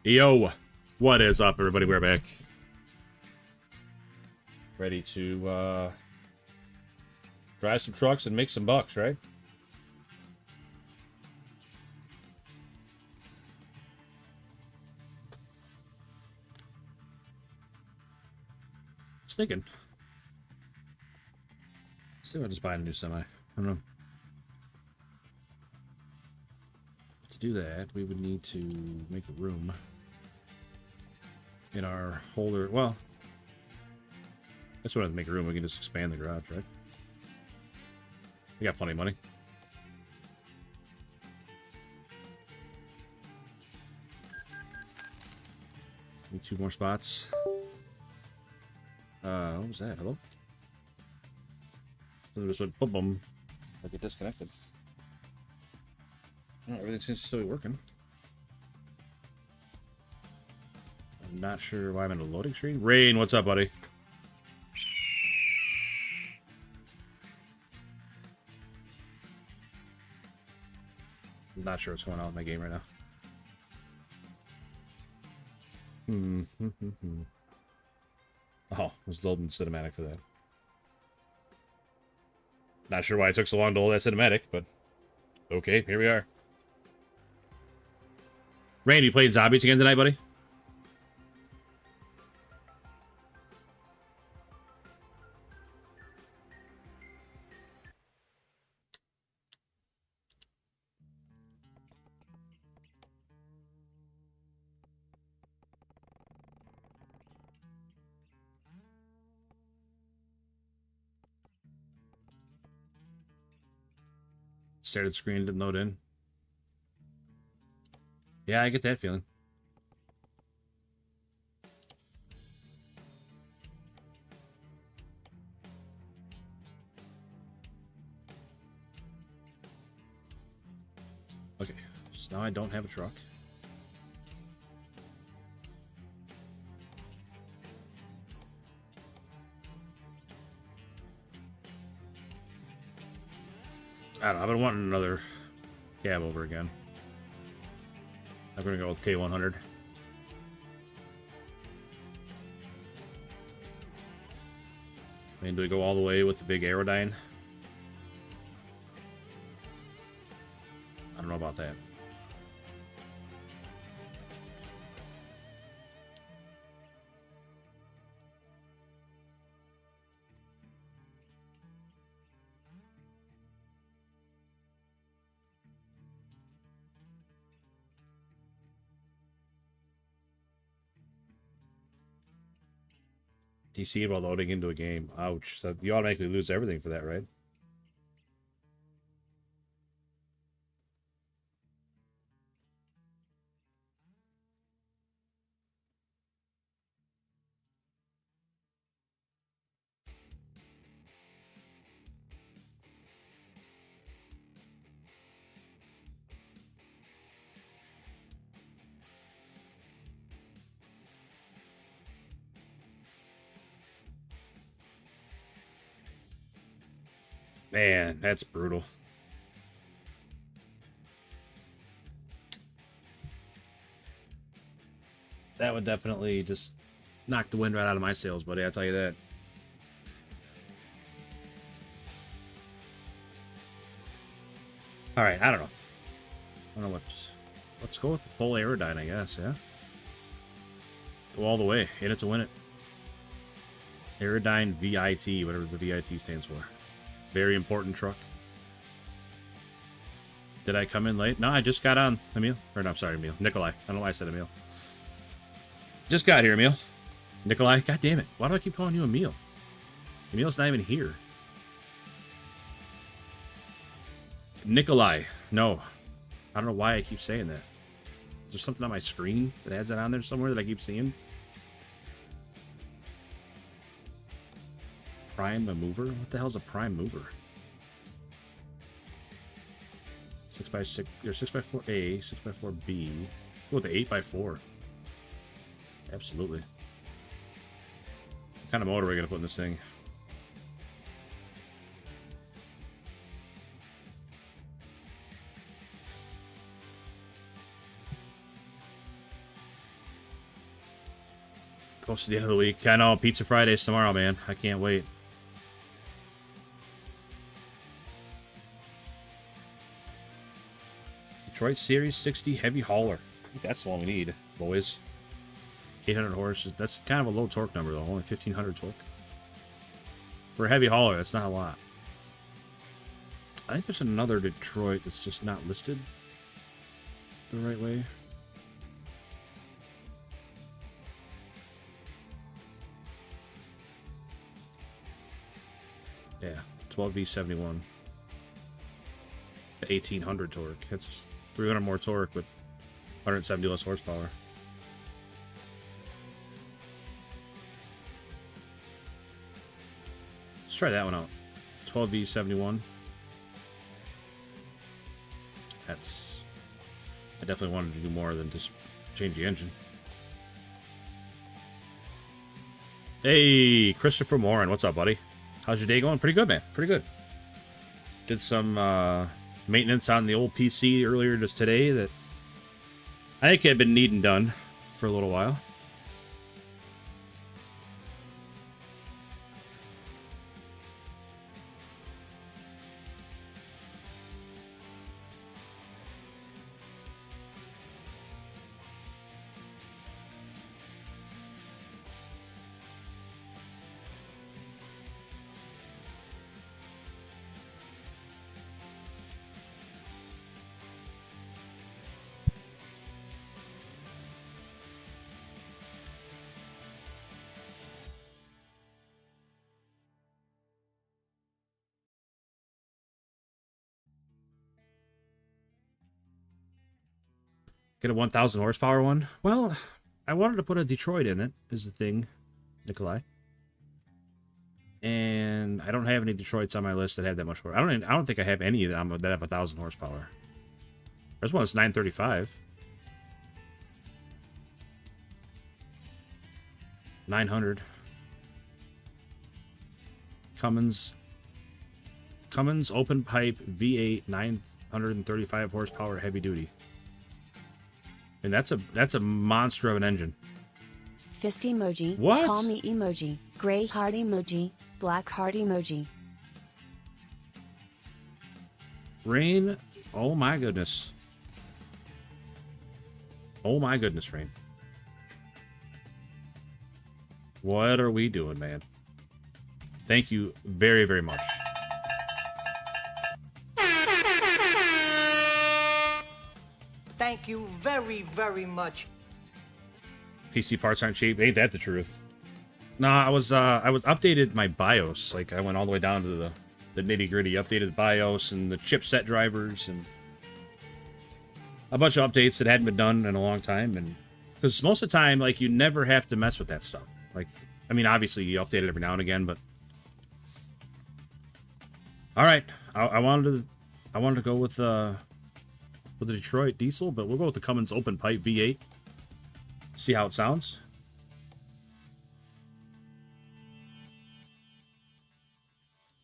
Yo, what is up, everybody? We're back. Ready to drive some trucks and make some bucks, right? I was thinking. Let's see if I just buy a new semi. I don't know. To do that, we would need to make a room in our holder. Well, that's what I have to make a room. We can just expand the garage, right? We got plenty of money. Need 2 more spots. What was that? Hello? So it just went boom, boom. Like it disconnected. Oh, everything seems to still be working. I'm not sure why I'm in a loading screen. Rain, what's up, buddy? I'm not sure what's going on with my game right now. Oh, I was loading the cinematic for that. Not sure why it took so long to load that cinematic, but okay, here we are. Rain, you playing zombies again tonight, buddy? Started screen, didn't load in. Yeah, I get that feeling. Okay, so now I don't have a truck. I don't know, I've been wanting another cab over again. I'm gonna go with K100. I mean, do we go all the way with the big Aerodyne? I don't know about that. DC while loading into a game. Ouch. So you automatically lose everything for that, right? Man, that's brutal. That would definitely just knock the wind right out of my sails, buddy. I'll tell you that. All right, I don't know. I don't know what. Let's go with the full Aerodyne, I guess. Yeah. Go all the way. In it to win it. Aerodyne VIT, whatever the VIT stands for. Very important truck. Did I come in late? No, I just got on, Emil. Or no, I'm sorry, Emil. Nikolai. I don't know why I said Emil. Just got here, Emil. Nikolai, god damn it. Why do I keep calling you Emil? Emil's not even here. Nikolai. No. I don't know why I keep saying that. Is there something on my screen that has that on there somewhere that I keep seeing? Prime a mover? What the hell's a prime mover? 6x6 or 6x4A, 6x4B. Go with the 8x4. Absolutely. What kind of motor are we gonna put in this thing? Close to the end of the week. I know, Pizza Fridays tomorrow, man. I can't wait. Detroit Series 60 Heavy Hauler. I think that's the one we need, boys. 800 horses. That's kind of a low torque number, though. Only 1,500 torque. For a heavy hauler, that's not a lot. I think there's another Detroit that's just not listed the right way. Yeah, 12V71. The 1,800 torque. It's 300 more torque, but 170 less horsepower. Let's try that one out. 12V71. That's... I definitely wanted to do more than just change the engine. Hey, Christopher Morin. What's up, buddy? How's your day going? Pretty good, man. Pretty good. Did some maintenance on the old PC earlier just today that I think had been needing done for a little while. Get a 1,000 horsepower one? Well, I wanted to put a Detroit in it, is the thing, Nikolai. And I don't have any Detroits on my list that have that much horsepower. I don't think I have any of them that have 1,000 horsepower. There's one that's 935. 900. Cummins open pipe V8 935 horsepower heavy duty. And that's a monster of an engine. Fist emoji. What? Call me emoji. Gray heart emoji. Black heart emoji. Rain. Oh my goodness. Oh my goodness, Rain. What are we doing, man? Thank you very, very much. Thank you very, very much. PC parts aren't cheap. Ain't that the truth? No, I was updated my BIOS. Like, I went all the way down to the nitty-gritty. Updated the BIOS and the chipset drivers and a bunch of updates that hadn't been done in a long time. And because most of the time, like, you never have to mess with that stuff. Like, I mean, obviously you update it every now and again, but all right. I wanted to go with the Detroit diesel, but we'll go with the Cummins open pipe V8. See how it sounds.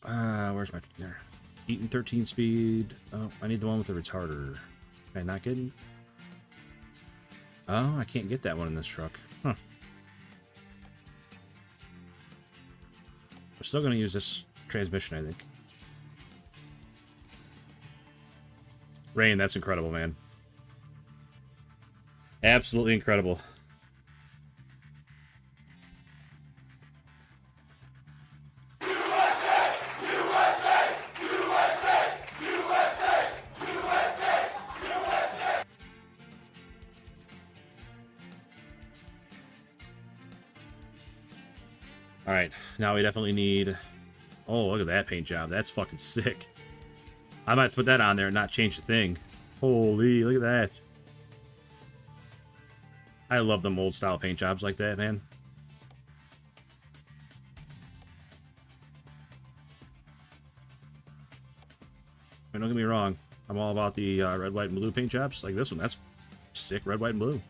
Where's my there? Eaton 13 speed. Oh, I need the one with the retarder. Can I not get it? Oh, I can't get that one in this truck. Huh. We're still going to use this transmission, I think. Rain, that's incredible, man. Absolutely incredible. All right, now we definitely need... Oh, look at that paint job. That's fucking sick. I might put that on there and not change the thing. Holy, look at that. I love them old style paint jobs like that, man. I mean, don't get me wrong. I'm all about the red, white, and blue paint jobs. Like this one, that's sick, red, white, and blue.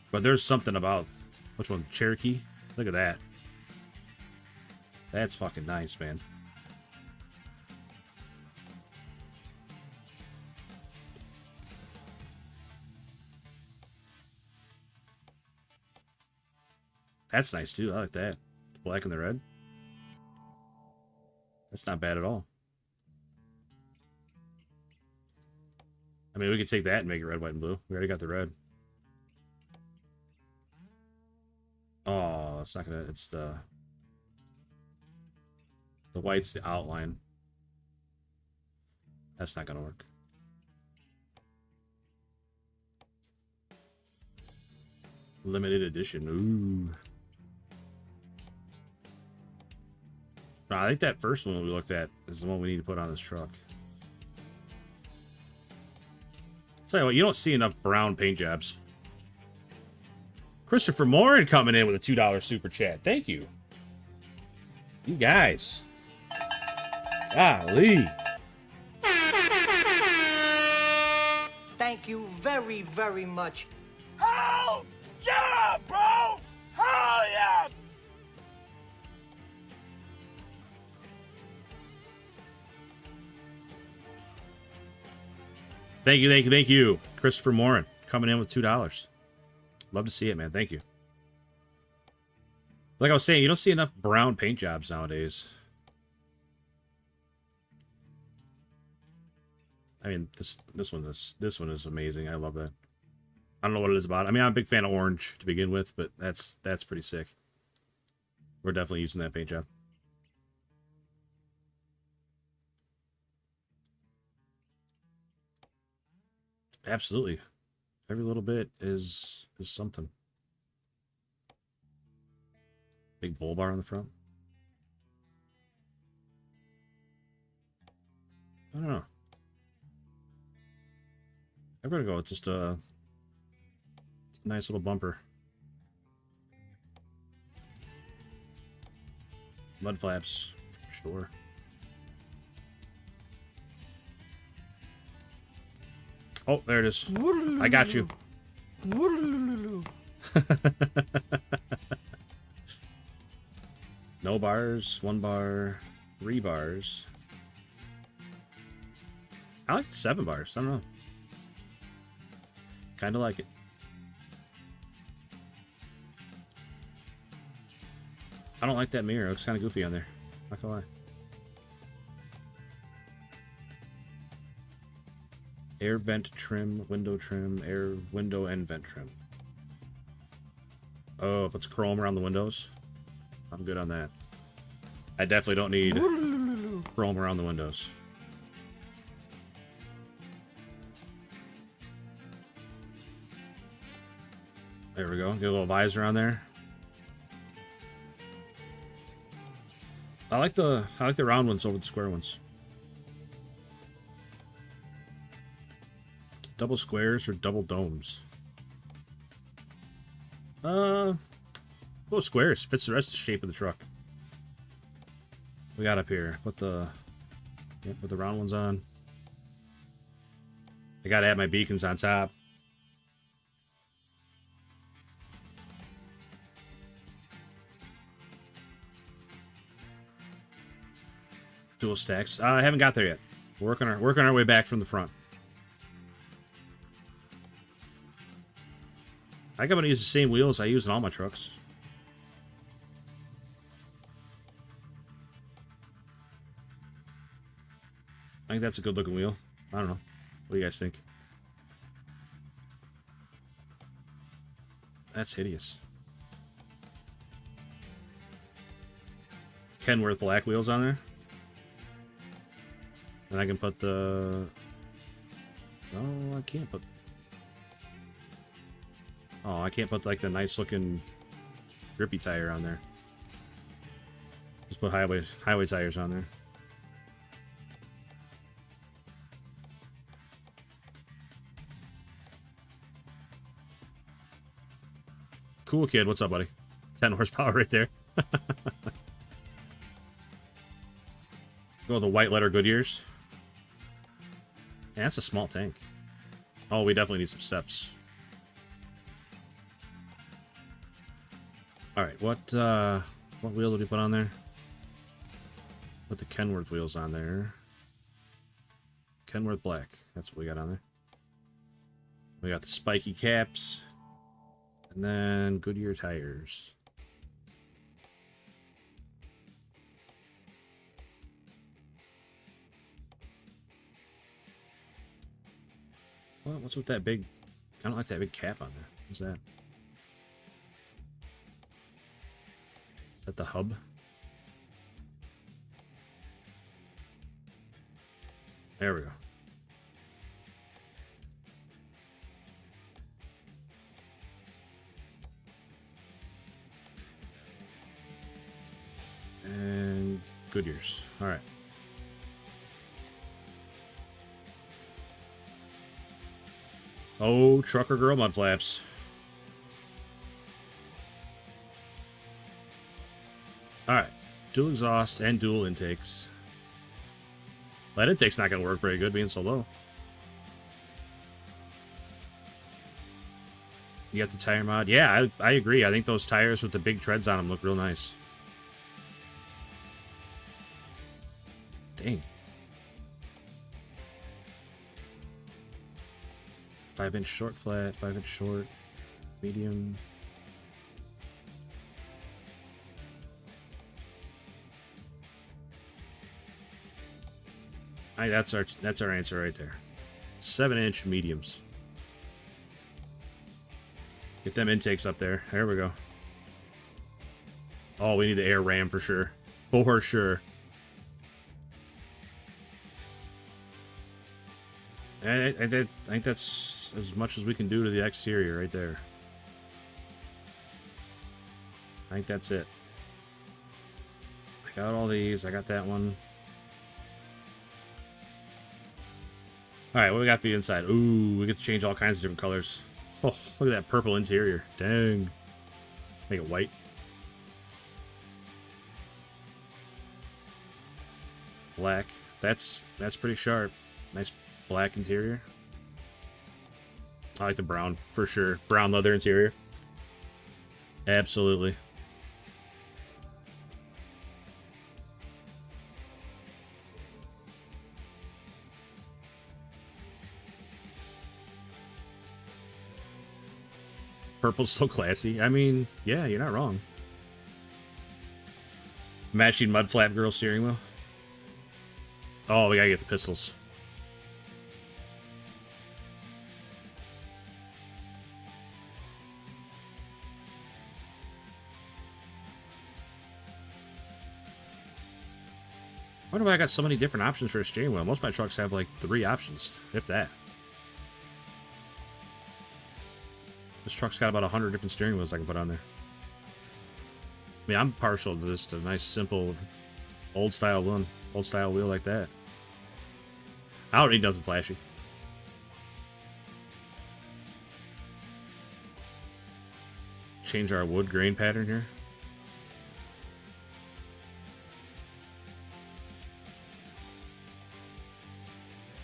But there's something about... Which one? Cherokee? Look at that. That's fucking nice, man. That's nice too. I like that. The black and the red. That's not bad at all. I mean, we could take that and make it red, white, and blue. We already got the red. Oh, it's not gonna. It's the white's the outline. That's not gonna work. Limited edition. Ooh. No, I think that first one we looked at is the one we need to put on this truck. I'll tell you what, you don't see enough brown paint jobs. Christopher Morin coming in with a $2 super chat. Thank you. You guys. Golly. Thank you very, very much. Hell yeah, bro! Hell yeah! Thank you, thank you, thank you. Christopher Morin coming in with $2. Love to see it, man. Thank you. Like I was saying, you don't see enough brown paint jobs nowadays. I mean, this one is amazing. I love that. I don't know what it is about it. I mean, I'm a big fan of orange to begin with, but that's pretty sick. We're definitely using that paint job. Absolutely. Every little bit is something. Big bull bar on the front. I don't know. I'm gonna go with just a nice little bumper. Mud flaps, sure. Oh, there it is. I got you. No bars, 1 bar, 3 bars. I like 7 bars. I don't know. Kind of like it. I don't like that mirror. It looks kind of goofy on there. Not gonna lie. Air vent trim, air window and vent trim. Oh, if it's chrome around the windows, I'm good on that. I definitely don't need chrome around the windows. There we go. Get a little visor on there. I like the round ones over the square ones. Double squares or double domes? Well, squares. Fits the rest of the shape of the truck. We got up here. Put the round ones on. I gotta have my beacons on top. Dual stacks. I haven't got there yet. We're working our way back from the front. I think I'm gonna use the same wheels I use in all my trucks. I think that's a good looking wheel. I don't know. What do you guys think? That's hideous. Kenworth black wheels on there. And I can put the... No, I can't put... Oh, I can't put like the nice looking grippy tire on there. Just put highway tires on there. Cool kid, what's up, buddy? 10 horsepower right there. Go with the white letter Goodyears. Yeah, that's a small tank. Oh, we definitely need some steps. Alright, what wheel did we put on there? Put the Kenworth wheels on there. Kenworth black. That's what we got on there. We got the spiky caps. And then Goodyear tires. What? What's with that big... I don't like that big cap on there. What's that? Is that the hub? There we go. And Goodyears. All right. Oh, trucker girl mud flaps. All right. Dual exhaust and dual intakes. That intake's not going to work very good being so low. You got the tire mod? Yeah, I agree. I think those tires with the big treads on them look real nice. Dang. 5-inch short flat, 5-inch short, medium. That's our answer right there. 7-inch mediums. Get them intakes up there. There we go. Oh, we need the air ram for sure. For sure. I think that's as much as we can do to the exterior right there. I think that's it. I got all these. I got that one. Alright, what we got for the inside? Ooh, we get to change all kinds of different colors. Oh, look at that purple interior. Dang. Make it white. Black. That's pretty sharp. Nice black interior. I like the brown, for sure. Brown leather interior. Absolutely. Purple's so classy. I mean, yeah, you're not wrong. Matching mud flap girl steering wheel. Oh, we gotta get the pistols. I wonder why I got so many different options for a steering wheel. Most of my trucks have like 3 options, if that. This truck's got about 100 different steering wheels I can put on there. I mean, I'm partial to this, to a nice, simple, old-style one. Old-style wheel like that. I don't need nothing flashy. Change our wood grain pattern here.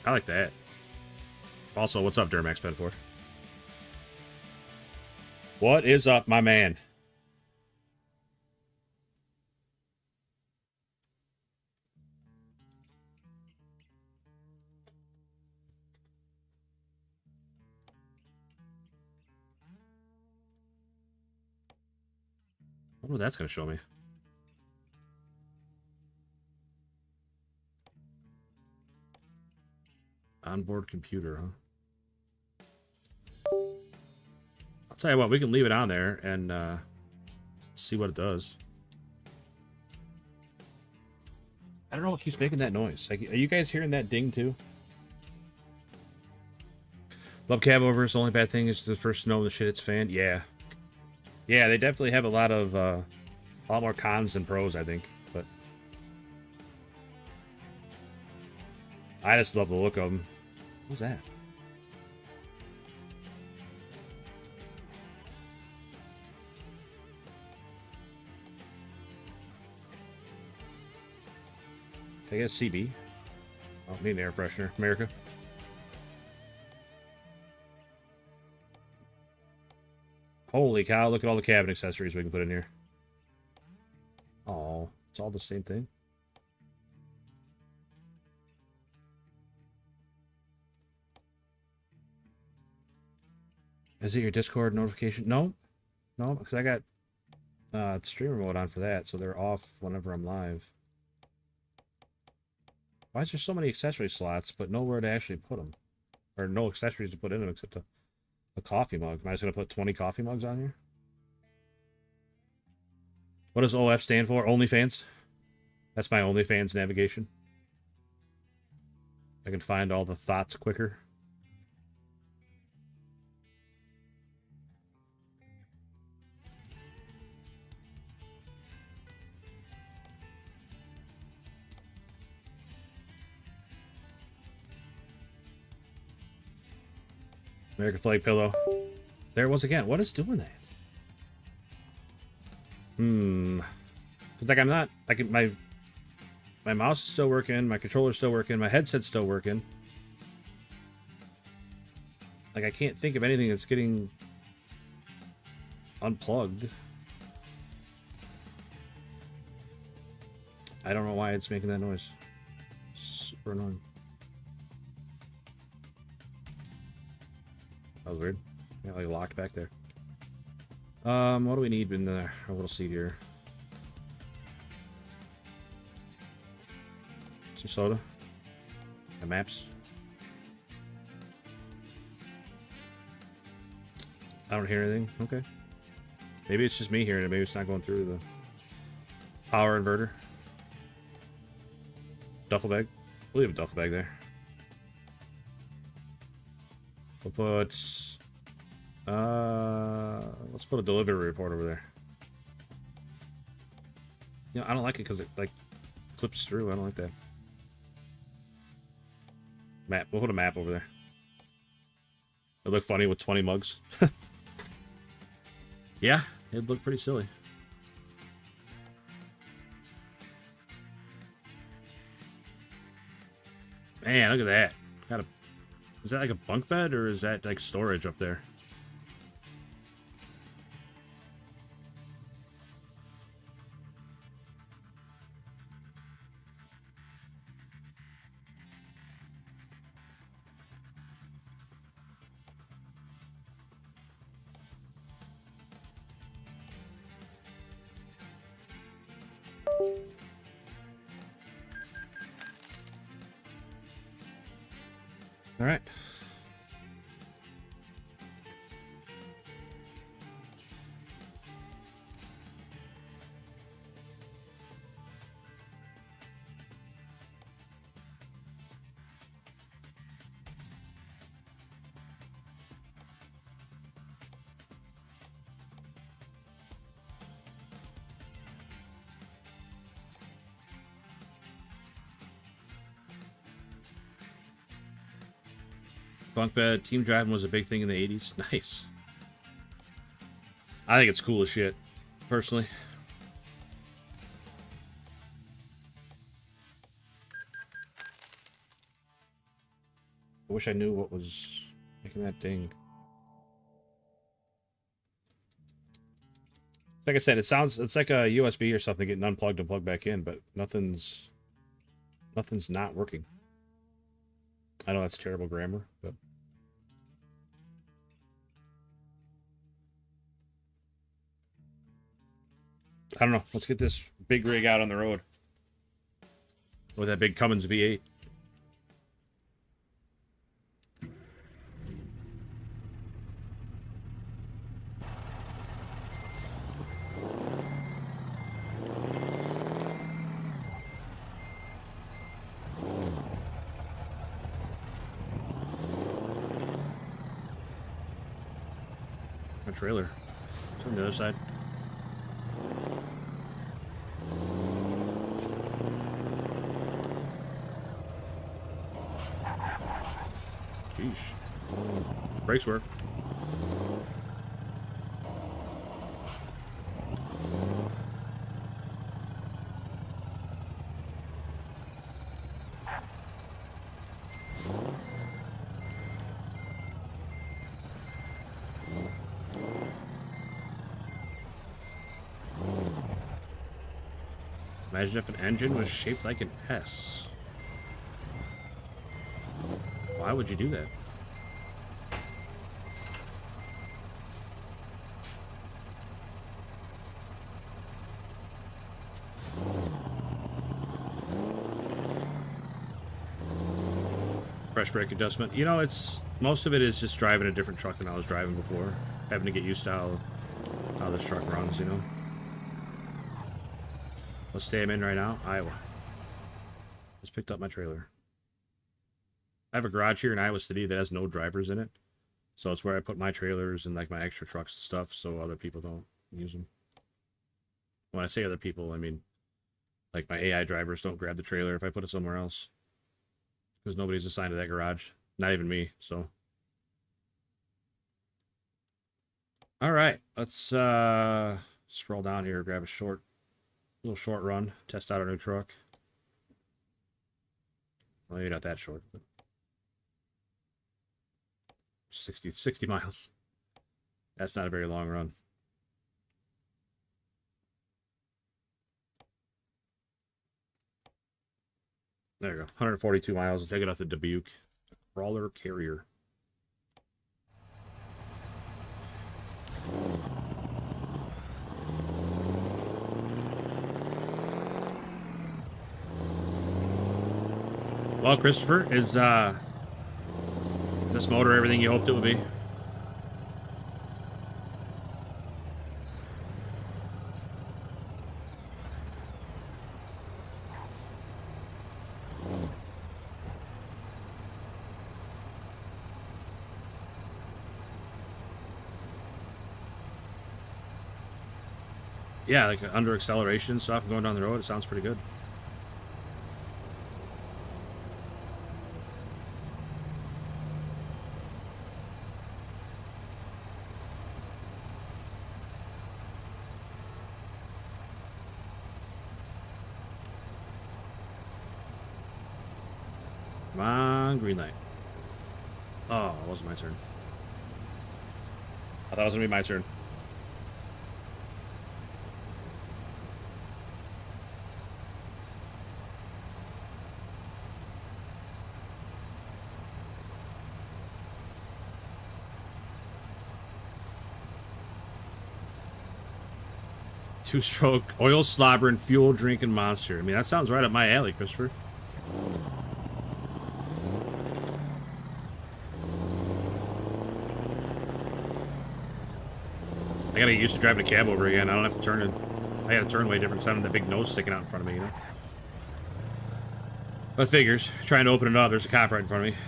I like that. Also, what's up, Duramax Pen 4? What is up, my man? I wonder what that's going to show me. Onboard computer, huh? I'll tell you what, we can leave it on there and see what it does. I don't know what keeps making that noise. Like, are you guys hearing that ding too? Love cab overs. The only bad thing is the first snow, the shit hits fan. Yeah. Yeah, they definitely have a lot more cons than pros, I think. But I just love the look of them. What's that? I guess CB. Oh, need an air freshener. America. Holy cow, look at all the cabin accessories we can put in here. Oh, it's all the same thing. Is it your Discord notification? No. No, because I got streamer mode on for that, so they're off whenever I'm live. Why is there so many accessory slots, but nowhere to actually put them? or no accessories to put in them except a coffee mug. Am I just gonna put 20 coffee mugs on here? What does OF stand for? OnlyFans? That's my OnlyFans navigation. I can find all the thoughts quicker. American flag pillow. There it was again. What is doing that? Cause like I'm not. I can my mouse is still working. My controller's still working. My headset's still working. Like I can't think of anything that's getting unplugged. I don't know why it's making that noise. Super annoying. That was weird. Got like locked back there. What do we need in our little seat here? Some soda. And maps. I don't hear anything. Okay. Maybe it's just me hearing it. Maybe it's not going through the power inverter. Duffel bag. We'll leave a duffel bag there. We'll put... let's put a delivery report over there. Yeah, I don't like it because it, like, clips through. I don't like that. Map. We'll put a map over there. It'll look funny with 20 mugs. Yeah, it'd look pretty silly. Man, look at that. Got a... Is that like a bunk bed, or is that like storage up there? All right. Bunk bed, team driving was a big thing in the 80s. Nice. I think it's cool as shit, personally. I wish I knew what was making that ding. Like I said, it's like a USB or something getting unplugged and plugged back in, but nothing's not working. I know that's terrible grammar, but I don't know. Let's get this big rig out on the road with that big Cummins V8. A trailer. It's on the other side. Sheesh. Brakes work. Imagine if an engine was shaped like an S. Why would you do that? Fresh brake adjustment. You know, it's most of it is just driving a different truck than I was driving before. Having to get used to how this truck runs, you know. What state I'm in right now? Iowa. Just picked up my trailer. I have a garage here in Iowa City that has no drivers in it. So it's where I put my trailers and like my extra trucks and stuff so other people don't use them. When I say other people, I mean like my AI drivers don't grab the trailer if I put it somewhere else. Because nobody's assigned to that garage. Not even me, so. Alright, let's scroll down here, grab a little short run, test out our new truck. Well, maybe not that short, but 60 miles. That's not a very long run. There you go. 142 miles. Let's take it off to Dubuque. A crawler carrier. Well, Christopher, is this motor everything you hoped it would be? Yeah, like under acceleration stuff going down the road, it sounds pretty good. Come on, green light. Oh, it wasn't my turn. I thought it was gonna be my turn. Two-stroke, oil slobbering, fuel drinking monster. I mean, that sounds right up my alley, Christopher. I gotta get used to driving a cab over again. I don't have to turn it. I gotta turn way different because I don't have that big nose sticking out in front of me, you know? But figures. Trying to open it up. There's a cop right in front of me.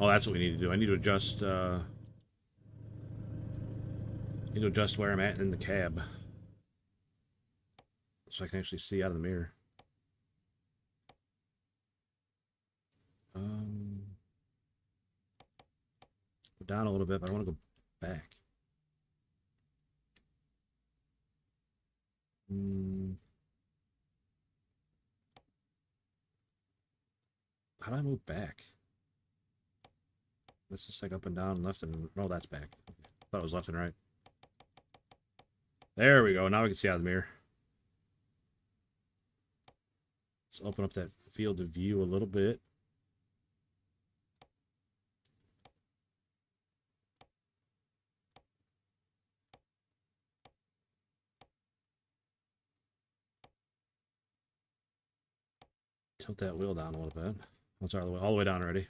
Oh, that's what we need to do. I need to adjust, where I'm at in the cab. So I can actually see out of the mirror. Go down a little bit, but I want to go back. How do I move back? That's just like up and down, left and... Oh, that's back. Thought it was left and right. There we go. Now we can see out of the mirror. Let's open up that field of view a little bit. Tilt that wheel down a little bit. It's all the way down already.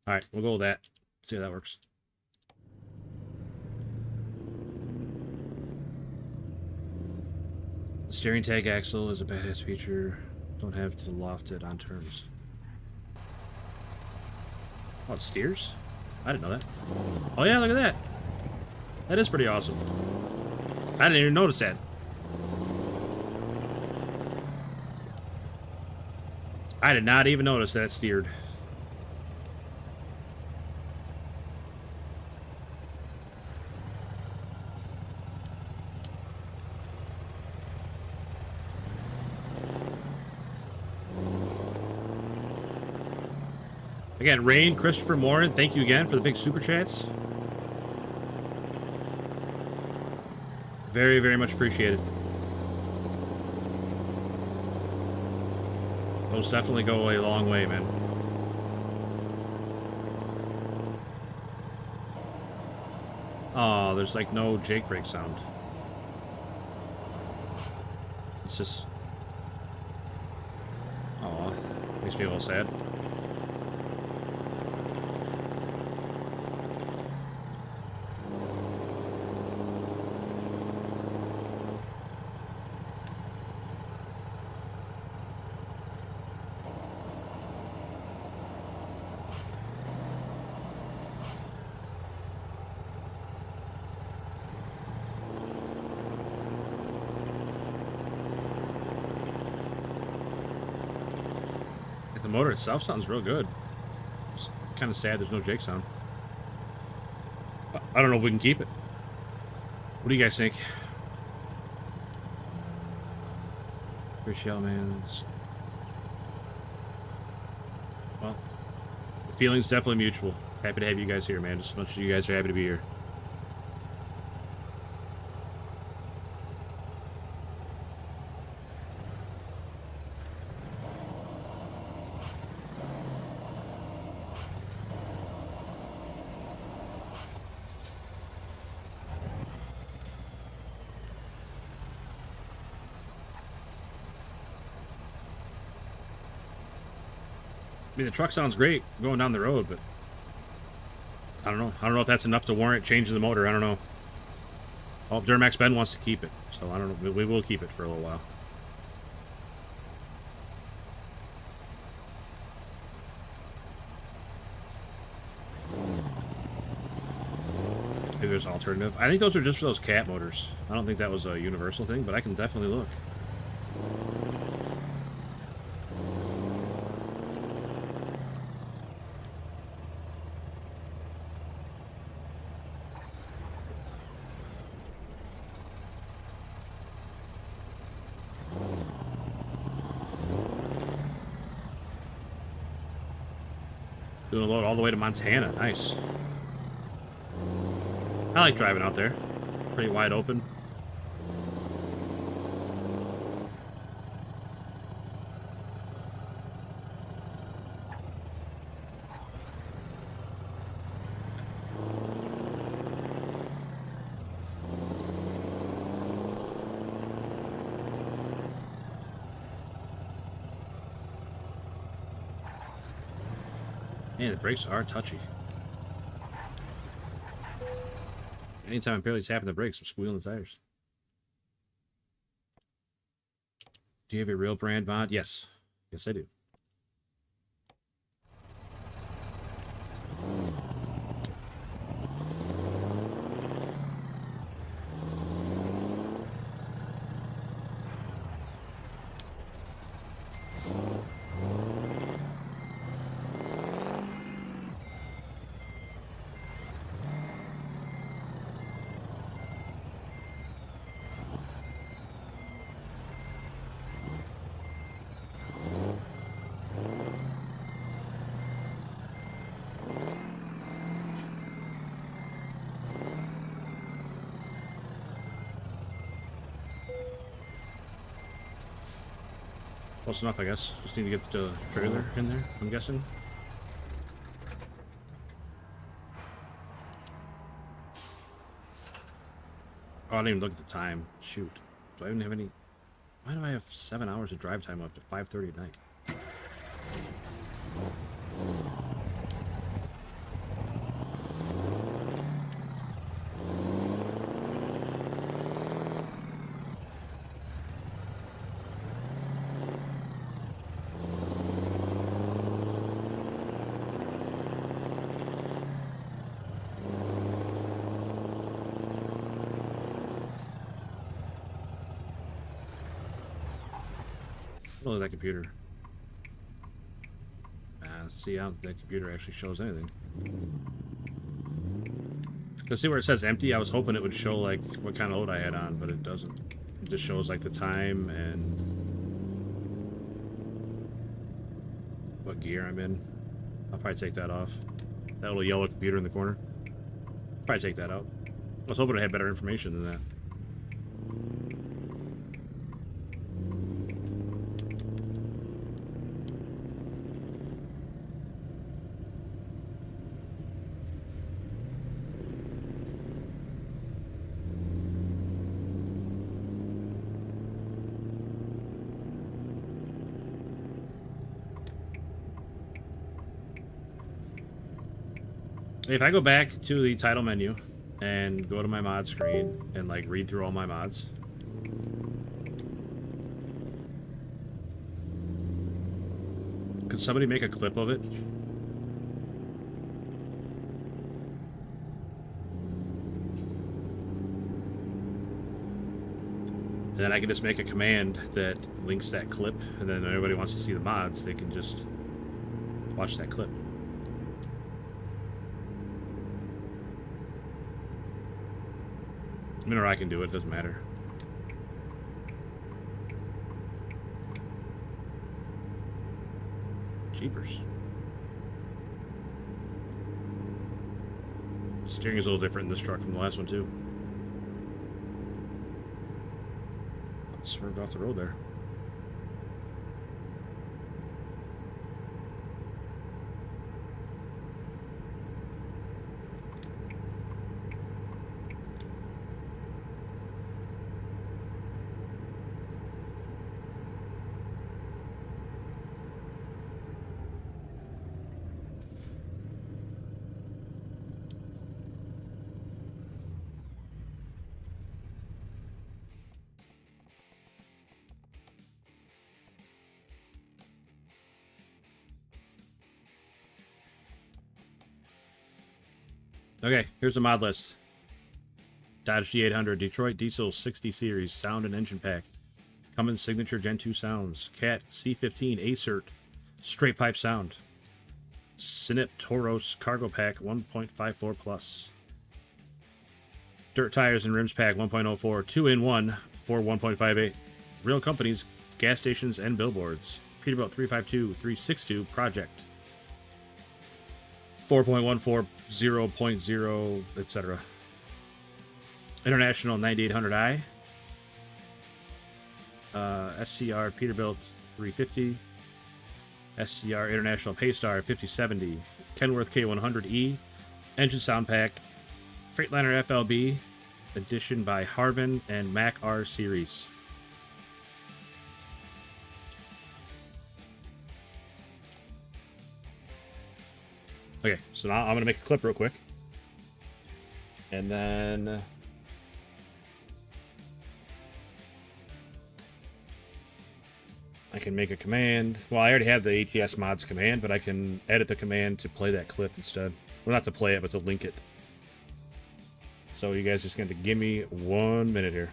Alright, we'll go with that. See how that works. The steering tag axle is a badass feature. Don't have to loft it on turns. Oh, it steers? I didn't know that. Oh yeah, look at that. That is pretty awesome. I didn't even notice that. I did not even notice that it steered. Again, Rain, Christopher Morin, thank you again for the big super chats. Very, very much appreciated. Those definitely go a long way, man. Oh, there's like no Jake brake sound. It's just... Aw, makes me a little sad. The motor itself sounds real good. It's kind of sad there's no Jake sound. I don't know if we can keep it. What do you guys think? Appreciate man. Well, the feeling's definitely mutual. Happy to have you guys here, man. Just as much as you guys are happy to be here. I mean, the truck sounds great going down the road, but I don't know. I don't know if that's enough to warrant changing the motor. I don't know. Oh, Duramax Ben wants to keep it, so I don't know. We will keep it for a little while. Maybe there's an alternative. I think those are just for those cat motors. I don't think that was a universal thing, but I can definitely look. Doing a load all the way to Montana. Nice. I like driving out there. Pretty wide open. Man, the brakes are touchy. Anytime I'm barely tapping the brakes, I'm squealing the tires. Do you have a real brand mod? Yes. Yes, I do. Close enough, I guess. Just need to get the trailer in there, I'm guessing. Oh, I didn't even look at the time. Shoot. Do I even have any... Why do I have 7 hours of drive time up to 5:30 at night? Oh, that computer. See, I don't think that computer actually shows anything. Let's see where it says empty. I was hoping it would show, like, what kind of load I had on, but it doesn't. It just shows, like, the time and what gear I'm in. I'll probably take that off. That little yellow computer in the corner. Probably take that out. I was hoping it had better information than that. If I go back to the title menu and go to my mod screen and like read through all my mods. Could somebody make a clip of it? And then I can just make a command that links that clip, and then if anybody wants to see the mods, they can just watch that clip. I mean, or I can do it, doesn't matter. Jeepers. Steering is a little different in this truck from the last one, too. Swerved off the road there. Okay, here's the mod list. Dodge G800, Detroit Diesel 60 Series, Sound and Engine Pack. Cummins Signature Gen 2 Sounds. Cat C15 Acert, Straight Pipe Sound. Sinip Toros Cargo Pack 1.54 Plus. Dirt Tires and Rims Pack 1.04, 2-in-1 for 1.58. Real companies, gas stations, and billboards. Peterbilt 352, 362 Project. 4.14, 0.0, etc. International 9800i. SCR Peterbilt 350. SCR International Paystar 5070. Kenworth K100E. Engine Sound Pack. Freightliner FLB. Edition by Harvin and Mac R Series. Okay, so now I'm going to make a clip real quick. And then I can make a command. Well, I already have the ATS mods command, but I can edit the command to play that clip instead. Well, not to play it, but to link it. So you guys just going to give me 1 minute here.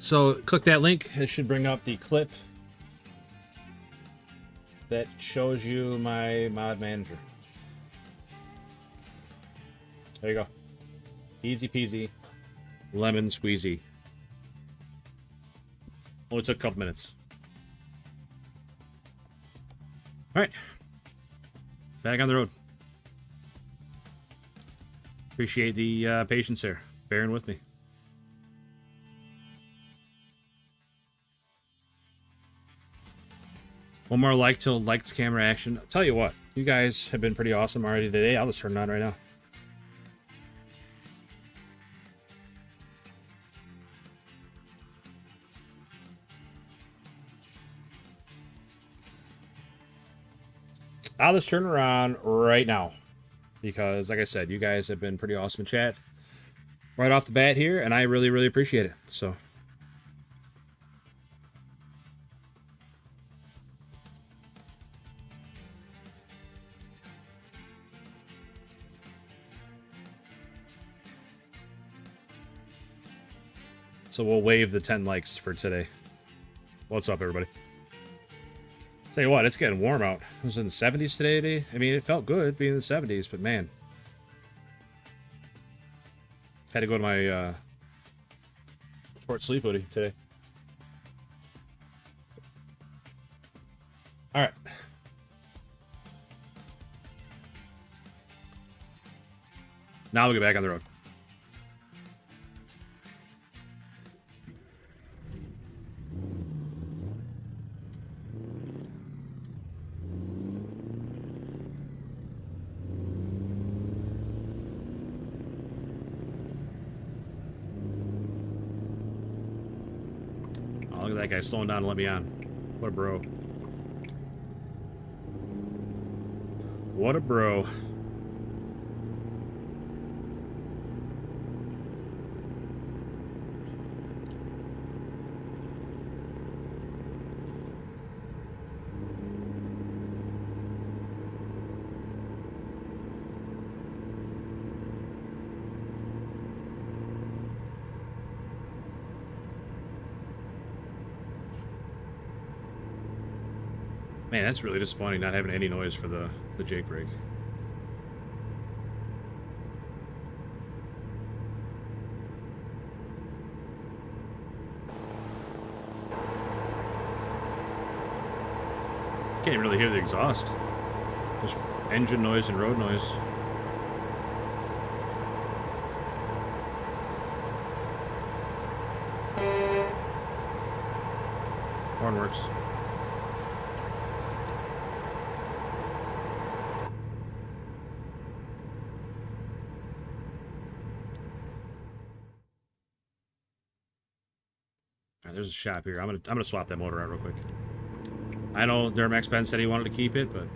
So click that link. It should bring up the clip that shows you my mod manager. There you go. Easy peasy, lemon squeezy. Only took a couple minutes. All right. Back on the road. Appreciate the patience there. Bearing with me. One more like till liked camera action. I'll tell you what, you guys have been pretty awesome already today. I'll just turn it on right now. I'll just turn it around right now. Because, like I said, you guys have been pretty awesome in chat right off the bat here, and I really, really appreciate it. So. So we'll waive the 10 likes for today. What's up, everybody? Tell you what, it's getting warm out. It was in the 70s today. I mean, it felt good being in the 70s, but man. Had to go to my short sleeve hoodie today. All right. Now we'll get back on the road. Oh, look at that guy slowing down to let me on. What a bro. What a bro. Man, that's really disappointing not having any noise for the Jake break. Can't even really hear the exhaust. Just engine noise and road noise. Horn works. There's a shop here. I'm gonna swap that motor out real quick. I know Duramax Ben said he wanted to keep it, but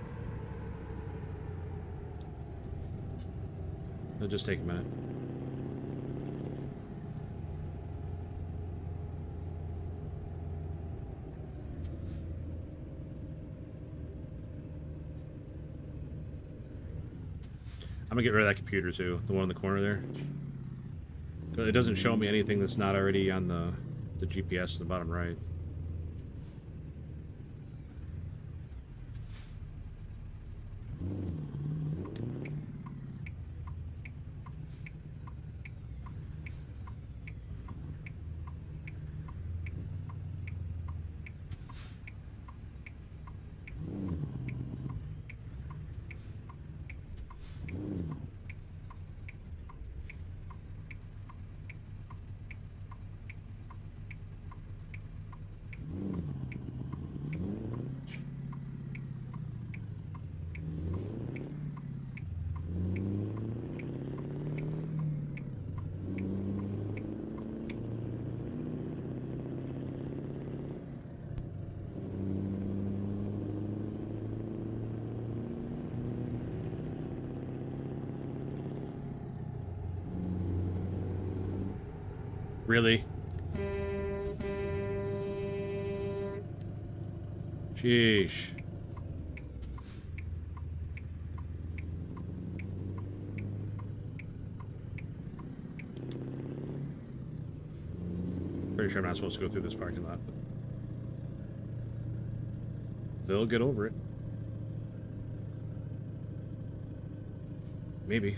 it'll just take a minute. I'm gonna get rid of that computer too, the one in the corner there. 'Cause it doesn't show me anything that's not already on the GPS in the bottom right. Really? Sheesh. Pretty pretty sure I'm not supposed to go through this parking lot, but they'll get over it. Maybe.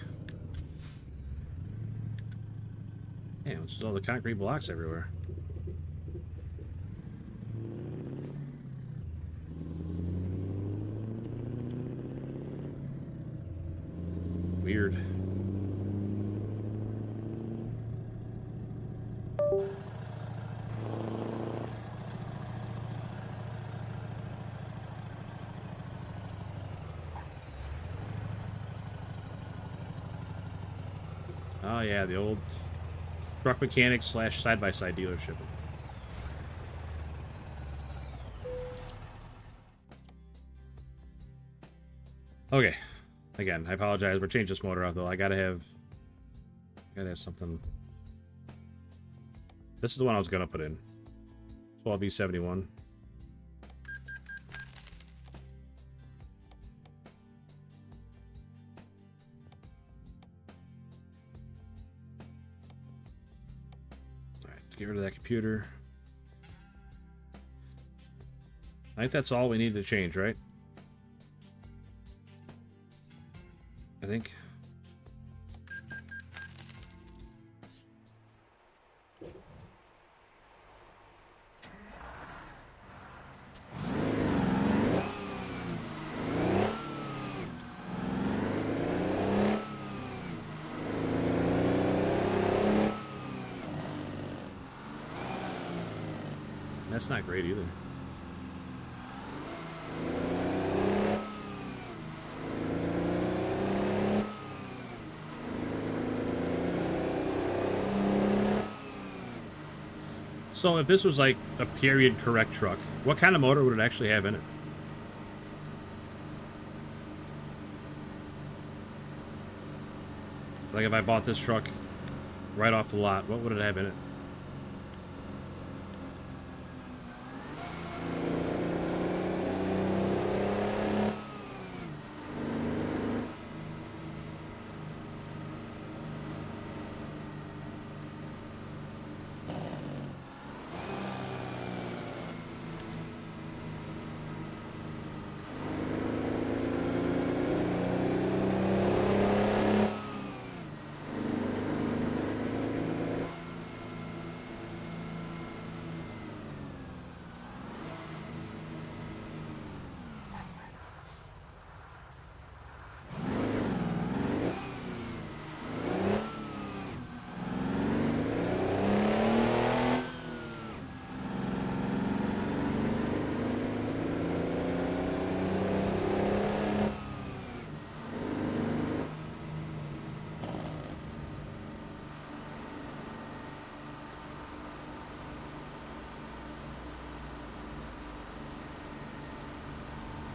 Damn, it's all the concrete blocks everywhere. Weird. Oh yeah, the old truck mechanic / side-by-side dealership. Okay. Again, I apologize. We're changing this motor out though. I gotta have something. This is the one I was gonna put in. 12V71. Get rid of that computer. I think that's all we need to change, right? I think. That's not great either. So if this was like a period correct truck, what kind of motor would it actually have in it? Like if I bought this truck right off the lot, what would it have in it?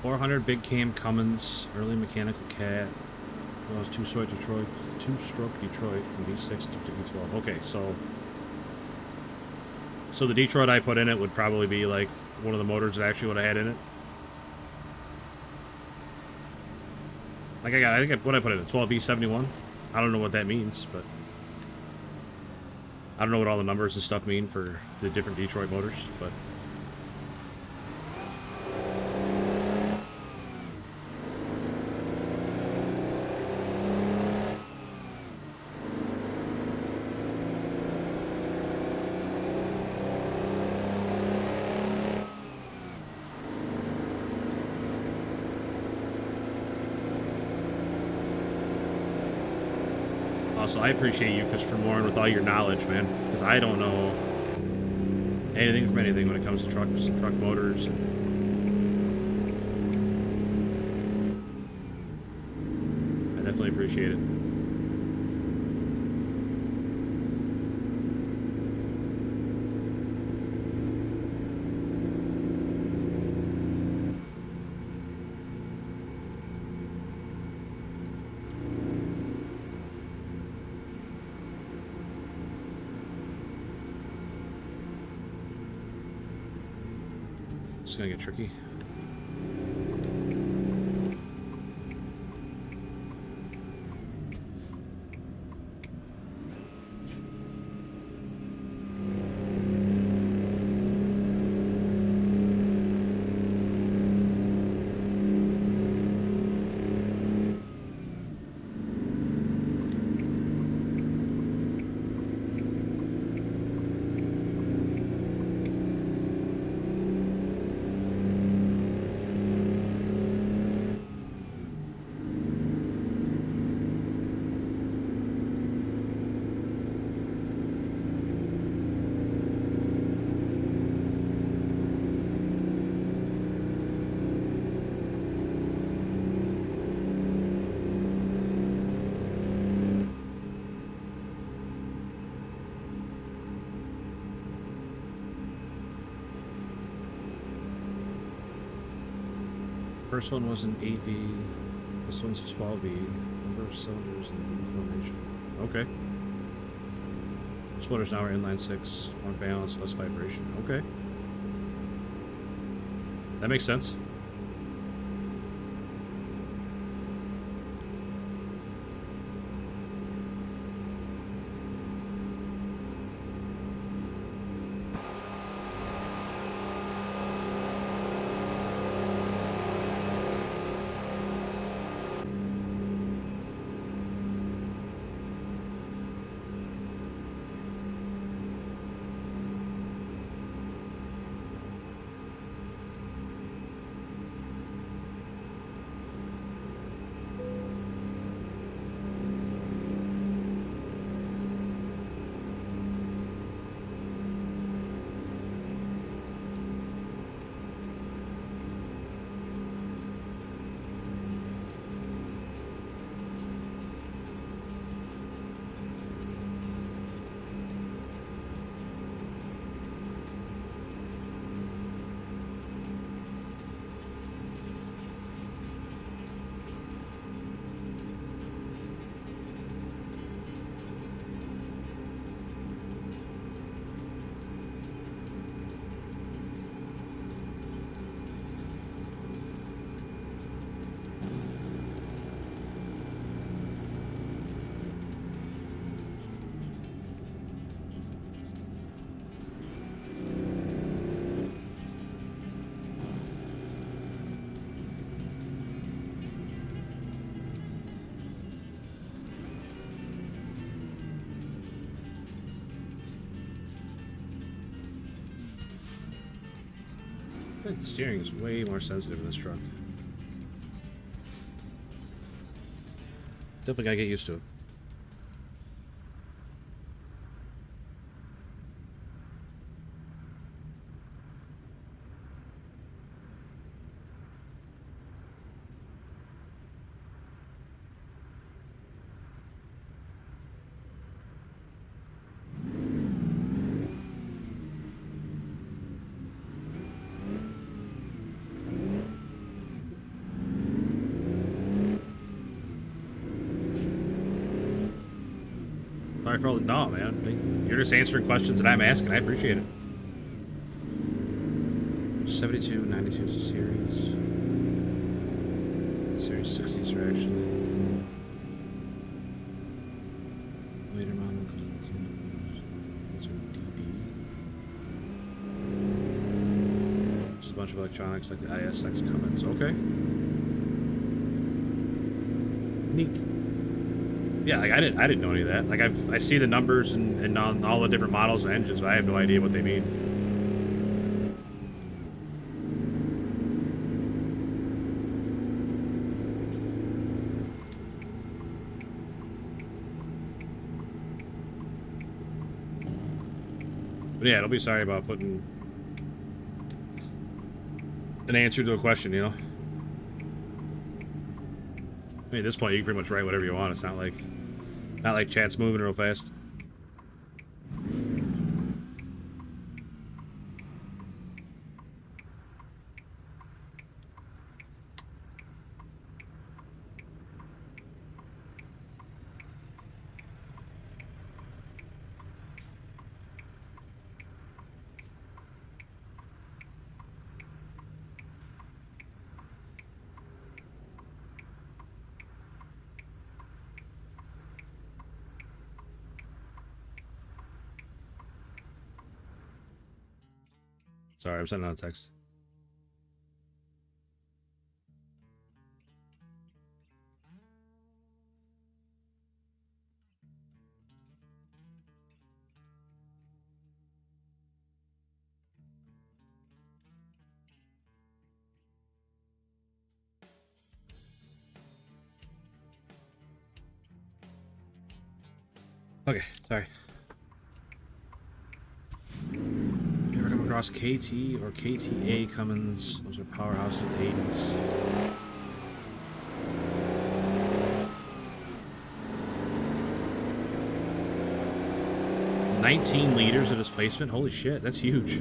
.400 big cam Cummins, early mechanical cat. Well, it was two-stroke Detroit from V6 to V12. Okay, so the Detroit I put in it would probably be like one of the motors that actually would have had in it. Like I think what I put in a 12V71. I don't know what that means, but I don't know what all the numbers and stuff mean for the different Detroit motors, but. Also, I appreciate you, Christopher Morin, with all your knowledge, man. Because I don't know anything from anything when it comes to trucks and truck motors. I definitely appreciate it. It's gonna get tricky. First one was an 8V. This one's 12V. Number of cylinders in the formation. Okay. Splitters now are inline 6. More balance, less vibration. Okay. That makes sense. I think the steering is way more sensitive in this truck. Definitely gotta get used to it. Sorry for all the no, man. You're just answering questions that I'm asking. I appreciate it. 72, 92 is a series. Series 60s are actually later model because these are DD. Just a bunch of electronics like the ISX Cummins. Okay. Neat. Yeah, like I didn't know any of that. Like I see the numbers and on all the different models and engines, but I have no idea what they mean. But yeah, don't be sorry about putting an answer to a question, you know? I mean, at this point, you can pretty much write whatever you want. It's not like chat's moving real fast. Sorry, I'm sending out a text. Okay, sorry. You ever come across KT or KTA Cummins? Those are powerhouses in the 80s. $19 liters of displacement? Holy shit, that's huge.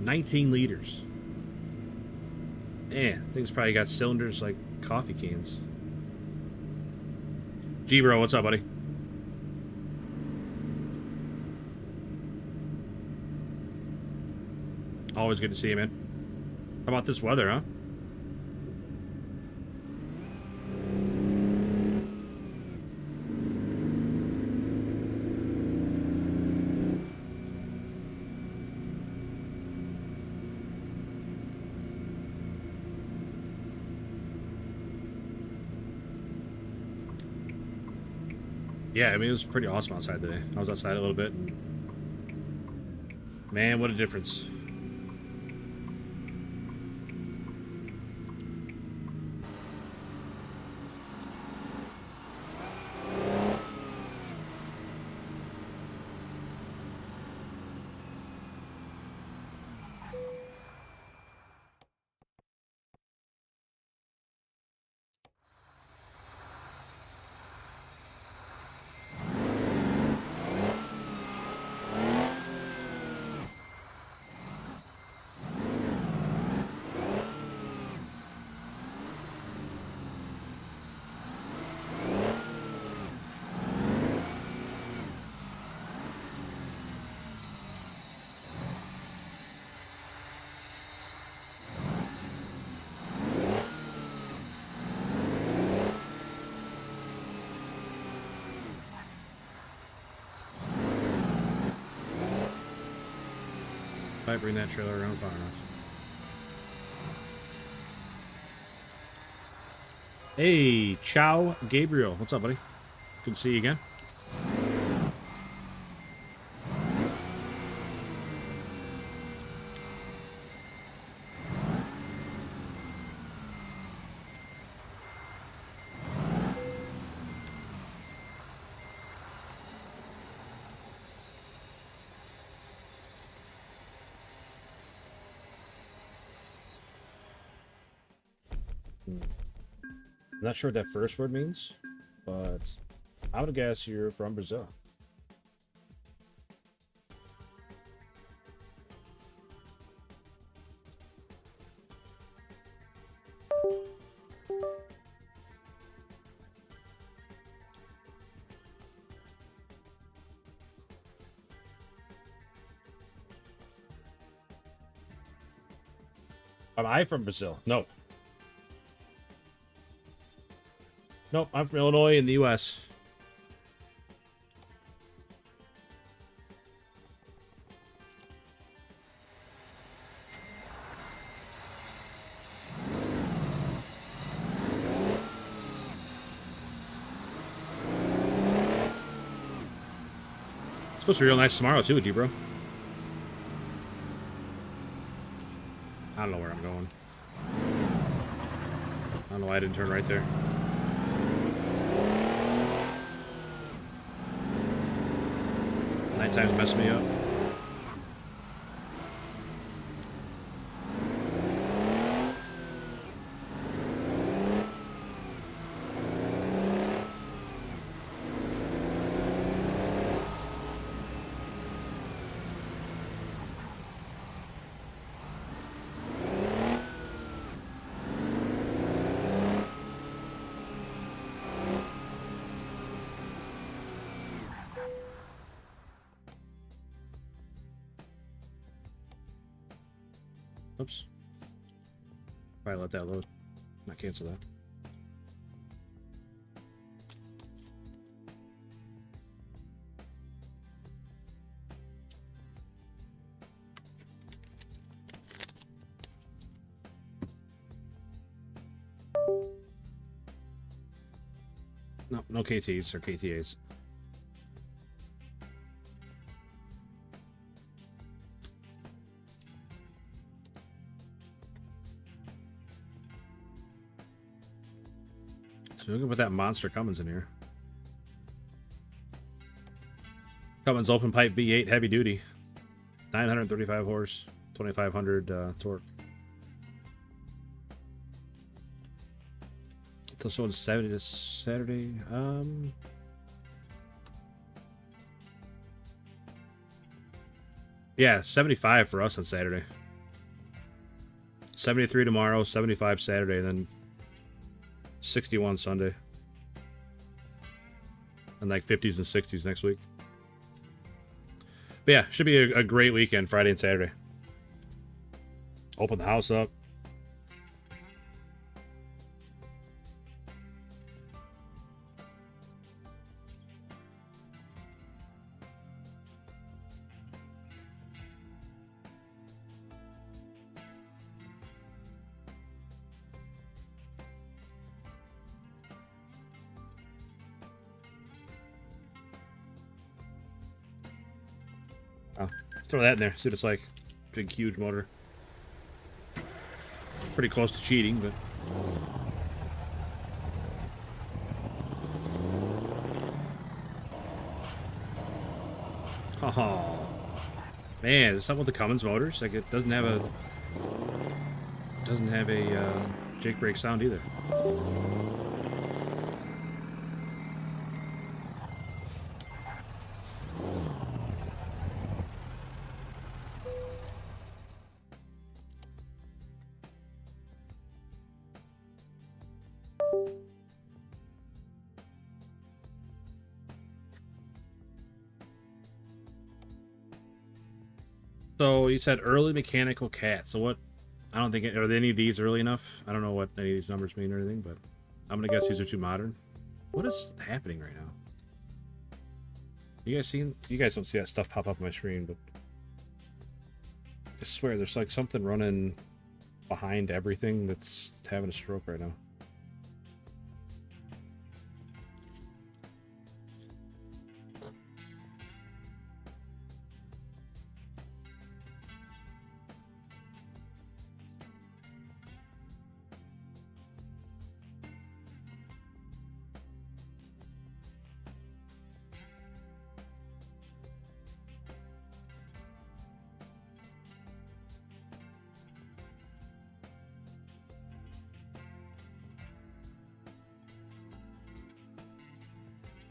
19 liters. Things probably got cylinders like coffee cans. G-Bro, what's up, buddy? Always good to see you, man. How about this weather, huh? Yeah, I mean, it was pretty awesome outside today. I was outside a little bit, and man, what a difference. Might bring that trailer around far enough. Hey, Ciao Gabriel. What's up, buddy? Good to see you again. I'm not sure what that first word means, but I would guess you're from Brazil. Am I from Brazil? No. Nope, I'm from Illinois in the U.S. It's supposed to be real nice tomorrow, too, G-Bro. I don't know where I'm going. I don't know why I didn't turn right there. Nighttime's messing me up. Oops. Probably let that load. Not cancel that. No, no KTs or KTAs. So we can put that monster Cummins in here. Cummins open pipe V8 heavy duty. 935 horse, 2500 torque. Till showing 70 this Saturday. Yeah, 75 for us on Saturday. 73 tomorrow, 75 Saturday, and then 61 Sunday. And like 50s and 60s next week. But yeah, should be a great weekend, Friday and Saturday. Open the house up. Oh, throw that in there. See what it's like. Big, huge motor. Pretty close to cheating, but... Oh, man, is this something with the Cummins motors? Like, it doesn't have a... Jake brake sound either. So you said early mechanical cat. So what? I don't think are any of these early enough? I don't know what any of these numbers mean or anything, but I'm gonna guess these are too modern. What is happening right now? You guys seen? You guys don't see that stuff pop up on my screen, but I swear there's like something running behind everything that's having a stroke right now.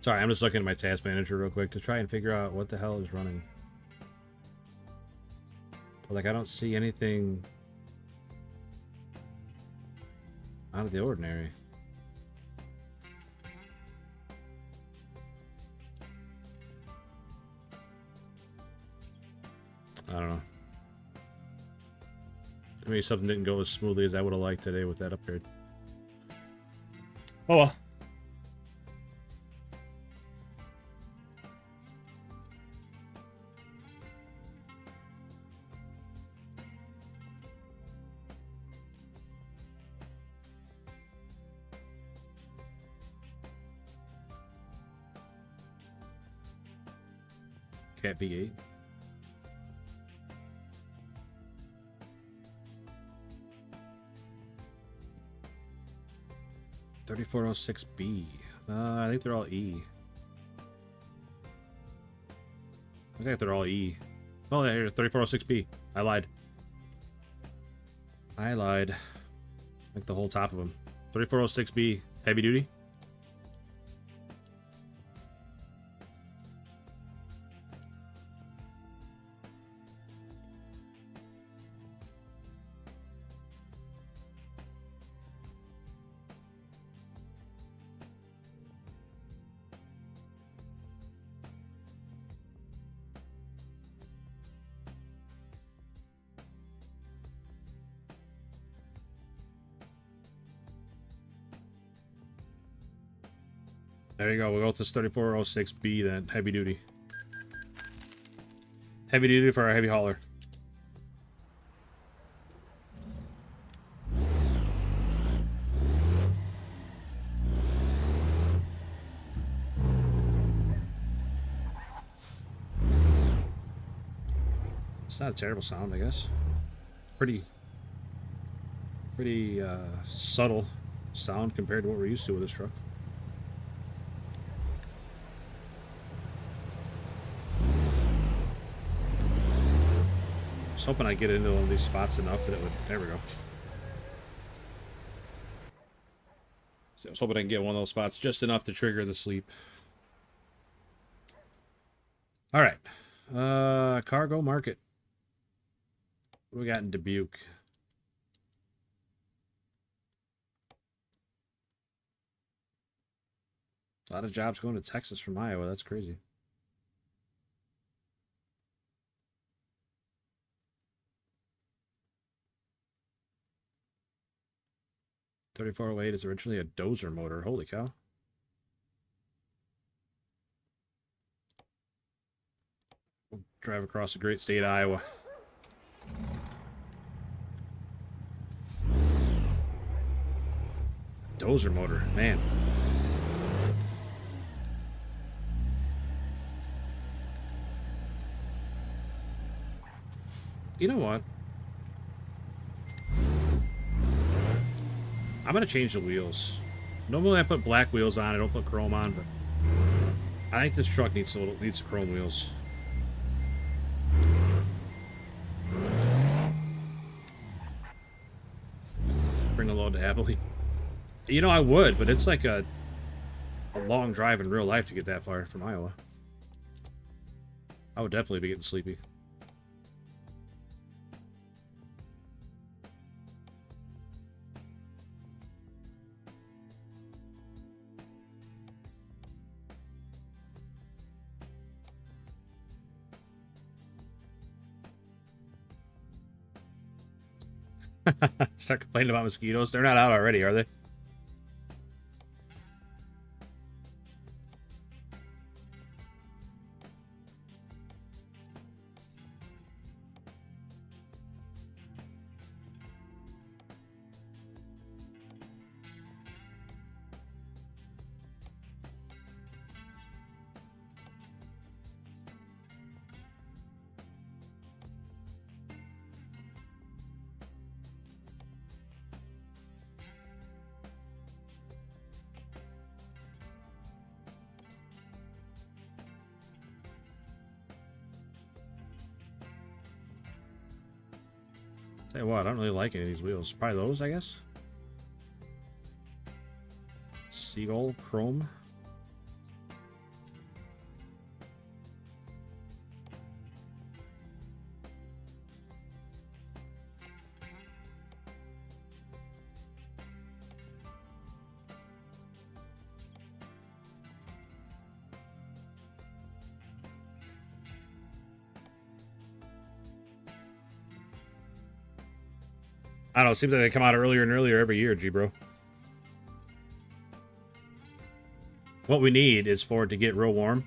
Sorry, I'm just looking at my task manager real quick to try and figure out what the hell is running. But, like, I don't see anything out of the ordinary. I don't know. Maybe something didn't go as smoothly as I would have liked today with that upgrade. Oh well. Cat V8. $3406B. I think they're all E. I think they're all E. Oh, yeah, here, 3406B. I lied. Like the whole top of them. 3406B, heavy duty. There you go. We'll go with this 3406B then. Heavy duty. Heavy duty for our heavy hauler. It's not a terrible sound, I guess. Pretty subtle sound compared to what we're used to with this truck. I was hoping I'd get into one of these spots enough that it would... There we go. So I was hoping I can get one of those spots just enough to trigger the sleep. Alright. Cargo market. What do we got in Dubuque? A lot of jobs going to Texas from Iowa. That's crazy. $3408 is originally a dozer motor. Holy cow. We'll drive across the great state of Iowa. Dozer motor, man. You know what? I'm gonna change the wheels. Normally I put black wheels on, I don't put chrome on, but I think this truck needs chrome wheels. Bring the load to Abilene. You know, I would, but it's like a long drive in real life to get that far from Iowa. I would definitely be getting sleepy. Start complaining about mosquitoes. They're not out already, are they? Tell you what, I don't really like any of these wheels. Probably those, I guess. Seagull chrome. I don't know, it seems like they come out earlier and earlier every year, G-Bro. What we need is for it to get real warm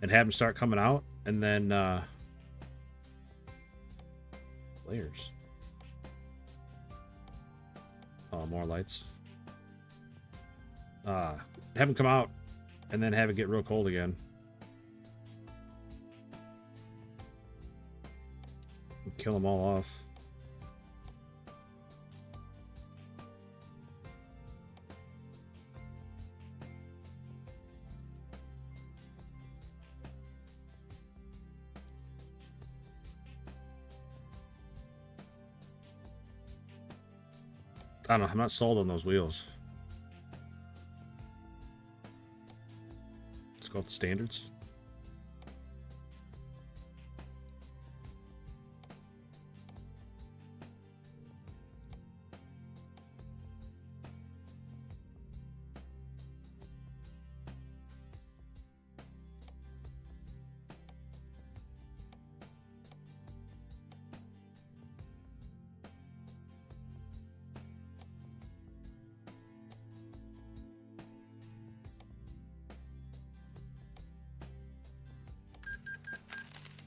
and have them start coming out, and then, layers. Oh, more lights. Have them come out, and then have it get real cold again. And kill them all off. I don't know, I'm not sold on those wheels. Let's go with the standards.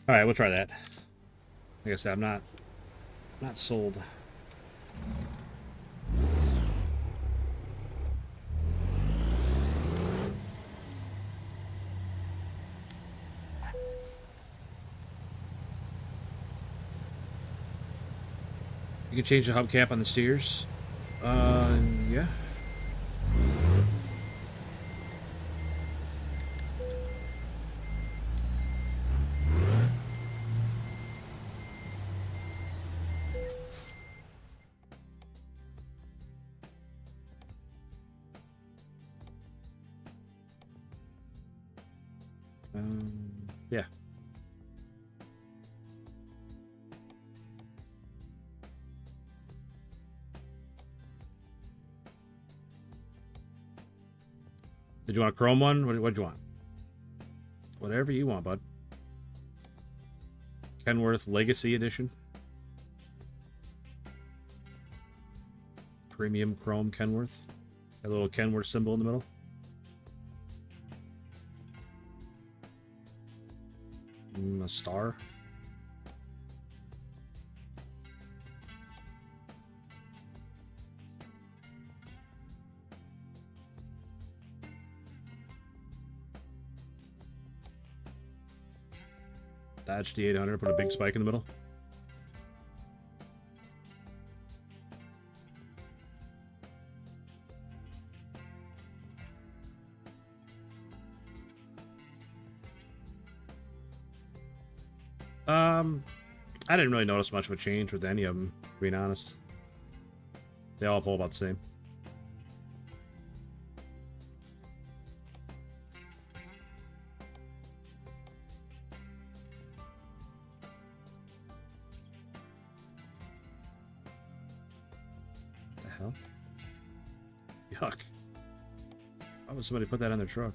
All right, we'll try that. Like I said, I'm not sold. You can change the hubcap on the steers. Yeah. Yeah. Did you want a chrome one? What'd you want? Whatever you want, bud. Kenworth Legacy Edition. Premium chrome Kenworth. Got a little Kenworth symbol in the middle. A star. Dodge D800, put a big spike in the middle. I didn't really notice much of a change with any of them, being honest. They all pull about the same. What the hell? Yuck. Why would somebody put that on their truck?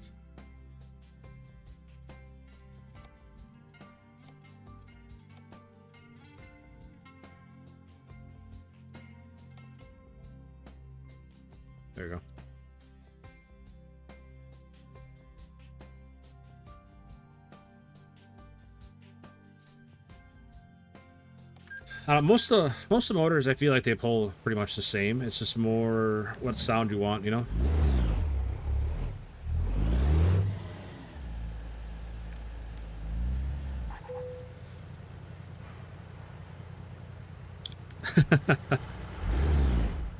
There you go. Most of the motors, I feel like they pull pretty much the same. It's just more what sound you want, you know?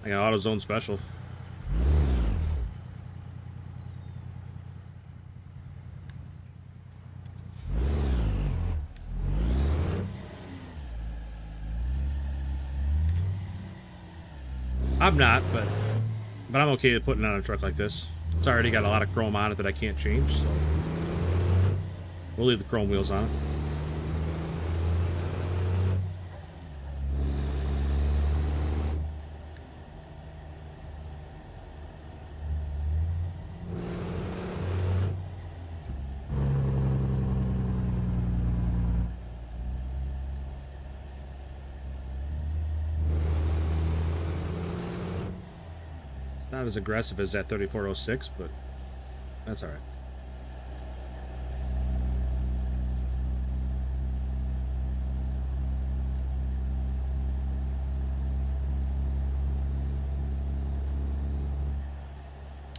I got AutoZone special. I'm not, but I'm okay with putting it on a truck like this. It's already got a lot of chrome on it that I can't change, so we'll leave the chrome wheels on it. Not as aggressive as that 3406, but that's all right.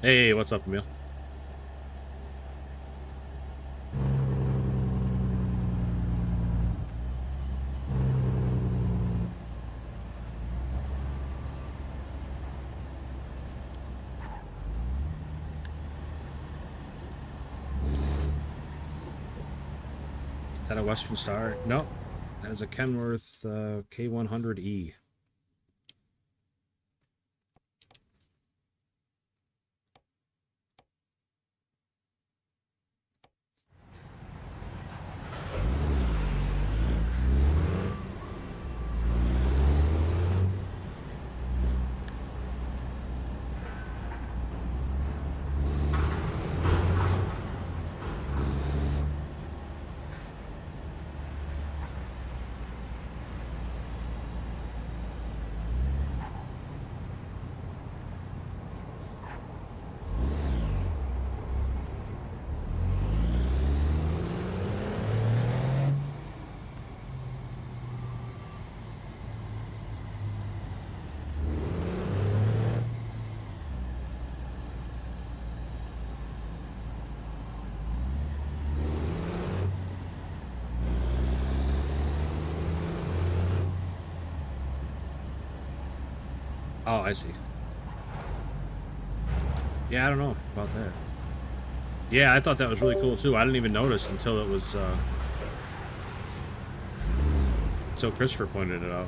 Hey, what's up, Emil? Is that a Western Star? No, that is a Kenworth K100E. Oh, I see. Yeah, I don't know about that. Yeah, I thought that was really cool too. I didn't even notice until it was until Christopher pointed it out.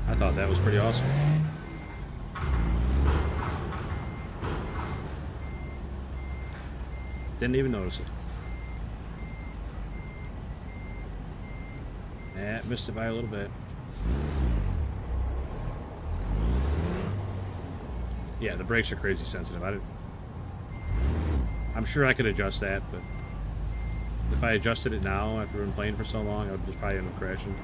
I thought that was pretty awesome. Didn't even notice it. Yeah, missed it by a little bit. Yeah, the brakes are crazy sensitive. I'm sure I could adjust that, but if I adjusted it now after been playing for so long, I would just probably end up crashing.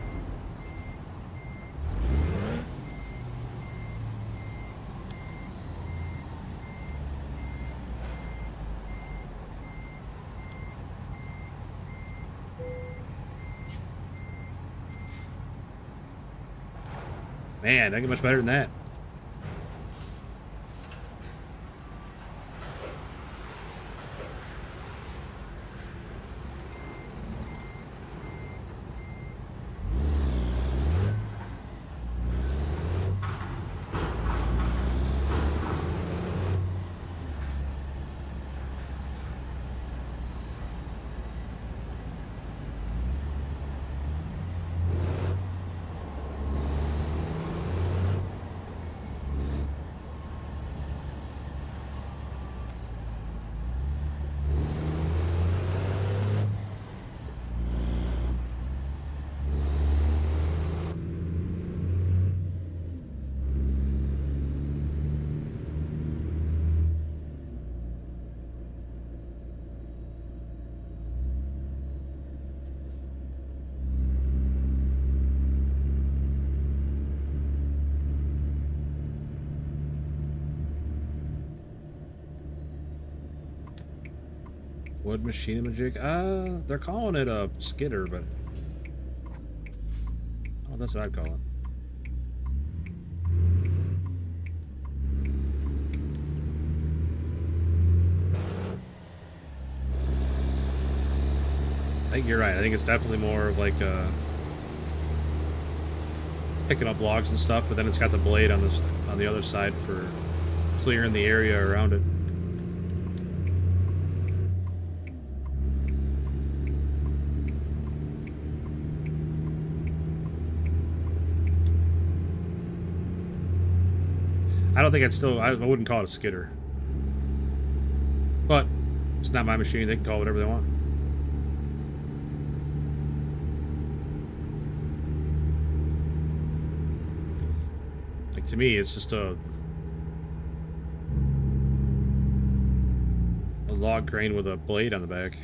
Man, don't get much better than that. Wood machine-a-jig? They're calling it a skidder, but... Oh, that's what I'd call it. I think you're right. I think it's definitely more of like picking up logs and stuff, but then it's got the blade on this on the other side for clearing the area around it. I don't think I wouldn't call it a skidder. But it's not my machine. They can call it whatever they want. Like, to me, it's just a log crane with a blade on the back.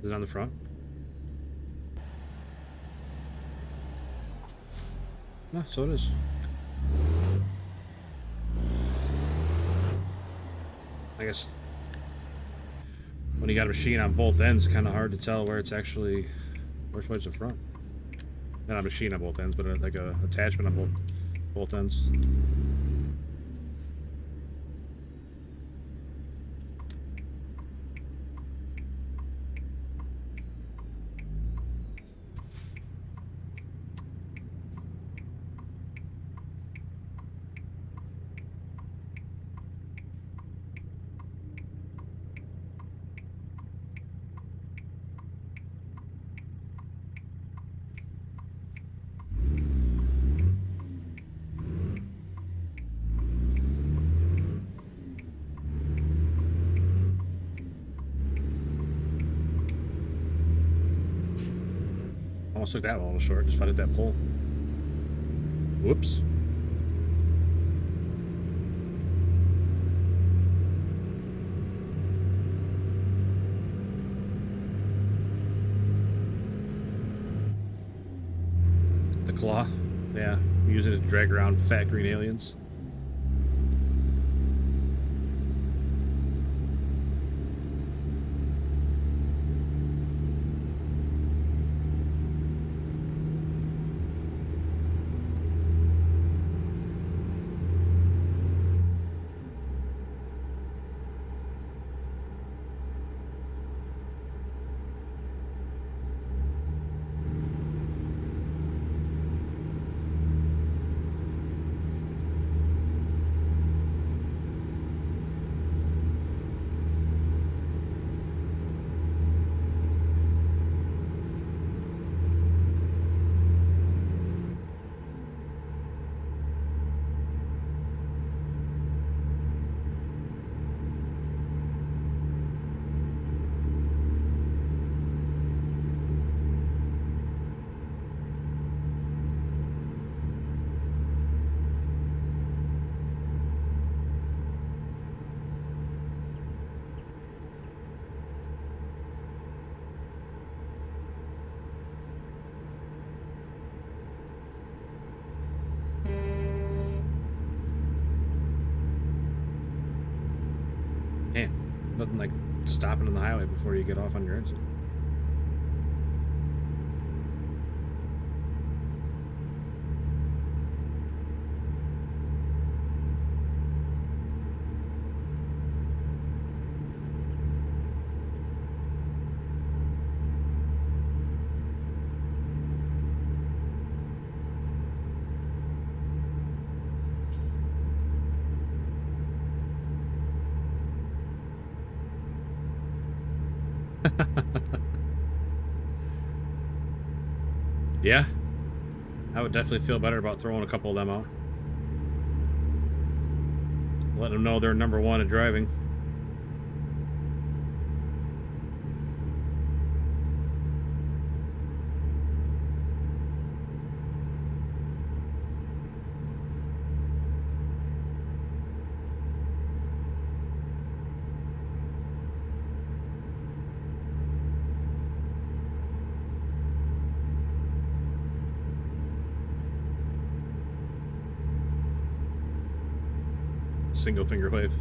Is it on the front? No, so it is. I guess when you got a machine on both ends, it's kind of hard to tell where it's actually, which way's the front. Not a machine on both ends, but like a attachment on both ends. Almost took that one a little short, just about hit that pole. Whoops. The claw. Yeah, use it to drag around fat green aliens. Man, nothing like stopping on the highway before you get off on your exit. Yeah, I would definitely feel better about throwing a couple of them out. Let them know they're number one at driving. Single finger wave.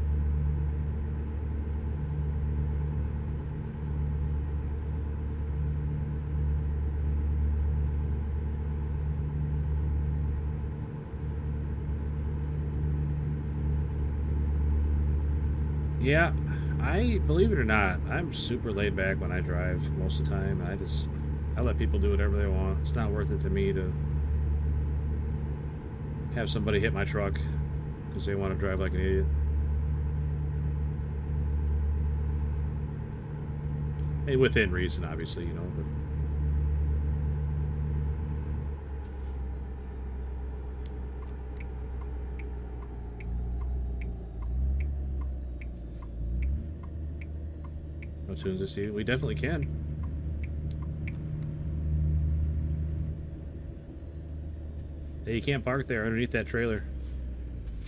Yeah, I believe it or not, I'm super laid back when I drive most of the time. I let people do whatever they want. It's not worth it to me to have somebody hit my truck because they want to drive like an idiot. Hey, within reason, obviously, you know, but no tunes this year. We definitely can. Hey, you can't park there underneath that trailer.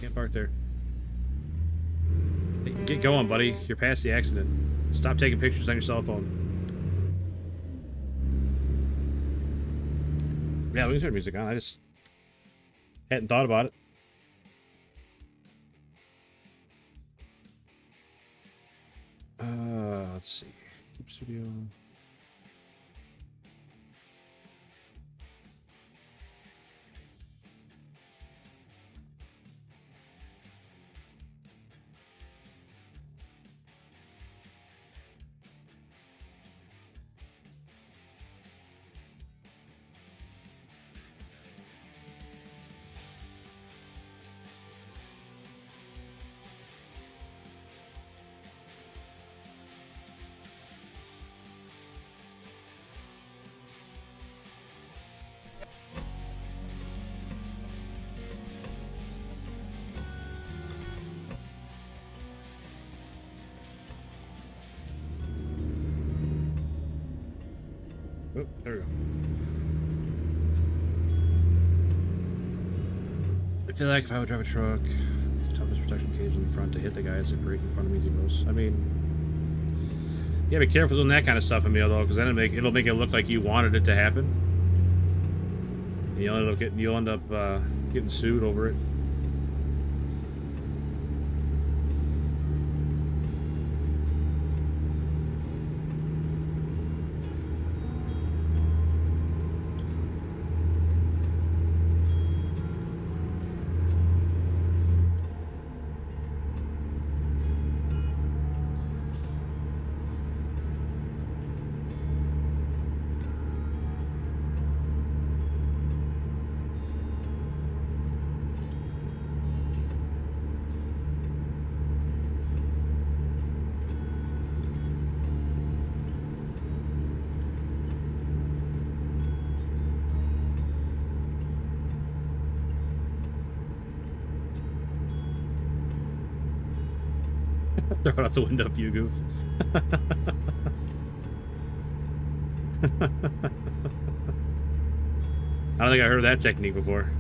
Can't park there. Hey, get going, buddy. You're past the accident. Stop taking pictures on your cell phone. Yeah, we can turn music on. I just hadn't thought about it. Let's see. Keep studio. Oh, there we go. I feel like if I would drive a truck, the toughest protection cage in the front to hit the guys that brake in front of me the most. I mean, yeah, be careful doing that kind of stuff, Emil, though, because then it'll make it look like you wanted it to happen. And you'll end up getting sued over it. Throw it out the window, you goof. I don't think I heard that technique before.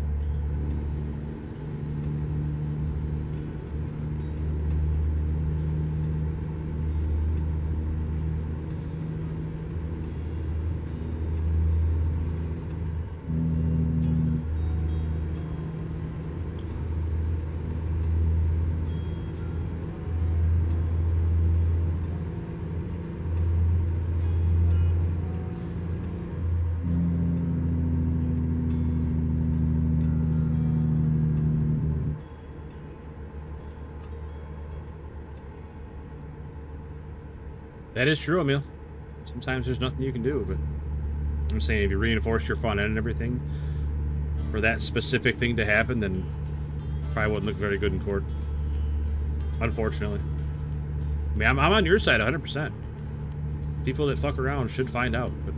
That is true, Emil. Sometimes there's nothing you can do, but I'm saying if you reinforce your front end and everything for that specific thing to happen, then probably wouldn't look very good in court. Unfortunately. I mean, I'm on your side 100%. People that fuck around should find out, but...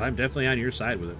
I'm definitely on your side with it.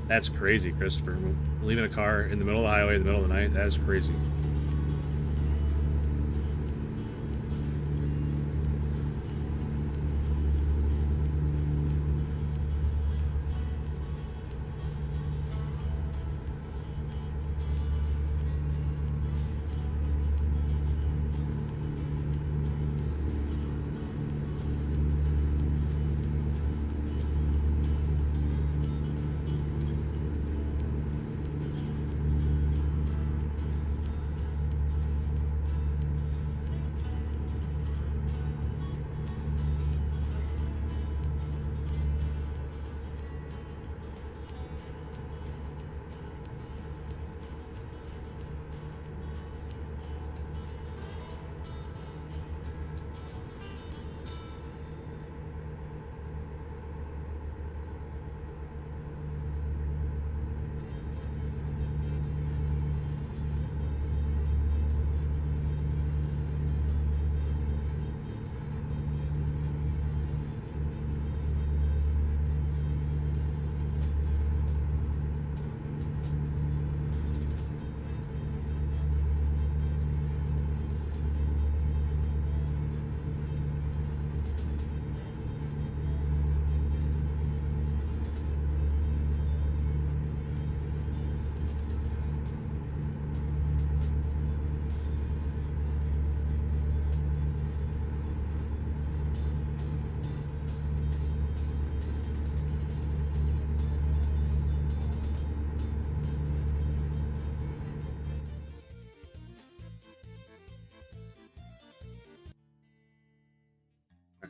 That's crazy, Christopher. Leaving a car in the middle of the highway in the middle of the night, that is crazy.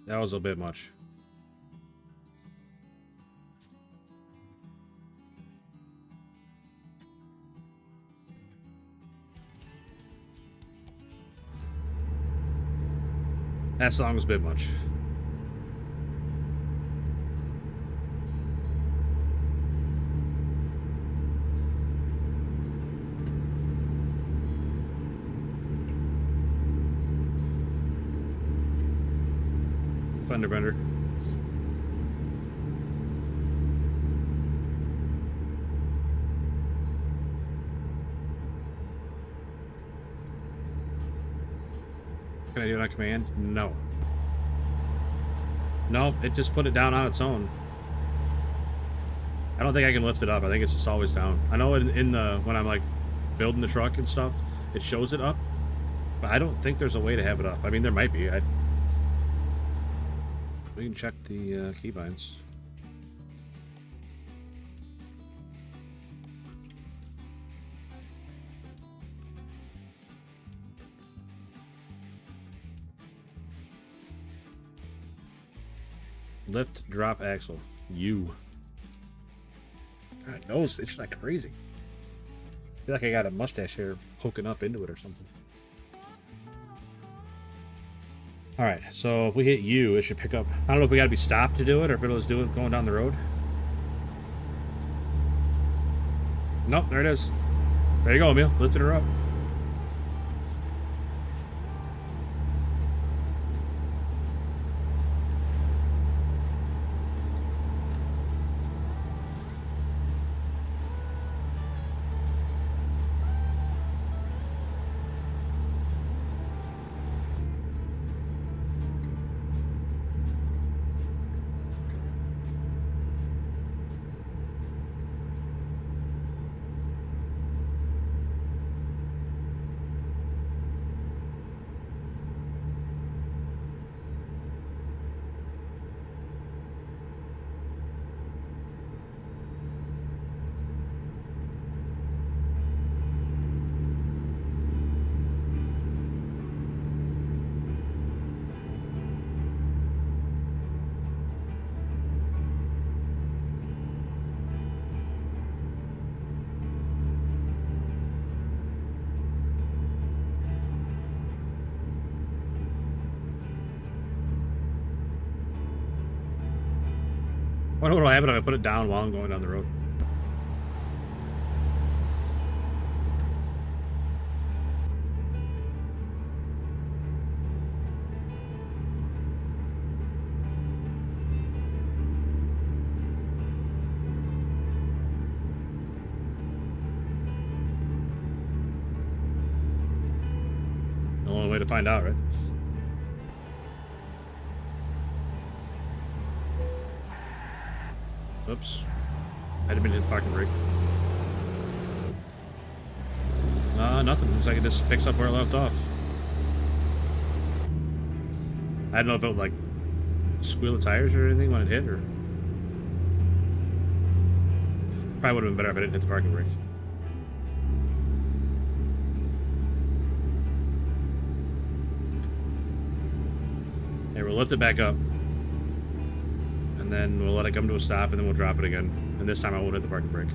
That was a bit much. That song was a bit much. Thunderbender. Can I do it on command? No. No, it just put it down on its own. I don't think I can lift it up. I think it's just always down. I know in the when I'm like building the truck and stuff, it shows it up, but I don't think there's a way to have it up. I mean, there might be. We can check the keybinds. Lift, drop, axle. U. God knows, it's like crazy. I feel like I got a mustache hair poking up into it or something. Alright, so if we hit U, it should pick up. I don't know if we gotta be stopped to do it or if it'll just do it going down the road. Nope, there it is. There you go, Emil. Lifting her up. Wonder what'll happen if I put it down while I'm going down the road. The only way to find out, right? Oops. I didn't mean to hit the parking brake. Nothing. Looks like it just picks up where it left off. I don't know if it would, like, squeal the tires or anything when it hit, or... Probably would have been better if I didn't hit the parking brake. Okay, we'll lift it back up. And then we'll let it come to a stop, and then we'll drop it again. And this time I won't hit the parking brake.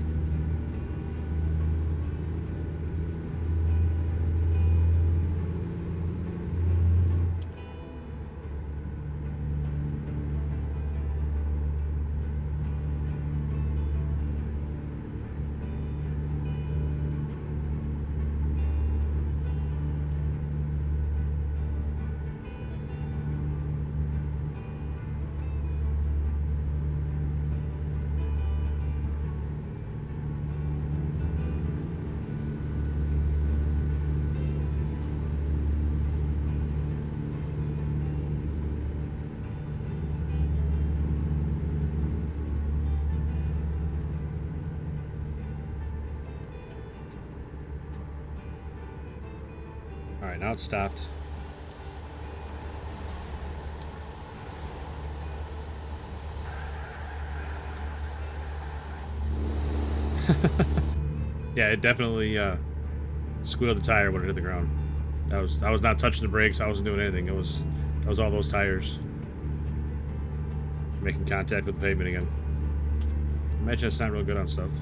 Alright, now it's stopped. Yeah, it definitely squealed the tire when it hit the ground. I was not touching the brakes, I wasn't doing anything. That was all those tires making contact with the pavement again. Imagine it's not real good on stuff.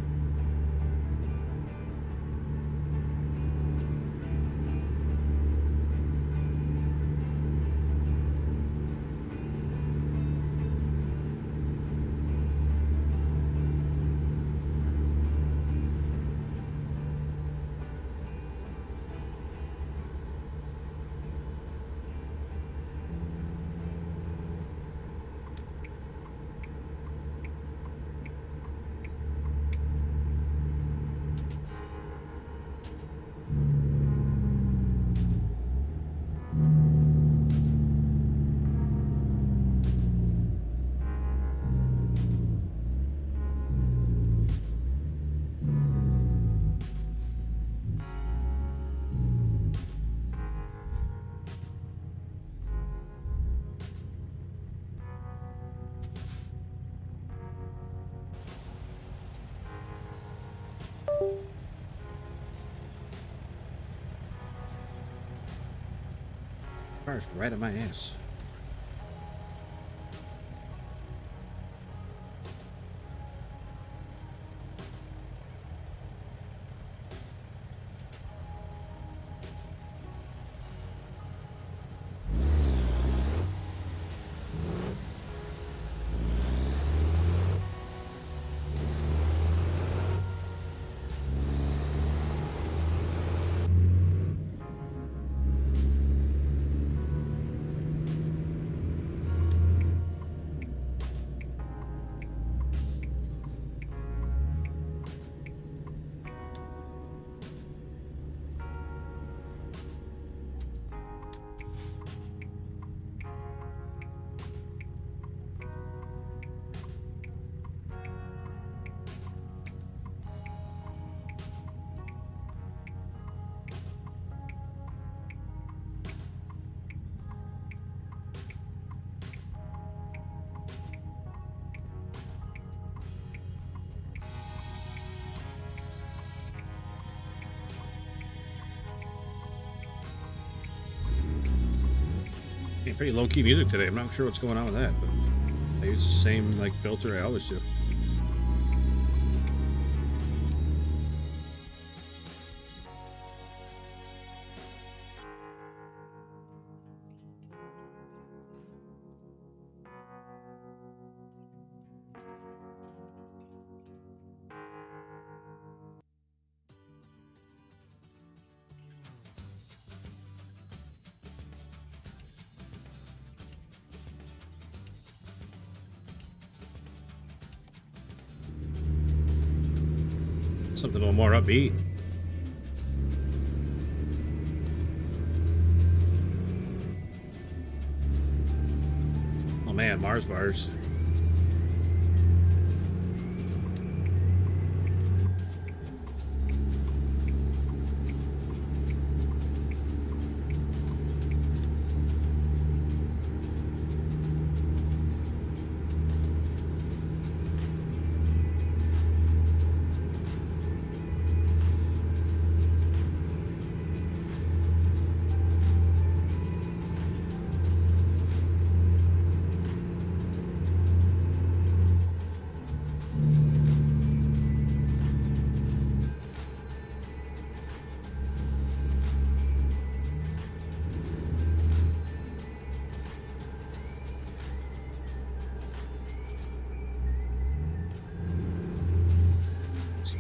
Car's right at my ass. Pretty low-key music today. I'm not sure what's going on with that, but I use the same like filter I always do. Something a little more upbeat. Oh man, Mars bars.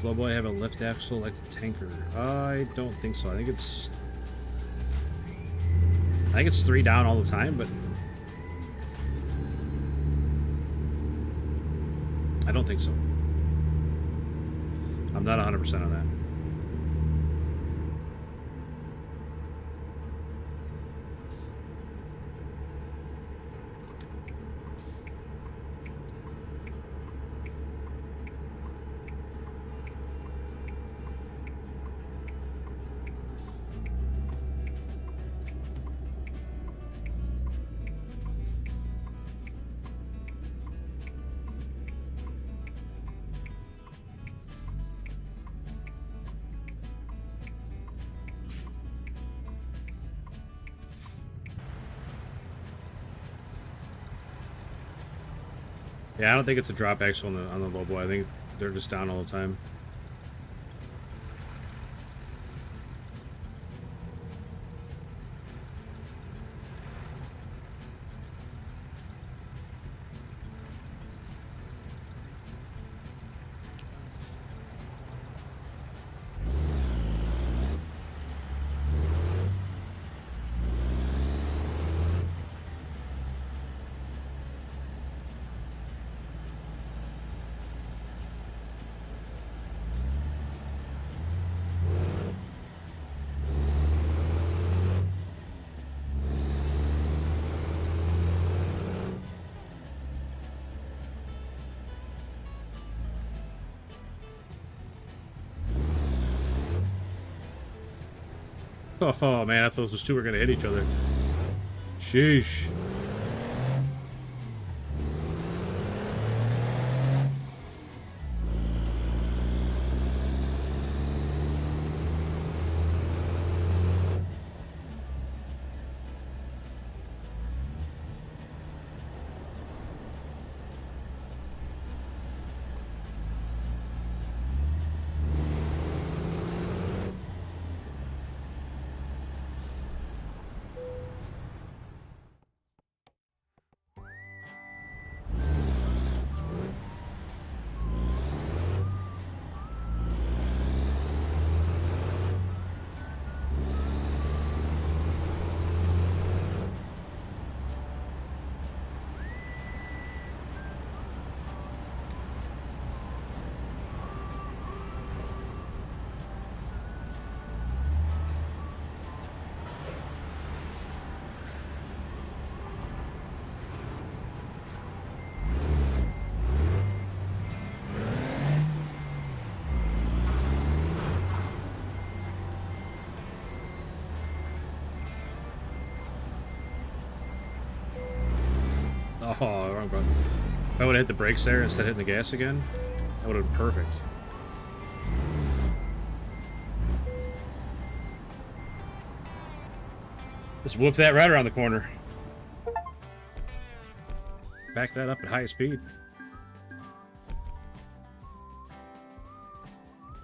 Glowboy have a lift axle like the tanker? I don't think so. I think it's 3 down all the time, but I don't think so. I'm not 100% on that. Yeah, I don't think it's a drop axle on the low boy. I think they're just down all the time. Oh man, I thought those two were gonna hit each other. Sheesh. Oh, wrong button. If I would have hit the brakes there instead of hitting the gas again, that would have been perfect. Just whoop that right around the corner. Back that up at high speed.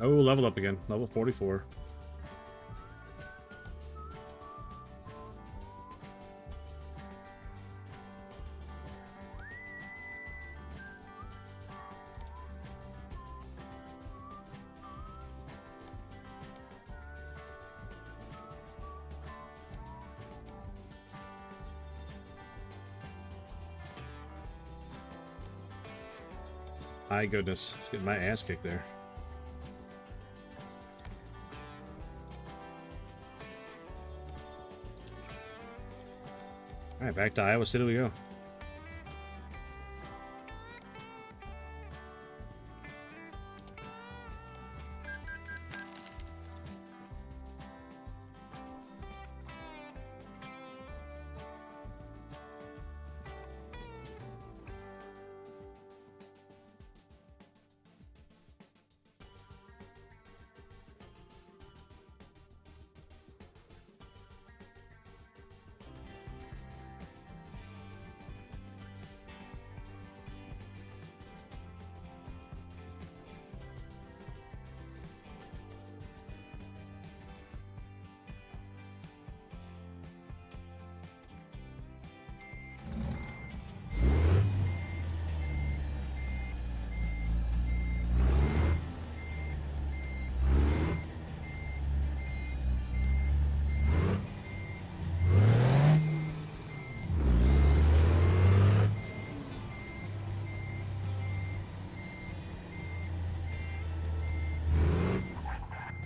Oh, level up again. Level 44. My goodness, I was getting my ass kicked there. Alright, back to Iowa City we go.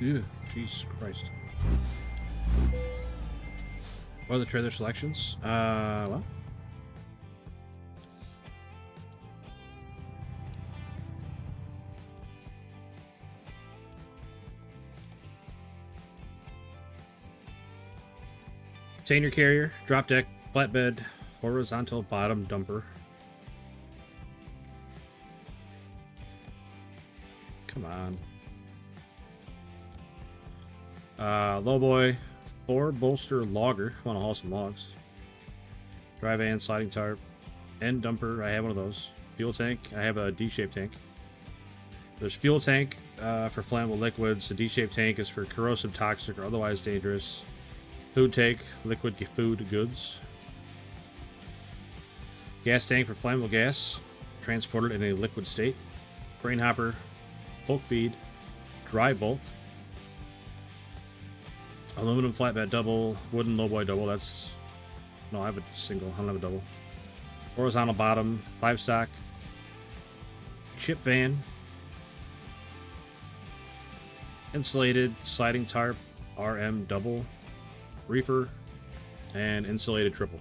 Ew, Jesus Christ. What are the trailer selections? Well. Container carrier, drop deck, flatbed, horizontal bottom dumper. Come on. Lowboy, 4-bolster logger. Want to haul some logs. Dry van, sliding tarp, end dumper. I have one of those. Fuel tank. I have a D-shaped tank. There's fuel tank for flammable liquids. The D-shaped tank is for corrosive, toxic, or otherwise dangerous. Food tank, liquid food goods. Gas tank for flammable gas, transported in a liquid state. Grain hopper, bulk feed, dry bulk. Aluminum flatbed double, wooden lowboy double. That's no, I have a single. I don't have a double. Horizontal bottom, livestock, chip van, insulated sliding tarp, RM double, reefer, and insulated triple.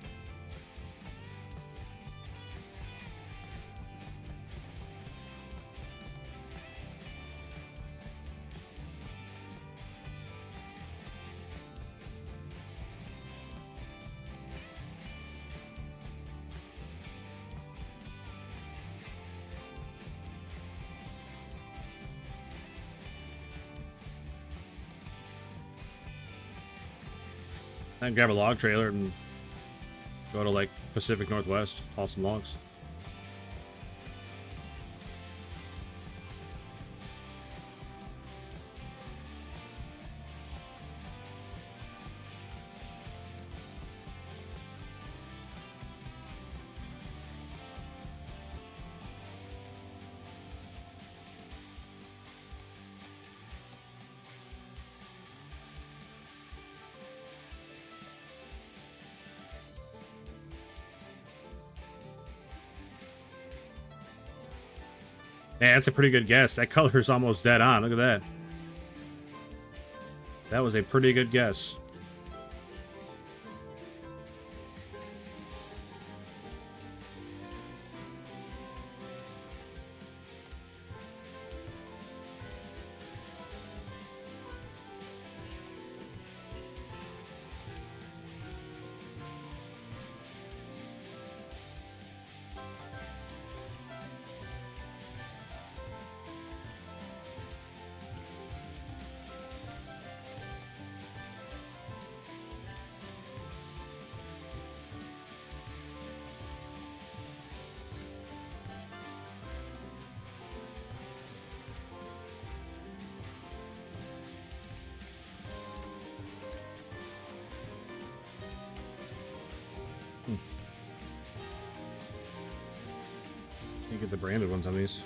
I can grab a log trailer and go to like Pacific Northwest, haul some logs. Yeah, that's a pretty good guess. That color is almost dead on. Look at that. That was a pretty good guess. Can't get the branded ones on these.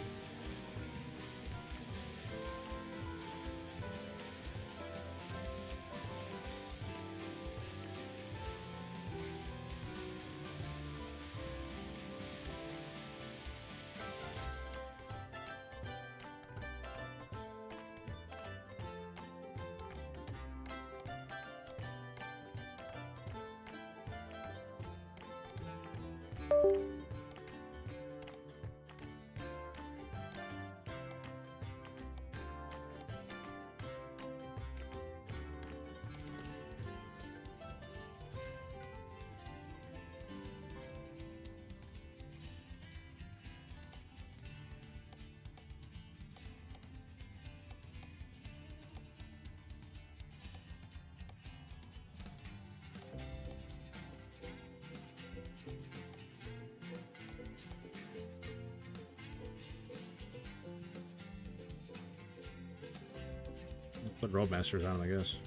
Put Roadmasters on them, I guess.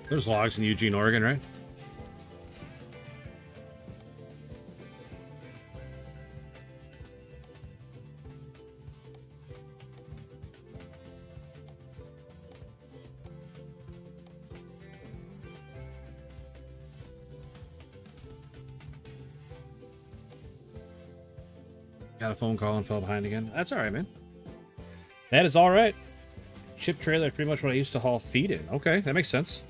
There's logs in Eugene, Oregon, right? Got a phone call and fell behind again. That's all right, man. That is all right. Chip trailer is pretty much what I used to haul feed in. Okay, that makes sense.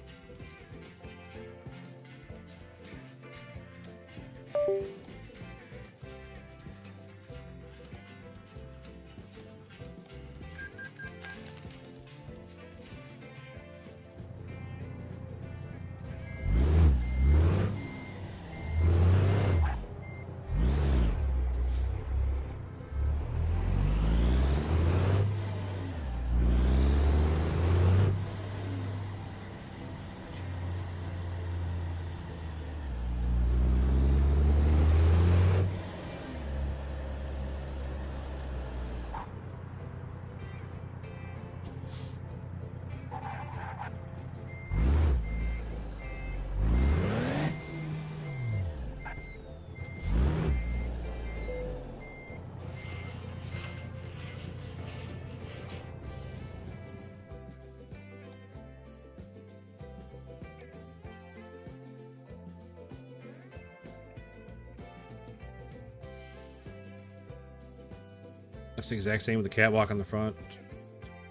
That's the exact same with the catwalk on the front.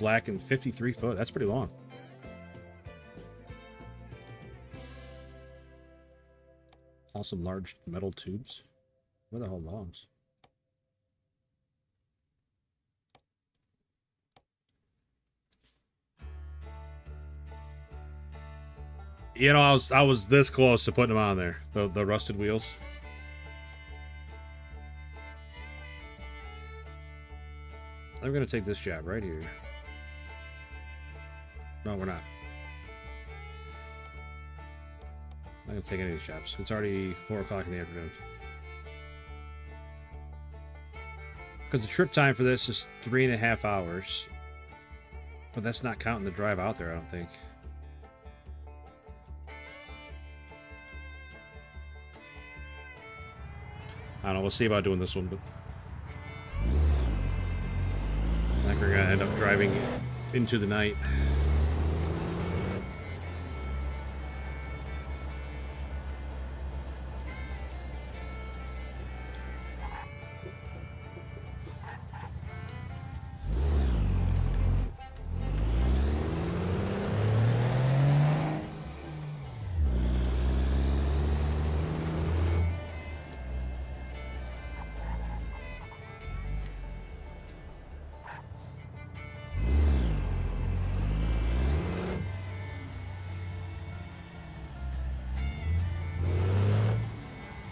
Black and 53 foot. That's pretty long. Also large metal tubes. Where the hell logs? You know, I was this close to putting them on there. The rusted wheels. I'm gonna take this job right here. No, we're not. I'm not gonna take any of these jobs. It's already 4 o'clock in the afternoon. Because the trip time for this is 3.5 hours. But that's not counting the drive out there, I don't think. I don't know, we'll see about doing this one, but I think we're gonna end up driving into the night.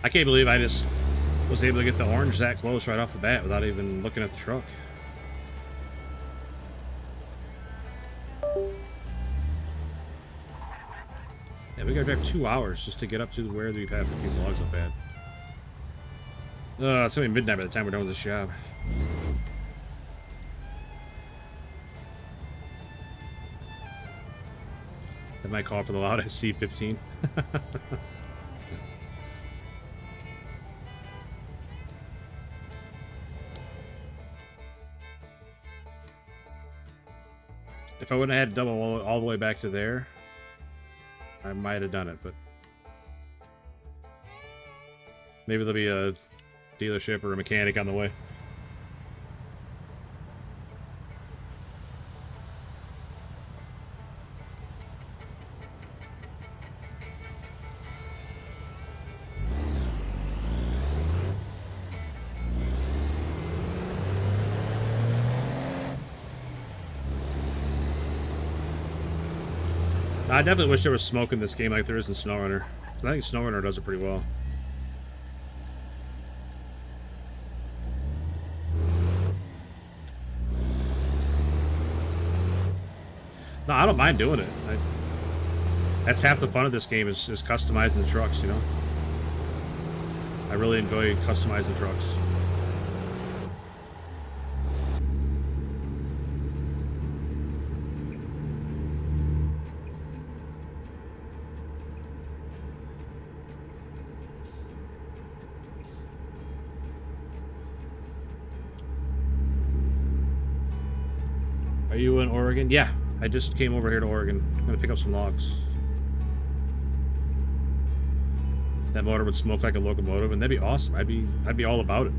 I can't believe I just was able to get the orange that close right off the bat without even looking at the truck. Yeah, we gotta drive 2 hours just to get up to where we have these logs up at. It's gonna be midnight by the time we're done with this job. That might call for the loud SC-15. If I wouldn't have had to double all the way back to there, I might have done it, but maybe there'll be a dealership or a mechanic on the way. I definitely wish there was smoke in this game like there is in Snowrunner. I think Snowrunner does it pretty well. No, I don't mind doing it. That's half the fun of this game is customizing the trucks, you know? I really enjoy customizing trucks. Are you in Oregon? Yeah, I just came over here to Oregon. I'm gonna pick up some logs. That motor would smoke like a locomotive, and that'd be awesome. I'd be all about it.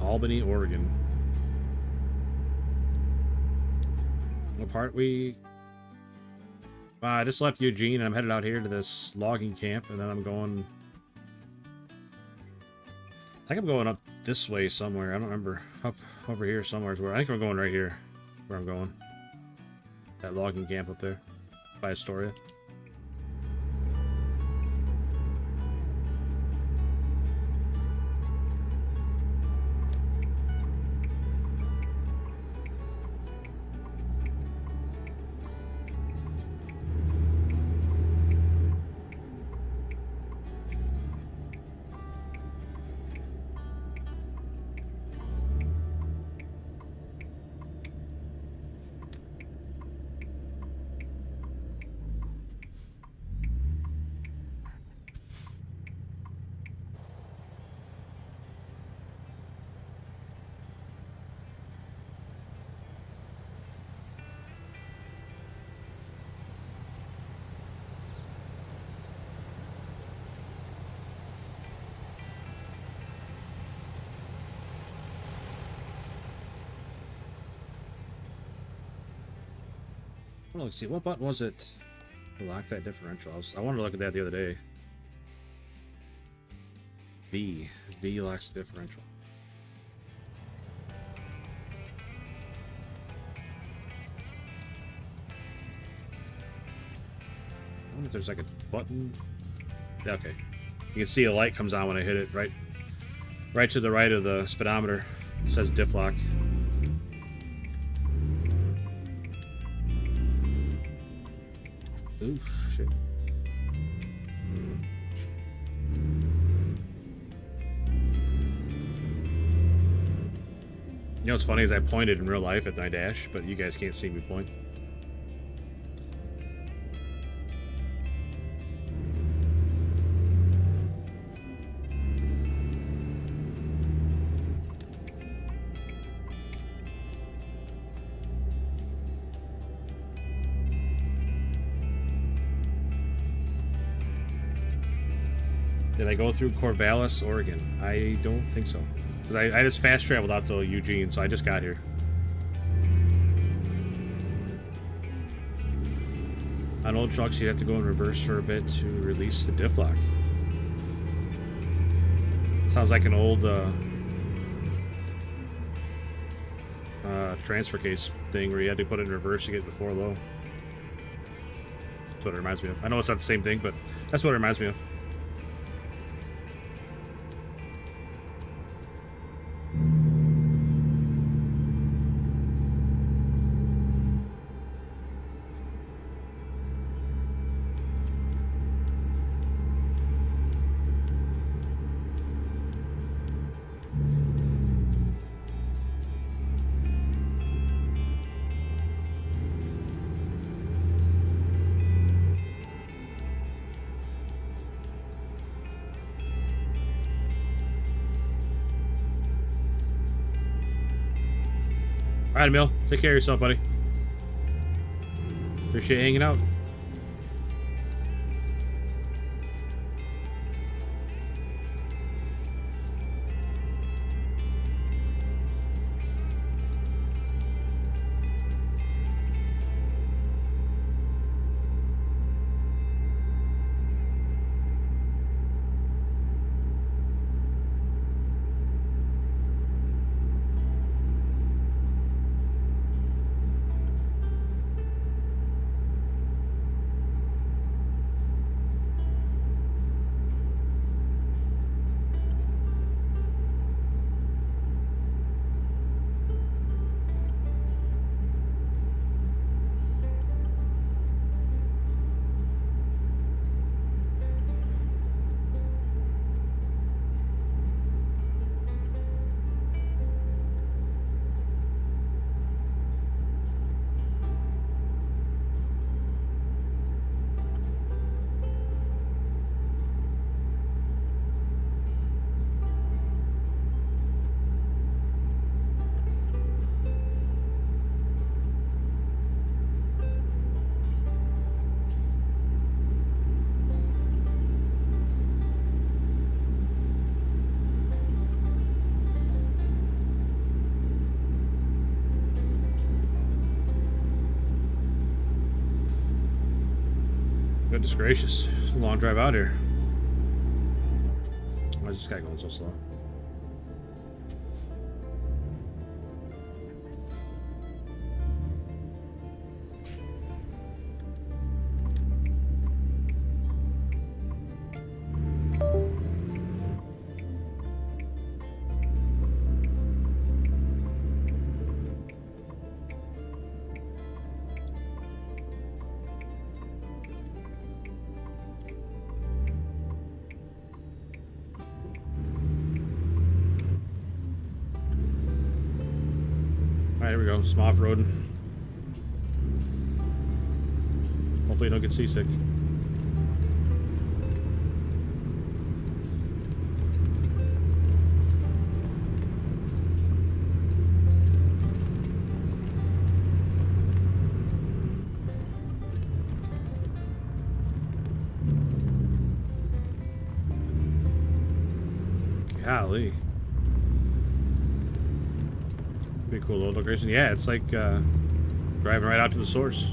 Albany, Oregon. What part we... I just left Eugene and I'm headed out here to this logging camp, and then I'm going... I think I'm going up this way somewhere. I don't remember. Up over here somewhere is where... I think I'm going right here. Where I'm going. That logging camp up there. By Astoria. Well, let's see, what button was it to lock that differential? I wanted to look at that the other day. V locks the differential. I wonder if there's like a button. Yeah, okay. You can see a light comes on when I hit it, right to the right of the speedometer. It says diff lock. Oof, shit. You know what's funny is I pointed in real life at my dash, but you guys can't see me point. Did I go through Corvallis, Oregon? I don't think so. Because I just fast traveled out to Eugene, so I just got here. On old trucks, you'd have to go in reverse for a bit to release the diff lock. Sounds like an old transfer case thing where you had to put it in reverse to get before low. That's what it reminds me of. I know it's not the same thing, but that's what it reminds me of. Alright, Emil. Take care of yourself, buddy. Appreciate you hanging out. Goodness gracious. It's a long drive out here. Why is this guy going so slow? Alright, here we go. Some off-roading. Hopefully you don't get seasick. Golly. Be a cool little location. Yeah, it's like driving right out to the source.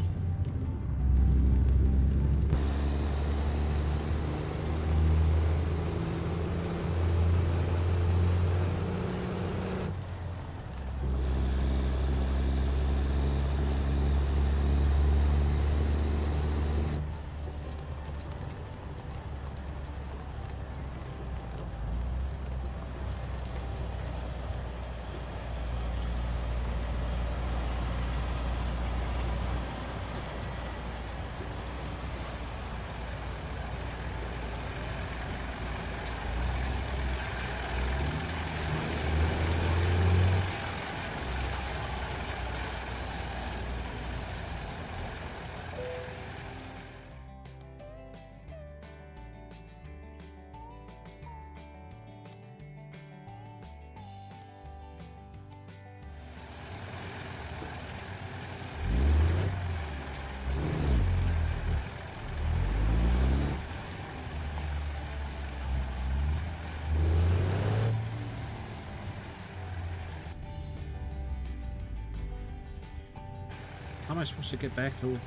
How am I supposed to get back to... I'm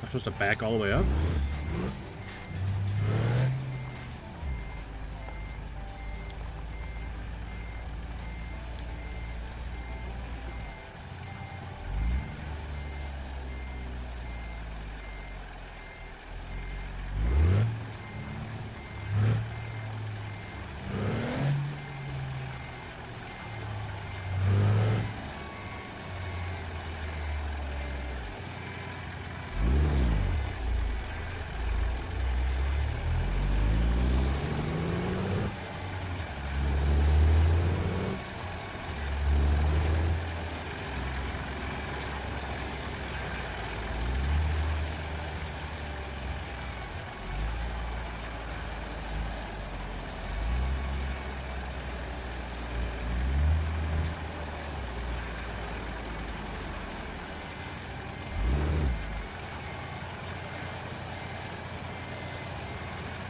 supposed to back all the way up?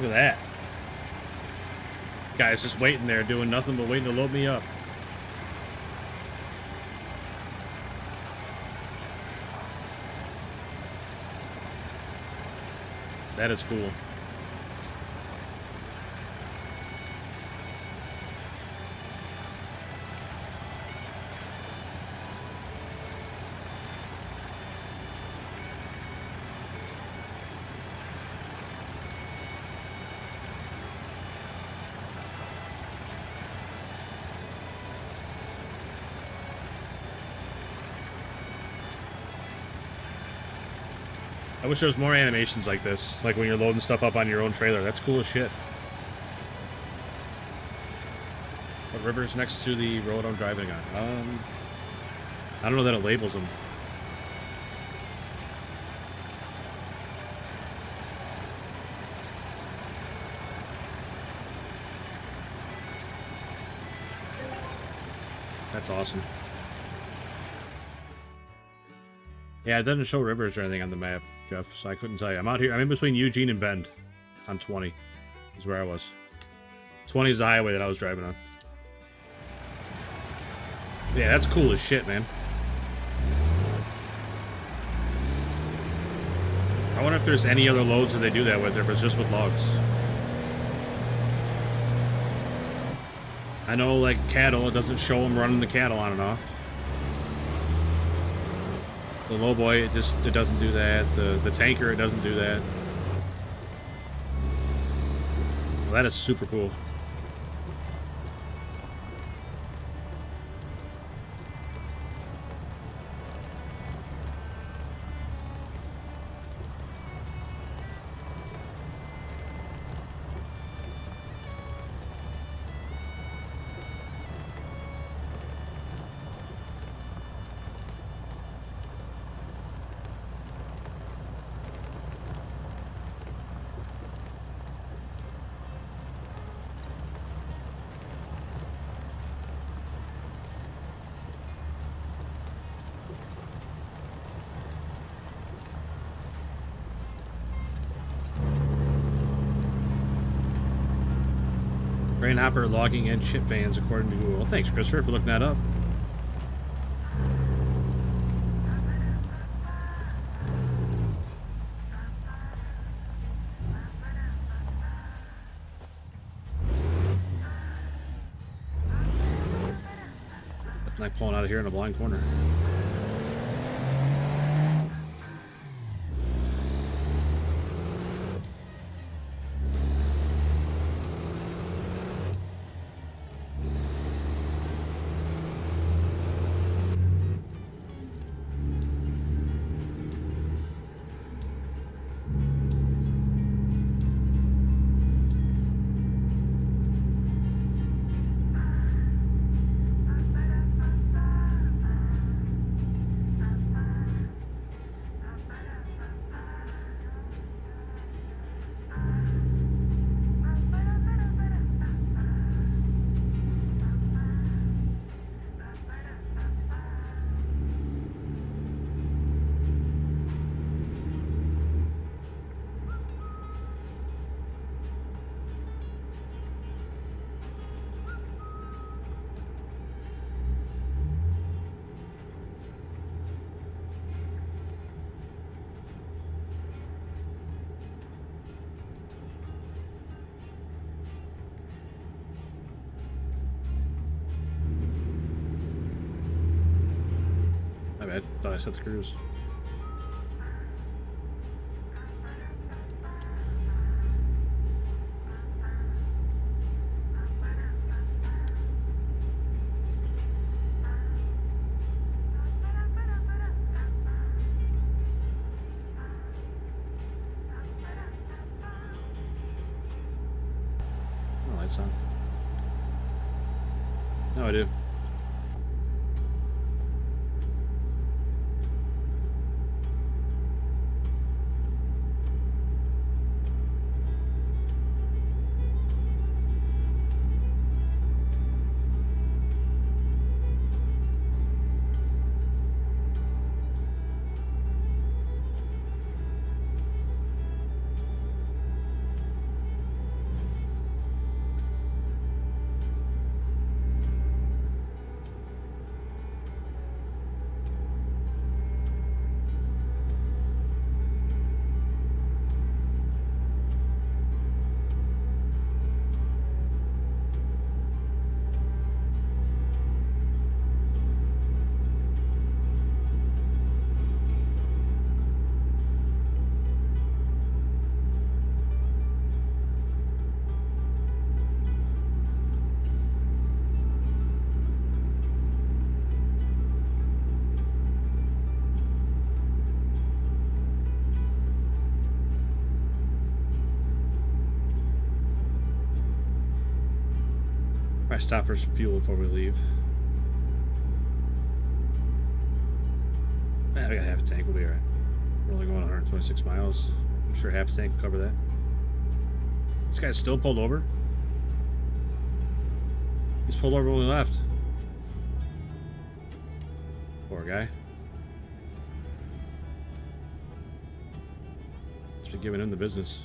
Look at that. Guy's just waiting there, doing nothing but waiting to load me up. That is cool. I wish there was more animations like this, like when you're loading stuff up on your own trailer. That's cool as shit. What river's next to the road I'm driving on? I don't know that it labels them. That's awesome. Yeah, it doesn't show rivers or anything on the map, Jeff, so I couldn't tell you. I'm out here. I'm in between Eugene and Bend on 20 is where I was. 20 is the highway that I was driving on. Yeah, that's cool as shit, man. I wonder if there's any other loads that they do that with, or if it's just with logs. I know, like, cattle, it doesn't show them running the cattle on and off. The lowboy, it doesn't do that. The tanker, it doesn't do that. Well, that is super cool. Grain hopper, logging, and chip vans, according to Google. Thanks, Christopher, for looking that up. That's like pulling out of here in a blind corner. I thought I set the cruise. Oh, lights on. No, I do. I stop for some fuel before we leave. We got half a tank, we'll be alright. We're only going 126 miles. I'm sure half a tank will cover that. This guy's still pulled over? He's pulled over when we left. Poor guy. Just been giving him the business.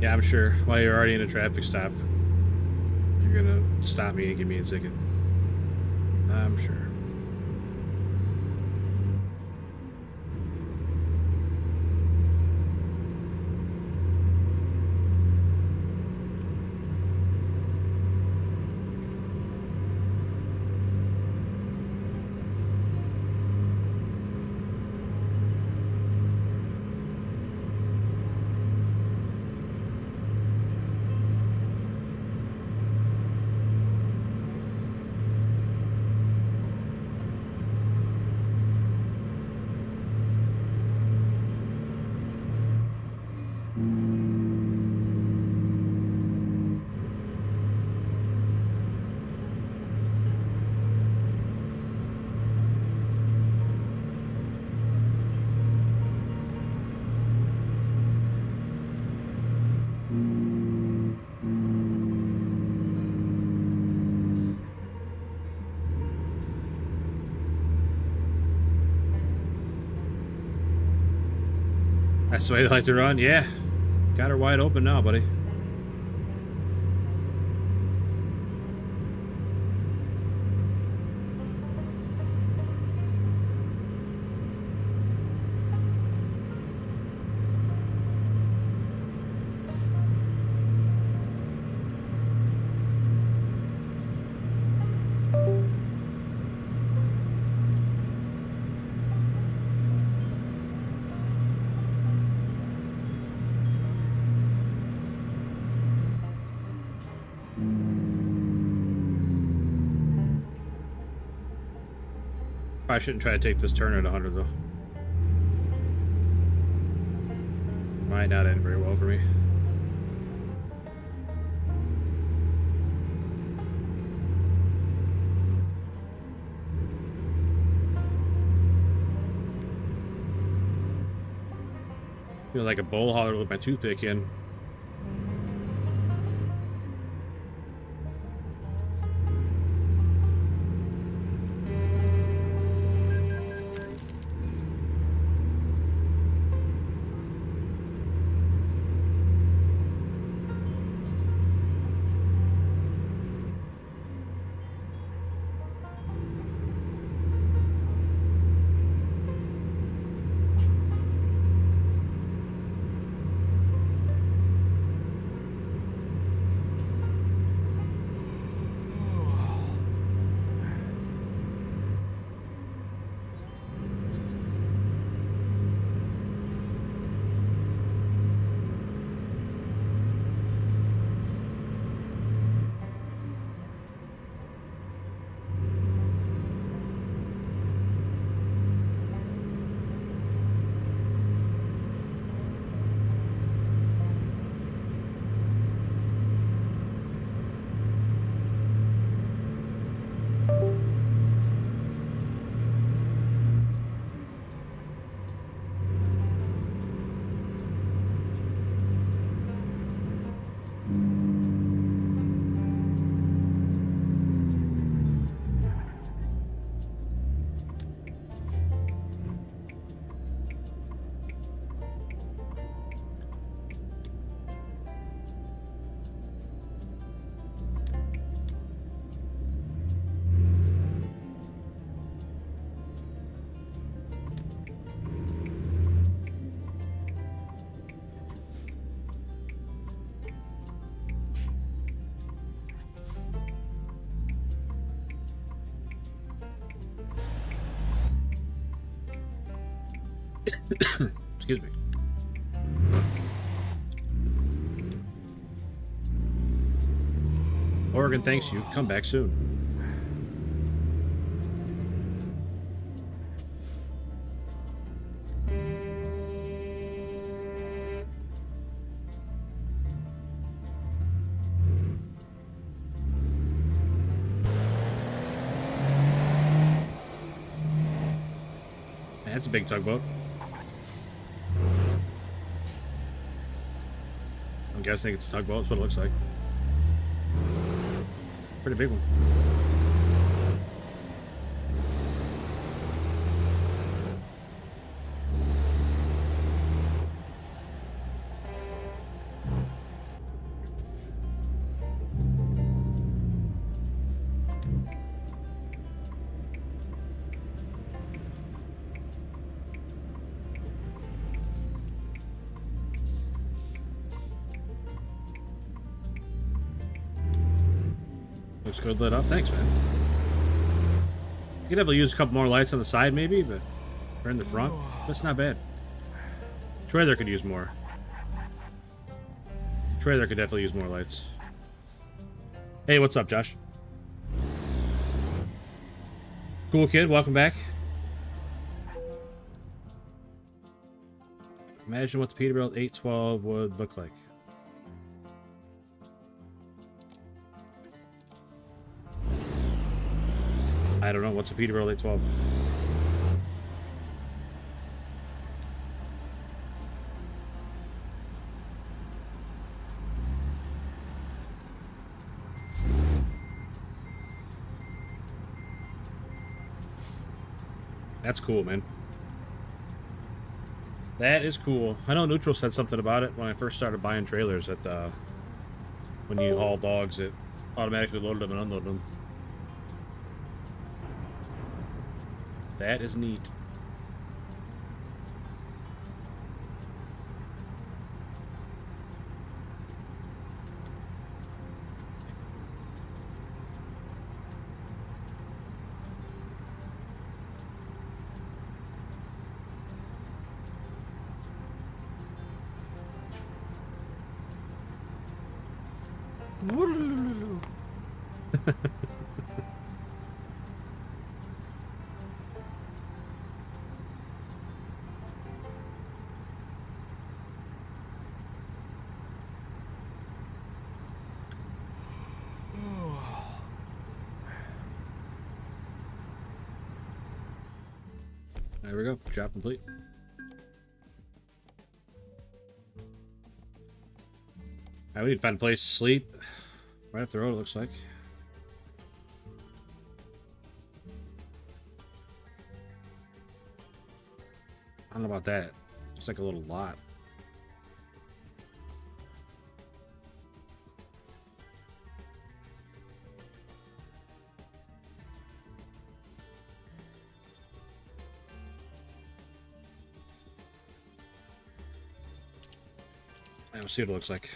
Yeah, I'm sure. While you're already in a traffic stop, you're gonna stop me and give me a ticket. I'm sure. That's the way they like to run? Yeah. Got her wide open now, buddy. I shouldn't try to take this turn at 100 though. Might not end very well for me. Feel like a bull hauler with my toothpick in. Excuse me. Oregon thanks you. Come back soon. That's a big tugboat. I'm guessing it's a tugboat. That's what it looks like. Pretty big one. Looks good lit up. Thanks, man. You could definitely use a couple more lights on the side, maybe, but or in the front. That's not bad. Trailer could use more. Trailer could definitely use more lights. Hey, what's up, Josh? Cool kid, welcome back. Imagine what the Peterbilt 812 would look like. I don't know. What's a Peterbilt 812? That's cool, man. That is cool. I know Neutral said something about it when I first started buying trailers. That when you haul dogs, it automatically loaded them and unloaded them. That is neat. There we go. Job complete. Alright, we need to find a place to sleep. Right up the road, it looks like. I don't know about that. It's like a little lot. We'll see what it looks like.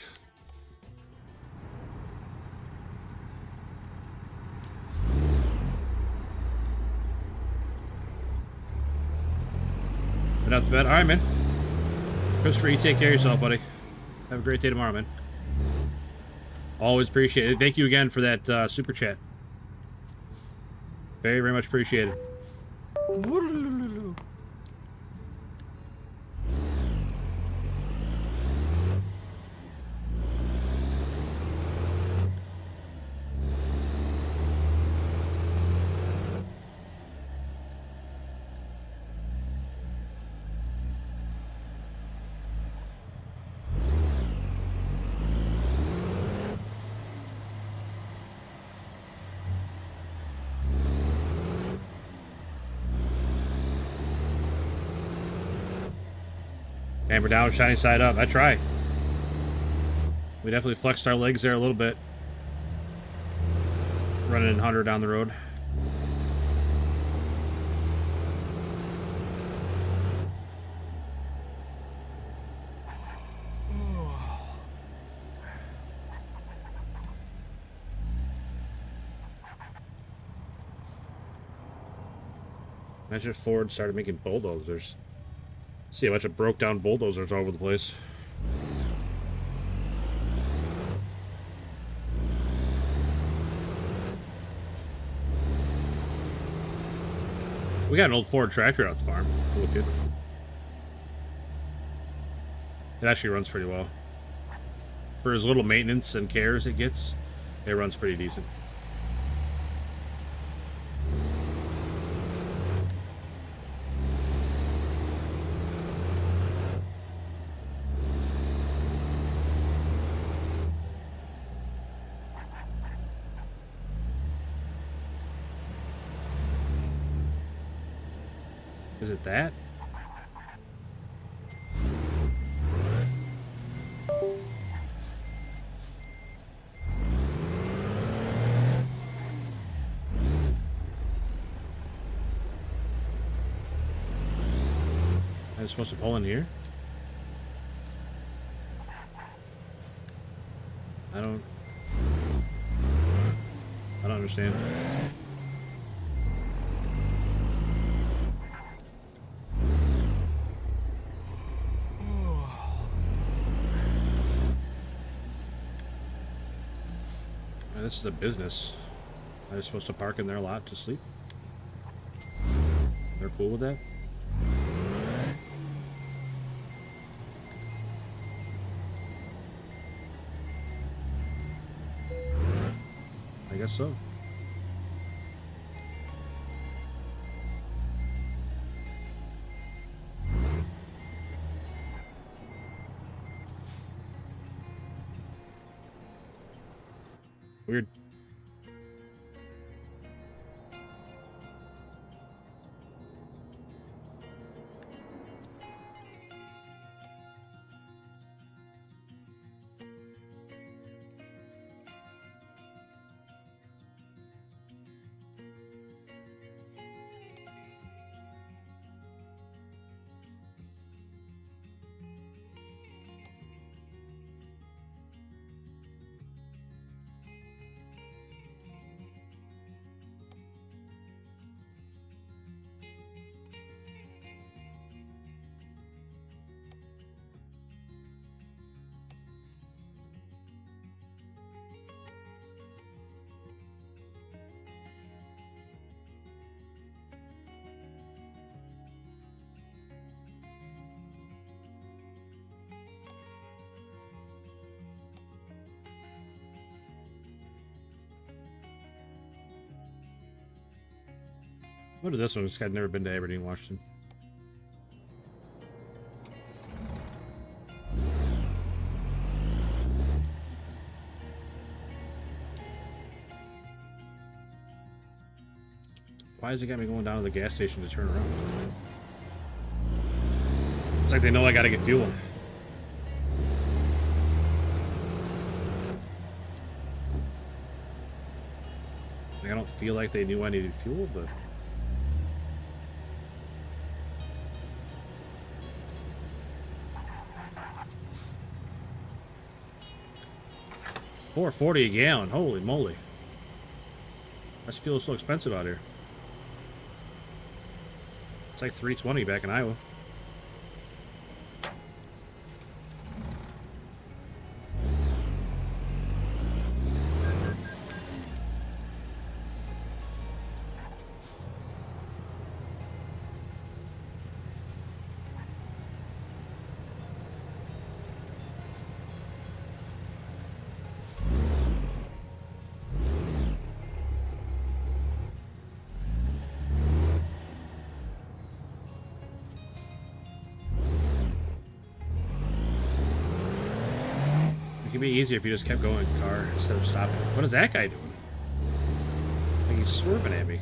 Been out to bed. All right, man. Christopher, you take care of yourself, buddy. Have a great day tomorrow, man. Always appreciate it. Thank you again for that super chat. Very, very much appreciated. Hammer down, shiny side up. I try. We definitely flexed our legs there a little bit. Running in 100 down the road. Imagine if Ford started making bulldozers. See a bunch of broke down bulldozers all over the place. We got an old Ford tractor out the farm. Cool kid. It actually runs pretty well. For as little maintenance and cares it gets, it runs pretty decent. Is it that? I'm supposed to pull in here? I don't understand. This is a business. I'm supposed to park in their lot to sleep. They're cool with that? I guess so. Weird. What is this one? This guy's never been to Aberdeen, Washington. Why has it got me going down to the gas station to turn around? It's like they know I gotta get fuel. Like, I don't feel like they knew I needed fuel, but... $4.40 a gallon. Holy moly. This fuel is so expensive out here. It's like $3.20 back in Iowa. It'd be easier if you just kept going car instead of stopping. What is that guy doing? Like he's swerving at me.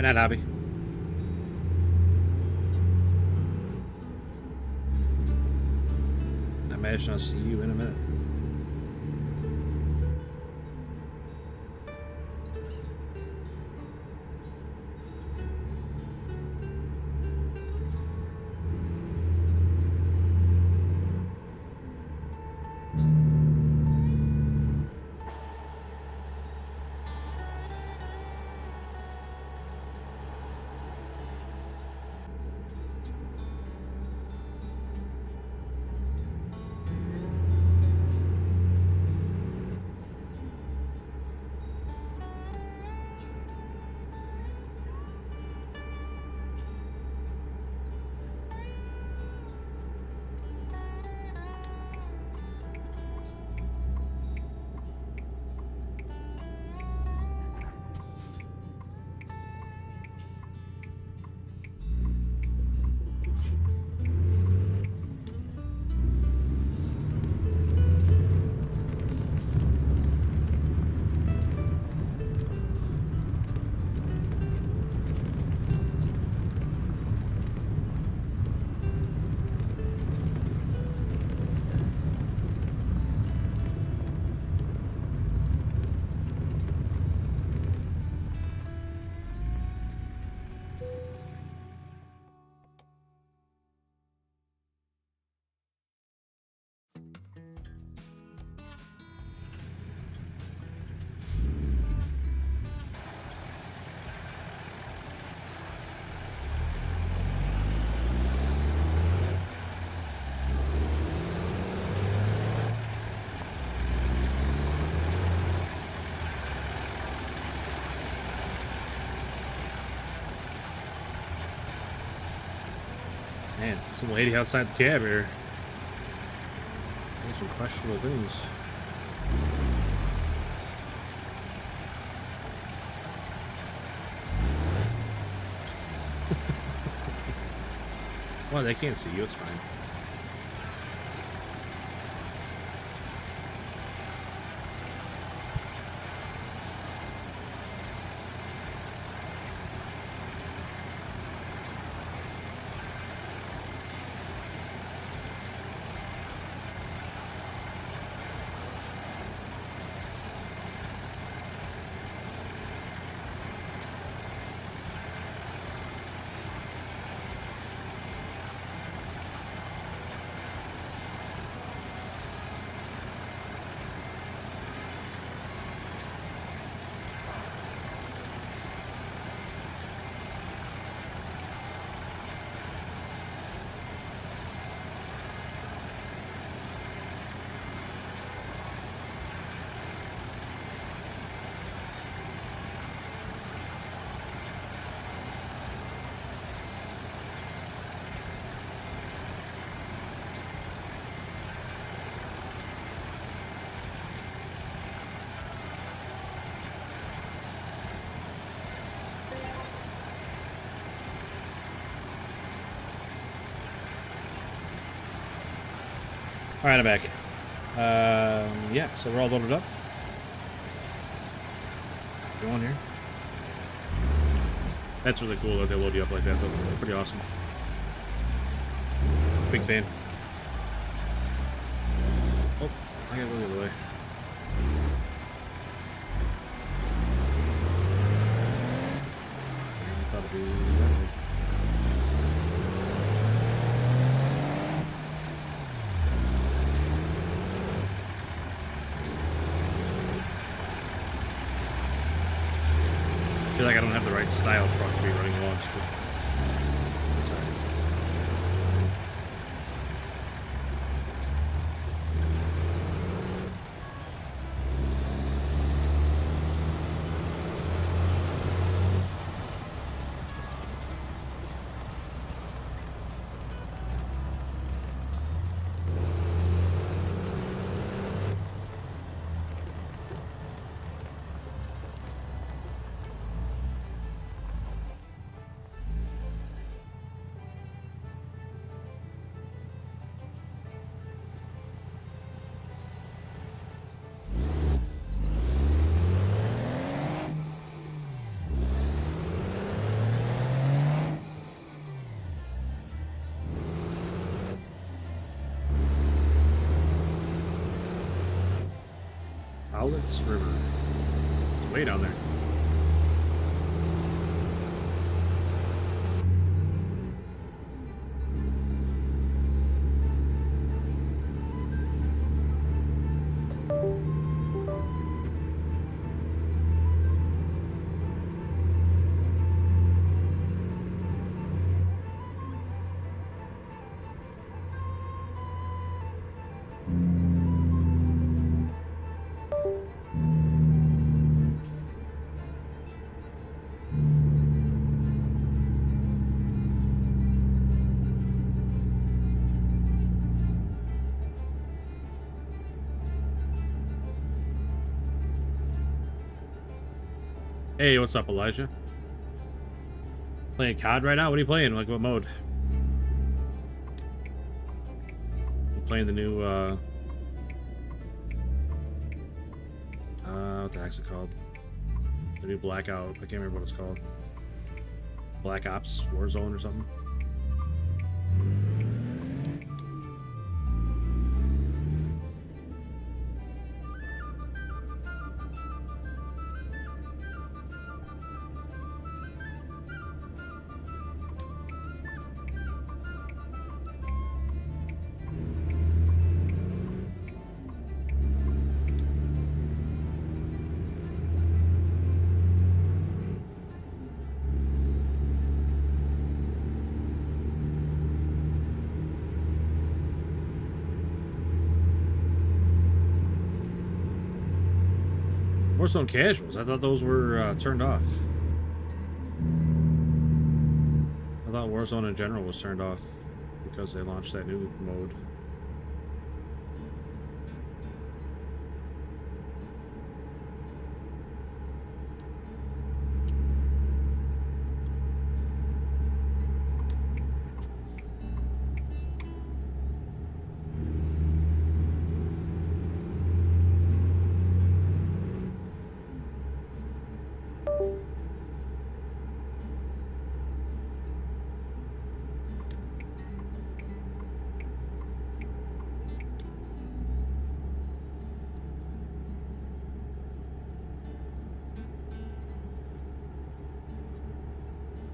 night, Abby. I imagine I'll see you in a minute. Man, some lady outside the cab here. Some questionable things. Well, they can't see you, it's fine. All right, I'm back. Yeah, so we're all loaded up. Go on here. That's really cool that they load you up like that, though. Pretty awesome. Big fan. Oh, I gotta go the other way. I thought it'd be that way. I feel like I don't have the right style truck to be running along. Cowlitz River. It's way down there. Hey, what's up, Elijah? Playing COD right now? What are you playing? Like, what mode? You playing the new, what the heck's it called? The new Blackout. I can't remember what it's called. Black Ops Warzone or something? Warzone casuals. I thought those were turned off. I thought Warzone in general was turned off because they launched that new mode.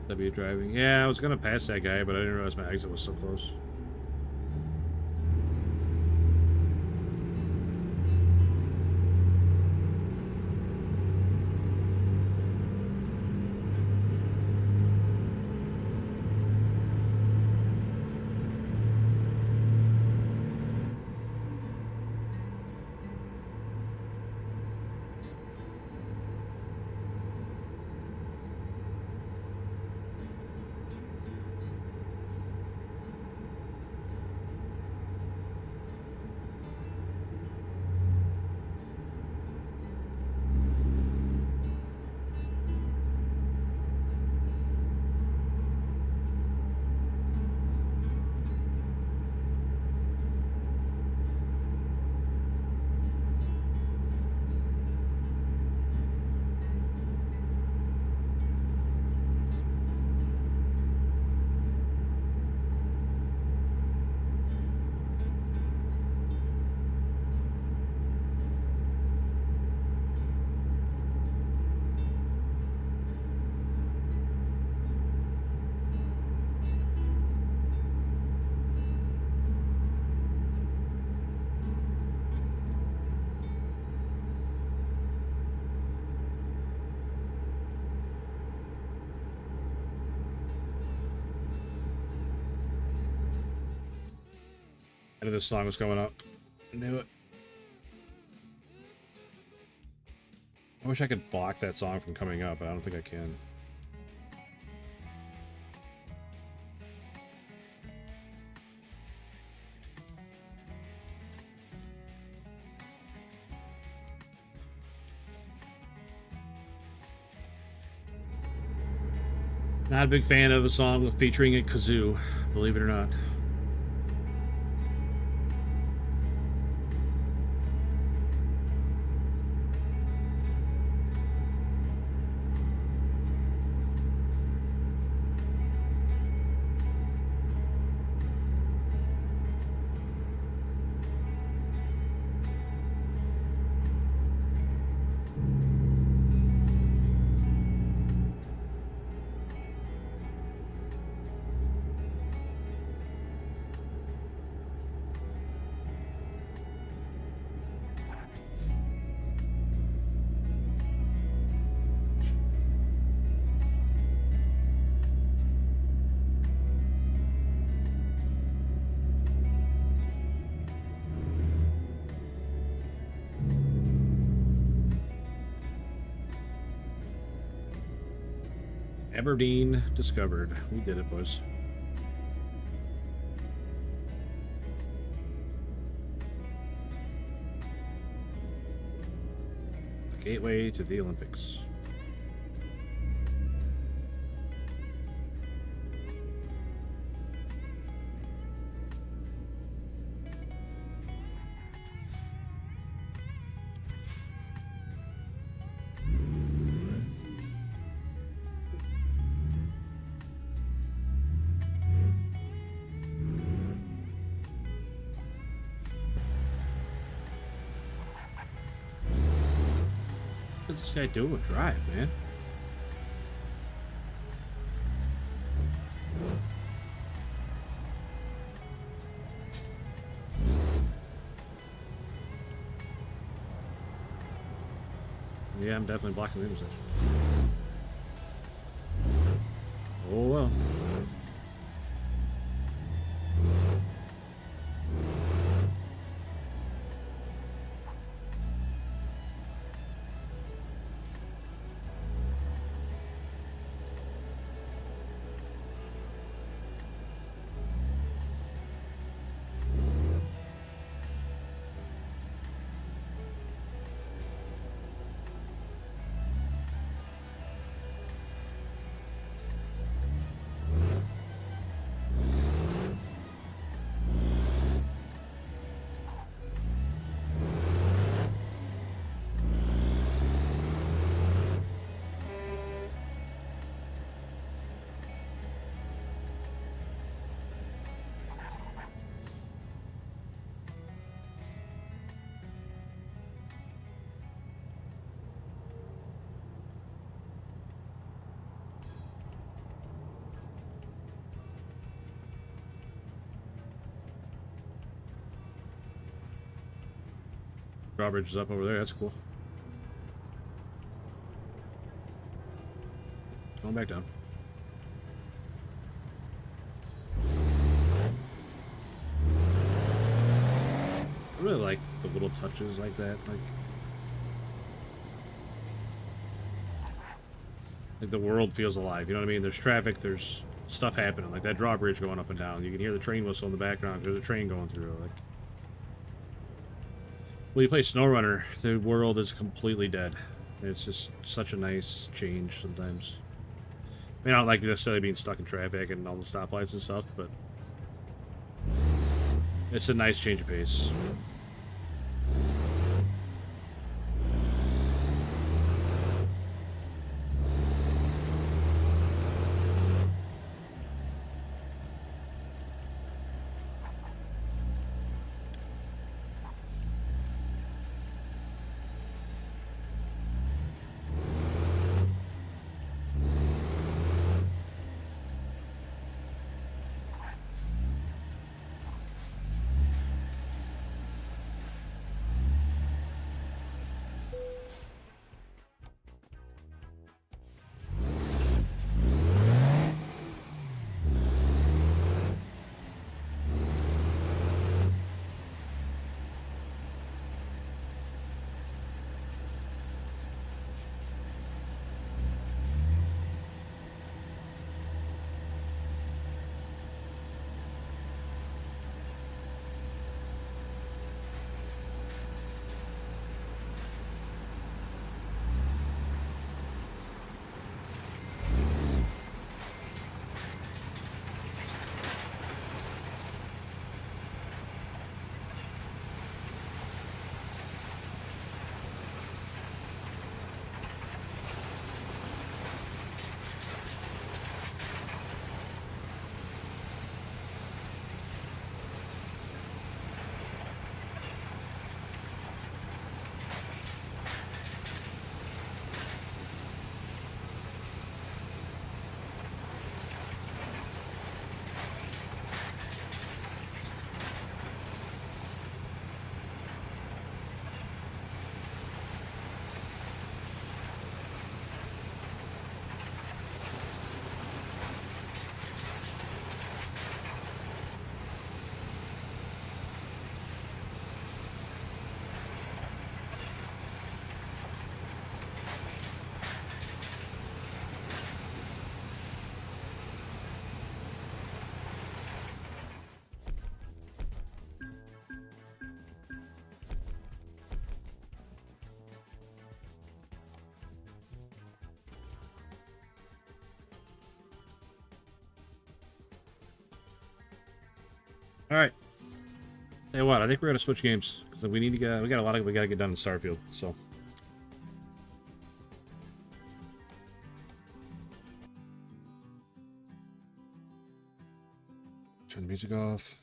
W driving. Yeah, I was gonna pass that guy, but I didn't realize my exit was so close. I knew this song was coming up. I knew it. I wish I could block that song from coming up, but I don't think I can. Not a big fan of a song featuring a kazoo, believe it or not. Aberdeen discovered. We did it, boys. The gateway to the Olympics. What's this guy doing with drive, man? Yeah, I'm definitely blocking the intersection. Oh well. Drawbridge is up over there. That's cool. Going back down. I really like the little touches like that. Like the world feels alive. You know what I mean? There's traffic. There's stuff happening. Like that drawbridge going up and down. You can hear the train whistle in the background. There's a train going through. Like. When you play Snowrunner, the world is completely dead. It's just such a nice change sometimes. I mean, I don't like necessarily being stuck in traffic and all the stoplights and stuff, but it's a nice change of pace. All right. Tell you what, I think we're gonna switch games because we need to get. We got a lot of we gotta get done in Starfield. So. Turn the music off.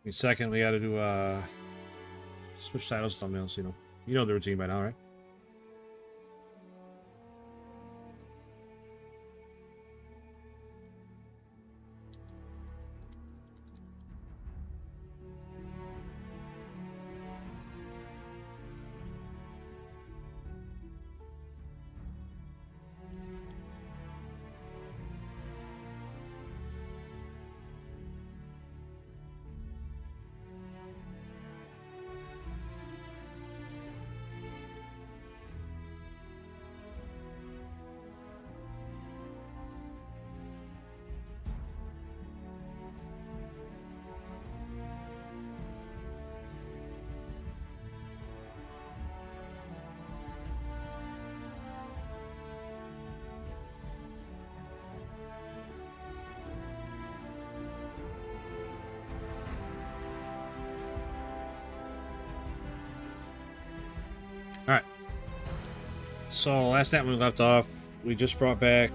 In a second, we gotta do switch titles, thumbnails. You know the routine by now, right? Alright. So, last night when we left off, we just brought back...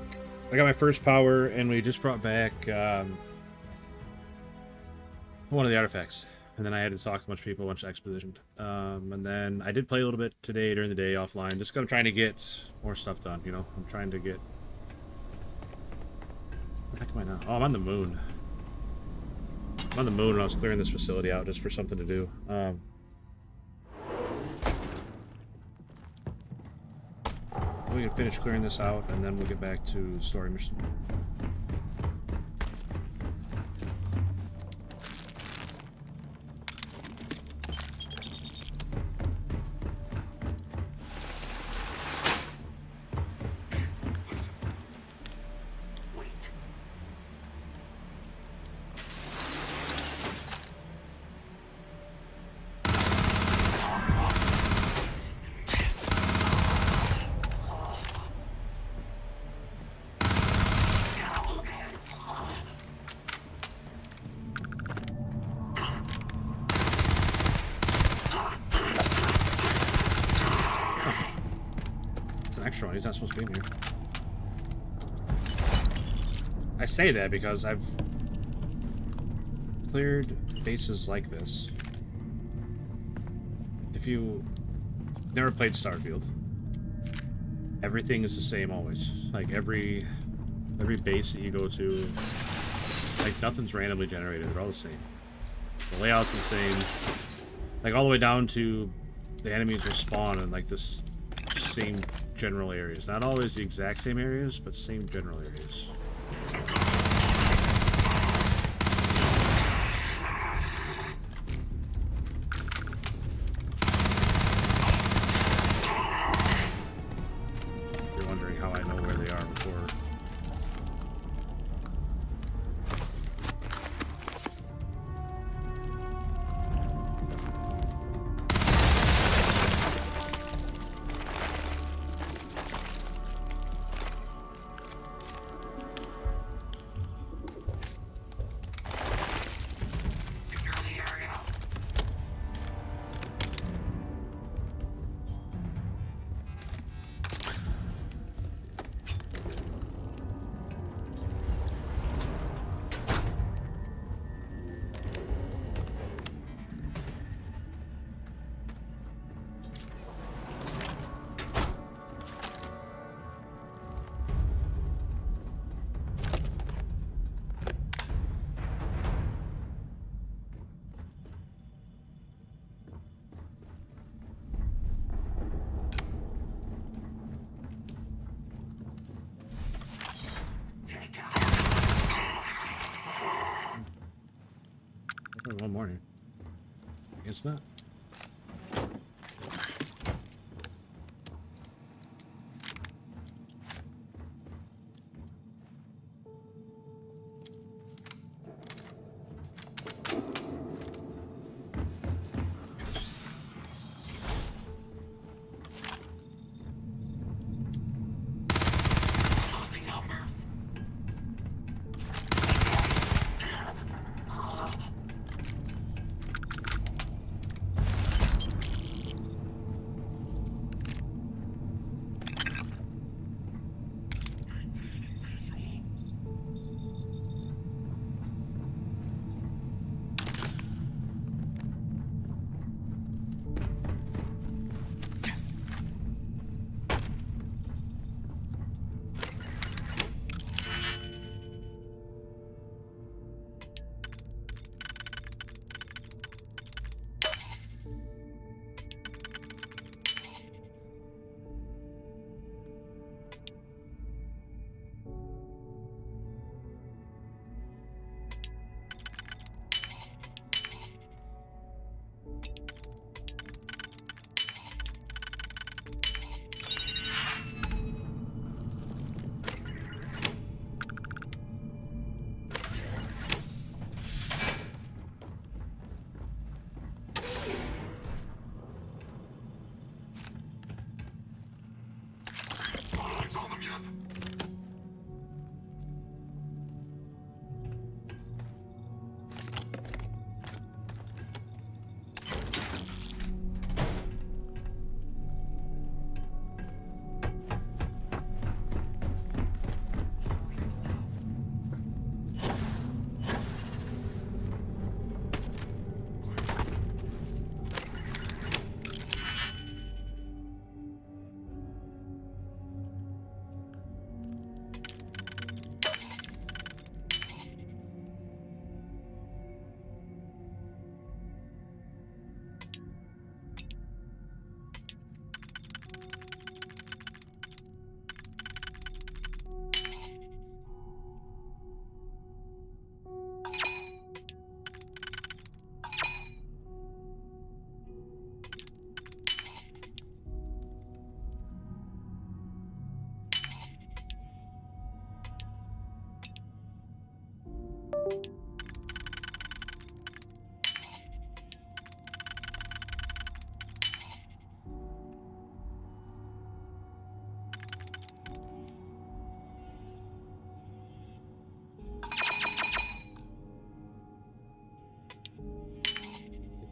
I got my first power, and we just brought back one of the artifacts. And then I had to talk to a bunch of people, a bunch of exposition. And then I did play a little bit today during the day offline. Just trying to get more stuff done, you know? I'm trying to get... What the heck am I now? Oh, I'm on the moon. I'm on the moon, and I was clearing this facility out just for something to do. We can finish clearing this out, and then we'll get back to story mission. Extra one. He's not supposed to be in here. I say that because I've cleared bases like this. If you never played Starfield, everything is the same always. Like every base that you go to, like nothing's randomly generated. They're all the same. The layout's the same. Like all the way down to the enemies will spawn in like this same general areas. Not always the exact same areas, but same general areas. If you're wondering how I know where they are before. Oh, one more here. It's not.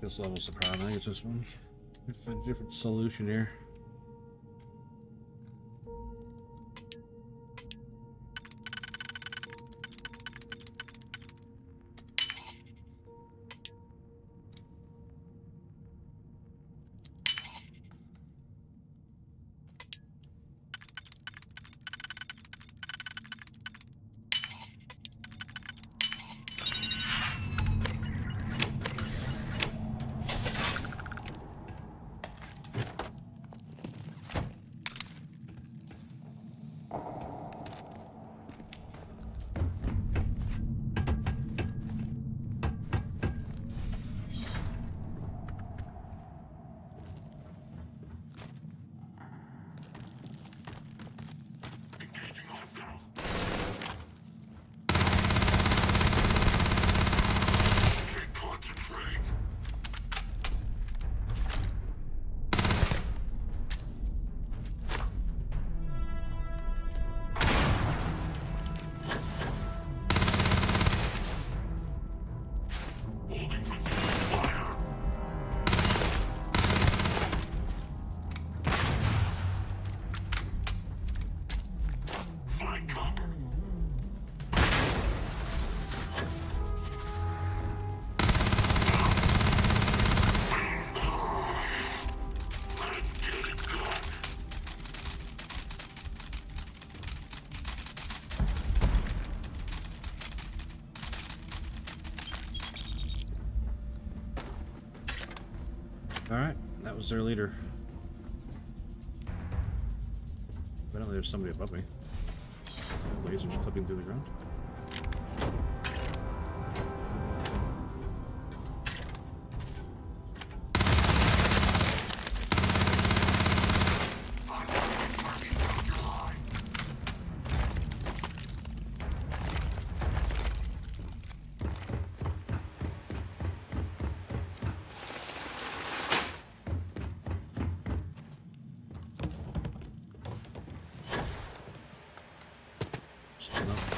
This level's the problem. I think it's this one. Let's find a different solution here. Alright, that was their leader. Evidently there's somebody above me. Lasers clipping through the ground. Just, you know.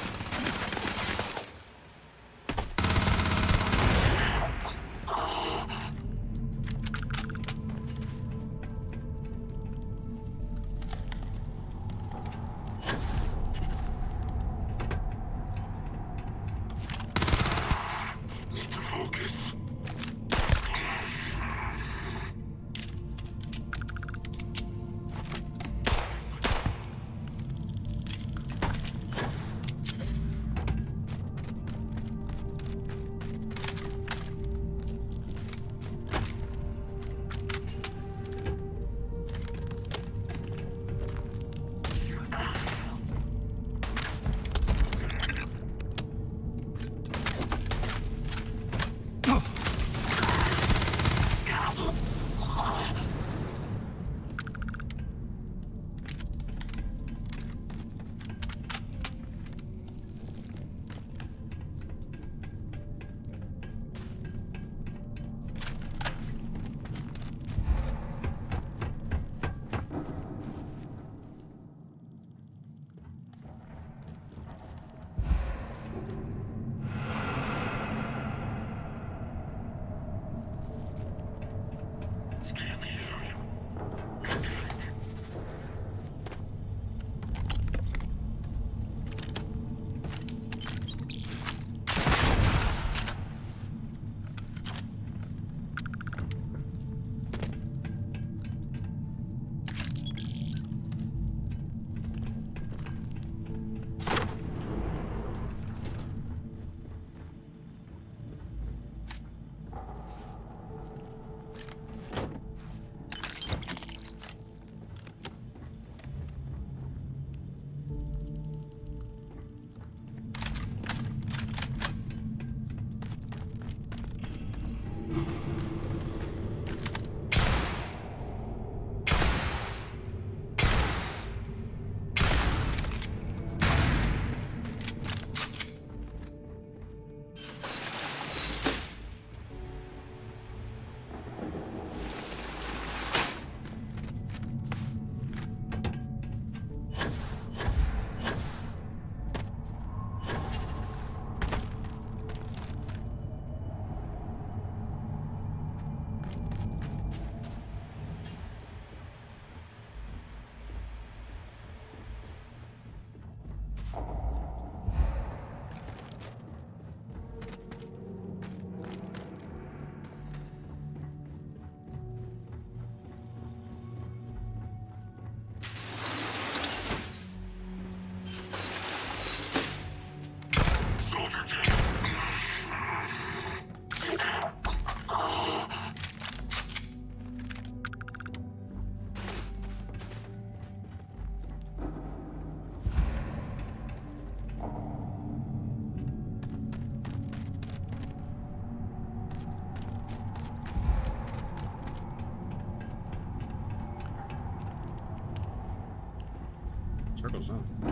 Circles, huh?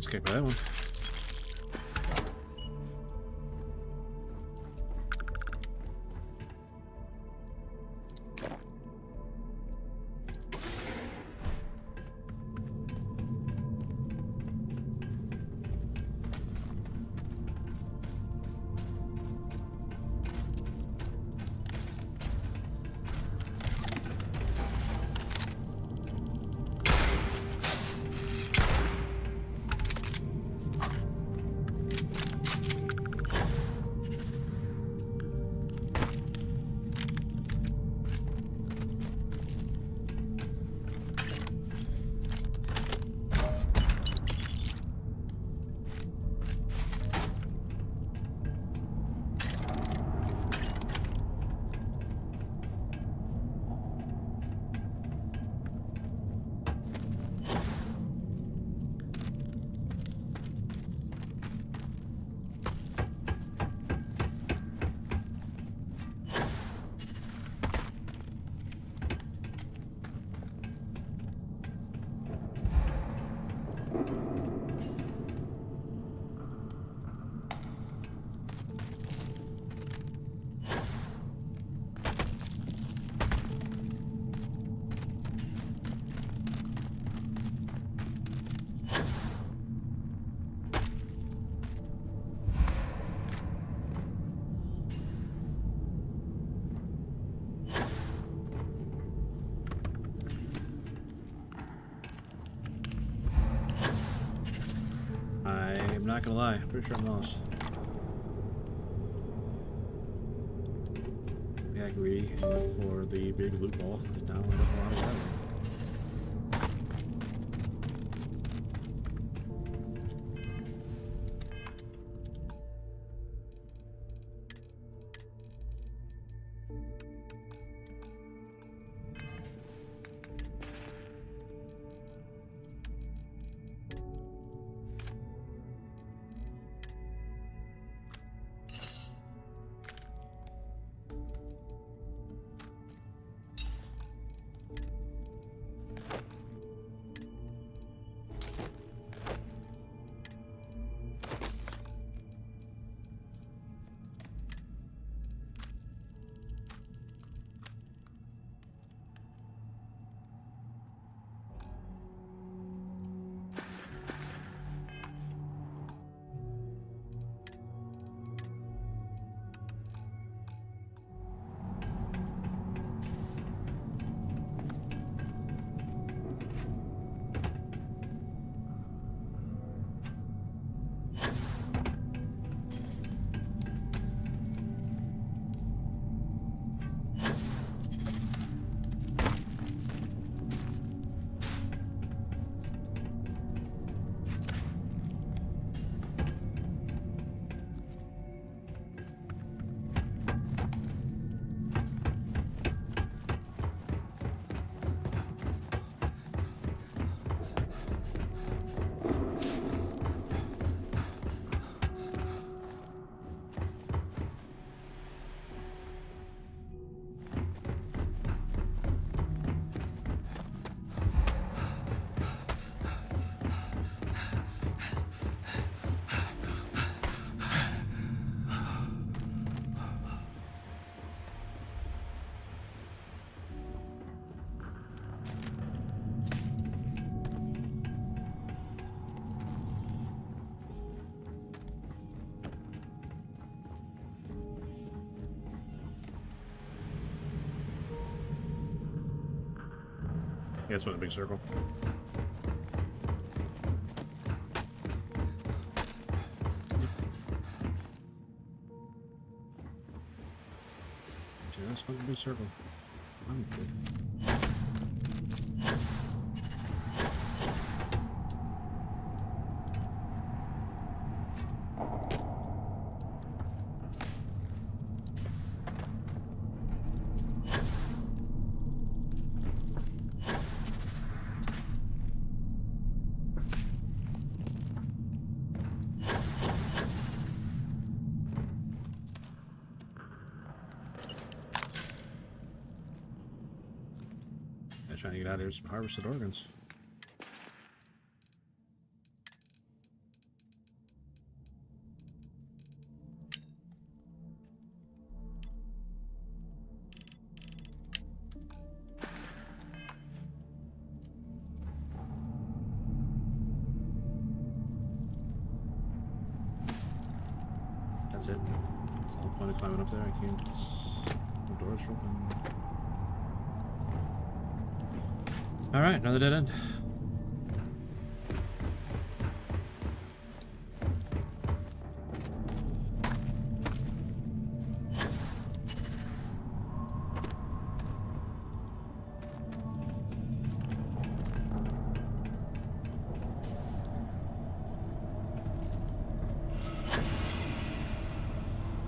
kicked by that one. I'm not gonna lie, pretty sure I'm lost. Yeah, greedy and went for the big loot ball, and now I don't know how to get it. Yeah, it's with a big circle. Just with a big circle. I'm good. Trying to get out of here some harvested organs. That's it. That's the whole point of climbing up there. I can't. The door's open. Alright, another dead end.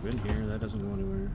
In here, that doesn't go anywhere.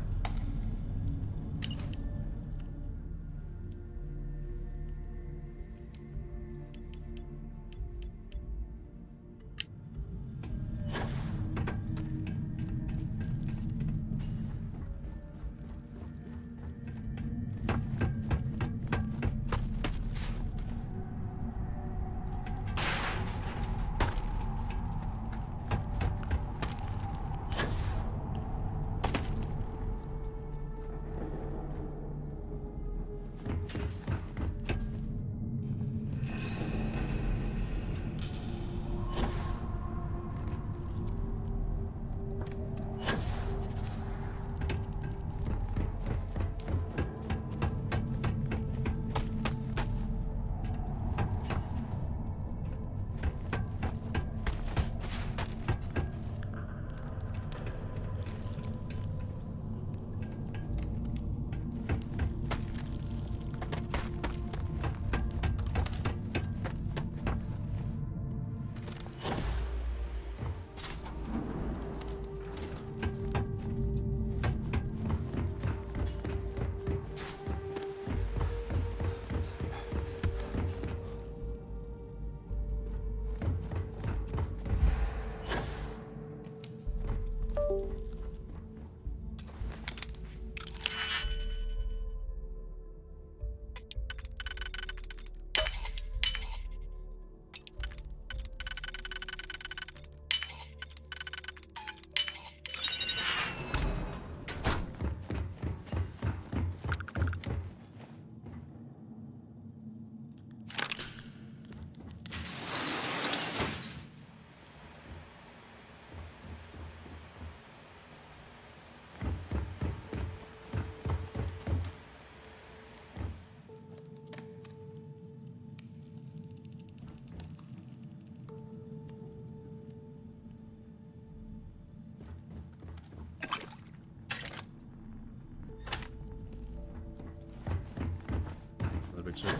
Big circle.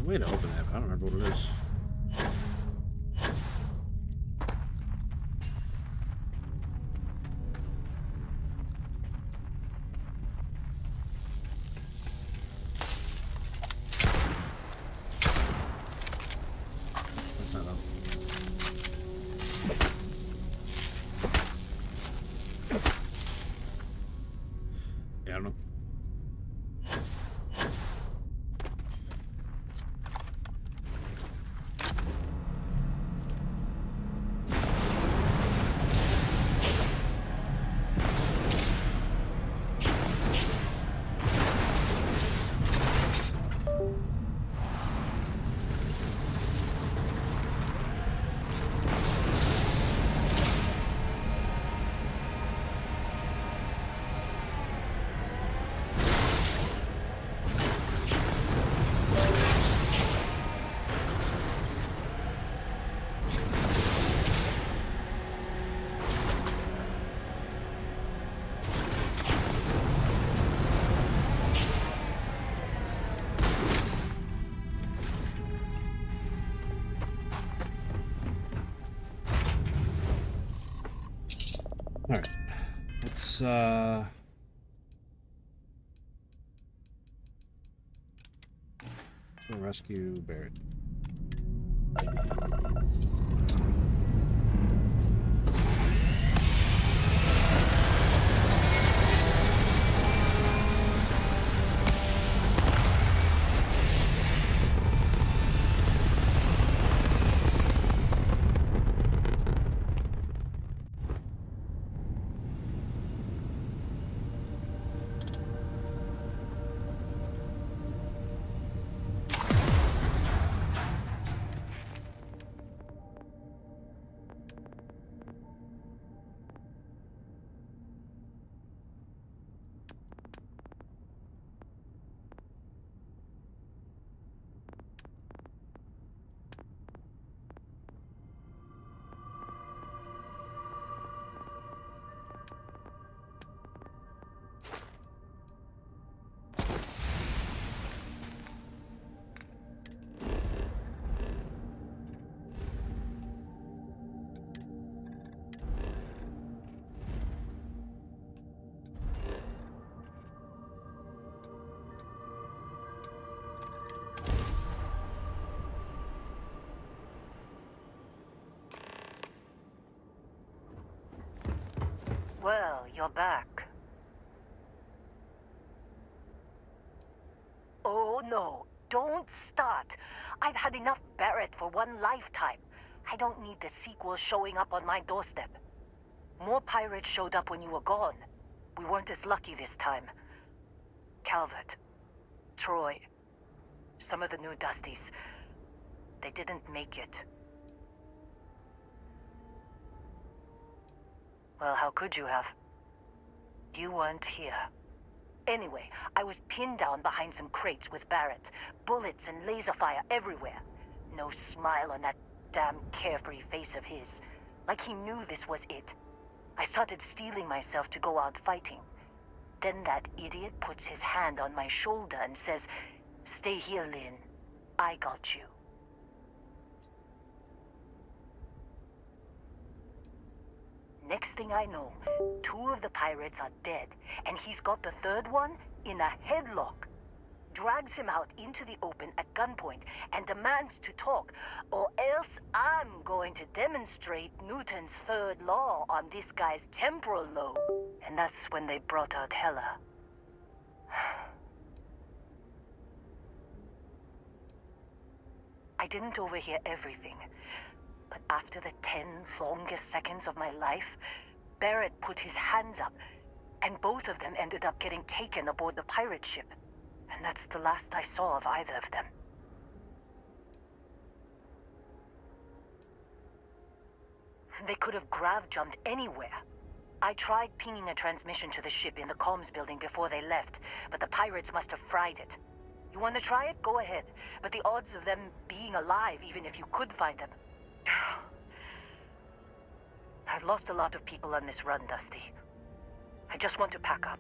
Way to open that, but I don't remember what it is. That's not up. Yeah, I don't know. Alright. Let's, go rescue Barrett. Well, you're back. Oh no, don't start. I've had enough Barrett for one lifetime. I don't need the sequel showing up on my doorstep. More pirates showed up when you were gone. We weren't as lucky this time. Calvert, Troy, some of the new Dusties. They didn't make it. Well, how could you have? You weren't here. Anyway, I was pinned down behind some crates with Barrett. Bullets and laser fire everywhere. No smile on that damn carefree face of his. Like he knew this was it. I started steeling myself to go out fighting. Then that idiot puts his hand on my shoulder and says, "Stay here, Lynn. I got you." Next thing I know, 2 of the pirates are dead, and he's got the 3rd one in a headlock. Drags him out into the open at gunpoint and demands to talk, or else I'm going to demonstrate Newton's 3rd law on this guy's temporal lobe. And that's when they brought out Hella. I didn't overhear everything. But after the 10 longest seconds of my life, Barrett put his hands up, and both of them ended up getting taken aboard the pirate ship. And that's the last I saw of either of them. They could have grav-jumped anywhere. I tried pinging a transmission to the ship in the comms building before they left, but the pirates must have fried it. You want to try it? Go ahead. But the odds of them being alive, even if you could find them... I've lost a lot of people on this run, Dusty. I just want to pack up.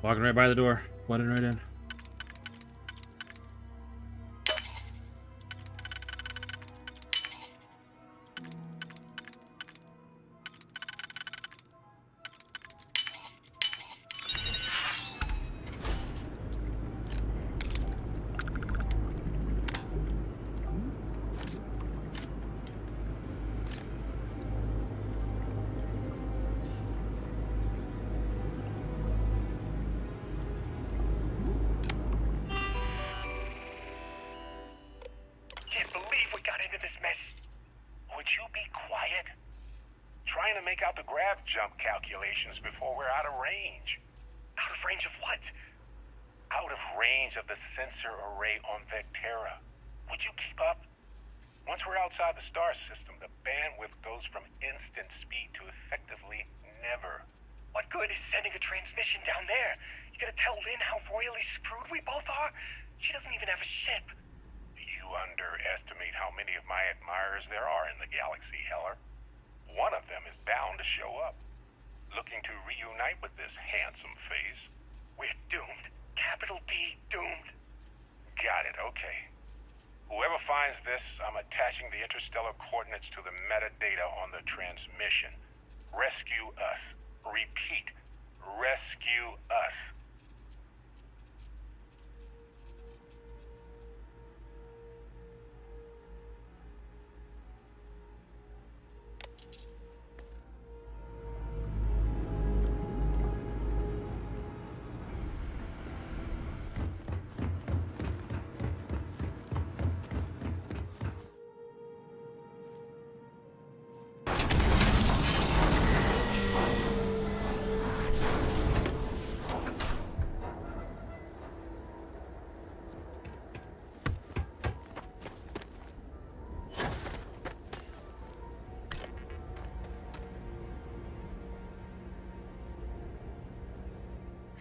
Walking right by the door. Walking right in. Can't believe we got into this mess. Would you be quiet? Trying to make out the grav jump calculations before we're out of range. Out of range of what? Out of range of the sensor array on Vectera. Would you keep up? Once we're outside the star system, the bandwidth goes from instant speed to effectively never. What good is sending a transmission down there? You gonna tell Lynn how royally screwed we both are? She doesn't even have a ship. You underestimate how many of my admirers there are in the galaxy, Heller. One of them is bound to show up, looking to reunite with this handsome face. We're doomed. Capital D, doomed. Got it, okay. Whoever finds this, I'm attaching the interstellar coordinates to the metadata on the transmission. Rescue us. Repeat. Rescue us.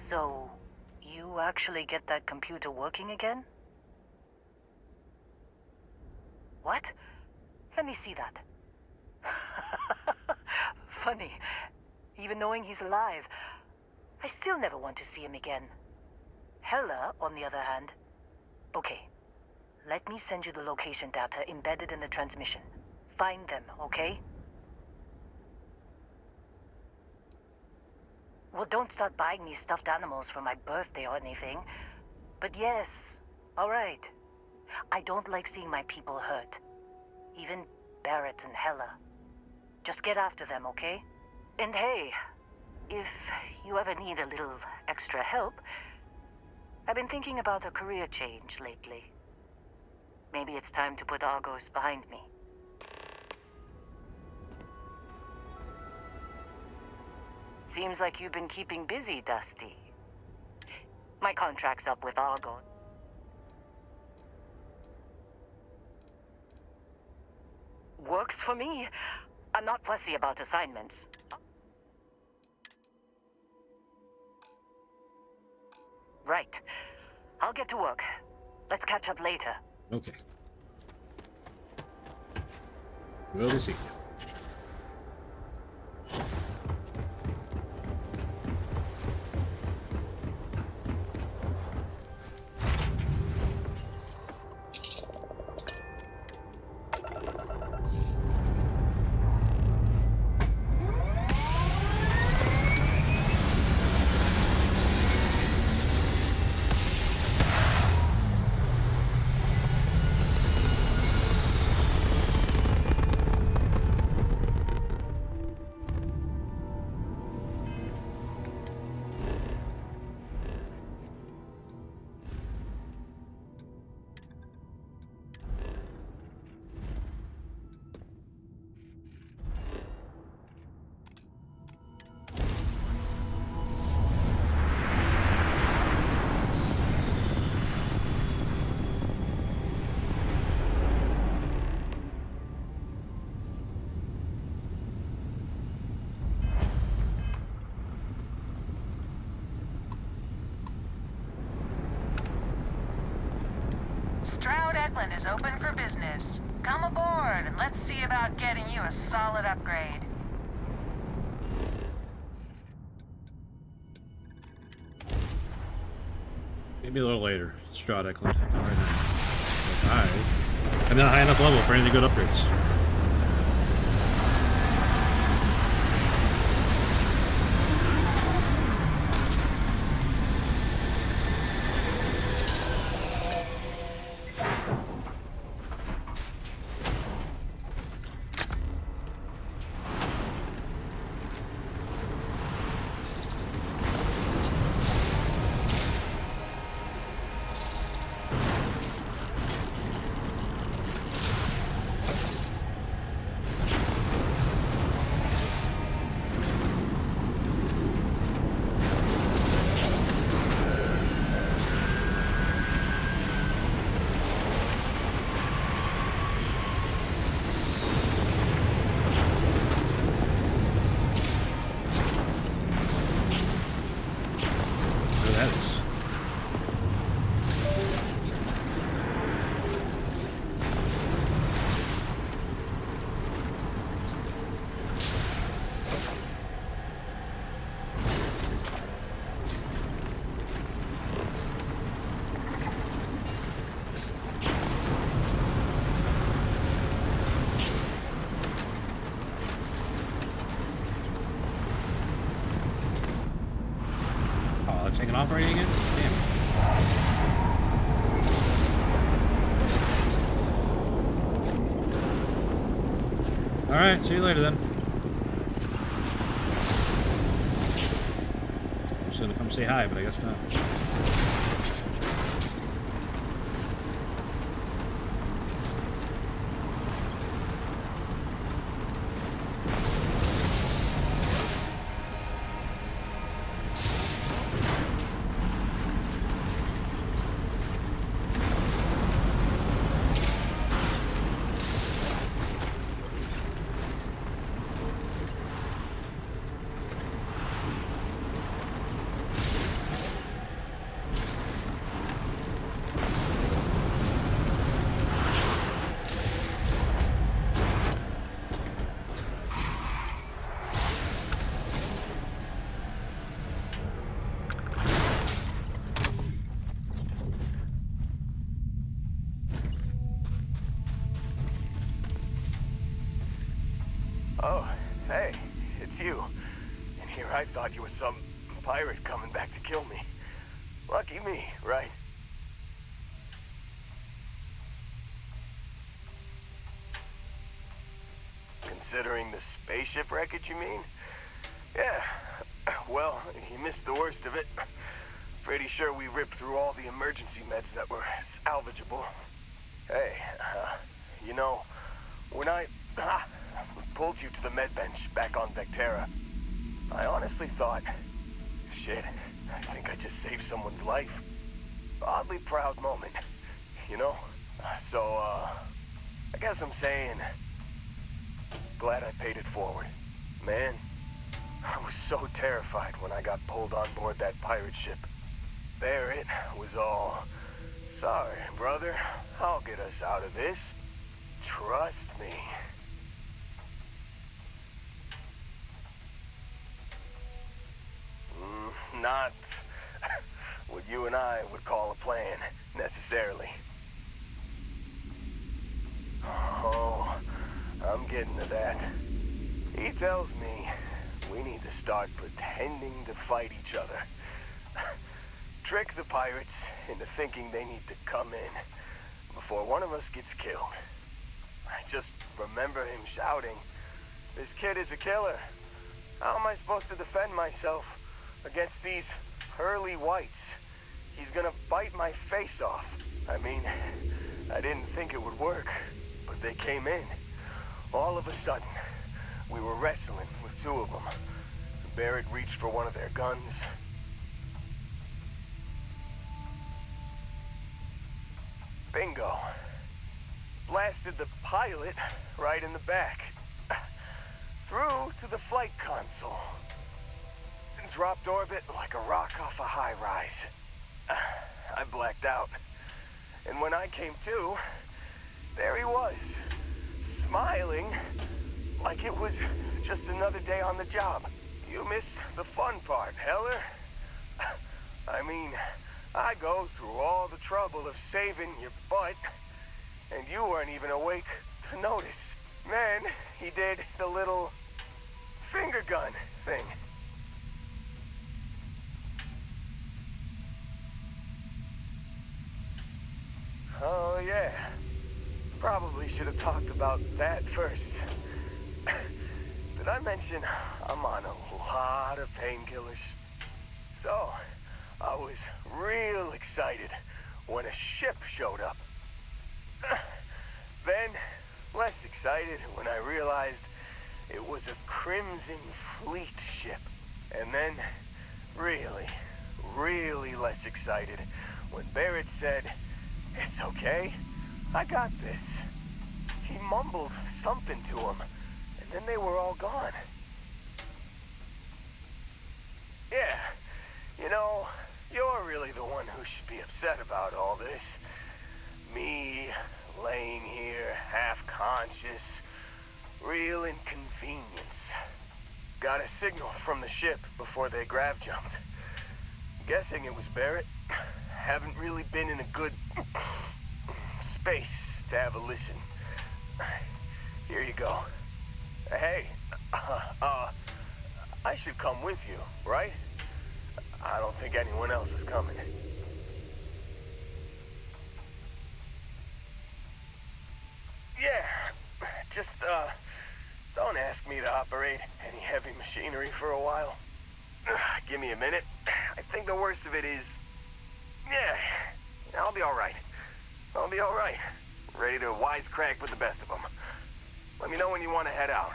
So, you actually get that computer working again? What? Let me see that. Funny. Even knowing he's alive, I still never want to see him again. Hella, on the other hand. Okay. Let me send you the location data embedded in the transmission. Find them, okay? Well, don't start buying me stuffed animals for my birthday or anything. But yes, alright. I don't like seeing my people hurt. Even Barrett and Hella. Just get after them, okay? And hey, if you ever need a little extra help, I've been thinking about a career change lately. Maybe it's time to put Argos behind me. Seems like you've been keeping busy, Dusty. My contract's up with Argo. Works for me. I'm not fussy about assignments. Right. I'll get to work. Let's catch up later. Okay. Will we see? Is open for business. Come aboard and let's see about getting you a solid upgrade. Maybe a little later. Straw Declan. Not right now. That's high. I'm not high enough level for any good upgrades. Taking off already again? Damn. Alright, see you later then. I'm just gonna come say hi, but I guess not. Oh, hey, it's you. And here I thought you were some pirate coming back to kill me. Lucky me, right? Considering the spaceship wreckage, you mean? Yeah, well, you missed the worst of it. Pretty sure we ripped through all the emergency meds that were salvageable. Hey, you know, when I pulled you to the med bench back on Vectera, I honestly thought, shit, I think I just saved someone's life. Oddly proud moment, you know? So, I guess I'm saying, glad I paid it forward. Man, I was so terrified when I got pulled on board that pirate ship. There it was all, sorry, brother, I'll get us out of this. Trust me. Not what you and I would call a plan, necessarily. Oh, I'm getting to that. He tells me we need to start pretending to fight each other. Trick the pirates into thinking they need to come in before one of us gets killed. I just remember him shouting, "This kid is a killer. How am I supposed to defend myself against these early whites? He's gonna bite my face off." I mean, I didn't think it would work, but they came in. All of a sudden, we were wrestling with two of them. Barrett reached for one of their guns. Bingo. Blasted the pilot right in the back. Through to the flight console. Dropped orbit like a rock off a high-rise. I blacked out. And when I came to, there he was, smiling like it was just another day on the job. You missed the fun part, Heller. I mean, I go through all the trouble of saving your butt, and you weren't even awake to notice. Then he did the little finger gun thing. Oh yeah, probably should have talked about that first. Did I mention I'm on a lot of painkillers? So, I was real excited when a ship showed up. Then, less excited when I realized it was a Crimson Fleet ship. And then, really less excited when Barrett said, "It's okay, I got this." He mumbled something to him, and then they were all gone. Yeah, you know, you're really the one who should be upset about all this. Me, laying here, half-conscious, real inconvenience. Got a signal from the ship before they grav jumped. Guessing it was Barrett. Haven't really been in a good space to have a listen. Here you go. Hey, I should come with you, right? I don't think anyone else is coming. Yeah, just, don't ask me to operate any heavy machinery for a while. Give me a minute. I think the worst of it is... Yeah, I'll be alright. I'll be alright. Ready to wisecrack with the best of them. Let me know when you want to head out.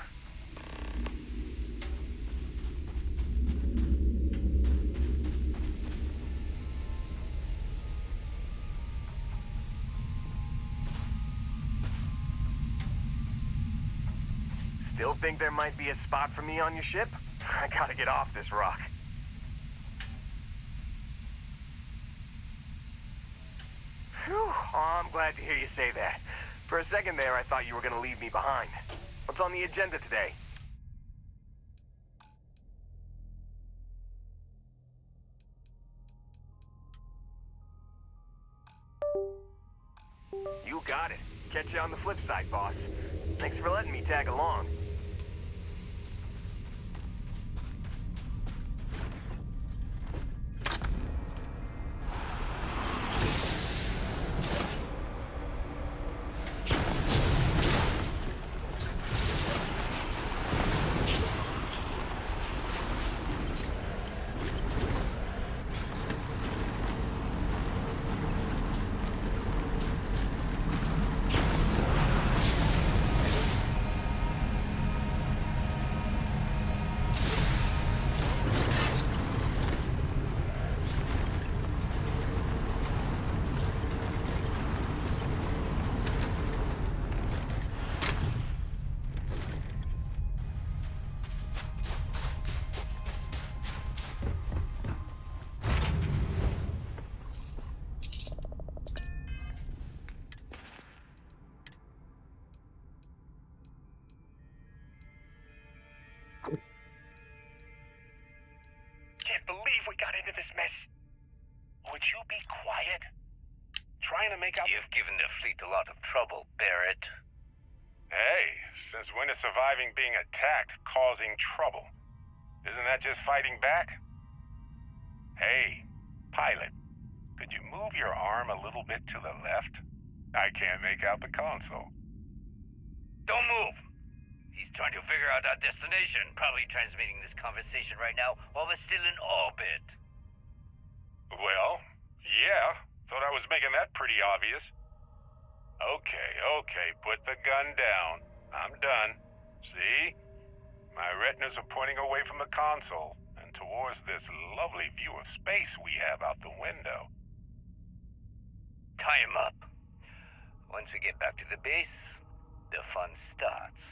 Still think there might be a spot for me on your ship? I gotta get off this rock. Whew, oh, I'm glad to hear you say that. For a second there, I thought you were gonna leave me behind. What's on the agenda today? You got it. Catch you on the flip side, boss. Thanks for letting me tag along. Can't believe we got into this mess. Would you be quiet? Trying to make out... You've given the fleet a lot of trouble, Barrett. Hey, since when is surviving being attacked causing trouble? Isn't that just fighting back? Hey, pilot, could you move your arm a little bit to the left? I can't make out the console. Don't move! He's trying to figure out our destination, probably transmitting this conversation right now while we're still in orbit. Well, yeah, thought I was making that pretty obvious. Okay, put the gun down. I'm done. See? My retinas are pointing away from the console and towards this lovely view of space we have out the window. Tie him up. Once we get back to the base, the fun starts.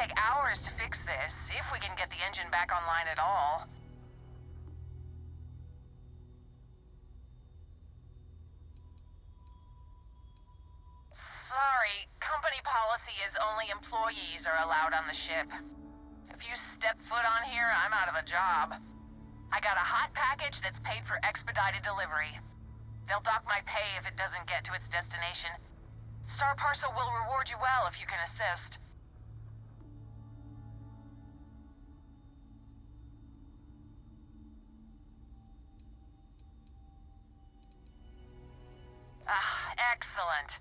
take hours to fix this, if we can get the engine back online at all. Sorry, company policy is only employees are allowed on the ship. If you step foot on here, I'm out of a job. I got a hot package that's paid for expedited delivery. They'll dock my pay if it doesn't get to its destination. Star Parcel will reward you well if you can assist. Ah, excellent.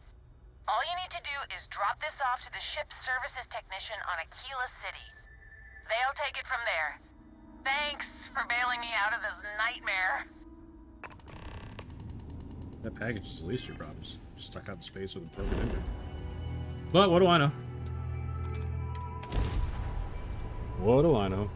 All you need to do is drop this off to the ship's services technician on Aquila City. They'll take it from there. Thanks for bailing me out of this nightmare. That package is at least your problems. Stuck out in space with a broken engine. But what do I know? What do I know?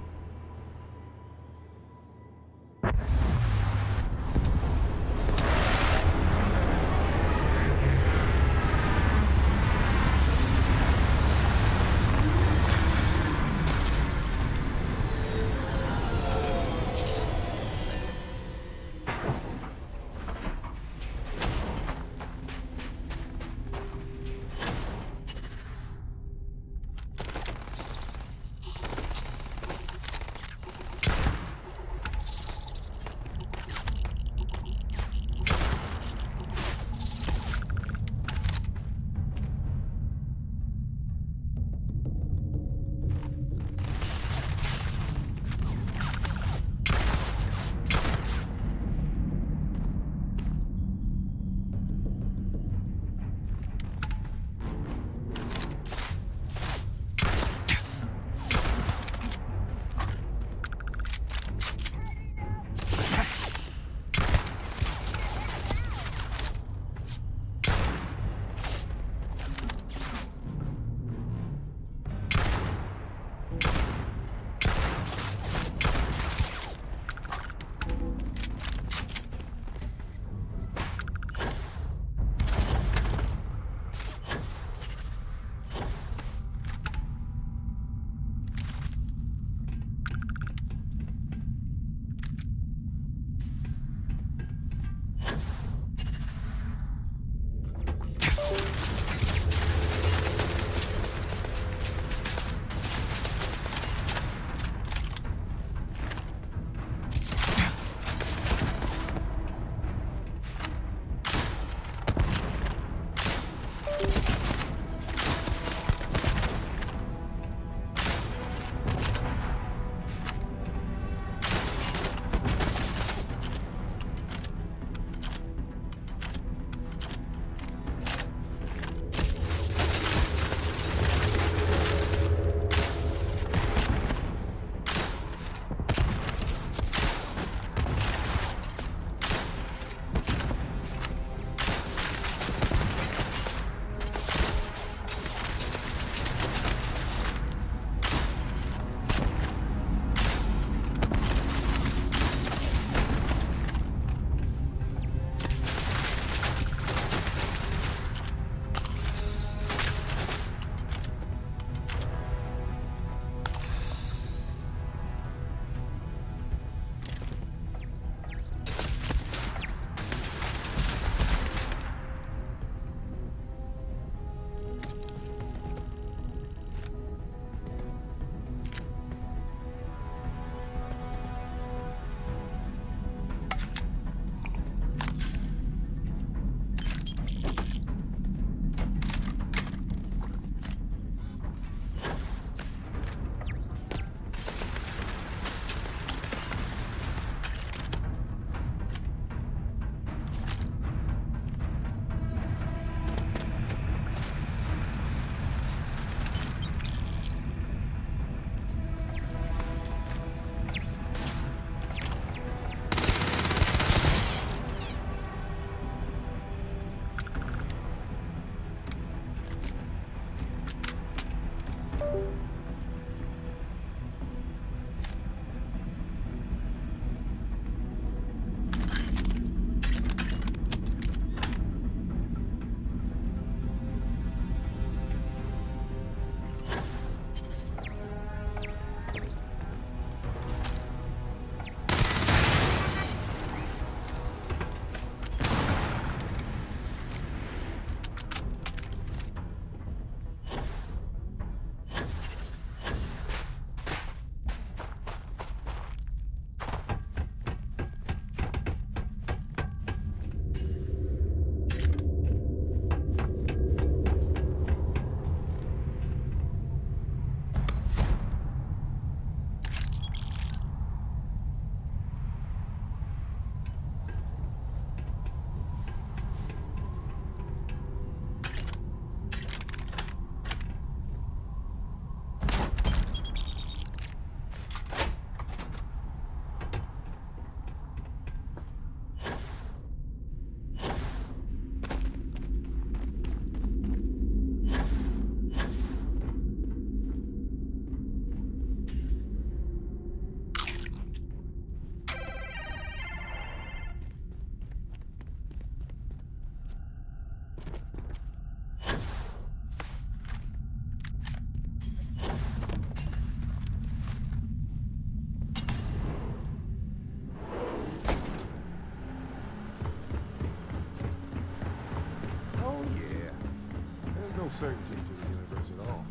certainty to the universe at all.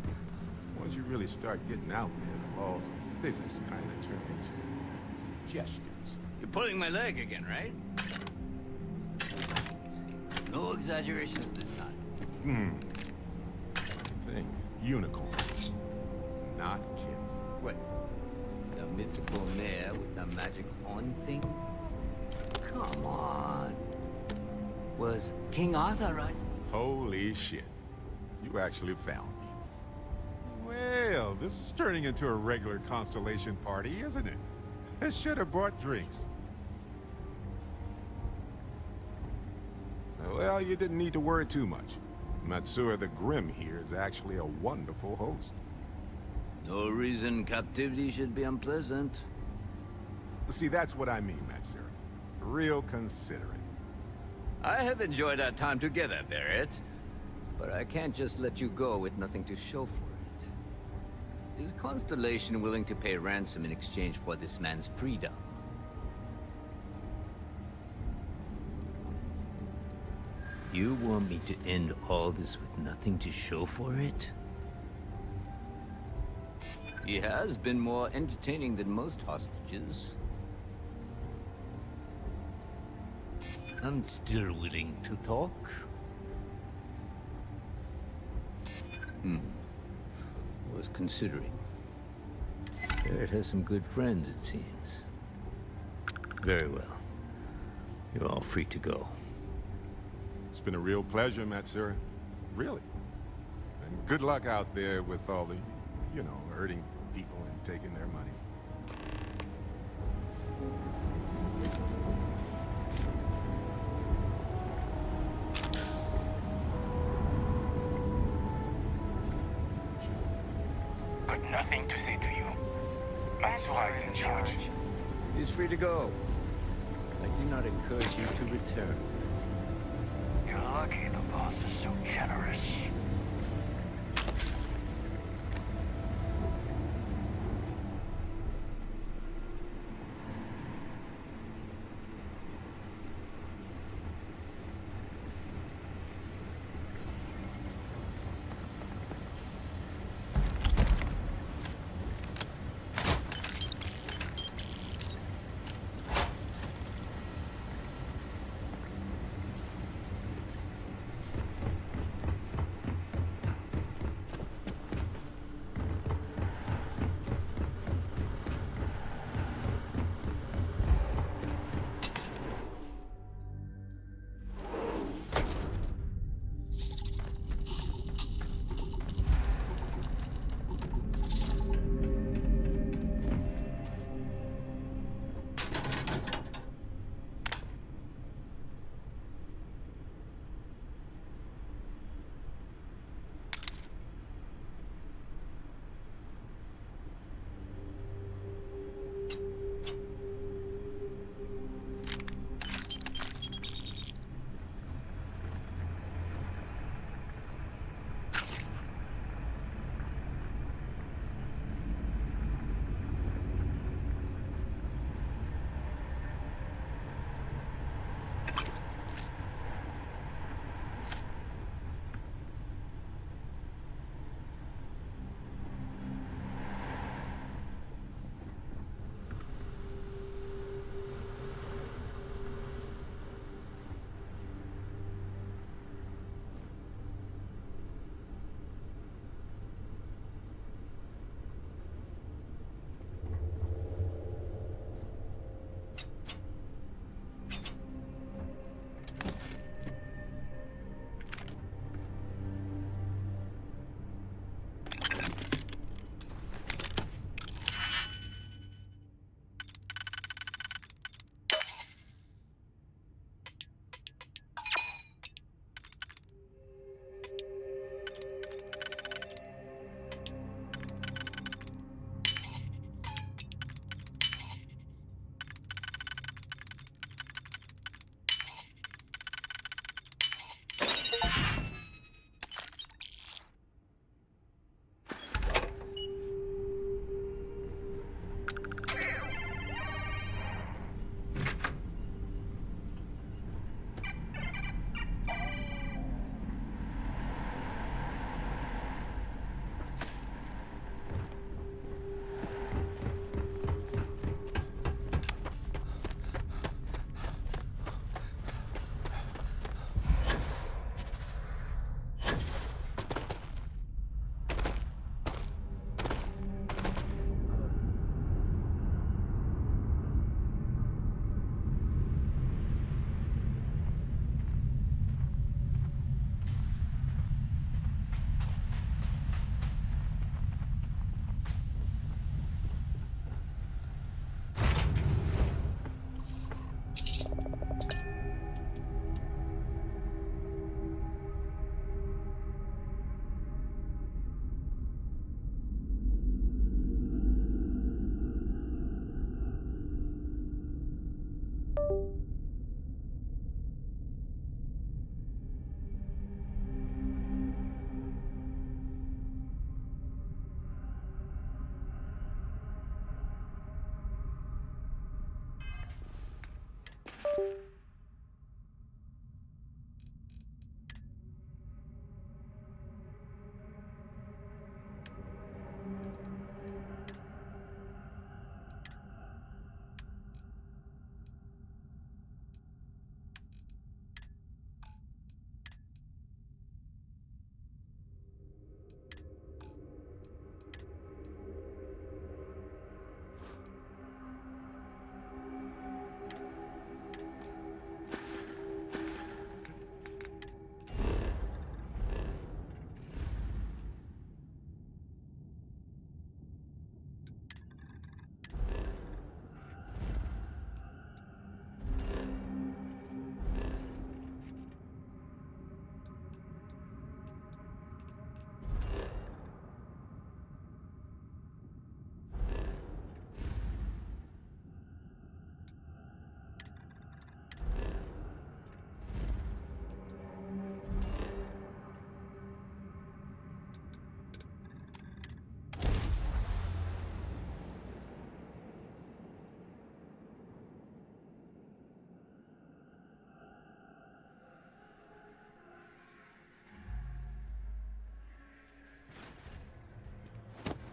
Once you really start getting out there, the laws of physics kind of turn into suggestions. You're pulling my leg again, right? No exaggerations this time. Think. Unicorns. Not kidding. What? The mythical mare with the magic horn thing? Come on. Was King Arthur right? Holy shit. You actually found me. Well, this is turning into a regular constellation party, isn't it? I should have brought drinks. Well, you didn't need to worry too much. Matsura the Grim here is actually a wonderful host. No reason captivity should be unpleasant. See, that's what I mean, Matsura. Real considerate. I have enjoyed our time together, Barrett. But I can't just let you go with nothing to show for it. Is Constellation willing to pay ransom in exchange for this man's freedom? You want me to end all this with nothing to show for it? He has been more entertaining than most hostages. I'm still willing to talk. Was considering. Barrett has some good friends, it seems. Very well. You're all free to go. It's been a real pleasure, Matsura. Really. And good luck out there with all the, you know, hurting people and taking their money. Got nothing to say to you. Matsura is in charge. He's free to go. I do not encourage you to return. You're lucky the boss is so generous.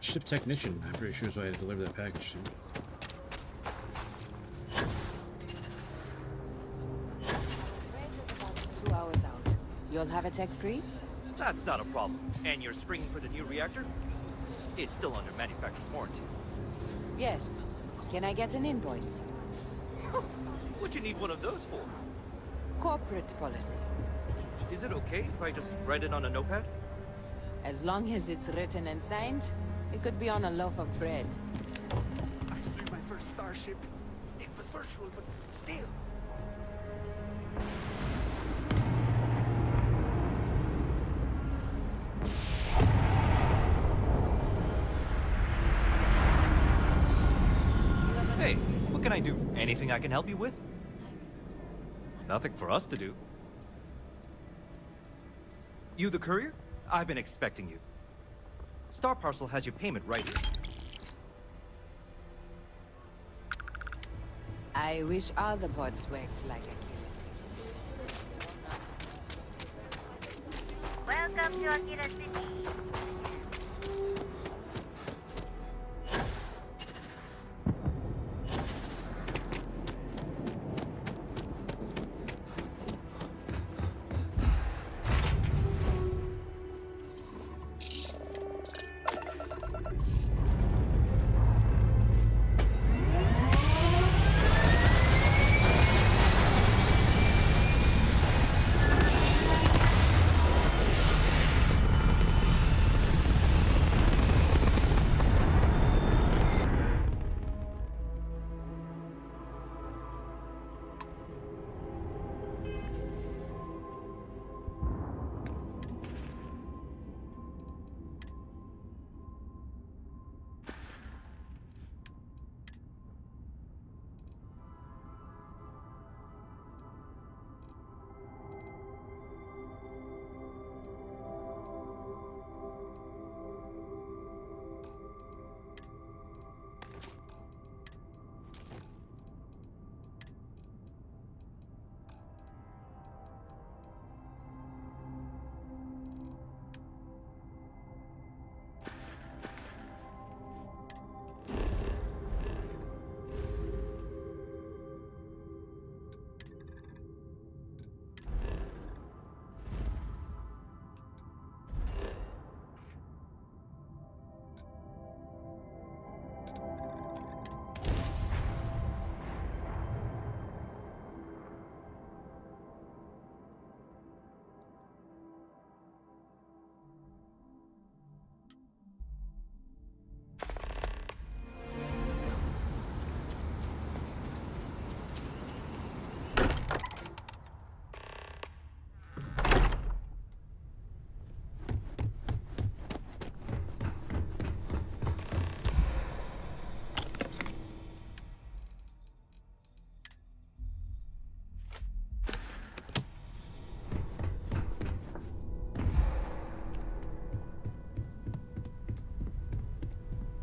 Ship technician. I'm pretty sure is why I had to deliver that package to. Range is about 2 hours out. You'll have a tech free? That's not a problem. And you're springing for the new reactor? It's still under manufacturer's warranty. Yes. Can I get an invoice? What'd you need one of those for? Corporate policy. Is it okay if I just write it on a notepad? As long as it's written and signed, it could be on a loaf of bread. I flew my first Starship. It was virtual, but still. Hey, what can I do? Anything I can help you with? Nothing for us to do. You the courier? I've been expecting you. Star Parcel has your payment right here. I wish all the pods worked like Akira City. Welcome to Akira City.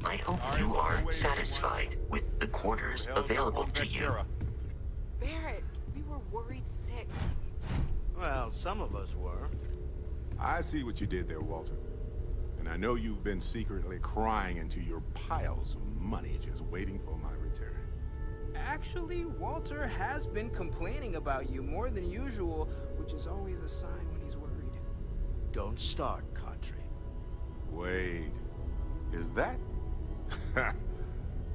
I hope you are satisfied with the quarters available to you. Barrett, we were worried sick. Well, some of us were. I see what you did there, Walter. And I know you've been secretly crying into your piles of money just waiting for my return. Actually, Walter has been complaining about you more than usual, which is always a sign when he's worried. Don't start, Country. Wait, is that?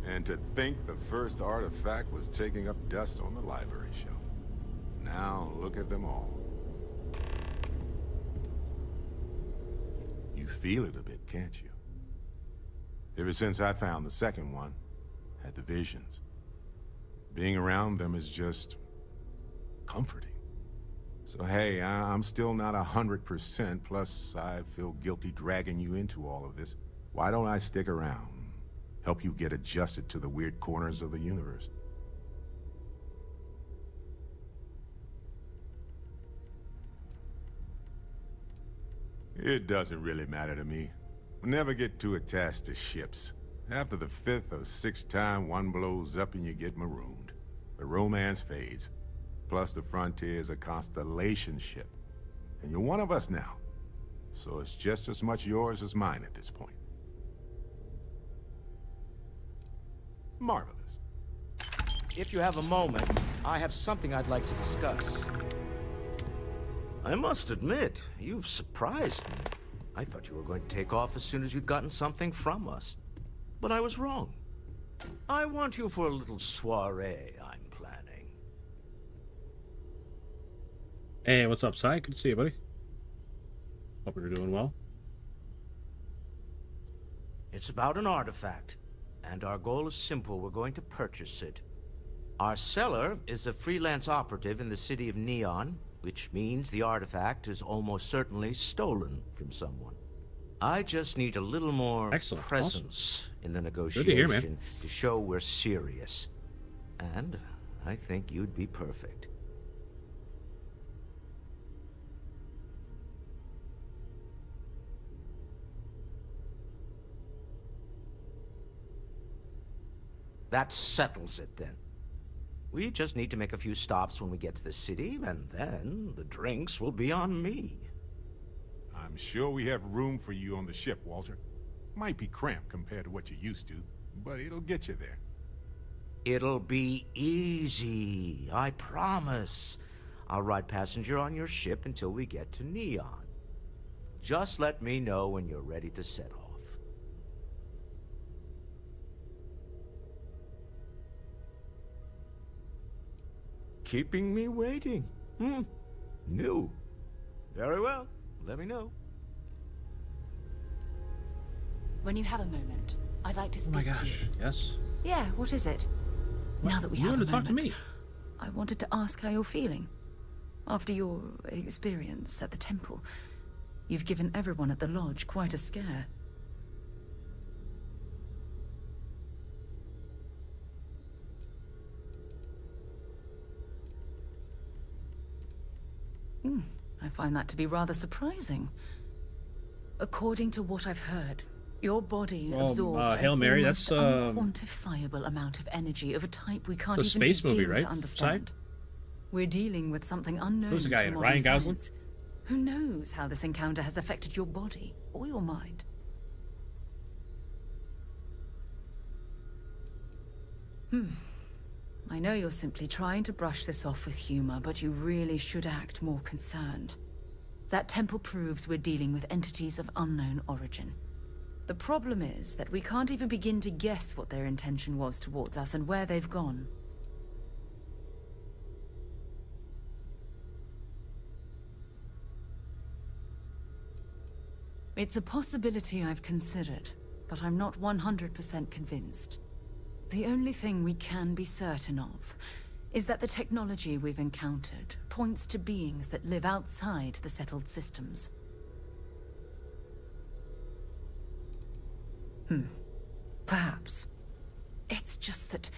And to think the first artifact was taking up dust on the library shelf. Now look at them all. You feel it a bit, can't you? Ever since I found the second one, had the visions. Being around them is just comforting. So hey, I'm still not 100%, plus I feel guilty dragging you into all of this. Why don't I stick around? Help you get adjusted to the weird corners of the universe. It doesn't really matter to me. Never get too attached to ships. After the 5th or 6th time one blows up and you get marooned. The romance fades. Plus the Frontier is a constellation ship. And you're one of us now. So it's just as much yours as mine at this point. Marvelous. If you have a moment, I have something I'd like to discuss. I must admit, you've surprised me. I thought you were going to take off as soon as you'd gotten something from us. But I was wrong. I want you for a little soiree I'm planning. Hey, what's up, Cy? Good to see you, buddy. Hope you're doing well. It's about an artifact, and our goal is simple. We're going to purchase it. Our seller is a freelance operative in the city of Neon, which means the artifact is almost certainly stolen from someone. I just need a little more presence in the negotiation to show we're serious. And I think you'd be perfect. That settles it then. We just need to make a few stops when we get to the city, and then the drinks will be on me. I'm sure we have room for you on the ship, Walter. Might be cramped compared to what you're used to, but it'll get you there. It'll be easy, I promise. I'll ride passenger on your ship until we get to Neon. Just let me know when you're ready to set off. Keeping me waiting. New. Very well. Let me know. When you have a moment, I'd like to speak to you. Oh my gosh, yes? Yeah, what is it? What? Now that we You have a want to talk moment, to me? I wanted to ask how you're feeling. After your experience at the temple, you've given everyone at the lodge quite a scare. I find that to be rather surprising. According to what I've heard, your body absorbed Hail an Mary, almost that's unquantifiable amount of energy of a type we can't it's a even space movie, begin right? to understand. We're dealing with something unknown. Who's the guy to in it? modern Ryan Gosling? science. Who knows how this encounter has affected your body or your mind? I know you're simply trying to brush this off with humor, but you really should act more concerned. That temple proves we're dealing with entities of unknown origin. The problem is that we can't even begin to guess what their intention was towards us and where they've gone. It's a possibility I've considered, but I'm not 100% convinced. The only thing we can be certain of is that the technology we've encountered points to beings that live outside the settled systems. Perhaps. It's just that...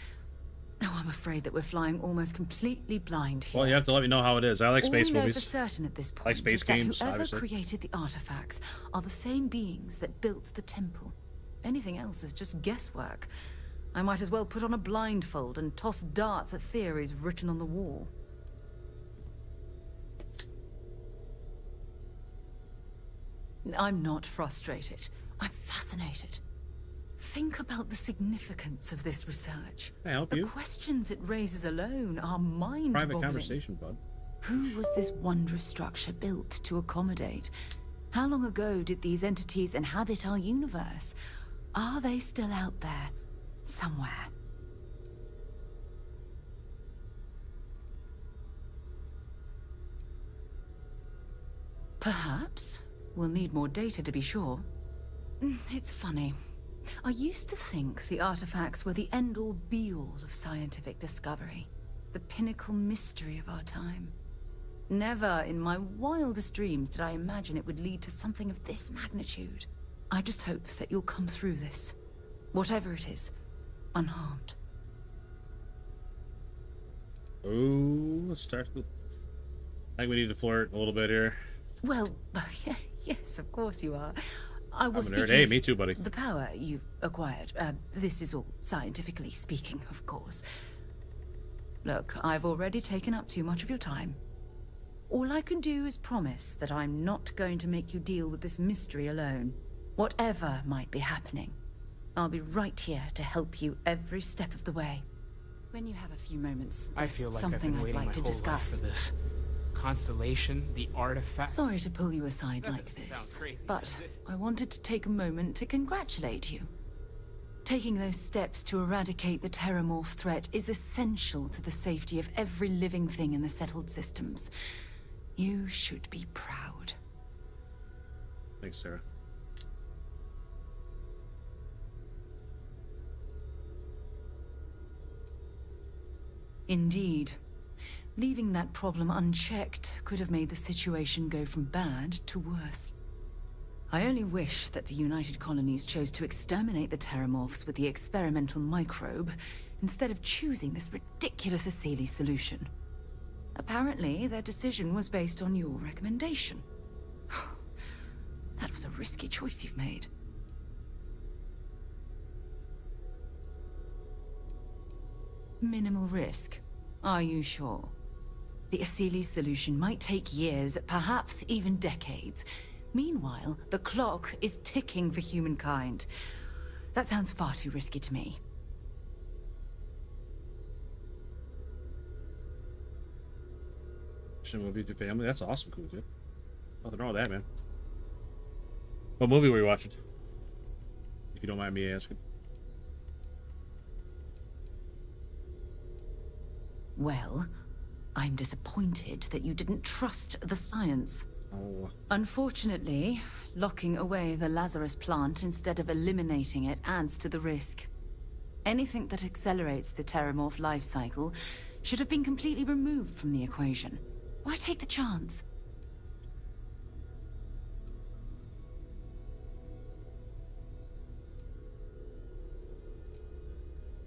Oh, I'm afraid that we're flying almost completely blind here. Well, you have to let me know how it is. I like space All we know movies. for certain at this point I like space is that games, whoever obviously. created the artifacts are the same beings that built the temple. Anything else is just guesswork. I might as well put on a blindfold and toss darts at theories written on the wall. I'm not frustrated. I'm fascinated. Think about the significance of this research. Can I help the you? questions it raises alone are mind-boggling. Private conversation, bud. Who was this wondrous structure built to accommodate? How long ago did these entities inhabit our universe? Are they still out there, somewhere? Perhaps. We'll need more data to be sure. It's funny. I used to think the artifacts were the end-all be-all of scientific discovery. The pinnacle mystery of our time. Never in my wildest dreams did I imagine it would lead to something of this magnitude. I just hope that you'll come through this, whatever it is, unharmed. Oh, let's start with... I think we need to flirt a little bit here. Well, yeah, yes, of course you are. I was I'm a nerd. speaking Hey, of me too, buddy. the power you've acquired. This is all scientifically speaking, of course. Look, I've already taken up too much of your time. All I can do is promise that I'm not going to make you deal with this mystery alone, whatever might be happening. I'll be right here to help you every step of the way. When you have a few moments, I there's feel like I've something been I'd waiting like my to whole life discuss. for this. Constellation, the artifact. Sorry to pull you aside That like doesn't this, sound crazy, but does it? I wanted to take a moment to congratulate you. Taking those steps to eradicate the Terramorph threat is essential to the safety of every living thing in the settled systems. You should be proud. Thanks, Sarah. Indeed. Leaving that problem unchecked could have made the situation go from bad to worse. I only wish that the United Colonies chose to exterminate the Terramorphs with the experimental microbe, instead of choosing this ridiculous Asili solution. Apparently, their decision was based on your recommendation. That was a risky choice you've made. Minimal risk. Are you sure? The Asili solution might take years, perhaps even decades. Meanwhile, the clock is ticking for humankind. That sounds far too risky to me. Movie to family. That's awesome, cool, dude. Nothing wrong with that, man. What movie were you watching? If you don't mind me asking. Well, I'm disappointed that you didn't trust the science. Oh. Unfortunately, locking away the Lazarus plant instead of eliminating it adds to the risk. Anything that accelerates the Terramorph life cycle should have been completely removed from the equation. Why take the chance?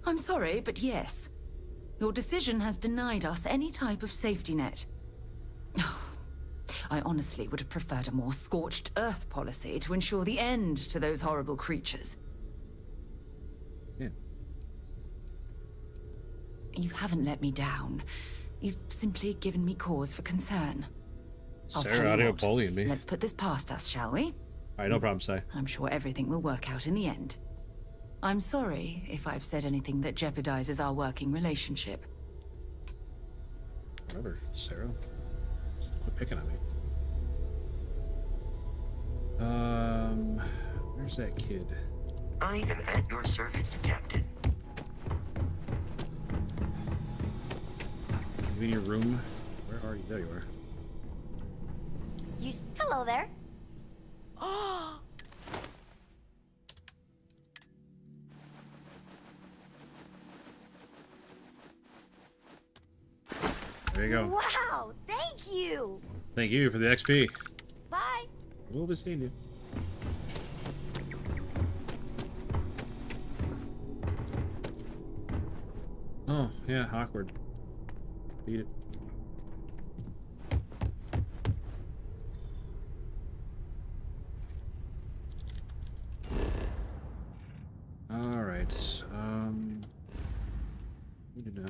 I'm sorry, but yes. Your decision has denied us any type of safety net. I honestly would have preferred a more scorched earth policy to ensure the end to those horrible creatures. Yeah. You haven't let me down. You've simply given me cause for concern. Sarah out here bullying me. Let's put this past us, shall we? Alright, no problem, Say. I'm sure everything will work out in the end. I'm sorry if I've said anything that jeopardizes our working relationship. Whatever, Sarah. Just quit picking on me. Where's that kid? I am at your service, Captain. You in your room? Where are you? There you are. Hello there. There you go. Wow, thank you. Thank you for the XP. Bye. We'll be seeing you. Oh, yeah, awkward. Beat it. Alright, we do now.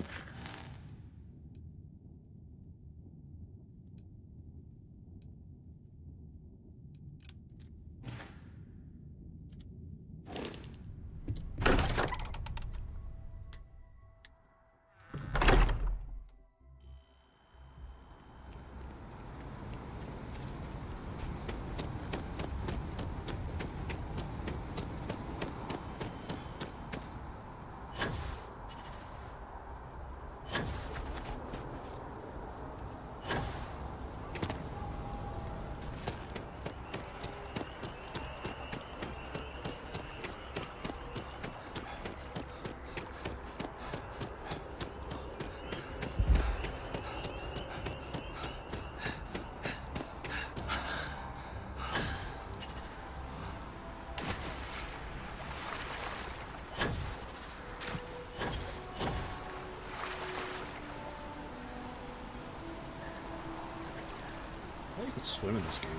You could swim in this game.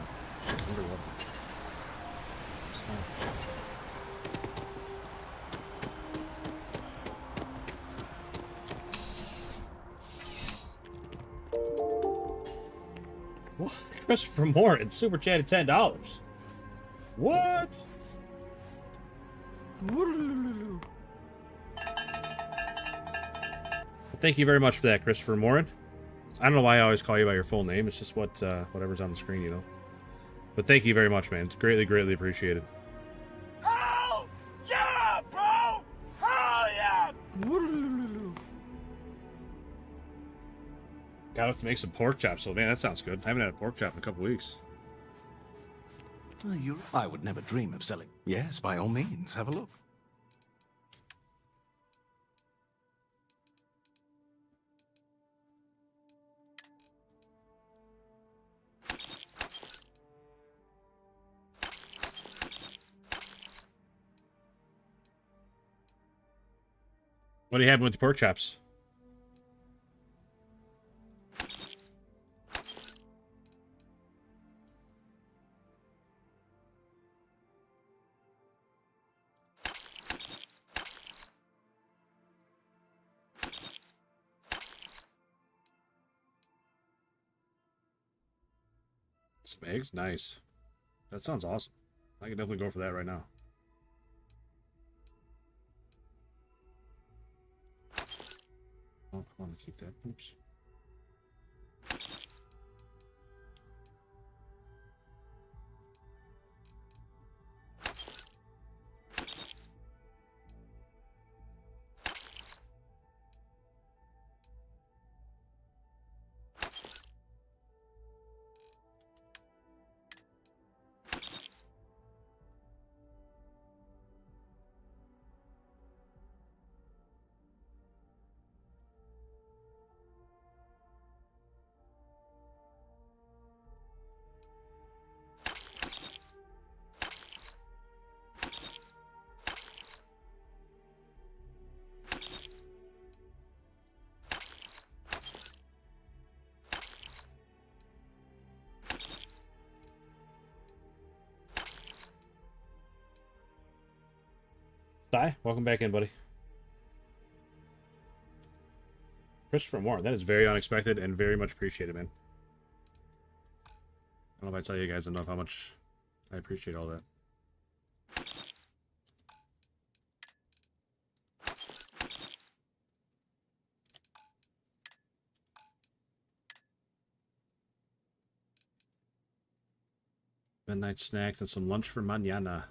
Underwater. It's fun. What? Christopher Morton super chatted $10. What? Thank you very much for that, Christopher Morin. I don't know why I always call you by your full name. It's just whatever's on the screen, you know. But thank you very much, man. It's greatly, greatly appreciated. Hell yeah, bro! Hell yeah! Gotta have to make some pork chops, so man, that sounds good. I haven't had a pork chop in a couple weeks. I would never dream of selling. Yes, by all means, have a look. What do you have with the pork chops? Some eggs? Nice. That sounds awesome. I can definitely go for that right now. Oh, I want to keep that. Oops. Di, welcome back in, buddy. Christopher Moore, that is very unexpected and very much appreciated, man. I don't know if I tell you guys enough how much I appreciate all that. Midnight snacks and some lunch for mañana.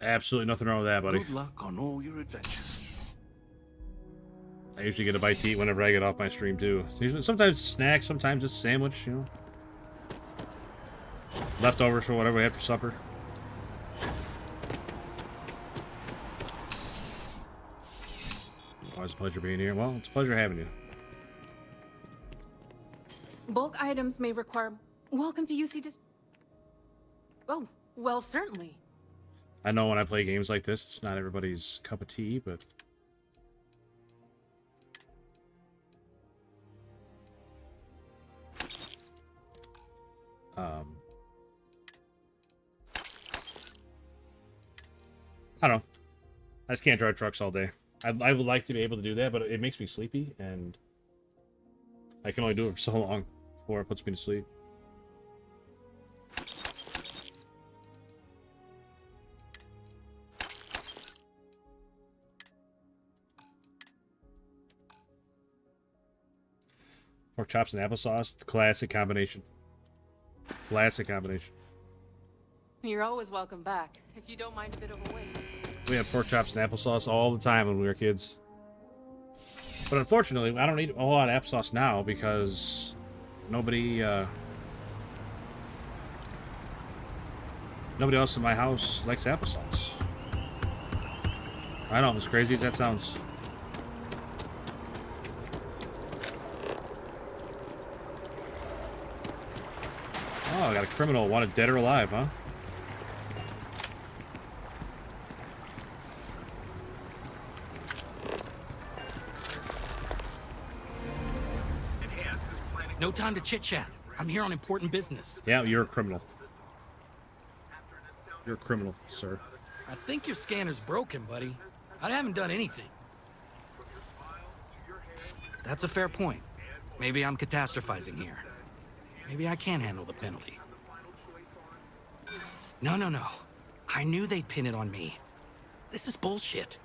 Absolutely nothing wrong with that, buddy. Good luck on all your adventures. I usually get a bite to eat whenever I get off my stream, too. Usually, sometimes it's a snack, sometimes it's a sandwich, you know. Leftovers for whatever we had for supper. Always a pleasure being here. Well, it's a pleasure having you. Bulk items may require... Welcome to UC Oh, well, certainly. I know when I play games like this, it's not everybody's cup of tea, but... I don't know. I just can't drive trucks all day. I would like to be able to do that, but it makes me sleepy, and I can only do it for so long before it puts me to sleep. Pork chops and applesauce, the classic combination. Classic combination. You're always welcome back, if you don't mind a bit of a wait. We had pork chops and applesauce all the time when we were kids. But unfortunately, I don't eat a whole lot of applesauce now because nobody else in my house likes applesauce. I know, as crazy as that sounds. Oh, I got a criminal wanted dead or alive, huh? No time to chit-chat. I'm here on important business. Yeah, you're a criminal. You're a criminal, sir. I think your scanner's broken, buddy. I haven't done anything. That's a fair point. Maybe I'm catastrophizing here. Maybe I can handle the penalty. No. I knew they'd pin it on me. This is bullshit.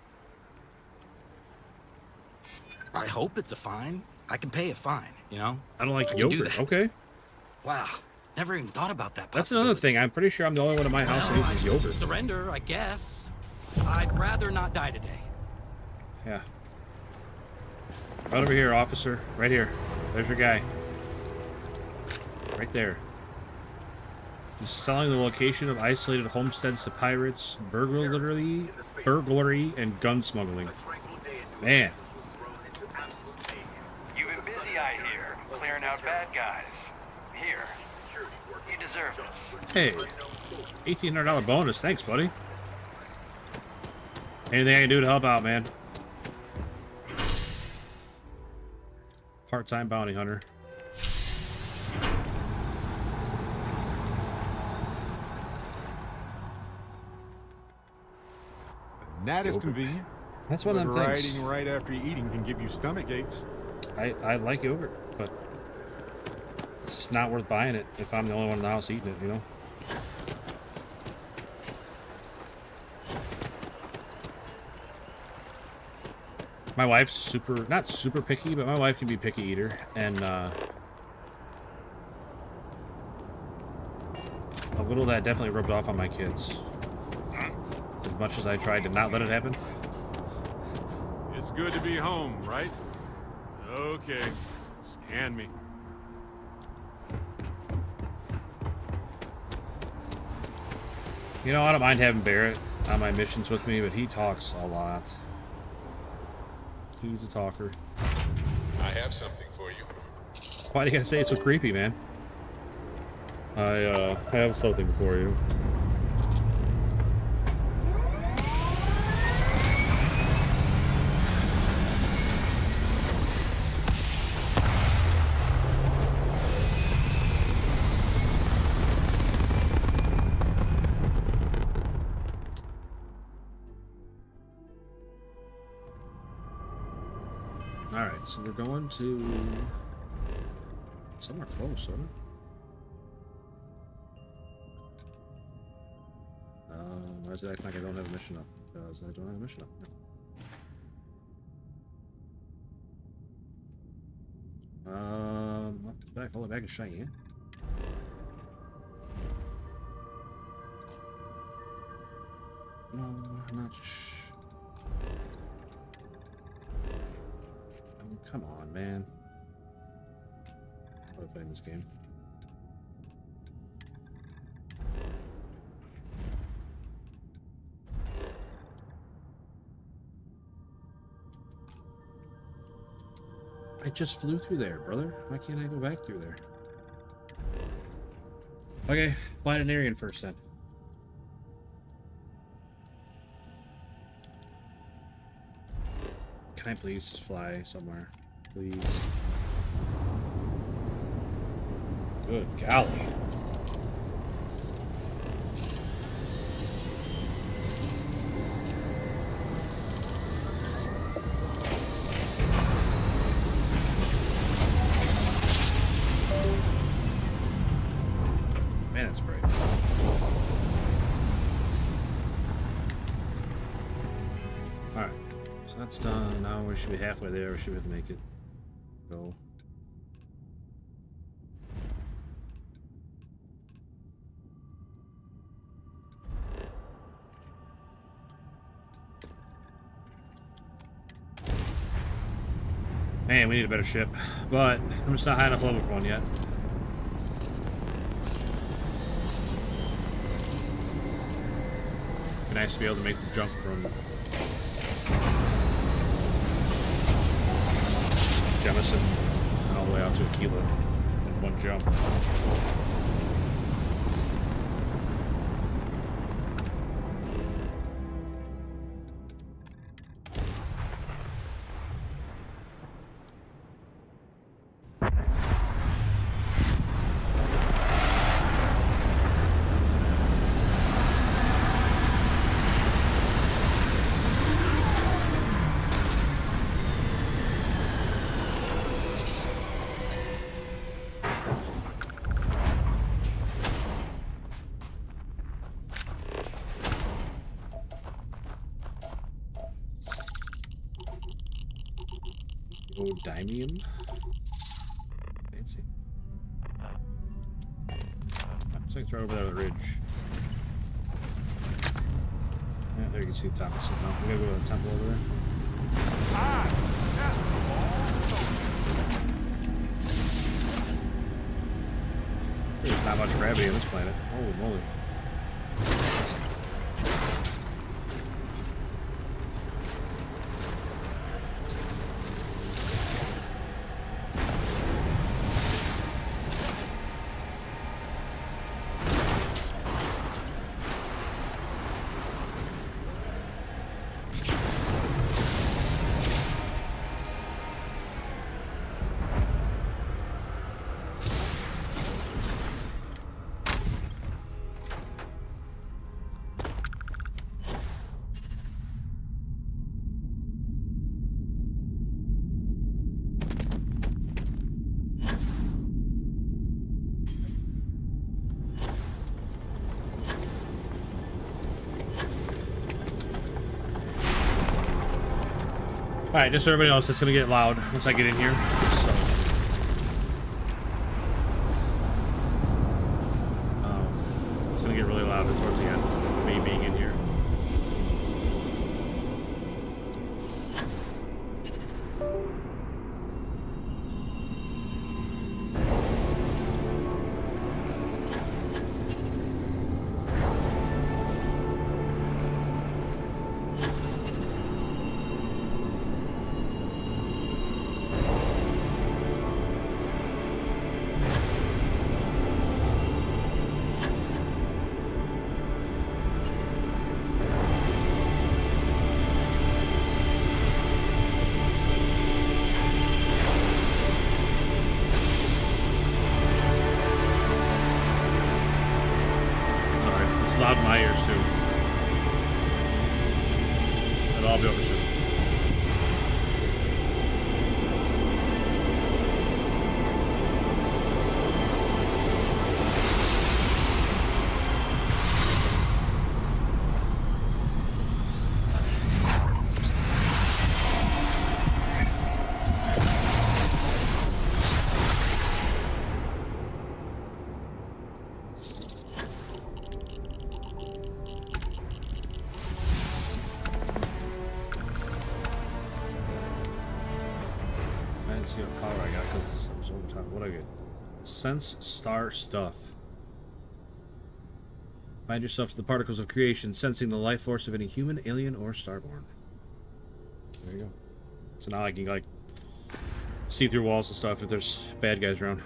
I hope it's a fine. I can pay a fine, you know? I don't like I can do yogurt. that. Okay. Wow. Never even thought about that That's another thing. I'm pretty sure I'm the only one in my house that uses yogurt. Surrender, I guess. I'd rather not die today. Yeah. Right over here, officer. Right here. There's your guy. Right there. He's selling the location of isolated homesteads to pirates, burglary, and gun smuggling. Man. You've been busy, I hear, clearing out bad guys. Here, you deserve this. Hey, $1,800 bonus. Thanks, buddy. Anything I can do to help out, man. Part-time bounty hunter. That is convenient. That's one of them things. Riding right after eating can give you stomach aches. I like yogurt, but it's just not worth buying it if I'm the only one in the house eating it, you know? My wife's not super picky, but my wife can be a picky eater, and a little of that definitely rubbed off on my kids. As much as I tried to not let it happen. It's good to be home, right? Okay, scan me. You know, I don't mind having Barrett on my missions with me, but he talks a lot. He's a talker. I have something for you. Why do you gotta say it's so creepy, man? I have something for you. Alright, so we're going to somewhere close, huh? Why is it acting like I don't have a mission up? Because I don't have a mission up. Back, hold it back and Cheyenne. No, I'm not come on, man. What am I playing this game? I just flew through there, brother. Why can't I go back through there? Okay, Planetarian first then. Can I please just fly somewhere? Please. Good golly. Man, it's bright. Alright. So that's done. Now we should be halfway there. We should be able to make it go. Man, we need a better ship, but I'm just not high enough level for one yet. Be nice to be able to make the jump from Jemison all the way out to Aquila in one jump. Neodymium. Fancy. Looks like it's right over there on the ridge. Yeah, there you can see the top of it. No, we gotta go to the temple over there. There's not much gravity on this planet. Holy moly. Alright, just so everybody knows, it's gonna get loud once I get in here. So, it's gonna get really loud towards the end, me being in here. Loud in my ears too. It'll all be over soon. See what power I got because I was over time. What do I get? Sense star stuff. Find yourself to the particles of creation, sensing the life force of any human, alien, or starborn. There you go. So now I can like see through walls and stuff if there's bad guys around.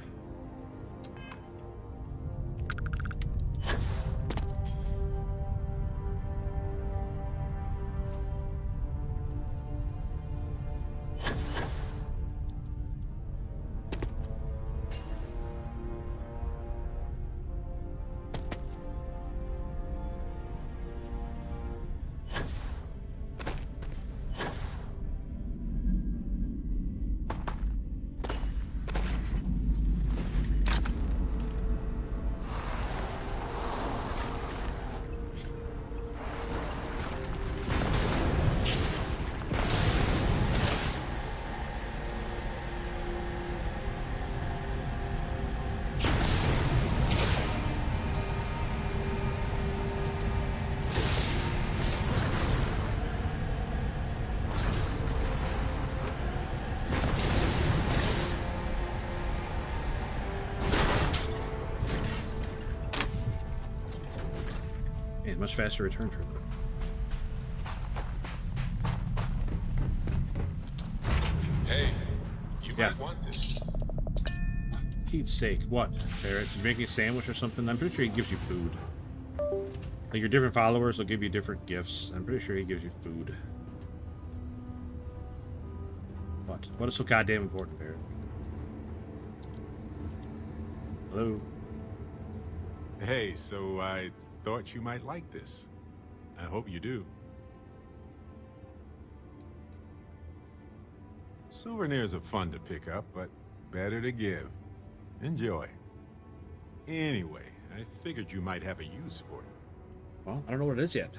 And much faster return trip. Hey, you might want this. Pete's sake, what, Barrett? Did you make me a sandwich or something? I'm pretty sure he gives you food. Like your different followers will give you different gifts. I'm pretty sure he gives you food. What? What is so goddamn important, Barrett? Hello? Hey, so I thought you might like this. I hope you do. Souvenirs are fun to pick up, but better to give. Enjoy. Anyway, I figured you might have a use for it. Well, I don't know what it is yet.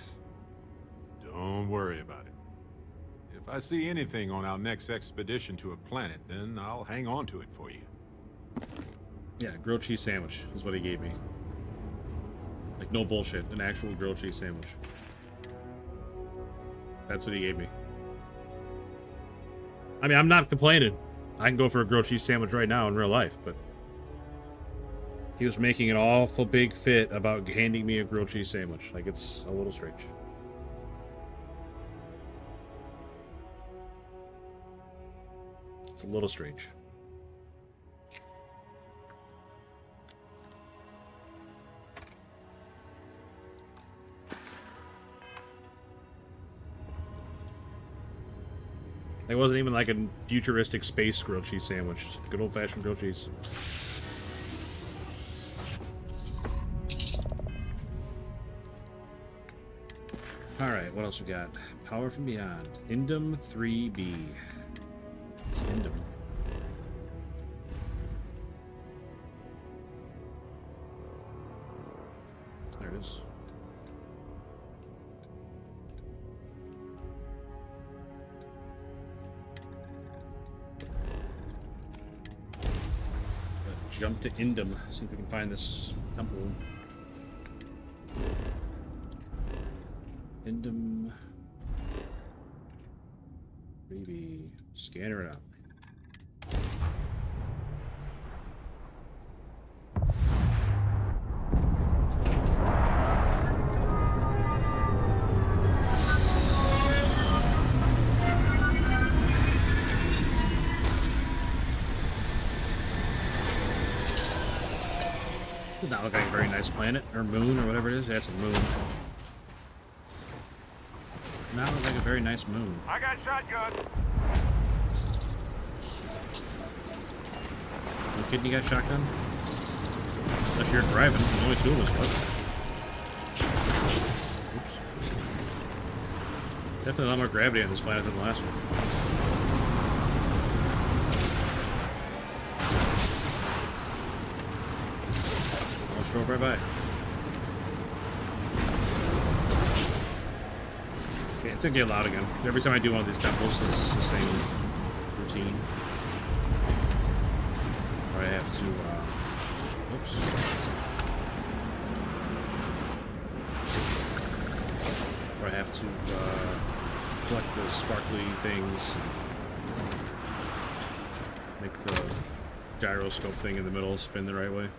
Don't worry about it. If If I see anything on our next expedition to a planet, then I'll hang on to it for you. Yeah, grilled cheese sandwich is what he gave me. Like, no bullshit. An actual grilled cheese sandwich. That's what he gave me. I mean, I'm not complaining. I can go for a grilled cheese sandwich right now in real life, but he was making an awful big fit about handing me a grilled cheese sandwich. Like, it's a little strange. It's a little strange. It wasn't even like a futuristic space grilled cheese sandwich. Just good old-fashioned grilled cheese. Alright, what else we got? Power from Beyond. Indum 3B. It's Indum. There it is. Jump to Indum, see if we can find this temple. Indum. Maybe scanner it out. Does not look like a very nice planet or moon or whatever it is. Yeah, it's a moon. Not look like a very nice moon. I got shotgun. You kidding? You got shotgun? Unless you're driving. There's only two of us, bud. Oops. Definitely a lot more gravity on this planet than the last one. I'll stroll right by. Okay, it's gonna get loud again. Every time I do one of these temples, it's the same routine. Or I have to, oops. Or I have to, collect the sparkly things. Make the gyroscope thing in the middle spin the right way.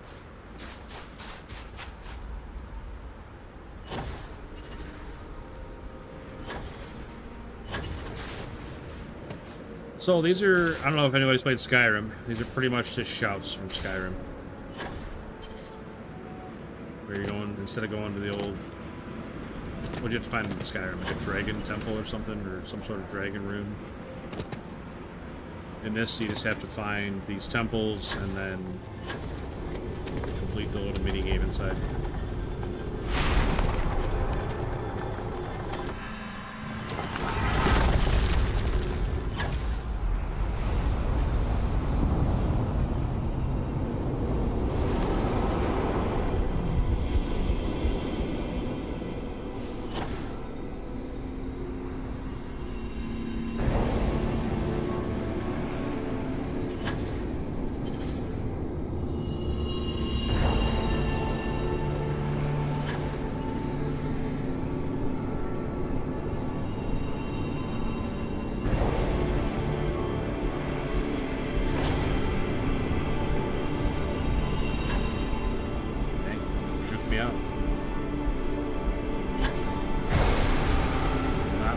So these are, I don't know if anybody's played Skyrim. These are pretty much just shouts from Skyrim. Where you're going, instead of going to the old, what'd you have to find in Skyrim? Like a dragon temple or something, or some sort of dragon room. In this, you just have to find these temples and then complete the little mini game inside.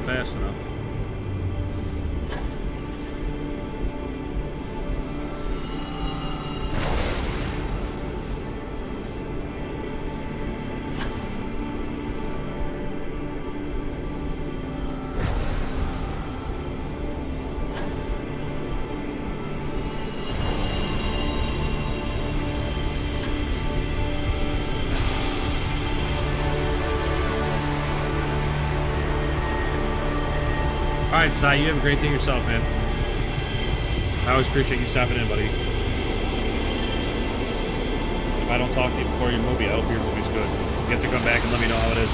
Fast enough. Alright, Sai, you have a great day yourself, man. I always appreciate you stopping in, buddy. If I don't talk to you before your movie, I hope your movie's good. You have to come back and let me know how it is.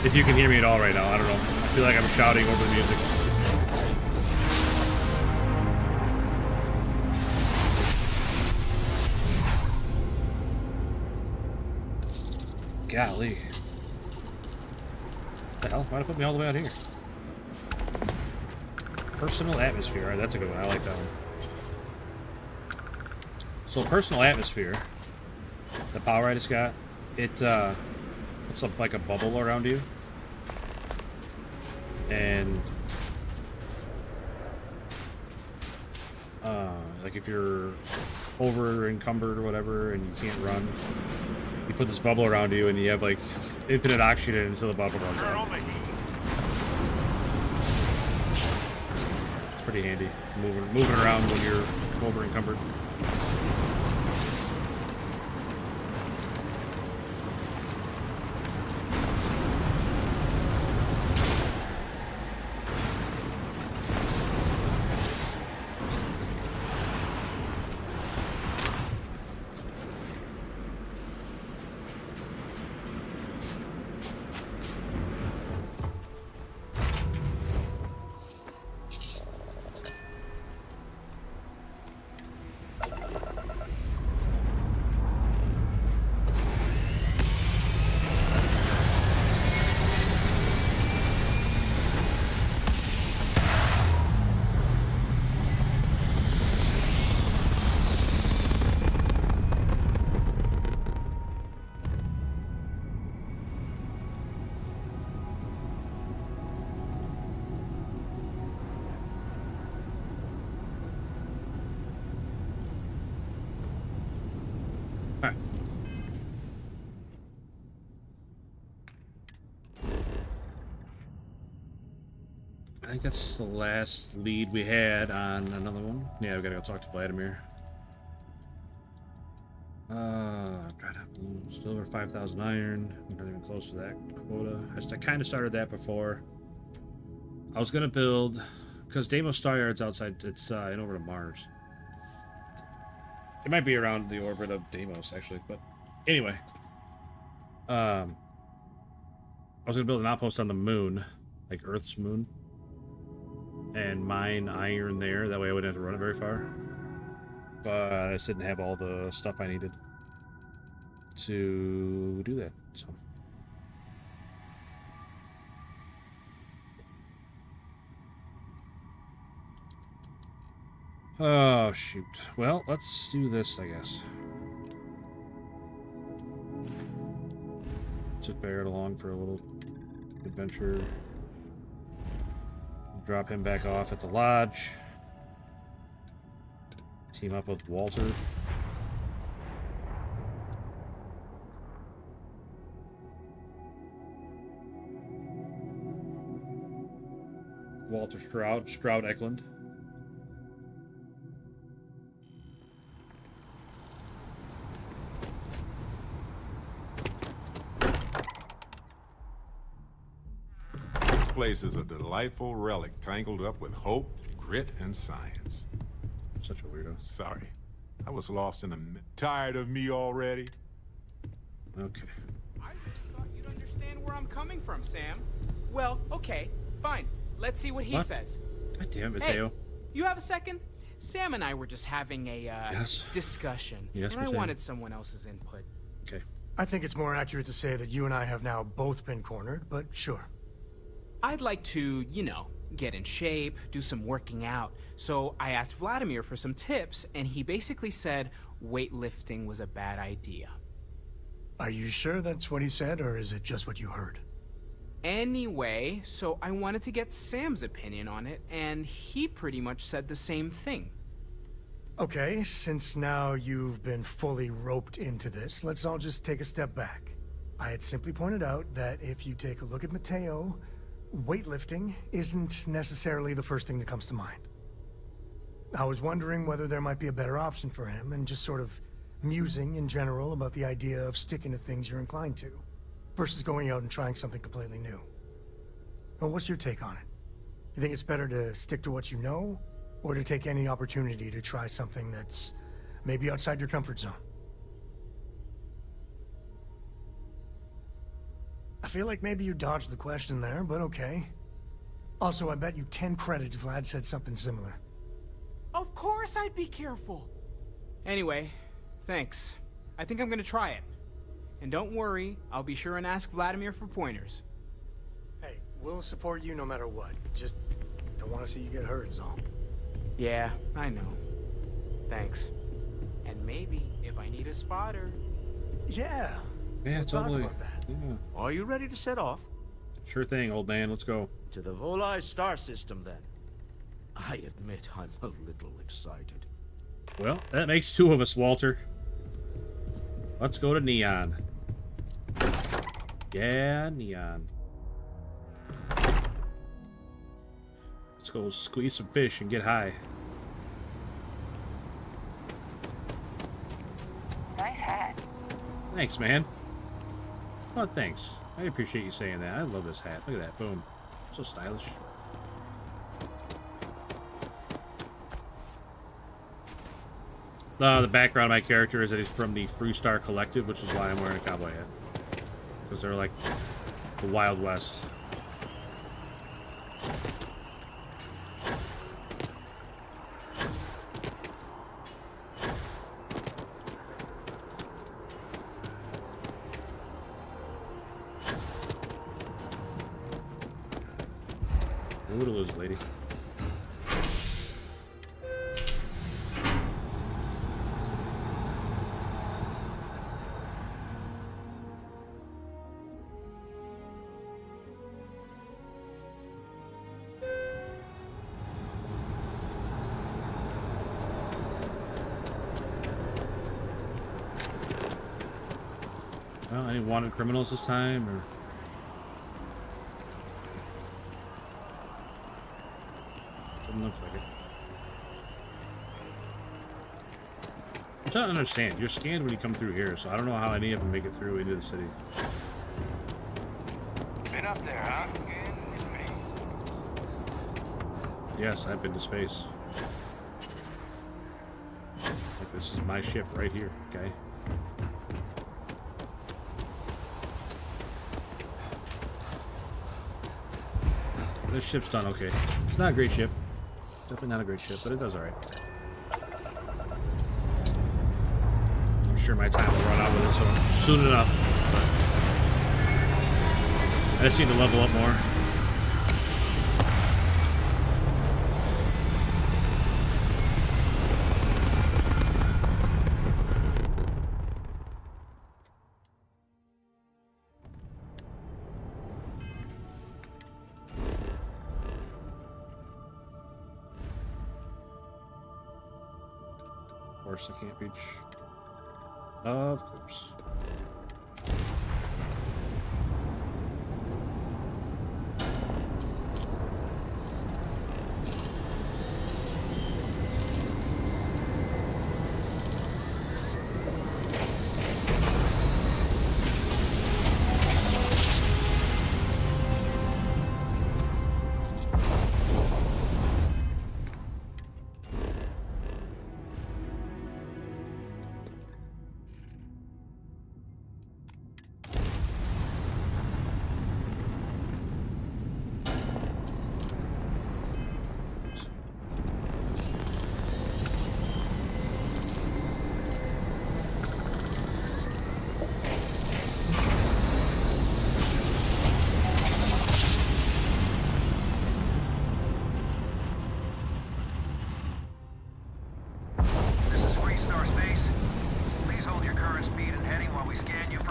If you can hear me at all right now, I don't know. I feel like I'm shouting over the music. Golly. What the hell? Why'd it put me all the way out here? Personal atmosphere. All right, that's a good one. I like that one. So personal atmosphere, the power I just got, it puts up like a bubble around you. And like if you're over encumbered or whatever and you can't run, you put this bubble around you and you have like infinite oxygen until the bubble runs out. It's pretty handy, moving around when you're over encumbered. I think that's the last lead we had on another one. Yeah, we gotta go talk to Vladimir. Dried up still over 5,000 iron. We're not even close to that quota. I kind of started that before. I was gonna build, because Deimos Star Yard's outside. It's in over to Mars. It might be around the orbit of Deimos actually, but anyway. I was gonna build an outpost on the moon, like Earth's moon, and mine iron there. That way I wouldn't have to run it very far. But I just didn't have all the stuff I needed to do that. So. Oh, shoot. Well, let's do this, I guess. Took Barrett along for a little adventure. Drop him back off at the lodge. Team up with Walter. Walter Stroud Eklund. This place is a delightful relic tangled up with hope, grit, and science. Such a weirdo. Sorry. I was lost in the... Tired of me already? Okay. I really thought you'd understand where I'm coming from, Sam. Well, okay, fine. Let's see what he says. God damn it, Hey, Mateo. you have a second? Sam and I were just having a discussion. Yes, and I Mateo. wanted someone else's input. Okay. I think it's more accurate to say that you and I have now both been cornered, but sure. I'd like to, you know, get in shape, do some working out. So I asked Vladimir for some tips, and he basically said weightlifting was a bad idea. Are you sure that's what he said, or is it just what you heard? Anyway, so I wanted to get Sam's opinion on it, and he pretty much said the same thing. Okay, since now you've been fully roped into this, let's all just take a step back. I had simply pointed out that if you take a look at Mateo, weightlifting isn't necessarily the first thing that comes to mind. I was wondering whether there might be a better option for him, and just sort of musing in general about the idea of sticking to things you're inclined to, versus going out and trying something completely new. Well, what's your take on it? You think it's better to stick to what you know, or to take any opportunity to try something that's maybe outside your comfort zone? I feel like maybe you dodged the question there, but okay. Also, I bet you 10 credits Vlad said something similar. Of course I'd be careful. Anyway, thanks. I think I'm gonna try it. And don't worry, I'll be sure and ask Vladimir for pointers. Hey, we'll support you no matter what. Just don't want to see you get hurt is all. Yeah, I know. Thanks. And maybe if I need a spotter. Yeah. Yeah, we'll talk totally. about that. Yeah. Are you ready to set off? Sure thing, old man. Let's go. To the Volai star system, then. I admit I'm a little excited. Well, that makes 2 of us, Walter. Let's go to Neon. Yeah, Neon. Let's go squeeze some fish and get high. Nice hat. Thanks, man. Oh, thanks. I appreciate you saying that. I love this hat. Look at that. Boom. So stylish. The background of my character is that he's from the Freestar Collective, which is why I'm wearing a cowboy hat. Because they're like the Wild West. Oodaloo, lady. Well, any wanted criminals this time, or? Doesn't look like it. I'm trying to understand. You're scanned when you come through here, so I don't know how any of them make it through into the city. Been up there, huh? Yes, I've been to space. Like, this is my ship right here, okay? This ship's done okay. It's not a great ship. Definitely not a great ship, but it does alright. I'm sure my time will run out with it soon enough. But I just need to level up more. Of course, I can't reach. Of course.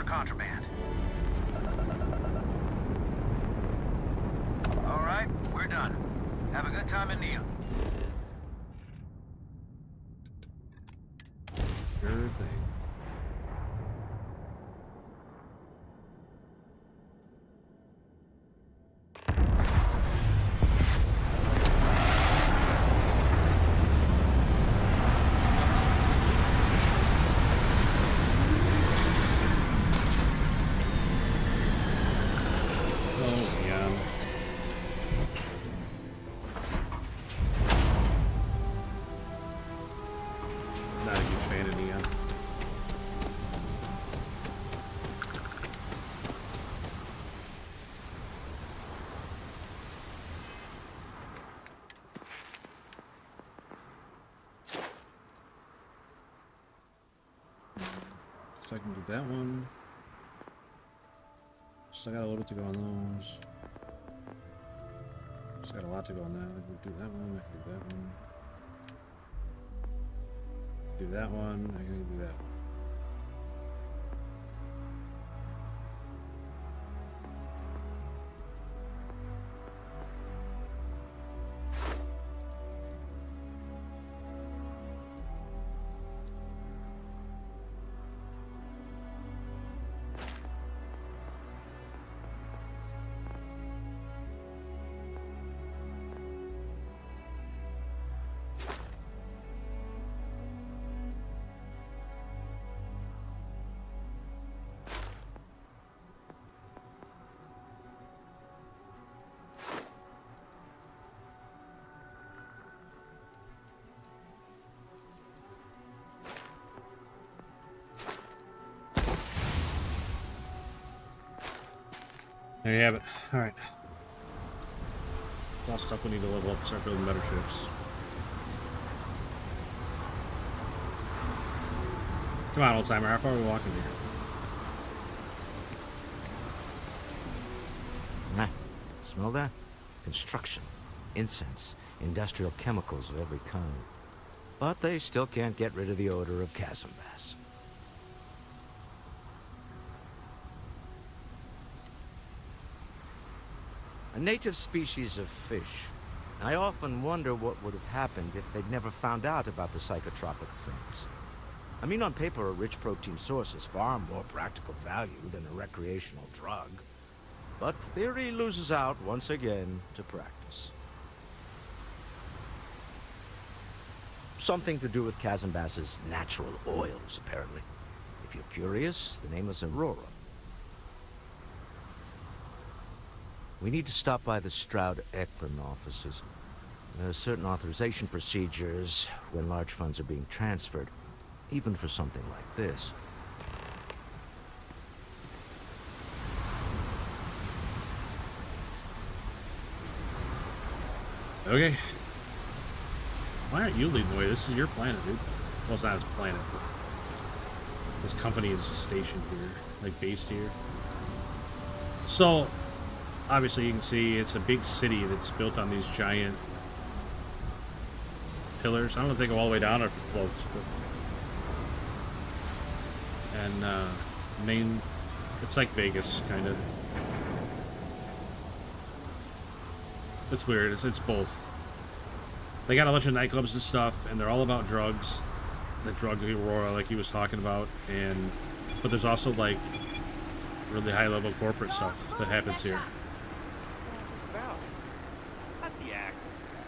Contraband. All right, we're done. Have a good time in Neon. Sure thing. Not a huge fan of Neon. So I can do that one. Still got a little bit to go on those. Still got a lot to go on that. I can do that one. I can do that one. Do that one. I can do that one. There you have it. Alright. A lot of stuff we need to level up and start building better ships. Come on, old timer. How far are we walking here? Nah. Smell that? Construction, incense, industrial chemicals of every kind. But they still can't get rid of the odor of chasm bass. A native species of fish. I often wonder what would have happened if they'd never found out about the psychotropic effects. I mean, on paper, a rich protein source is far more practical value than a recreational drug. But theory loses out once again to practice. Something to do with chasm bass's natural oils, apparently. If you're curious, the name is Aurora. We need to stop by the Stroud-Ekman offices. There are certain authorization procedures when large funds are being transferred, even for something like this. Okay. Why aren't you leading the way? This is your planet, dude. Well, it's not his planet, but this company is stationed here, like based here. So, obviously you can see it's a big city that's built on these giant pillars. I don't know if they go all the way down or if it floats, but... And, it's like Vegas, kind of. It's weird, it's both. They got a bunch of nightclubs and stuff, and they're all about drugs. The drug Aurora, like he was talking about, but there's also, like, really high-level corporate stuff that happens here. What's this about? Cut the act.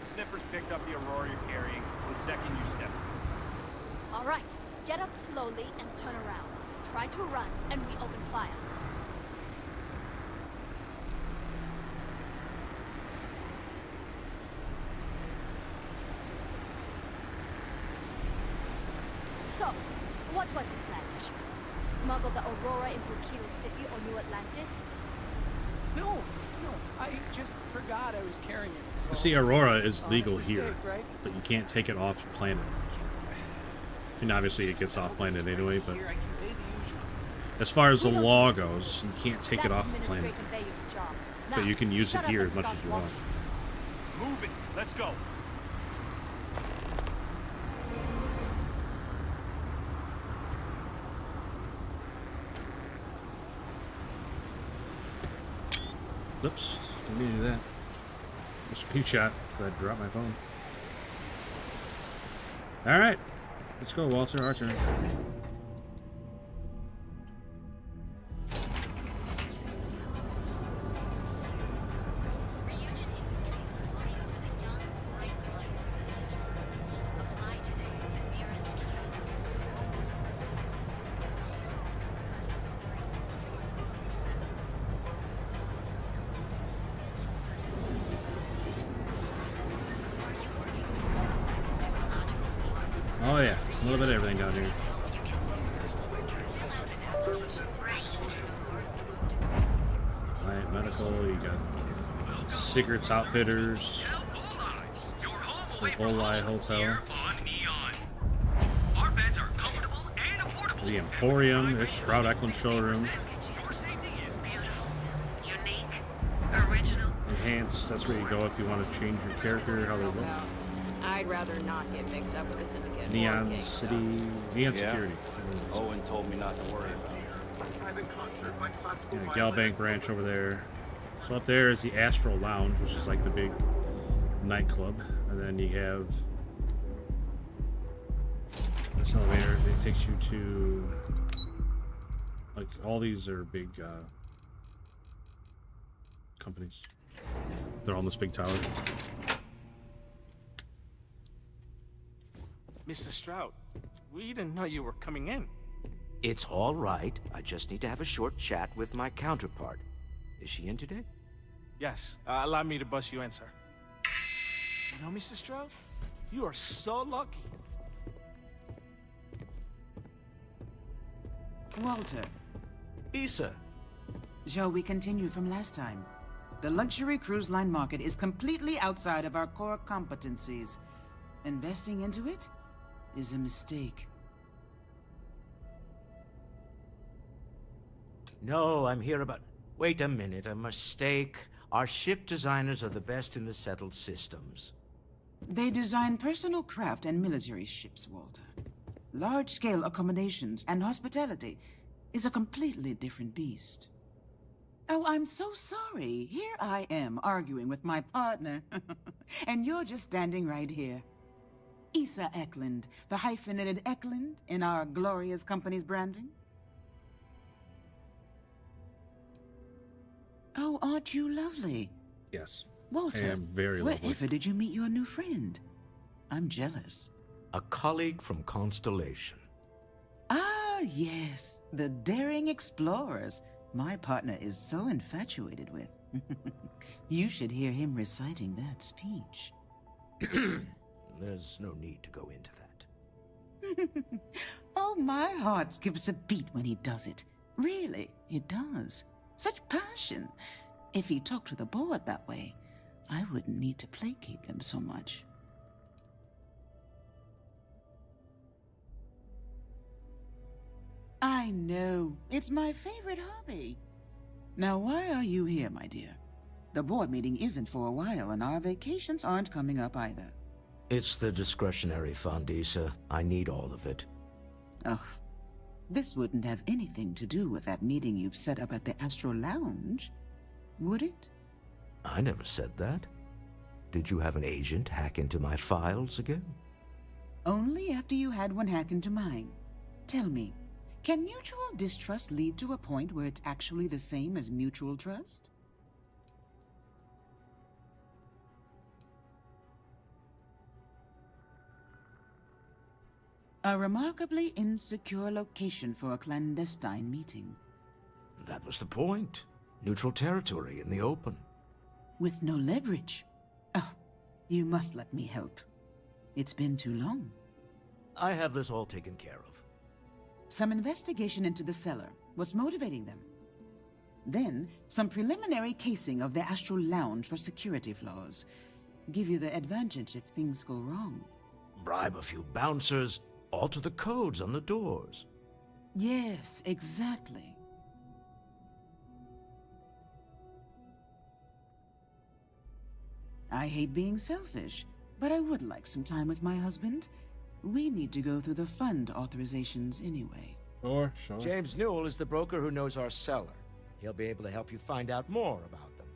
Sniffers picked up the Aurora you're carrying the second you stepped. All right, get up slowly and turn around. Try to run, and we open fire. So, what was the plan, Misha? Smuggle the Aurora into Aquila City or New Atlantis? No, I just forgot I was carrying it. So See, Aurora is legal mistake, here, right? but you can't take it off planet. And obviously it gets off planet anyway, but as far as the law goes, you can't take it off the planet. But you can use it here as much as you want. Move it. Let's go. Oops, didn't mean to do that. A screenshot, but I dropped my phone. Alright, let's go, Walter. Our turn. Oh yeah, a little bit of everything down here. Alright, medical, you got Secrets Outfitters, the Volai Hotel, The Emporium. There's Stroud Eklund showroom. Enhance. That's where you go if you want to change your character, how they look. I'd rather not get mixed up with a syndicate. Neon City. Neon Security. Owen told me not to worry about it. Yeah, Galbank branch over there. So up there is the Astral Lounge, which is like the big nightclub. And then you have this elevator. It takes you to, like, all these are big companies. They're all in this big tower. Mr. Stroud, we didn't know you were coming in. It's all right. I just need to have a short chat with my counterpart. Is she in today? Yes, allow me to bust you in, sir. You know, Mr. Stroud, you are so lucky. Walter. Issa. Shall we continue from last time? The luxury cruise line market is completely outside of our core competencies. Investing into it is a mistake. No, I'm here about... Wait a minute, a mistake. Our ship designers are the best in the settled systems. They design personal craft and military ships, Walter. Large-scale accommodations and hospitality is a completely different beast. Oh, I'm so sorry. Here I am arguing with my partner. And you're just standing right here. Issa Eklund, the hyphenated Eklund in our glorious company's branding. Oh, aren't you lovely? Yes. Walter, I am very lovely. wherever did you meet your new friend? I'm jealous. A colleague from Constellation. Ah, yes. The daring explorers my partner is so infatuated with. You should hear him reciting that speech. There's no need to go into that. Oh, my heart skips a beat when he does it. Really, it does. Such passion. If he talked to the board that way, I wouldn't need to placate them so much. I know. It's my favorite hobby. Now, why are you here, my dear? The board meeting isn't for a while, and our vacations aren't coming up either. It's the discretionary fund, Issa. I need all of it. Oh, this wouldn't have anything to do with that meeting you've set up at the Astro Lounge, would it? I never said that. Did you have an agent hack into my files again? Only after you had one hack into mine. Tell me, can mutual distrust lead to a point where it's actually the same as mutual trust? A remarkably insecure location for a clandestine meeting. That was the point. Neutral territory in the open. With no leverage. Oh, you must let me help. It's been too long. I have this all taken care of. Some investigation into the cellar. What's motivating them? Then, some preliminary casing of the Astral Lounge for security flaws. Give you the advantage if things go wrong. Bribe a few bouncers, alter the codes on the doors. Yes, exactly. I hate being selfish, but I would like some time with my husband. We need to go through the fund authorizations anyway. Sure. James Newell is the broker who knows our cellar. He'll be able to help you find out more about them.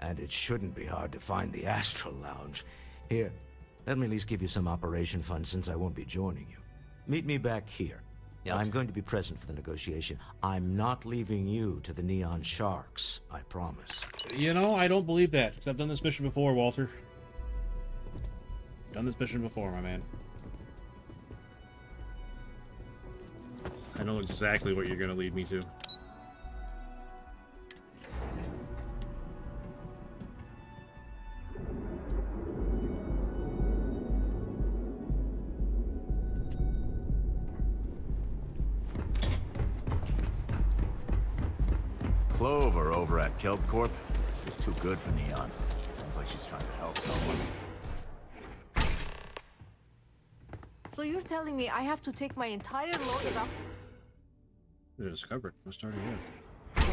And it shouldn't be hard to find the Astral Lounge. Here, let me at least give you some operation funds since I won't be joining you. Meet me back here. I'm going to be present for the negotiation. I'm not leaving you to the Neon Sharks, I promise. You know, I don't believe that, because I've done this mission before, Walter. Done this mission before, my man. I know exactly what you're going to lead me to. Clover over at Kelp Corp is too good for Neon. Sounds like she's trying to help someone. So you're telling me I have to take my entire load of We discovered. Let's start again. I'm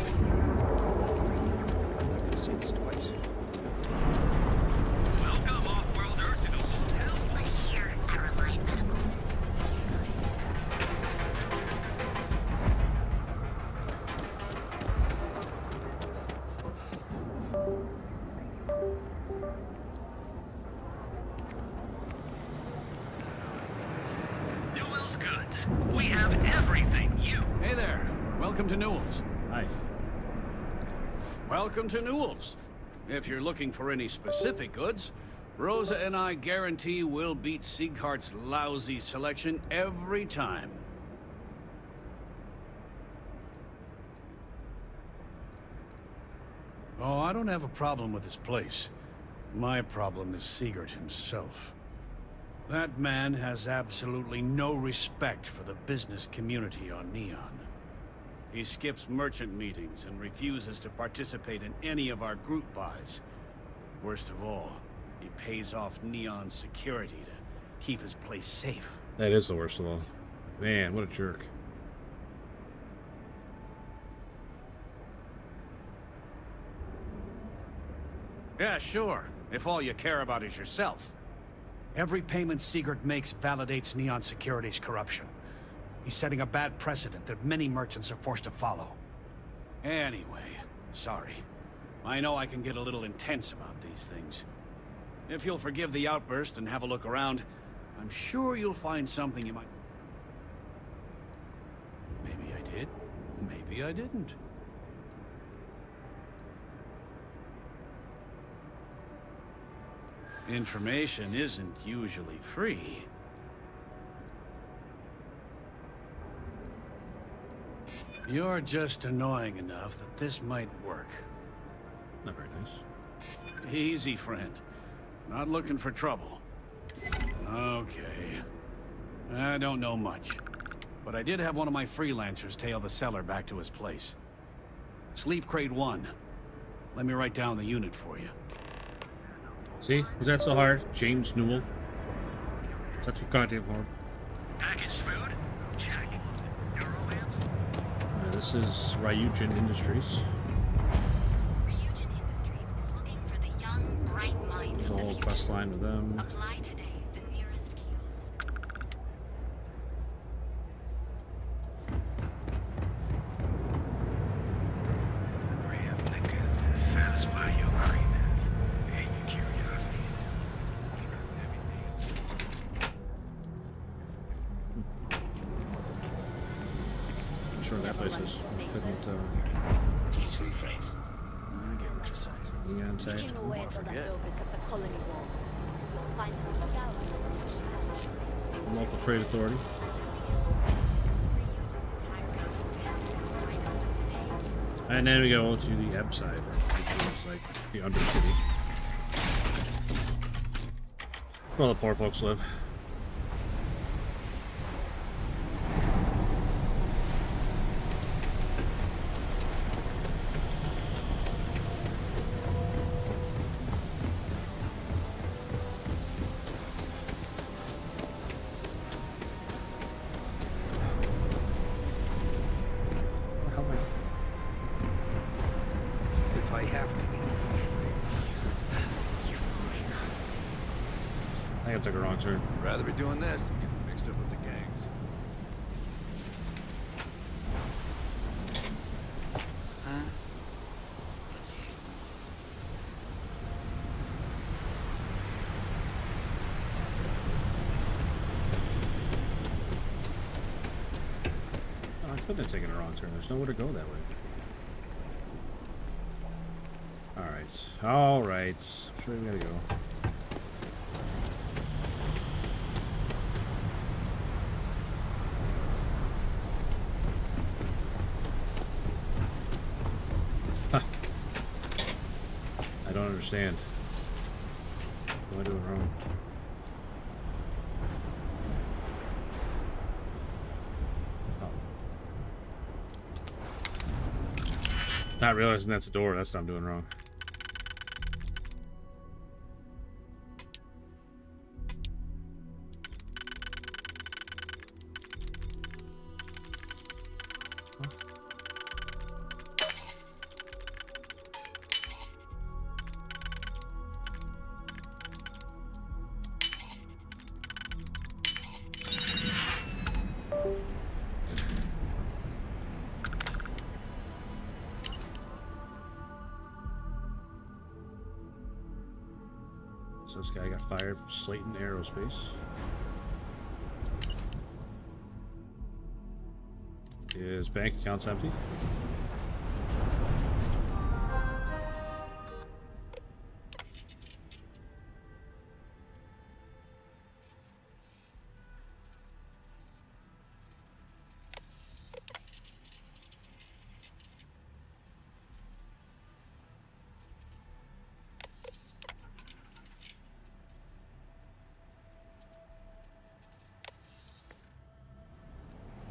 not gonna say this twice. Welcome, off-worlder, to the hotel. We're here, Caroline Medical. Newell's Goods. We have everything you... Hey there. Welcome to Newell's. Hi. Welcome to Newell's. If you're looking for any specific goods, Rosa and I guarantee we'll beat Sieghart's lousy selection every time. Oh, I don't have a problem with this place. My problem is Siegert himself. That man has absolutely no respect for the business community on Neon. He skips merchant meetings and refuses to participate in any of our group buys. Worst of all, he pays off Neon security to keep his place safe. That is the worst of all. Man, what a jerk. Yeah, sure. If all you care about is yourself. Every payment Siegert makes validates Neon Security's corruption. He's setting a bad precedent that many merchants are forced to follow. Anyway, sorry. I know I can get a little intense about these things. If you'll forgive the outburst and have a look around, I'm sure you'll find something you might... Maybe I did. Maybe I didn't. Information isn't usually free. You're just annoying enough that this might work. Not very nice. Easy, friend. Not looking for trouble. Okay. I don't know much. But I did have one of my freelancers tail the seller back to his place. Sleep Crate 1. Let me write down the unit for you. See? Was that so hard? James Newell. That's so goddamn hard. Packaged food? Check. This is Ryujin Industries. Ryujin Industries is looking for the young, bright minds There's a of the whole future. quest line with them. Apply today, the nearest kiosk. Satisfy your cravings and your curiosity. I'm sure that place is. T3 face. I get what you're saying. Neon Tech. Taking away the leftovers of the colony war. You'll find them scouring. Local Trade Authority. And then we go to the Ebb side, which is like the Undercity. Where all the poor folks live. If I have to eat fish I think I took a wrong turn. I'd rather be doing this than getting mixed up with the gangs. Oh, I couldn't have taken a wrong turn. There's nowhere to go that way. Alright. Alright. Which way we gotta go? Huh. I don't understand. What am I doing wrong? Not realizing that's a door. That's what I'm doing wrong. So this guy got fired from Slayton Aerospace. His bank account's empty.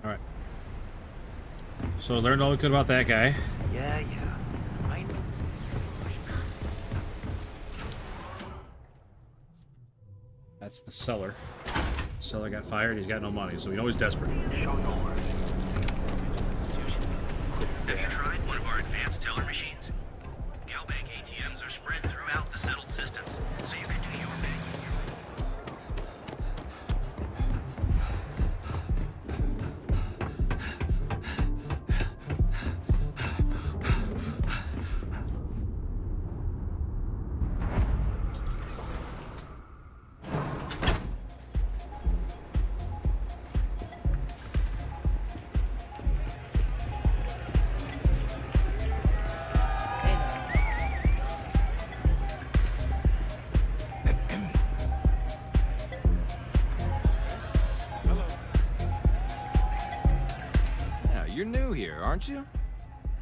Alright. So I learned all we could about that guy. Yeah. I know this. That's the seller. The seller got fired, he's got no money, so we know he's desperate. Have you tried one of our advanced teller machines? Galbank ATMs are spread throughout the settled systems, so you can do your banking. You're new here, aren't you?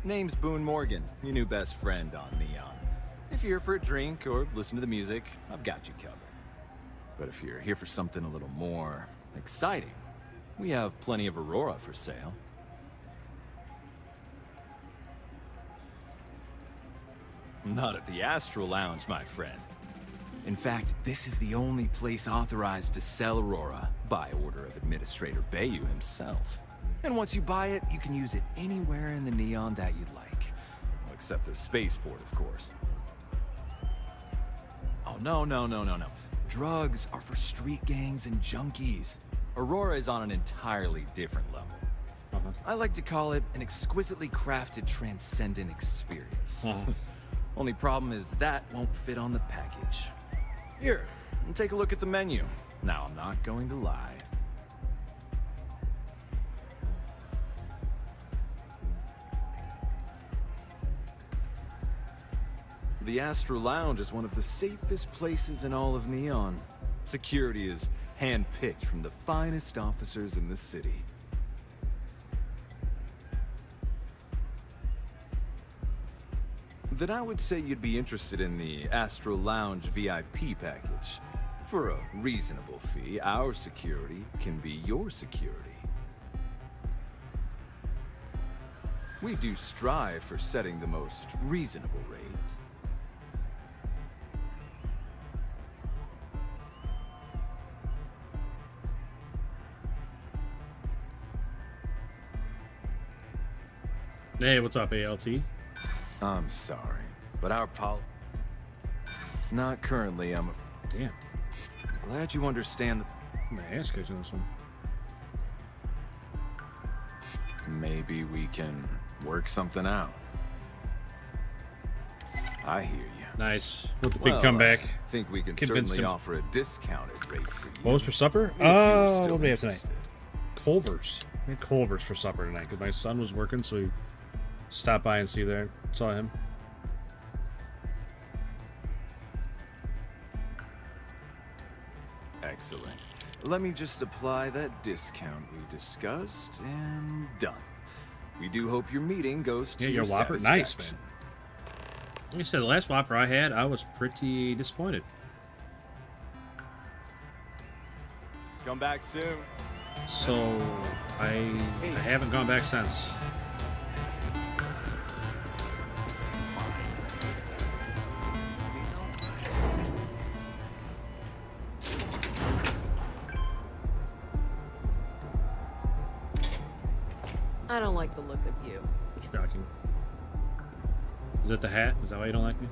Name's Boone Morgan, your new best friend on Neon. If you're here for a drink or listen to the music, I've got you covered. But if you're here for something a little more exciting, we have plenty of Aurora for sale. Not at the Astral Lounge, my friend. In fact, this is the only place authorized to sell Aurora by order of Administrator Bayou himself. And once you buy it, you can use it anywhere in the Neon that you'd like. Well, except the spaceport, of course. Oh, no. Drugs are for street gangs and junkies. Aurora is on an entirely different level. I like to call it an exquisitely crafted, transcendent experience. Only problem is that won't fit on the package. Here, take a look at the menu. Now, I'm not going to lie. The Astral Lounge is one of the safest places in all of Neon. Security is hand-picked from the finest officers in the city. Then I would say you'd be interested in the Astral Lounge VIP package. For a reasonable fee, our security can be your security. We do strive for setting the most reasonable rate. Hey, what's up, ALT? I'm sorry, but our not currently, Damn. Glad you understand the... My ass kicked in this one. Maybe we can work something out. I hear you. Nice. With the big comeback. I think we can Convinced certainly him. offer a discounted rate for you. What was for supper? If you're What still do we have tonight? interested. Culver's. We had Culver's for supper tonight because my son was working, so he stopped by and saw him. Excellent. Let me just apply that discount we discussed, and done. We do hope your meeting goes to Yeah, your Whopper, nice, satisfaction. man. Like I said, the last Whopper I had, I was pretty disappointed. Come back soon. So I haven't gone back since. I don't like the look of you. Shocking. Is that the hat? Is that why you don't like me?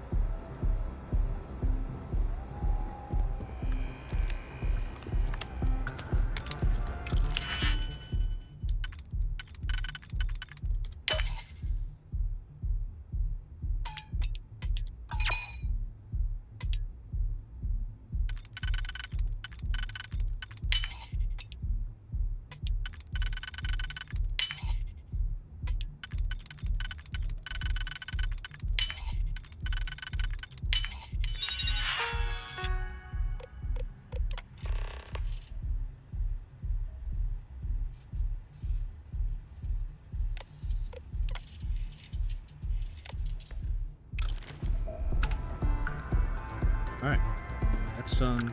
Alright. That's done.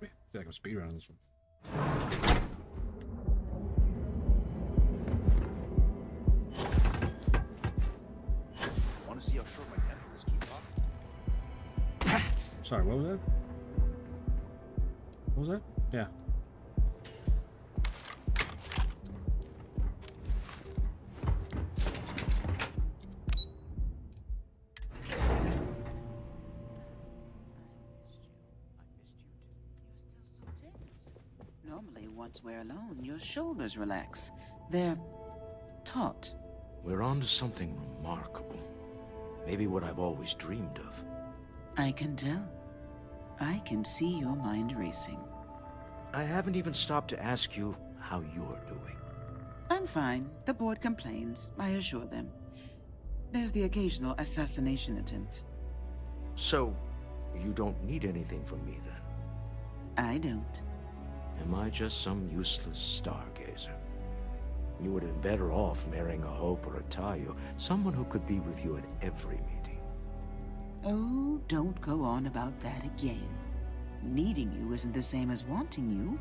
I feel like I'm speedrunning this one. Want to see how short my tentacles keep up? Sorry, what was that? What was that? Yeah. Normally, once we're alone, your shoulders relax. They're taut. We're on to something remarkable. Maybe what I've always dreamed of. I can tell. I can see your mind racing. I haven't even stopped to ask you how you're doing. I'm fine. The board complains, I assure them. There's the occasional assassination attempt. So, you don't need anything from me then? I don't. Am I just some useless stargazer? You would have been better off marrying a Hope or a Tayo, someone who could be with you at every meeting. Oh, don't go on about that again. Needing you isn't the same as wanting you.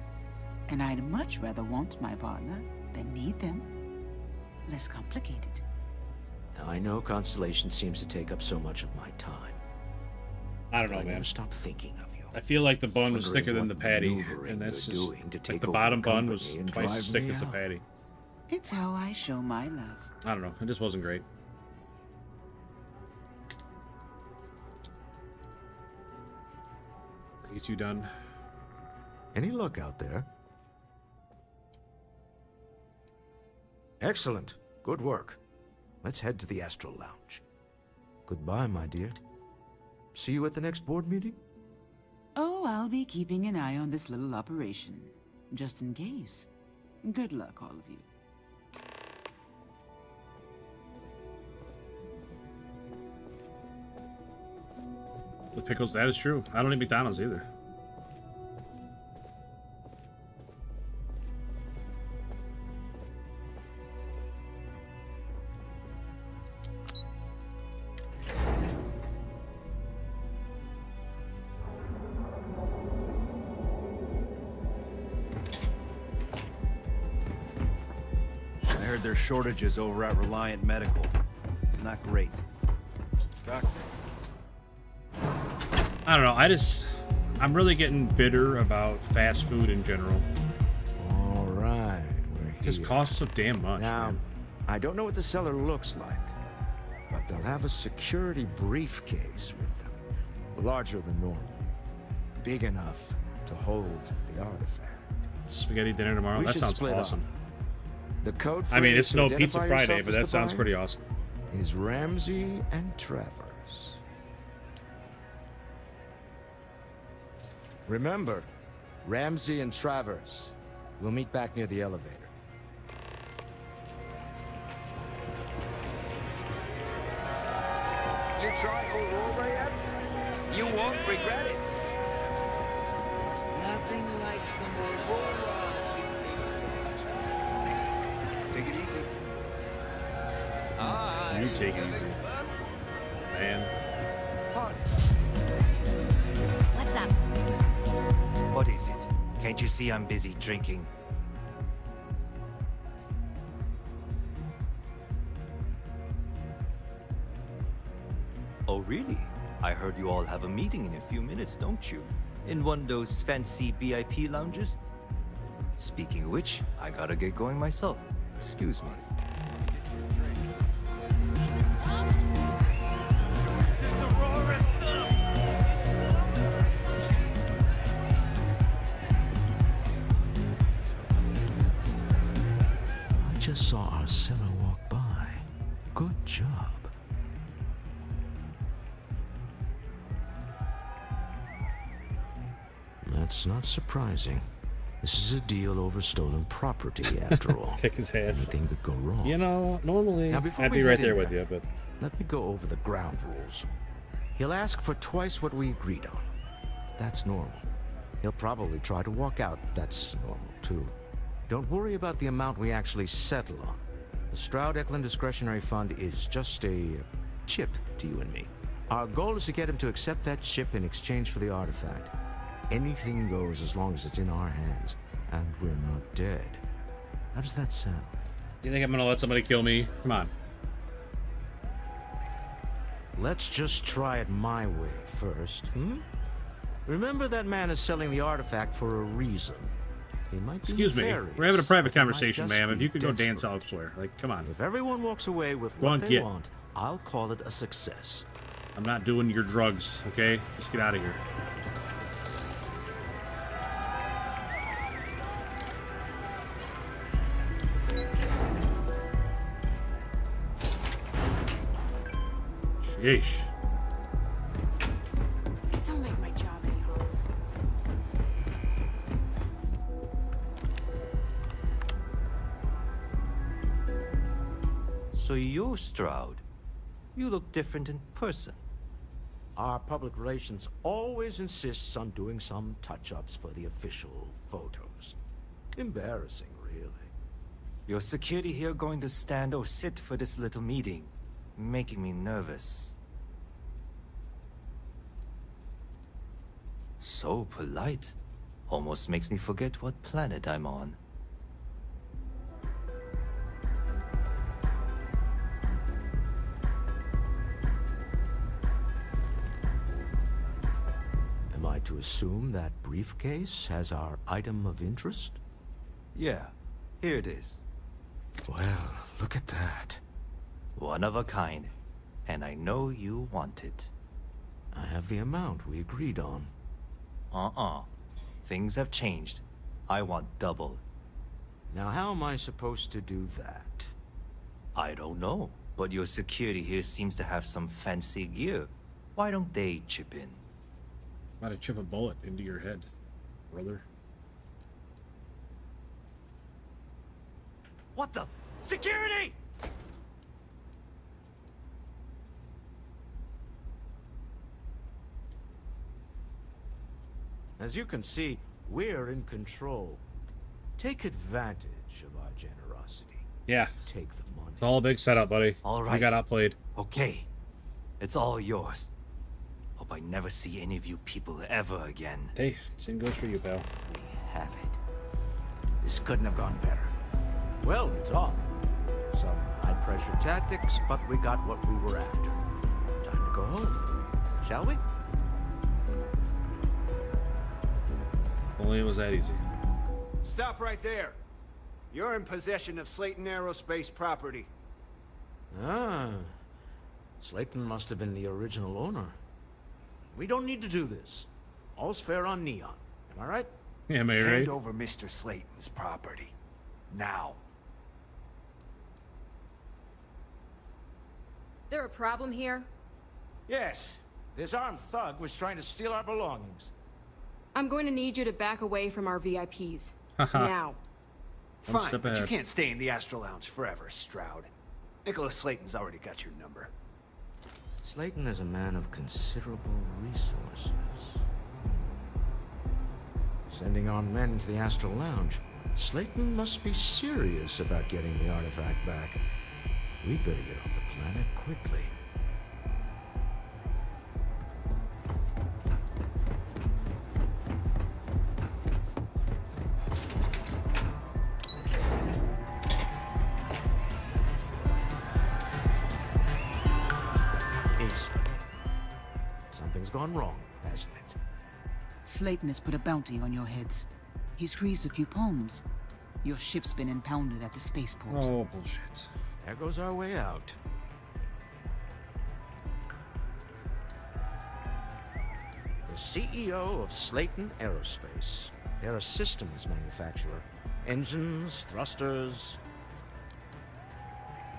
And I'd much rather want my partner than need them. Less complicated. I know Constellation seems to take up so much of my time. I don't know, I man. never stop thinking of you. I feel like the bun was thicker than the patty, maneuvering and that's you're just doing to like take the over bottom the bun was company and twice drive as thick me as the out. patty. It's how I show my love. I don't know. It just wasn't great. You two done? Any luck out there? Excellent. Good work. Let's head to the Astral Lounge. Goodbye, my dear. See you at the next board meeting? Oh, I'll be keeping an eye on this little operation. Just in case. Good luck, all of you. The pickles, that is true. I don't eat McDonald's either. I heard there's shortages over at Reliant Medical. Not great. Doctor. I don't know. I'm really getting bitter about fast food in general. All right, we're It just here. costs so damn much, Now, man. I don't know what the cellar looks like, but they'll have a security briefcase with them. Larger than normal. Big enough to hold the artifact. Spaghetti dinner tomorrow. We That should sounds split up. awesome. The code I mean, phrase it's to no Pizza identify Friday, yourself but as that the sounds buyer pretty awesome. Is Ramsey and Travers. Remember, Ramsey and Travers. We'll meet back near the elevator. You try Aurora yet? You won't regret it. Nothing like some Aurora. Take it easy. You take it easy. Man. What's up? What is it? Can't you see I'm busy drinking? Oh, really? I heard you all have a meeting in a few minutes, don't you? In one of those fancy VIP lounges? Speaking of which, I gotta get going myself. Excuse me. This Aurora stuff! I just saw our cellar walk by. Good job. That's not surprising. This is a deal over stolen property, after all. Kick his ass. Anything could go wrong. You know, normally Now, before I'd we be right head there in with you, but let me go over the ground rules. He'll ask for twice what we agreed on. That's normal. He'll probably try to walk out. That's normal, too. Don't worry about the amount we actually settle on. The Stroud-Eklund Discretionary Fund is just a chip to you and me. Our goal is to get him to accept that chip in exchange for the artifact. Anything goes as long as it's in our hands, and we're not dead. How does that sound? You think I'm gonna let somebody kill me? Come on. Let's just try it my way first, Remember that man is selling the artifact for a reason. He might be Excuse me. nefarious, We're having a private but he might conversation, just ma'am. If be you could go desperate. dance elsewhere. Like, come on. If everyone walks away with Go what on, they get. want, I'll call it a success. I'm not doing your drugs, okay? Just get out of here. Sheesh. Don't make my job any harder. So you're Stroud. You look different in person. Our public relations always insists on doing some touch-ups for the official photos. Embarrassing, really. Your security here going to stand or sit for this little meeting, making me nervous. So polite. Almost makes me forget what planet I'm on. Am I to assume that briefcase has our item of interest? Yeah, here it is. Well, look at that. One of a kind. And I know you want it. I have the amount we agreed on. Things have changed. I want double. Now, how am I supposed to do that? I don't know, but your security here seems to have some fancy gear. Why don't they chip in? About to chip a bullet into your head, brother. What the? Security! As you can see, we're in control. Take advantage of our generosity. Yeah. Take the money. It's all a big setup, buddy. All right. You got outplayed. Okay. It's all yours. Hope I never see any of you people ever again. Hey, same goes for you, pal. We have it. This couldn't have gone better. Well done. Some high-pressure tactics, but we got what we were after. Time to go home. Shall we? Only it was that easy. Stop right there. You're in possession of Slayton Aerospace property. Ah. Slayton must have been the original owner. We don't need to do this. All's fair on Neon. Am I right? Yeah, am I right? Hand over Mr. Slayton's property. Now. There a problem here? Yes. This armed thug was trying to steal our belongings. I'm going to need you to back away from our VIPs. Haha. Now. One Fine, step but you ahead. can't stay in the Astro Lounge forever, Stroud. Nicholas Slayton's already got your number. Slayton is a man of considerable resources. Sending our men into the Astral Lounge. Slayton must be serious about getting the artifact back. We'd better get off the planet quickly. Something's gone wrong, hasn't it? Slayton has put a bounty on your heads. He's greased a few palms. Your ship's been impounded at the spaceport. Oh, bullshit. There goes our way out. The CEO of Slayton Aerospace. They're a systems manufacturer. Engines, thrusters.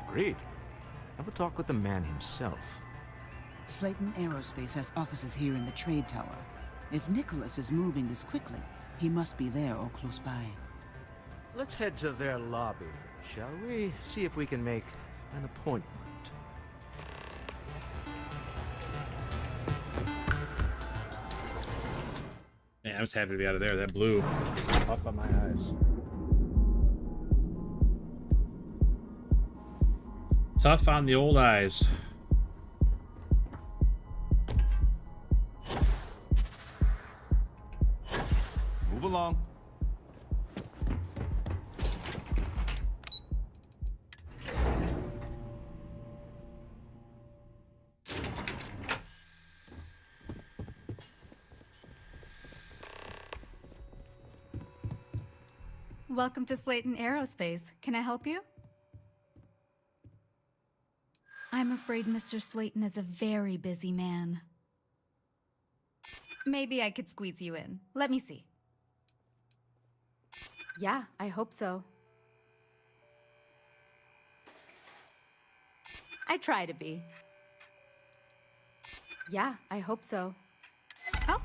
Agreed. Have a talk with the man himself. Slayton Aerospace has offices here in the trade tower. If Nicholas is moving this quickly, He must be there or close by. Let's head to their lobby, shall we? See if we can make an appointment. Man, I was happy to be out of there. That blue up on my eyes. Tough on the old eyes. Move along. Welcome to Slayton Aerospace. Can I help you? I'm afraid Mr. Slayton is a very busy man. Maybe I could squeeze you in. Let me see. Yeah, I hope so. I try to be. Yeah, I hope so. Oh,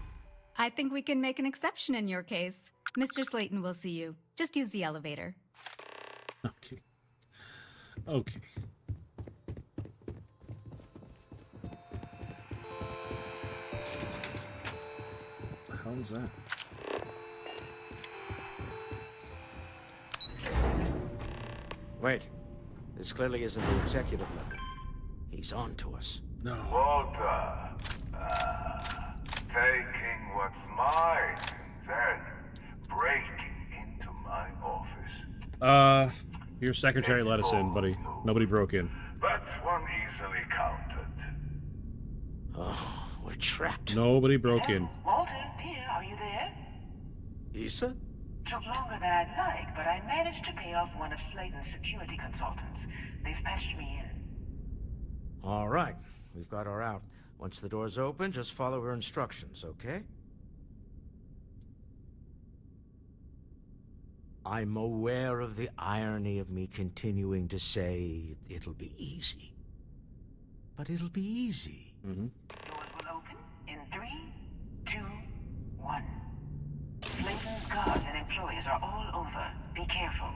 I think we can make an exception in your case. Mr. Slayton will see you. Just use the elevator. Okay. Okay. What the hell is that? Wait. This clearly isn't the executive level. He's on to us. No. Walter. Taking what's mine, then breaking into my office. Your secretary let us in, buddy. Nobody broke in. But one easily counted. Oh, we're trapped. Nobody broke in. Walter, dear, are you there? Issa? Took longer than I'd like, but I managed to pay off one of Slayton's security consultants. They've patched me in. All right. We've got her out. Once the door's open, just follow her instructions, okay? I'm aware of the irony of me continuing to say it'll be easy. But it'll be easy. Doors will open in 3, 2, 1. Slayton's guards and employees are all over. Be careful.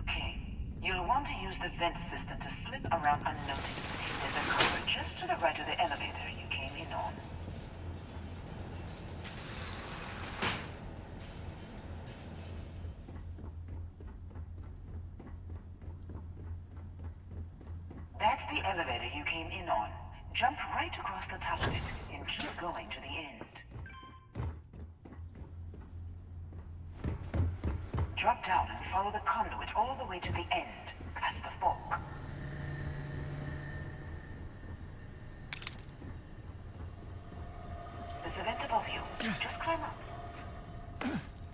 Okay. You'll want to use the vent system to slip around unnoticed. There's a cover just to the right of the elevator you came in on. That's the elevator you came in on. Jump right across the top of it and keep going to the end. Drop down and follow the conduit all the way to the end, past the fork. There's a vent above you. Just climb up.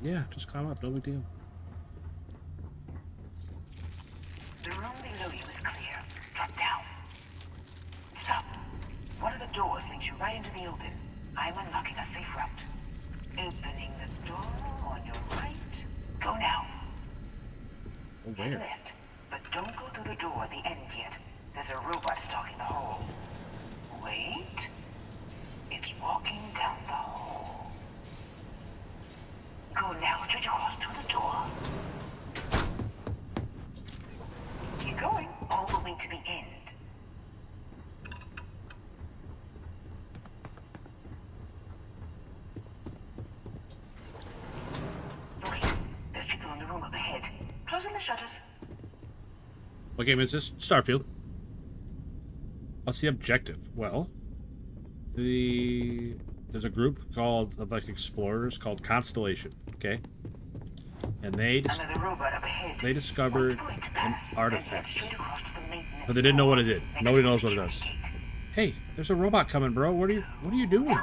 Yeah, just climb up. No big deal. The room below you is clear. Drop down. Stop. One of the doors leads you right into the open. I'm unlocking a safe route. Opening the door on your right. Go now. Where? Head left, but don't go through the door at the end yet. There's a robot stalking the hall. Wait. It's walking down the hall. Go now, straight across to the door. Keep going, all the way to the end. There's people in the room up ahead. Closing the shutters. What game is this? Starfield. What's the objective? Well, there's a group called of like explorers called Constellation. Okay, and they discovered an artifact, but they didn't know what it did. Nobody knows what it does. Hey, there's a robot coming, bro. What are you doing?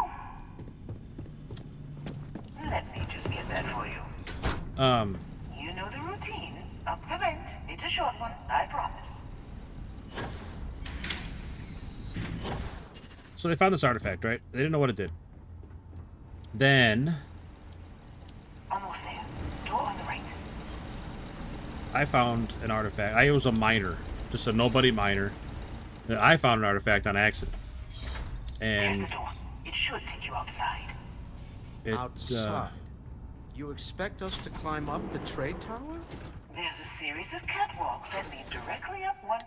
Let me just get that for you. You know the routine. Up the vent. It's a short one, I promise. So they found this artifact, right? They didn't know what it did. Then Almost there. Door on the right. I found an artifact. I was a miner, just a nobody miner. I found an artifact on accident, There's and the door. It should take you outside. it Outside. You expect us to climb up the trade tower? There's a series of catwalks that lead directly up one.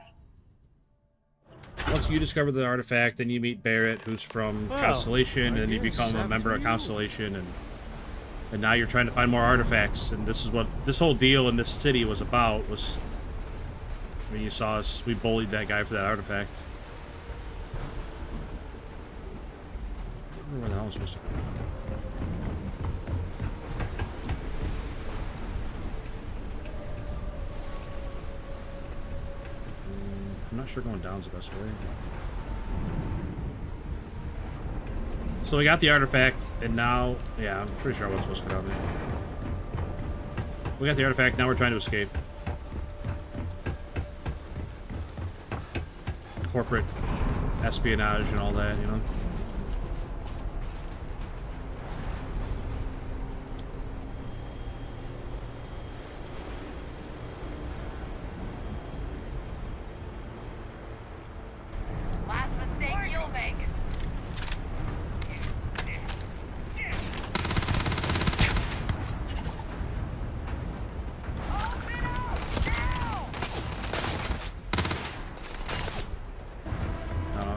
Once you discover the artifact, then you meet Barrett, who's from Constellation, and you become a member of Constellation, and now you're trying to find more artifacts. And this is what this whole deal in this city was about. Was when you saw us, we bullied that guy for that artifact. I don't remember where the hell I was supposed to go. I'm not sure going down's the best way. So we got the artifact, and now, yeah, I'm pretty sure I wasn't supposed to go down there. We got the artifact, now we're trying to escape. Corporate espionage and all that, you know?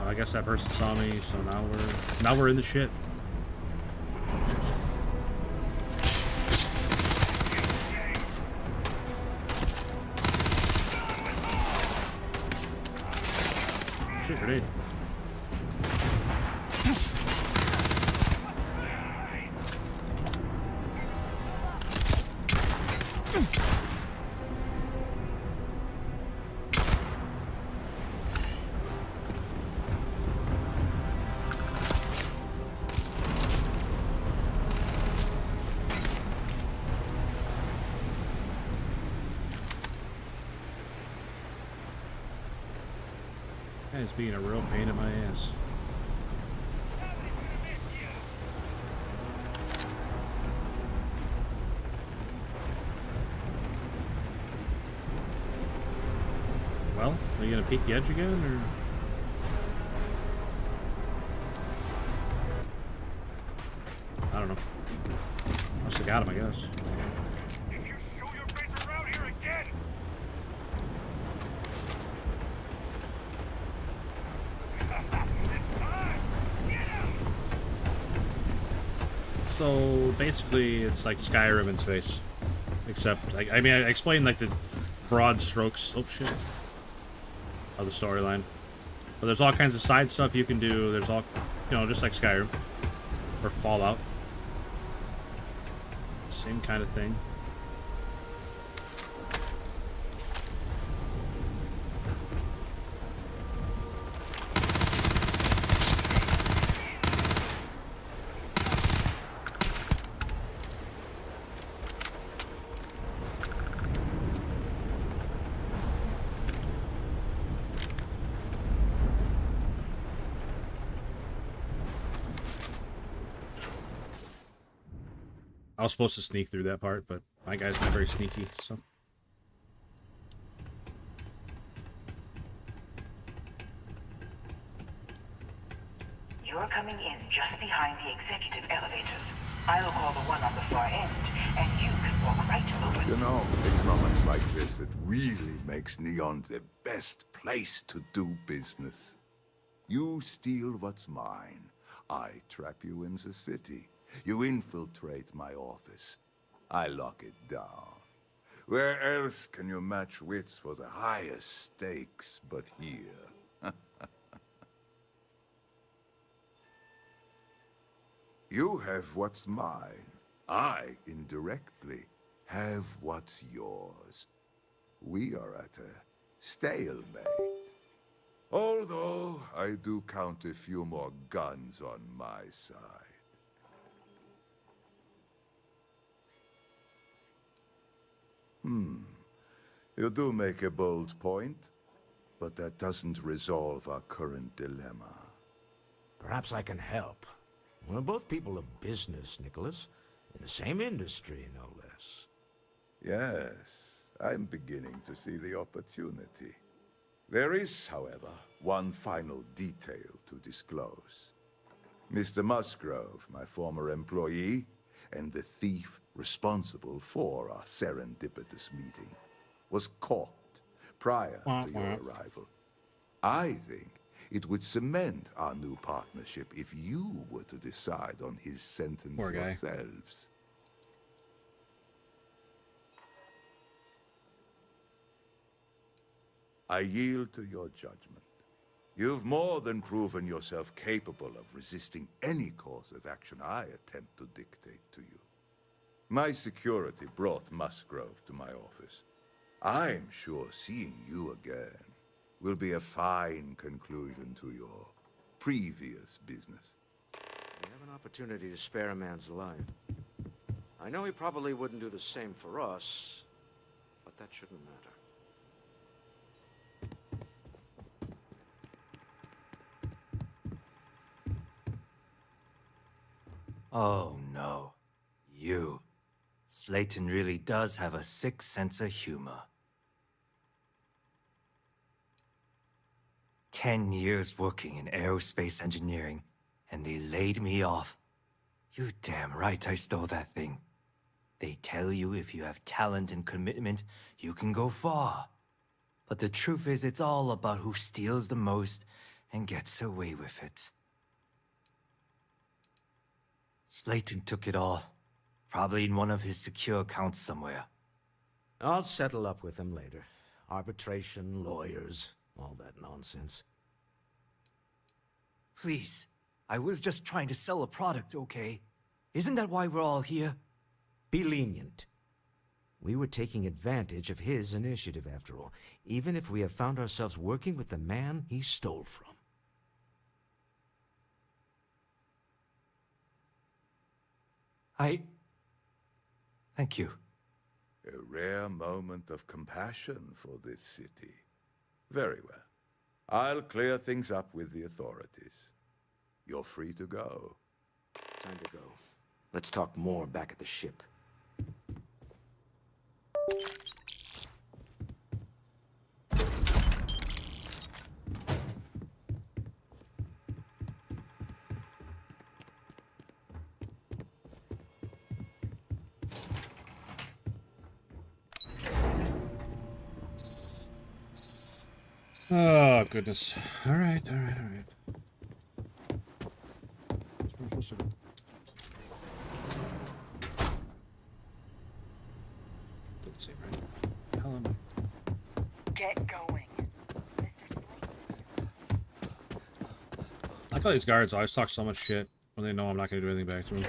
I guess that person saw me, so now we're in the ship. Shit, grenade. It's being a real pain in my ass. Well, are you gonna peek the edge again, or? I don't know. Must have got him, I guess. So basically, it's like Skyrim in space, except I mean, I explained like the broad strokes. Oh shit! Of the storyline, but there's all kinds of side stuff you can do. There's all, you know, just like Skyrim or Fallout, same kind of thing. I was supposed to sneak through that part, but my guy's not very sneaky, so. You're coming in just behind the executive elevators. I'll call the one on the far end, and you can walk right over. You know, it's moments like this that really makes Neon the best place to do business. You steal what's mine. I trap you in the city. You infiltrate my office. I lock it down. Where else can you match wits for the highest stakes but here? You have what's mine. I, indirectly, have what's yours. We are at a stalemate. Although, I do count a few more guns on my side. You do make a bold point, but that doesn't resolve our current dilemma. Perhaps I can help. We're both people of business, Nicholas. In the same industry, no less. Yes, I'm beginning to see the opportunity. There is, however, one final detail to disclose. Mr. Musgrove, my former employee, and the thief responsible for our serendipitous meeting, was caught prior to your arrival. I think it would cement our new partnership if you were to decide on his sentence Poor guy. yourselves. I yield to your judgment. You've more than proven yourself capable of resisting any course of action I attempt to dictate to you. My security brought Musgrove to my office. I'm sure seeing you again will be a fine conclusion to your previous business. We have an opportunity to spare a man's life. I know he probably wouldn't do the same for us, but that shouldn't matter. Oh no. You. Slayton really does have a sick sense of humor. 10 years working in aerospace engineering, and they laid me off. You damn right I stole that thing. They tell you if you have talent and commitment, you can go far. But the truth is, it's all about who steals the most and gets away with it. Slayton took it all. Probably in one of his secure accounts somewhere. I'll settle up with him later. Arbitration, lawyers, all that nonsense. Please, I was just trying to sell a product, okay? Isn't that why we're all here? Be lenient. We were taking advantage of his initiative, after all, even if we have found ourselves working with the man he stole from. Thank you. A rare moment of compassion for this city. Very well. I'll clear things up with the authorities. You're free to go. Time to go. Let's talk more back at the ship. Oh, goodness. All right, all right, all right. That's where I'm supposed to go. Doesn't seem right. How am I? Get going. I like how these guards always talk so much shit when they know I'm not going to do anything back to them.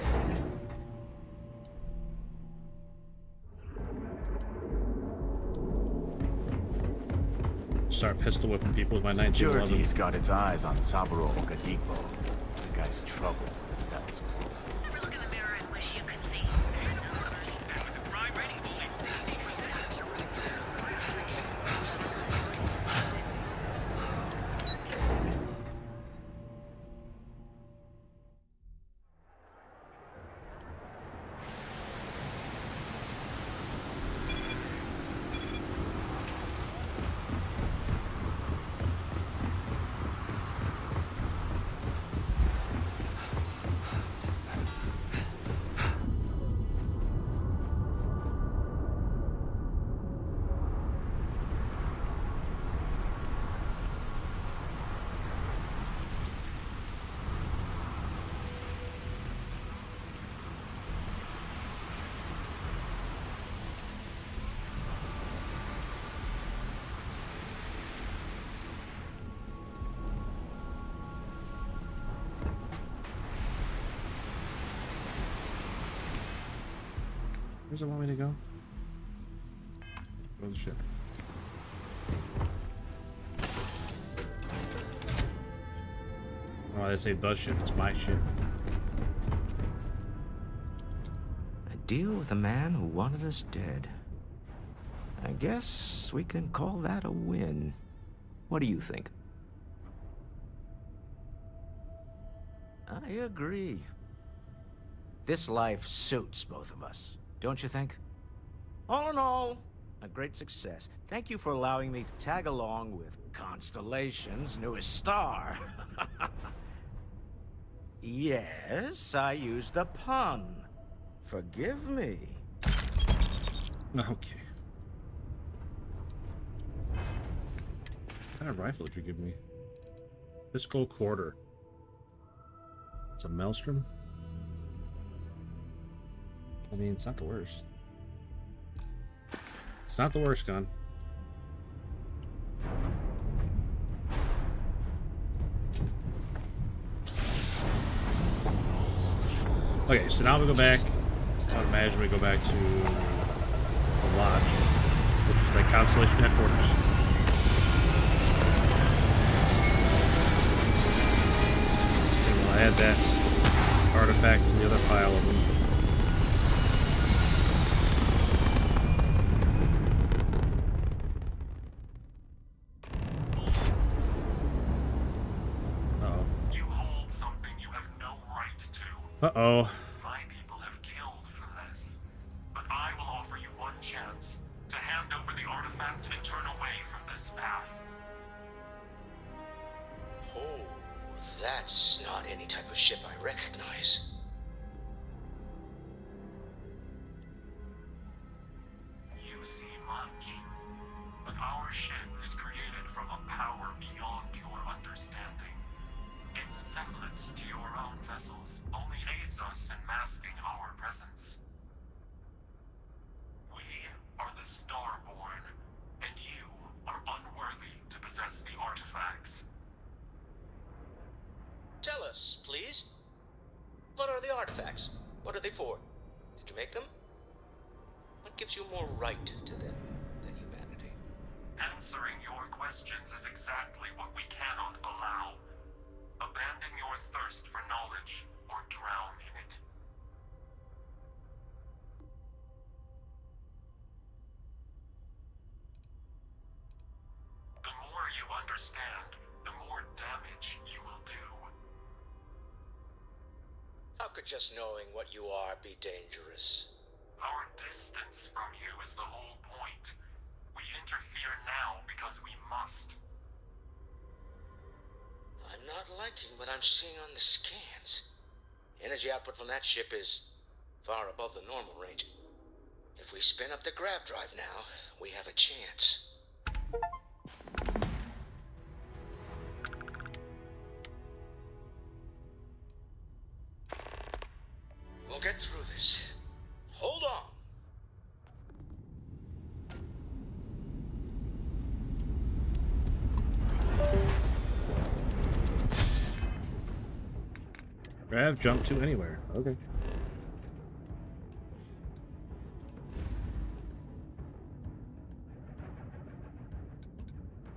Start pistol whipping people with my 1911. Security's got its eyes on Saburo Okadipo. The guy's trouble for the status quo. Where's it want me to go? Go to the ship. Oh, they say the ship. It's my ship. A deal with a man who wanted us dead. I guess we can call that a win. What do you think? I agree. This life suits both of us, don't you think? All in all, a great success. Thank you for allowing me to tag along with Constellation's newest star. Yes, I used a pun. Forgive me. Okay. What kind of rifle did you give me? Fiscal quarter. It's a Maelstrom? I mean, it's not the worst. It's not the worst gun. Okay, so now we go back. I would imagine we go back to the lodge, which is like Constellation headquarters. And we'll add that artifact to the other pile of them. Uh-oh. My people have killed for this. But I will offer you one chance to hand over the artifact and turn away from this path. Oh, that's not any type of ship I recognize. You see much. But our ship is created from a power beyond your understanding. Its semblance to your own vessels only aids us in masking our presence. We are the Starborn, and you are unworthy to possess the artifacts. Tell us, please. What are the artifacts? What are they for? Did you make them? What gives you more right to them than humanity? Answering your questions is exactly what we cannot allow. Abandon your thirst for knowledge, or drown in it. The more you understand, the more damage you will do. How could just knowing what you are be dangerous? Our distance from you is the whole point. We interfere now because we must. I'm not liking what I'm seeing on the scans. Energy output from that ship is far above the normal range. If we spin up the grav drive now, we have a chance. We'll get through this. Hold on. Grav, jump to anywhere. Okay.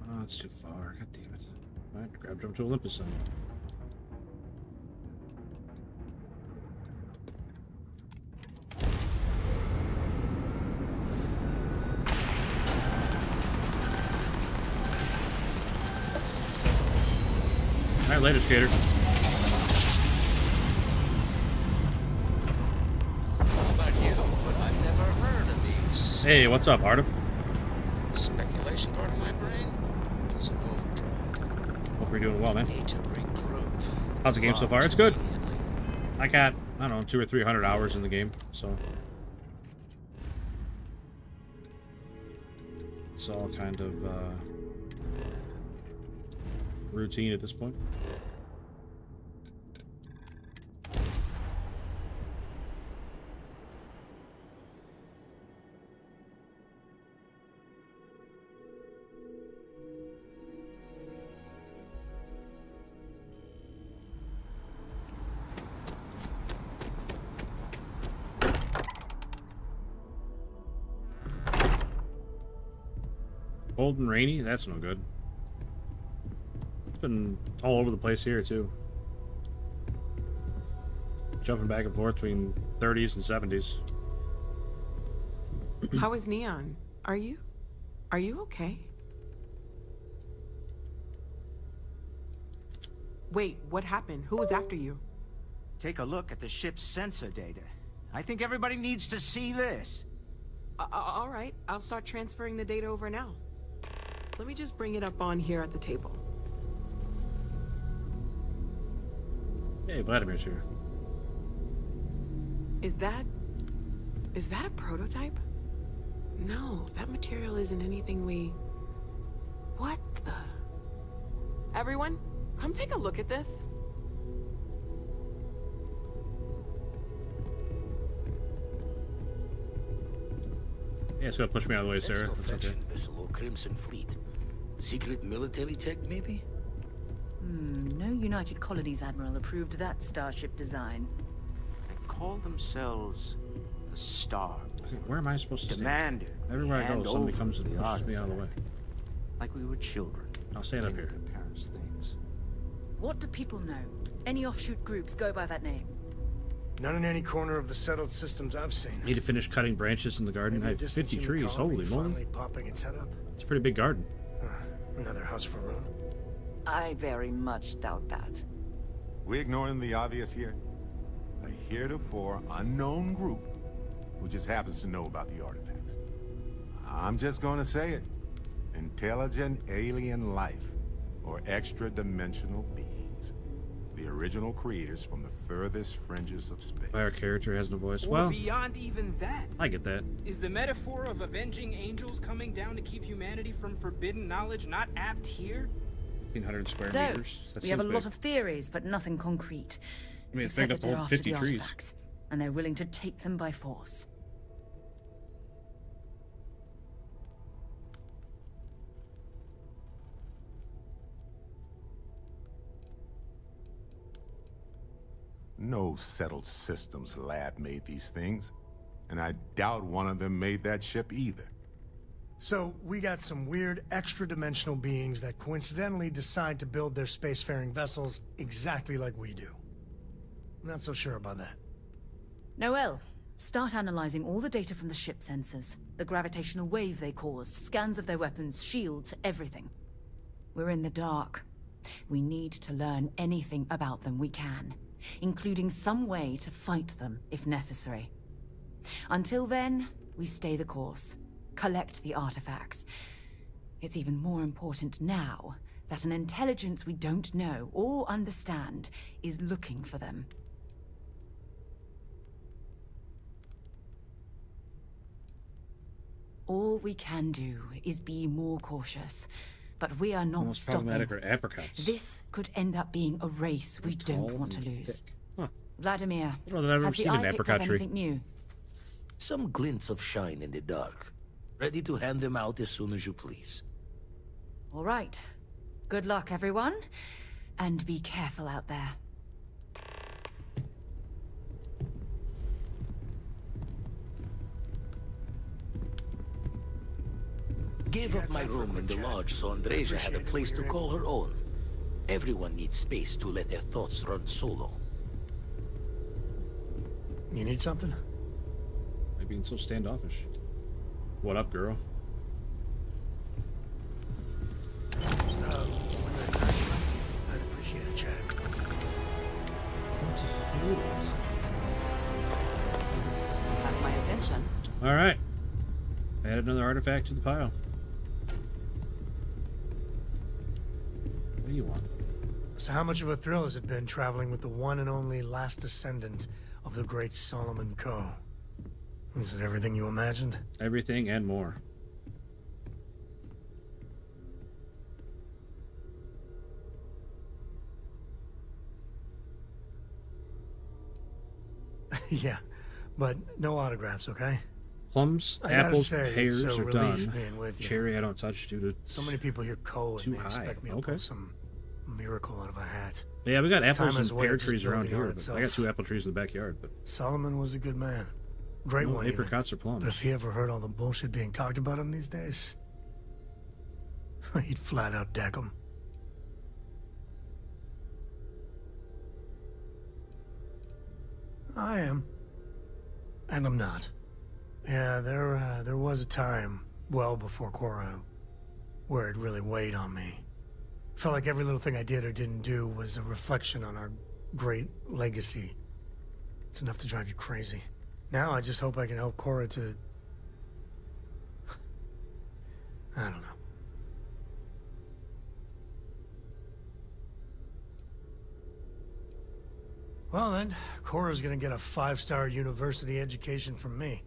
Oh, it's too far. God damn it. Alright, grab jump to Olympus then. Alright, later, skater. Hey, what's up, Artem? Speculation part of my brain is an overdrive. Hope you're doing well, man. Need to regroup. How's the game so far? It's good. I got, I don't know, 200 or 300 hours in the game, so it's all kind of routine at this point. Cold and rainy? That's no good. It's been all over the place here, too. Jumping back and forth between 30s and 70s. How is Neon? Are you okay? Wait, what happened? Who was after you? Take a look at the ship's sensor data. I think everybody needs to see this. All right, I'll start transferring the data over now. Let me just bring it up on here at the table. Hey, Vladimir's here. Is that a prototype? No, that material isn't anything we... What the... Everyone, come take a look at this. Yeah, it's gonna push me out of the way, Sarah. That's no That's okay. faction vessel or Crimson Fleet. Secret military tech, maybe? No United Colonies Admiral approved that starship design. They call themselves the Star. Okay, where am I supposed to Demanded stand? Everywhere I go, hand somebody over comes and the pushes me out of the way. Like we were children. I'll stand up here. Parents' things. What do people know? Any offshoot groups go by that name? Not in any corner of the settled systems I've seen. Need to finish cutting branches in the garden. I have 50 trees. Holy moly. Finally popping its head up. It's a pretty big garden. Another house for Rune. I very much doubt that. We ignoring the obvious here? A heretofore unknown group who just happens to know about the artifacts. I'm just gonna say it. Intelligent alien life, or extra-dimensional beings. The original creators from the furthest fringes of space. Our character has no voice. Or Well, beyond even that. I get that. Is the metaphor of avenging angels coming down to keep humanity from forbidden knowledge not apt here? 1,500 square So, meters. That we have a seems lot big. of theories, but nothing concrete. I mean, it's Except big enough that to they're hold after 50 the trees. artifacts, and they're willing to take them by force. No settled systems lab made these things, and I doubt one of them made that ship either. So, we got some weird extra-dimensional beings that coincidentally decide to build their spacefaring vessels exactly like we do. Not so sure about that. Noel, start analyzing all the data from the ship sensors. The gravitational wave they caused, scans of their weapons, shields, everything. We're in the dark. We need to learn anything about them we can, including some way to fight them if necessary. Until then, we stay the course, collect the artifacts. It's even more important now that an intelligence we don't know or understand is looking for them. All we can do is be more cautious, but we are not Most stopping. problematic are apricots. This could end up being a race we don't want to lose. Huh. Vladimir, I don't know that I've ever has the seen an eye picked apricot up tree. anything new? Some glints of shine in the dark. Ready to hand them out as soon as you please. All right. Good luck, everyone. And be careful out there. Gave up my room in the lodge so Andreja had a place to call her own. Everyone needs space to let their thoughts run solo. You need something? Why being so standoffish? What up, girl? I'd appreciate a chat. Have my attention. All right. Add another artifact to the pile. What do you want? So how much of a thrill has it been traveling with the one and only last descendant of the great Solomon Coe? Is it everything you imagined? Everything and more. Yeah, but no autographs, okay? Plums, I gotta apples, say, pears it's a are relief done. being with you. Cherry I don't touch due to So many people hear Coe too and they high. expect me to Okay. pull some miracle out of a hat. Yeah, we got apples Time and has a way pear of just trees around building here. on But itself. I got 2 apple trees in the backyard, but Solomon was a good man. Great no one. even. apricots or plums. But if he ever heard all the bullshit being talked about him these days, he'd flat out deck him. I am. And I'm not. Yeah, there was a time, well before Korra, where it really weighed on me. Felt like every little thing I did or didn't do was a reflection on our great legacy. It's enough to drive you crazy. Now I just hope I can help Korra to... I don't know. Well then, Korra's gonna get a 5-star university education from me.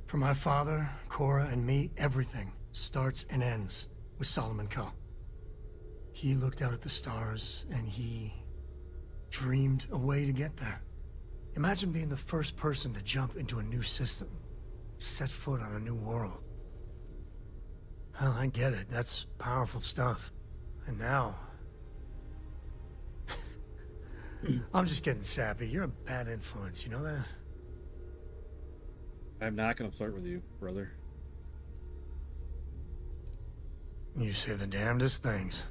For my father, Cora, and me, everything starts and ends with Solomon Coe. He looked out at the stars, and he dreamed a way to get there. Imagine being the first person to jump into a new system, set foot on a new world. Well, I get it. That's powerful stuff. And now... I'm just getting sappy. You're a bad influence, you know that? I'm not gonna flirt with you, brother. You say the damnedest things.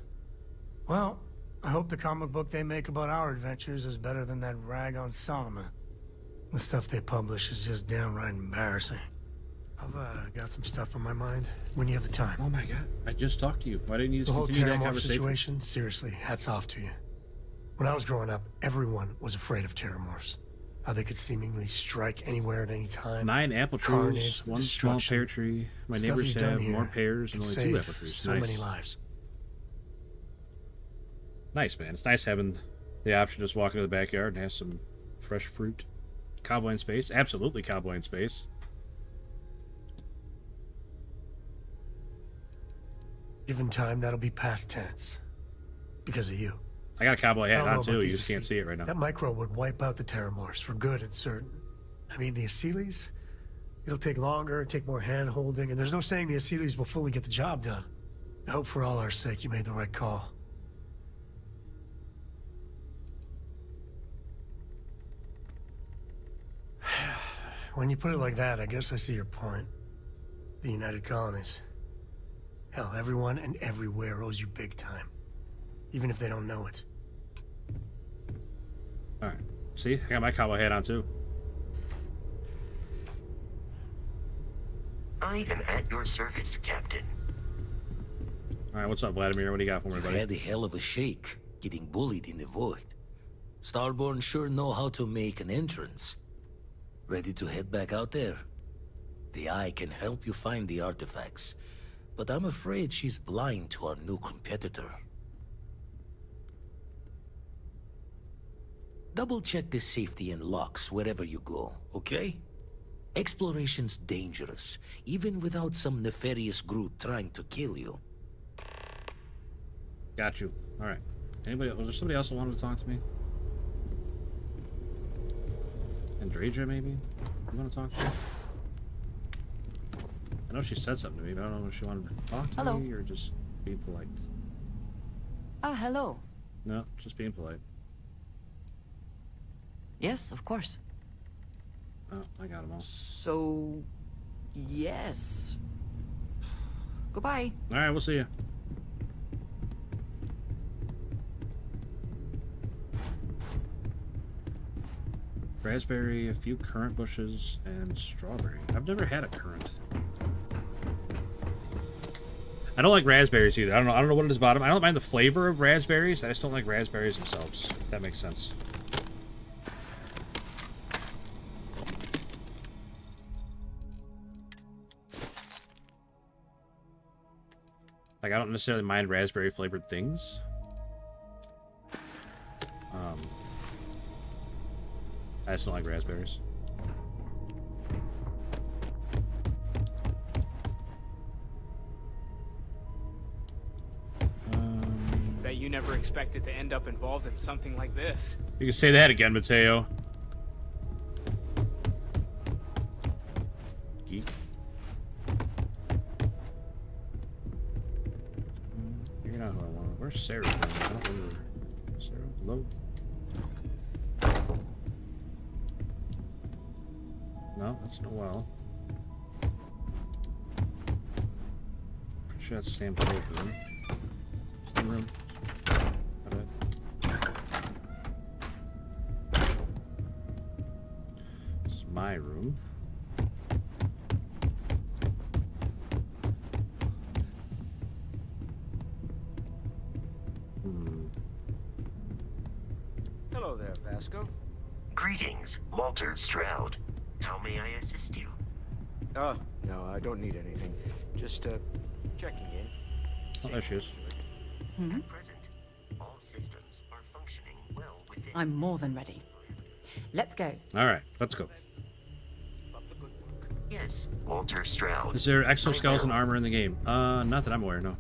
Well, I hope the comic book they make about our adventures is better than that rag on Solomon. The stuff they publish is just downright embarrassing. I've got some stuff on my mind when you have the time. Oh my god, I just talked to you. Why didn't you just continue that conversation? Situation, seriously, hats off to you. When I was growing up, everyone was afraid of terramorphs. How they could seemingly strike anywhere at any time. 9 apple trees, 1 small pear tree. My neighbors have more pears and only 2 apple trees. So many lives. Nice, man. It's nice having the option to just walk into the backyard and have some fresh fruit. Cowboy in space. Absolutely cowboy in space. Given time, that'll be past tense. Because of you. I got a cowboy hat on too, you just can't see it right now. That micro would wipe out the terramorphs for good and certain. I mean, the Asylees? It'll take longer, take more hand-holding, and there's no saying the Asylees will fully get the job done. I hope for all our sake you made the right call. When you put it like that, I guess I see your point. The United Colonies. Hell, everyone and everywhere owes you big time. Even if they don't know it. Alright. See? I got my cowboy hat on too. I am at your service, Captain. Alright, what's up, Vladimir? What do you got for me, buddy? You had a hell of a shake, getting bullied in the void. Starborn sure know how to make an entrance. Ready to head back out there? The Eye can help you find the artifacts, but I'm afraid she's blind to our new competitor. Double-check the safety and locks wherever you go, okay? Exploration's dangerous, even without some nefarious group trying to kill you. Got you. Alright. Anybody? Was there somebody else that wanted to talk to me? Andreja, maybe? You want to talk to me? I know she said something to me, but I don't know if she wanted to talk to me or just be polite. Ah, hello. No, just being polite. Yes, of course. Oh, I got them all. So, yes. Goodbye. Alright, we'll see you. Raspberry, a few currant bushes, and strawberry. I've never had a currant. I don't like raspberries either. I don't know what it is about them. I don't mind the flavor of raspberries. I just don't like raspberries themselves. If that makes sense. Like, I don't necessarily mind raspberry flavored things. I just don't like raspberries. Bet you never expected to end up involved in something like this. You can say that again, Mateo. Geek. You're not who I want. Where's Sarah? I don't remember. Sarah? Hello? No, that's Noel. Pretty sure that's Sam Hill's room. Same room. This is my room. Hello there, Vasco. Greetings, Walter Stroud. How may I assist you? Oh, no, I don't need anything. Just, checking in. Oh, there she is. At present, all systems are functioning well within... I'm more than ready. Let's go. Alright, let's go. Yes, Walter Stroud. Is there exoskeleton armor in the game? Not that I'm aware, no.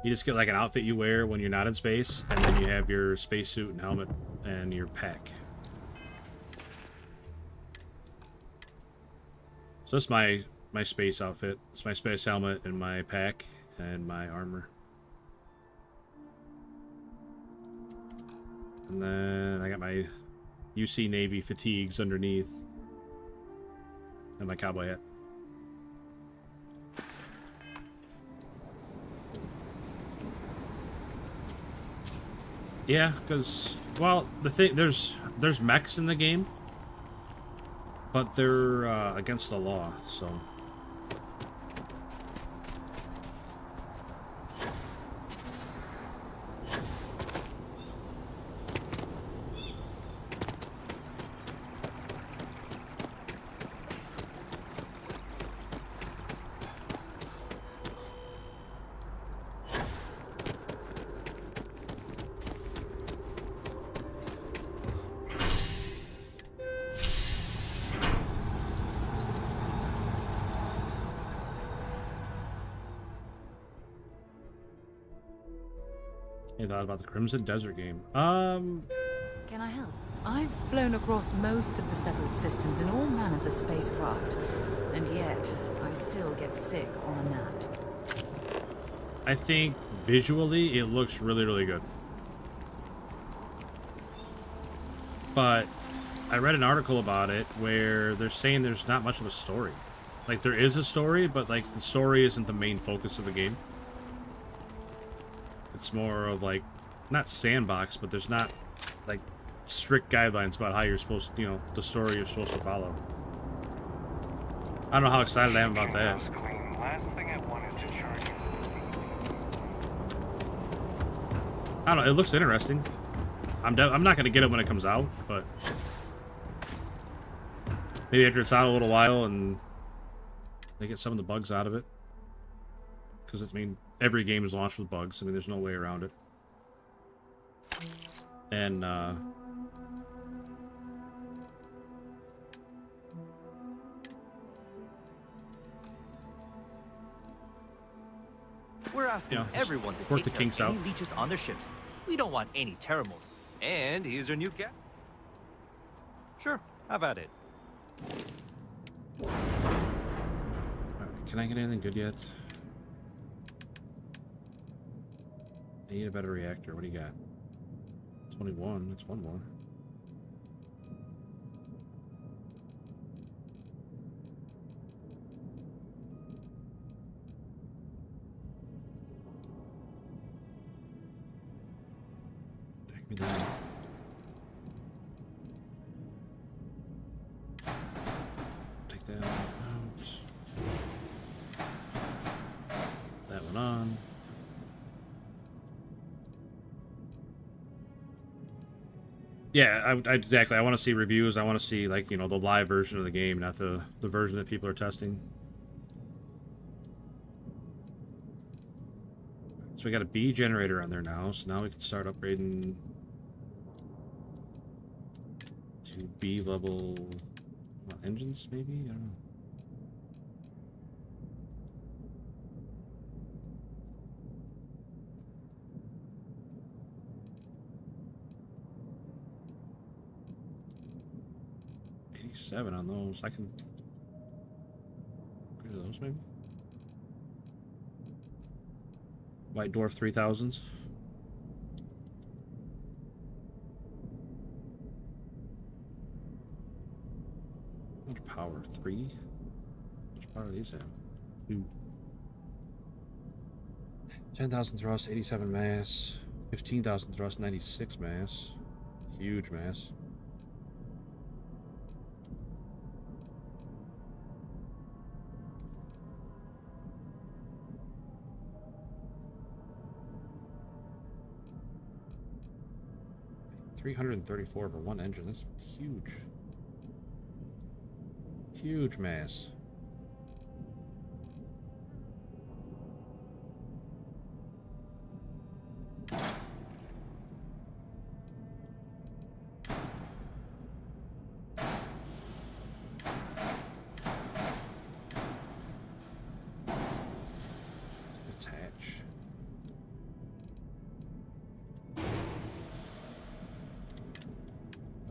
You just get like an outfit you wear when you're not in space, and then you have your spacesuit and helmet and your pack. So that's my space outfit. It's my space helmet and my pack and my armor. And then I got my UC Navy fatigues underneath. And my cowboy hat. Yeah, because, well, the thing, there's mechs in the game, but they're against the law, so. You thought about the Crimson Desert game? Can I help? I've flown across most of the settled systems in all manners of spacecraft, and yet I still get sick on a gnat. I think visually it looks really, really good. But I read an article about it where they're saying there's not much of a story. Like, there is a story, but like the story isn't the main focus of the game. It's more of like, not sandbox, but there's not like strict guidelines about how you're supposed to, you know, the story you're supposed to follow. I don't know how excited I am about that. Last thing I want is to charge you. I don't know, it looks interesting. I'm not gonna get it when it comes out, but maybe after it's out a little while and they get some of the bugs out of it. Because I mean, every game is launched with bugs. I mean, there's no way around it. And we're asking everyone to work take the care kinks of any out. leeches on their ships. We don't want any terramorphs. And here's your new cat. Sure, have at it. Can I get anything good yet? I need a better reactor. What do you got? 21. That's one more. Take me down. Take that out. That one on. Yeah, exactly. I want to see reviews. I want to see, like, you know, the live version of the game, not the version that people are testing. So we got a B generator on there now, so now we can start upgrading to B level engines, maybe? I don't know. $87 on those. I can get those maybe. White Dwarf 3000s. How much power? 3? How much power do these have? 2. 10,000 thrust, 87 mass. 15,000 thrust, 96 mass. Huge mass. $334 for one engine. That's huge. Huge mass.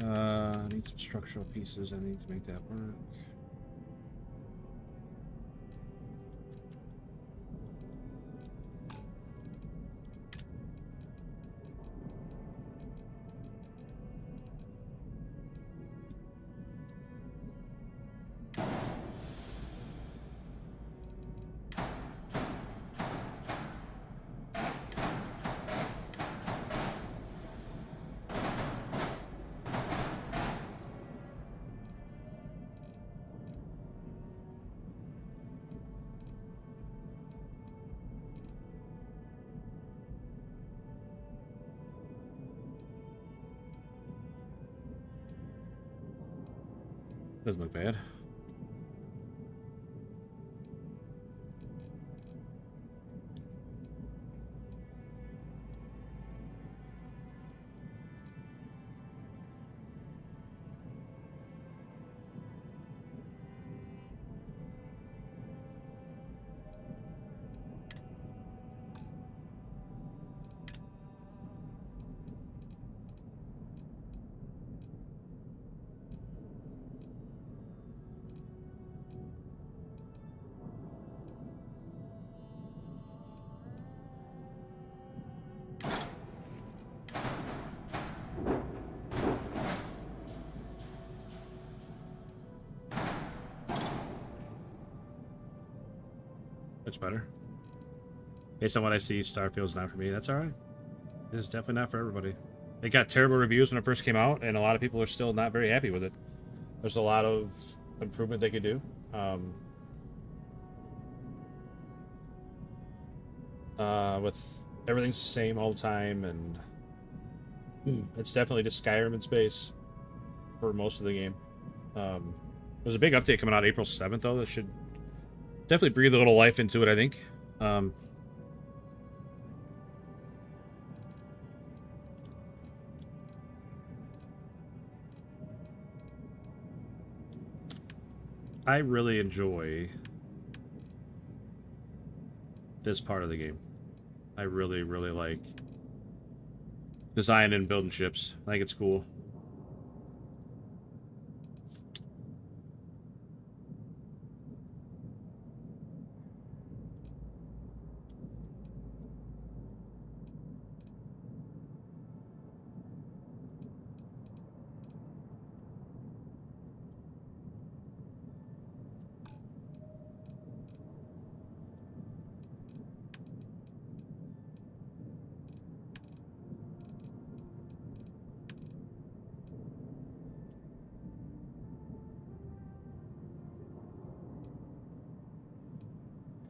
I need some structural pieces. I need to make that work. Doesn't look bad. That's better. Based on what I see, Starfield's not for me. That's alright. It's definitely not for everybody. It got terrible reviews when it first came out, and a lot of people are still not very happy with it. There's a lot of improvement they could do. With everything's the same all the time, and it's definitely just Skyrim in space for most of the game. There's a big update coming out April 7th, though, that should definitely breathe a little life into it, I think. I really enjoy this part of the game. I really, really like designing and building ships. I think it's cool.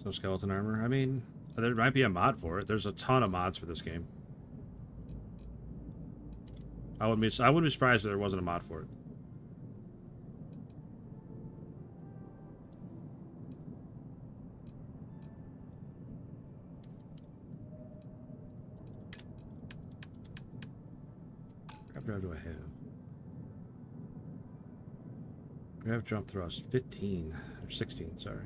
So skeleton armor. I mean, there might be a mod for it. There's a ton of mods for this game. I wouldn't be surprised if there wasn't a mod for it. What drive do I have? Grav jump thrust 15 or 16, sorry.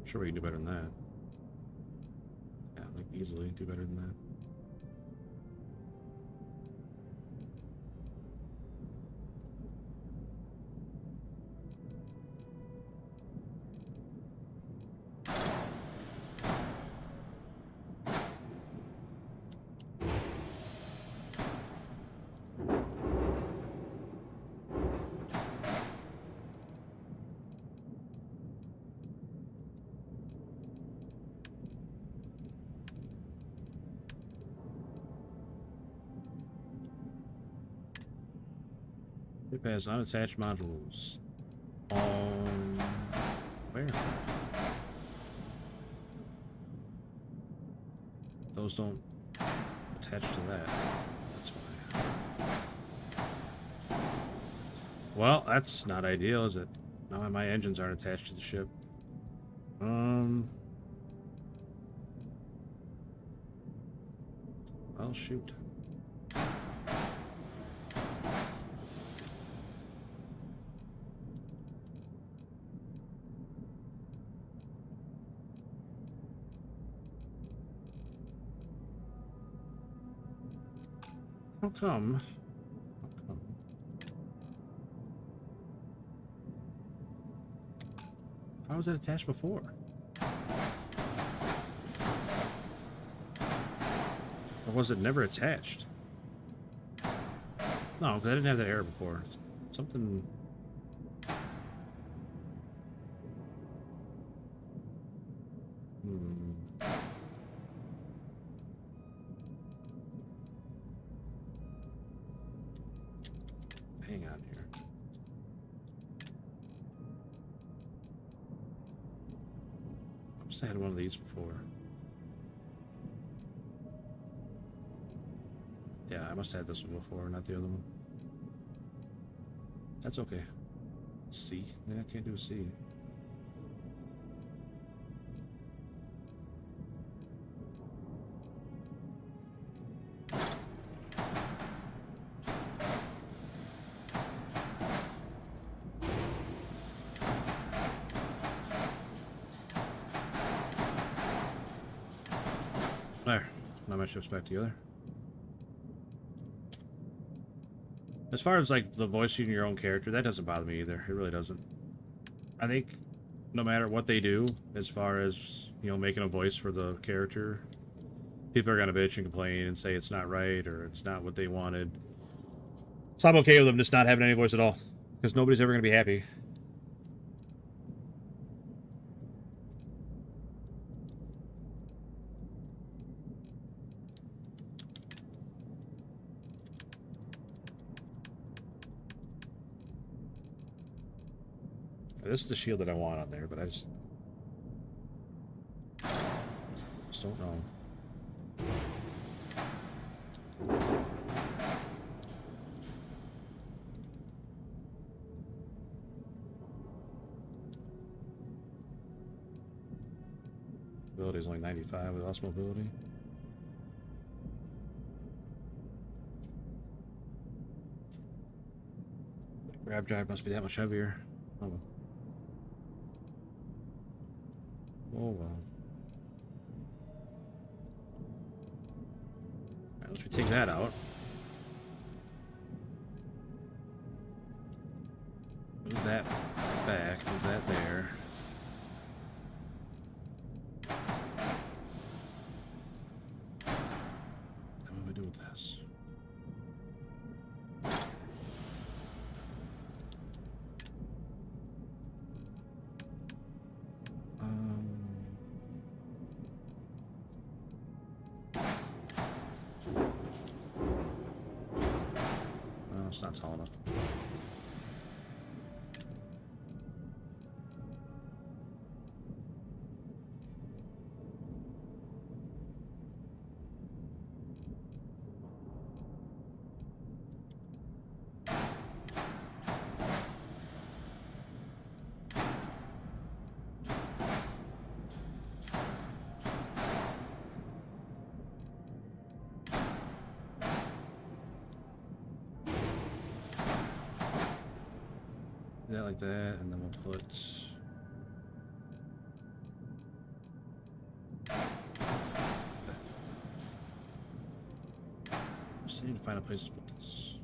Sure we can do better than that. Yeah, like easily do better than that. Ship has unattached modules. Where? Those don't attach to that. That's why. Well, that's not ideal, is it? No, my engines aren't attached to the ship. Well, shoot. How come? How was that attached before? Or was it never attached? No, because I didn't have that error before. Something... Hang on here. I must have had one of these before. Yeah, I must have had this one before, not the other one. That's okay. C? Yeah, I can't do a C. There. Now my ship's back together. As far as like the voicing your own character, that doesn't bother me either. It really doesn't. I think no matter what they do, as far as, you know, making a voice for the character, people are gonna bitch and complain and say it's not right or it's not what they wanted. So I'm okay with them just not having any voice at all, because nobody's ever gonna be happy. This is the shield that I want on there, but I just don't know. Mobility is only 95 with lost mobility. The grab drive must be that much heavier. Oh well. Oh well. Alright, let's take that out. Move that back, move that there. Then what do we do with this? It's not tall enough. That like that, and then we'll put just need to find a place to put this.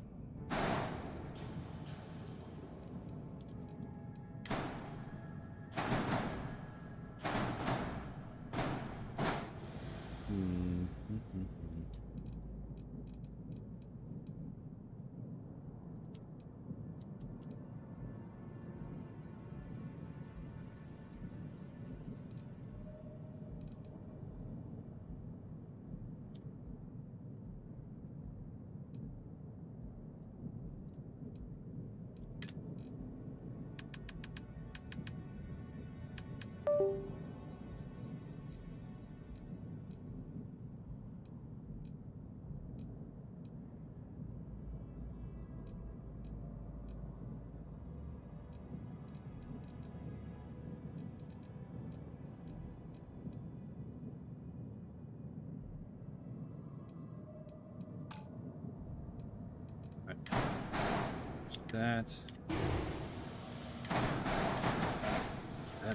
That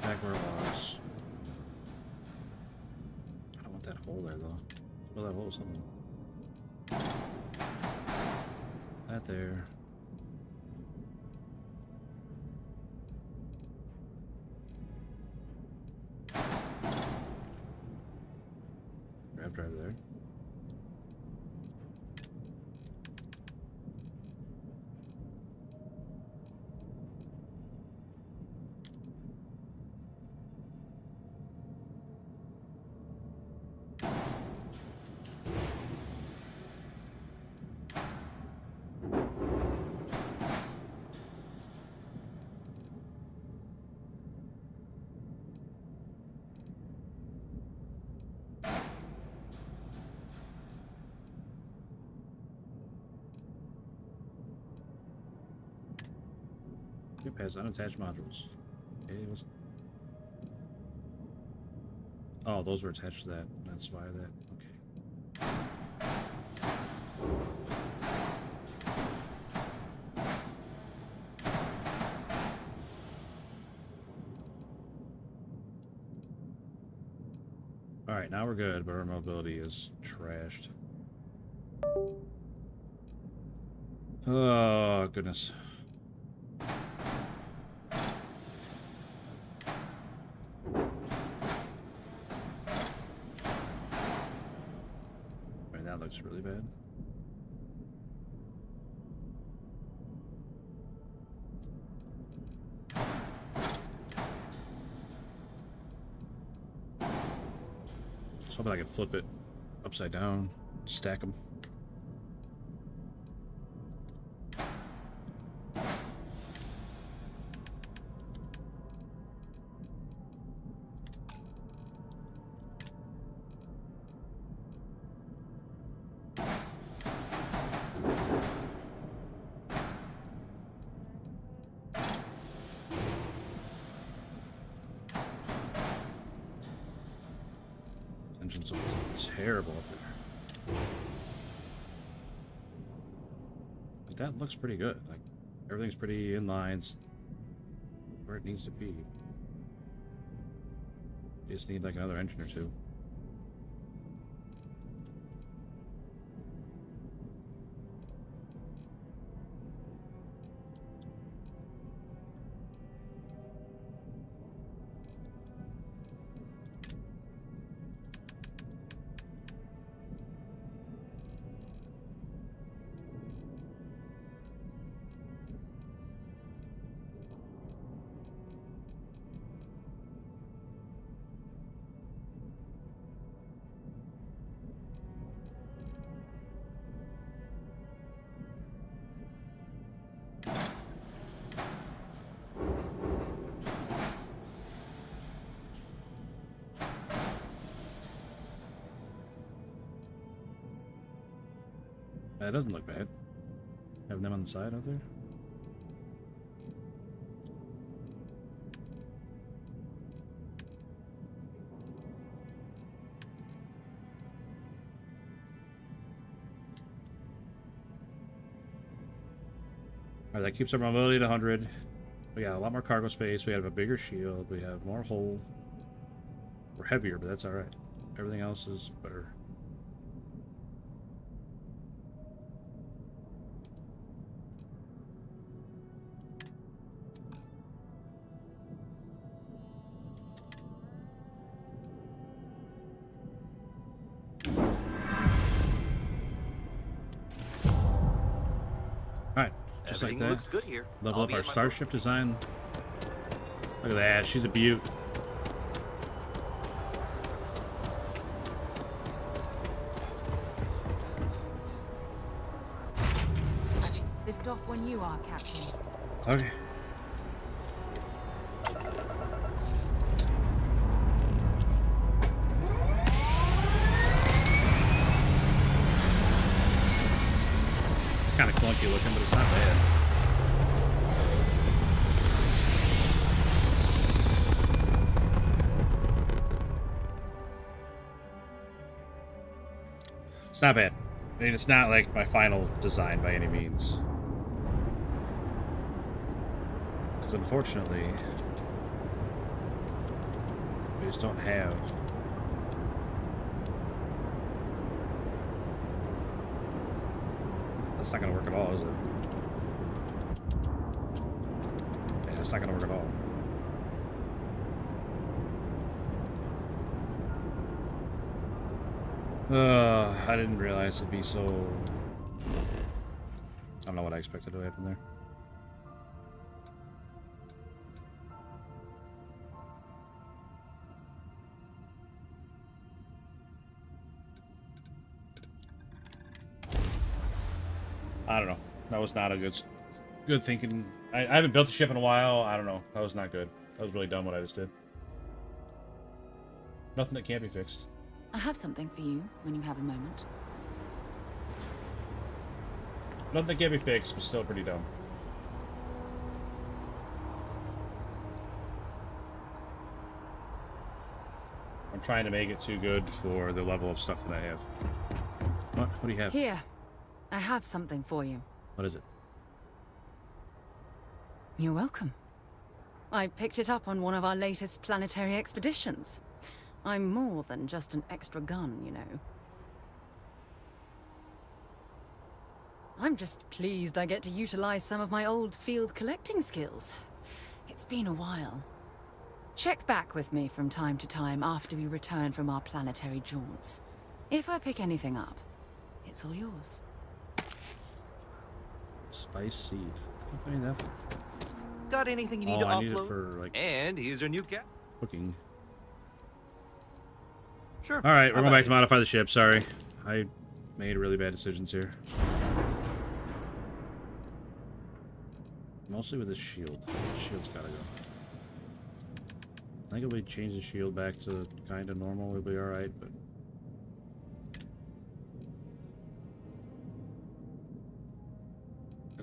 back where it was. I don't want that hole there though. Fill that hole with something. that there. Grab drive there. Ship has unattached modules. Okay, let's... Oh, those were attached to that. That's why that. Okay. Alright, now we're good, but our mobility is trashed. Oh, goodness. Right, that looks really bad. So hoping I can flip it upside down, stack them. Engine's always terrible up there. But that looks pretty good. Like, everything's pretty in lines where it needs to be. You just need like another engine or two. That doesn't look bad. Having them on the side out there. Alright, that keeps our mobility at 100. We got a lot more cargo space. We have a bigger shield. We have more hull. We're heavier, but that's alright. Everything else is better. Alright, just like that. Looks good here. Level up our starship design. Look at that, she's a beaut. Lift off when you are, Captain. Okay. It's kind of clunky looking, but it's not bad. It's not bad. I mean, it's not like my final design by any means. Because unfortunately, we just don't have a That's not gonna work at all, is it? Yeah, it's not gonna work at all. I didn't realize it'd be so... I don't know what I expected to happen there. I don't know. That was not a good thinking. I haven't built a ship in a while. I don't know. That was not good. That was really dumb what I just did. Nothing that can't be fixed. I have something for you when you have a moment. Nothing that can't be fixed, but still pretty dumb. I'm trying to make it too good for the level of stuff that I have. What do you have? Here, I have something for you. What is it? You're welcome. I picked it up on one of our latest planetary expeditions. I'm more than just an extra gun, you know. I'm just pleased I get to utilize some of my old field collecting skills. It's been a while. Check back with me from time to time after we return from our planetary jaunts. If I pick anything up, it's all yours. Spice seed. What do I need that for? Got anything you need to I need it offload? for, like, And here's your new cat. cooking. Sure. Alright, we're How going about back to modify the ship. Sorry. I made really bad decisions here. Mostly with the shield. The shield's gotta go. I think if we change the shield back to kind of normal, we'll be alright, but...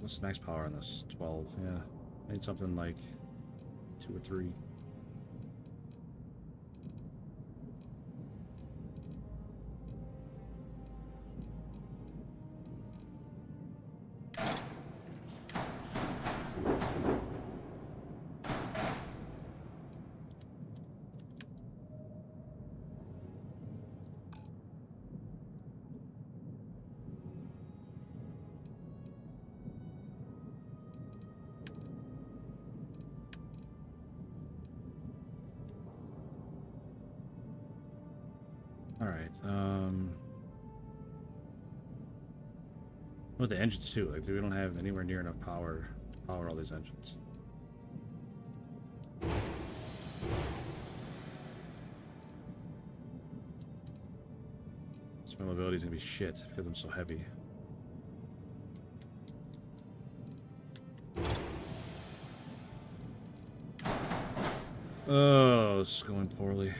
What's the max power on this? 12, yeah. I need something like 2 or 3. Alright, with the engines too, like we don't have anywhere near enough power to power all these engines. So my mobility is gonna be shit because I'm so heavy. Oh, this is going poorly.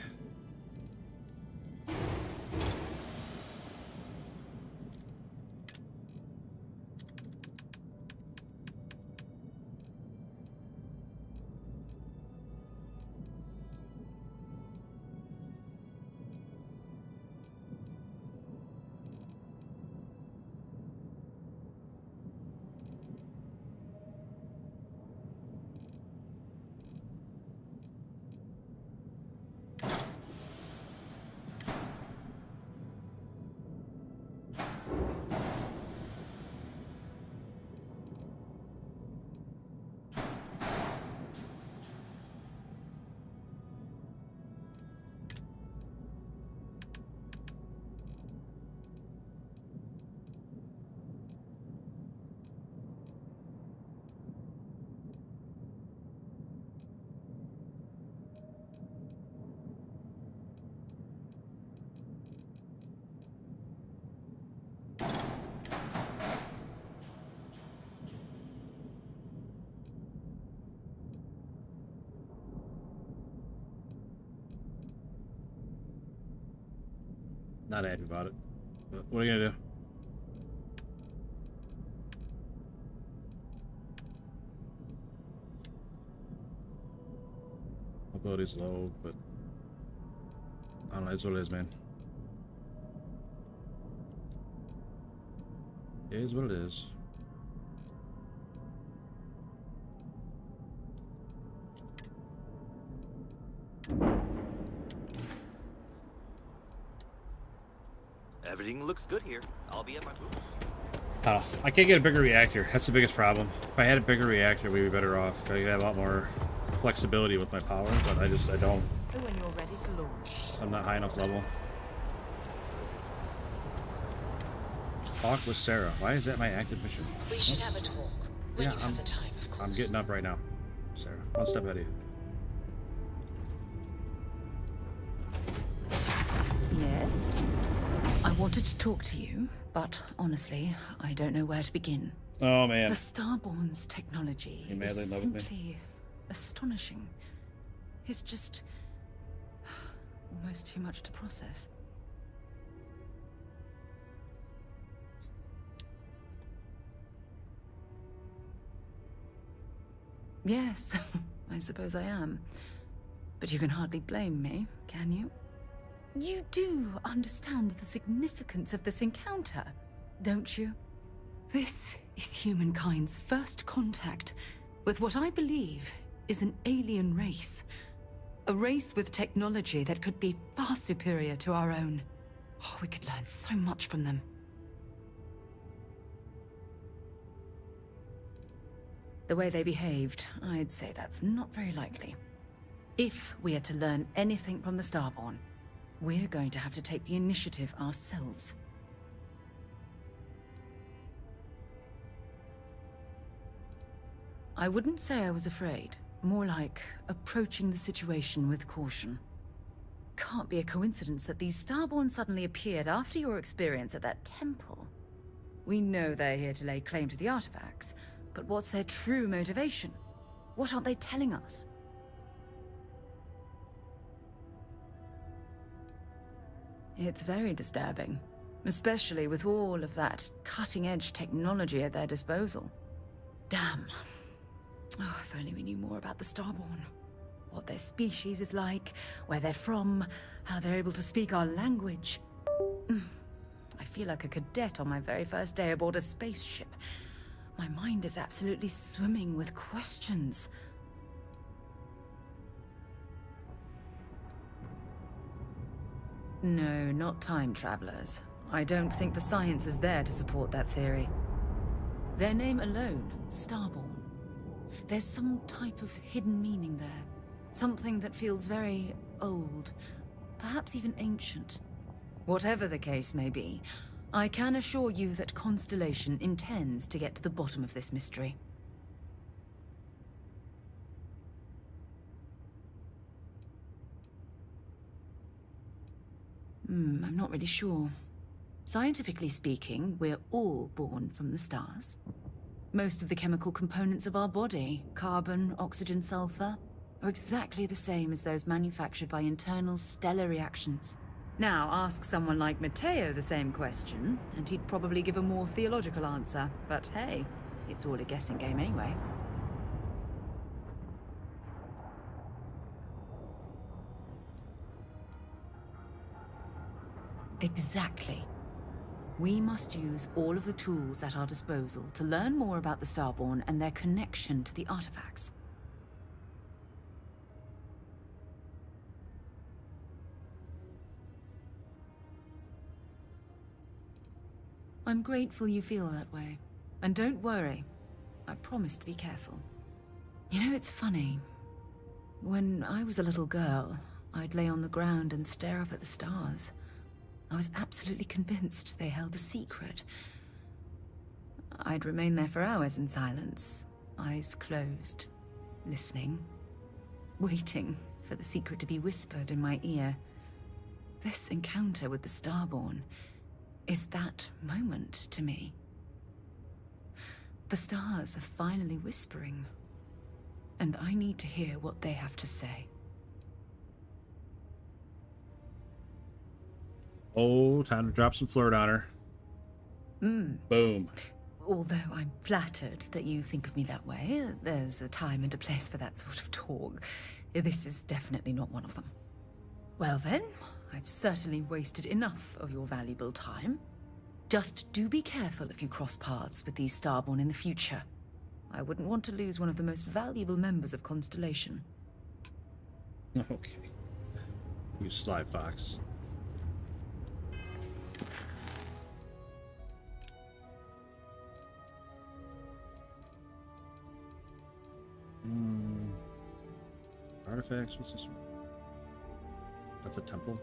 Not happy about it. But what are you gonna do? Mobility's low, but I don't know, it's what it is, man. It is what it is. Everything looks good here. I'll be at my booth. I can't get a bigger reactor. That's the biggest problem. If I had a bigger reactor, we'd be better off. I have a lot more flexibility with my power, but I don't. When you're ready to launch. So I'm not high enough level. Talk with Sarah. Why is that my active mission? We should have a talk when you have the time, of course. I'm getting up right now, Sarah. One step ahead of you. Yes? I wanted to talk to you, but honestly, I don't know where to begin. Oh, man. The Starborn's technology You madly is in love with me? simply astonishing. It's just almost too much to process. Yes, I suppose I am. But you can hardly blame me, can you? You do understand the significance of this encounter, don't you? This is humankind's first contact with what I believe is an alien race. A race with technology that could be far superior to our own. Oh, we could learn so much from them. The way they behaved, I'd say that's not very likely. If we are to learn anything from the Starborn, we're going to have to take the initiative ourselves. I wouldn't say I was afraid. More like approaching the situation with caution. Can't be a coincidence that these Starborn suddenly appeared after your experience at that temple. We know they're here to lay claim to the artifacts, but what's their true motivation? What aren't they telling us? It's very disturbing, especially with all of that cutting-edge technology at their disposal. Damn. Oh, if only we knew more about the Starborn. What their species is like, where they're from, how they're able to speak our language. I feel like a cadet on my very first day aboard a spaceship. My mind is absolutely swimming with questions. No, not time travelers. I don't think the science is there to support that theory. Their name alone, Starborn. There's some type of hidden meaning there. Something that feels very old, perhaps even ancient. Whatever the case may be, I can assure you that Constellation intends to get to the bottom of this mystery. I'm not really sure. Scientifically speaking, we're all born from the stars. Most of the chemical components of our body, carbon, oxygen, sulfur, are exactly the same as those manufactured by internal stellar reactions. Now, ask someone like Matteo the same question, and he'd probably give a more theological answer. But hey, it's all a guessing game anyway. Exactly. We must use all of the tools at our disposal to learn more about the Starborn and their connection to the artifacts. I'm grateful you feel that way. And don't worry, I promise to be careful. You know, it's funny. When I was a little girl, I'd lay on the ground and stare up at the stars. I was absolutely convinced they held a secret. I'd remain there for hours in silence, eyes closed, listening, waiting for the secret to be whispered in my ear. This encounter with the Starborn is that moment to me. The stars are finally whispering, and I need to hear what they have to say. Oh, time to drop some flirt on her. Boom. Although I'm flattered that you think of me that way, there's a time and a place for that sort of talk. This is definitely not one of them. Well then, I've certainly wasted enough of your valuable time. Just do be careful if you cross paths with these Starborn in the future. I wouldn't want to lose one of the most valuable members of Constellation. Okay. You sly fox. Artifacts, what's this one? That's a temple.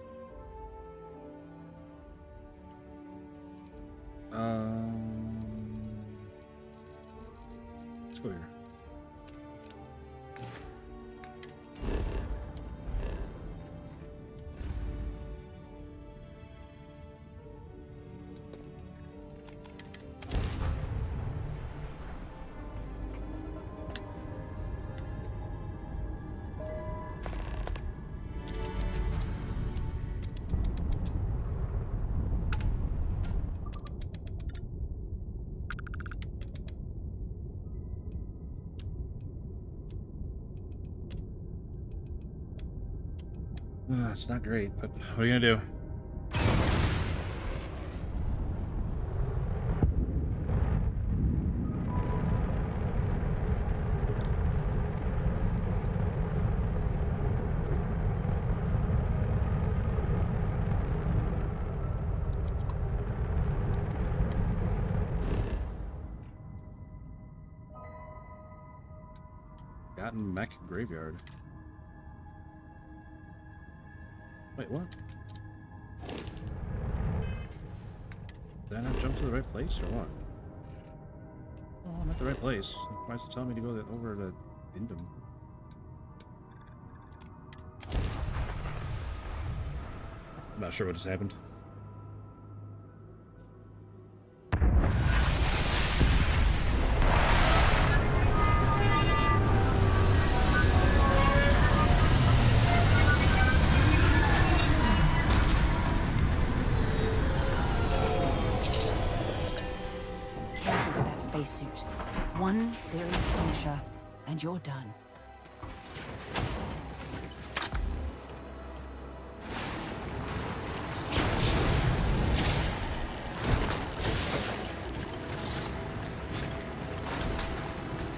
Let's go here. It's not great, but what are you gonna do? Forgotten Mech Graveyard. Wait, what? Did I not jump to the right place, or what? Oh, I'm at the right place. Why is it telling me to go over to Indum? I'm not sure what just happened. Suit. One serious puncture, and you're done.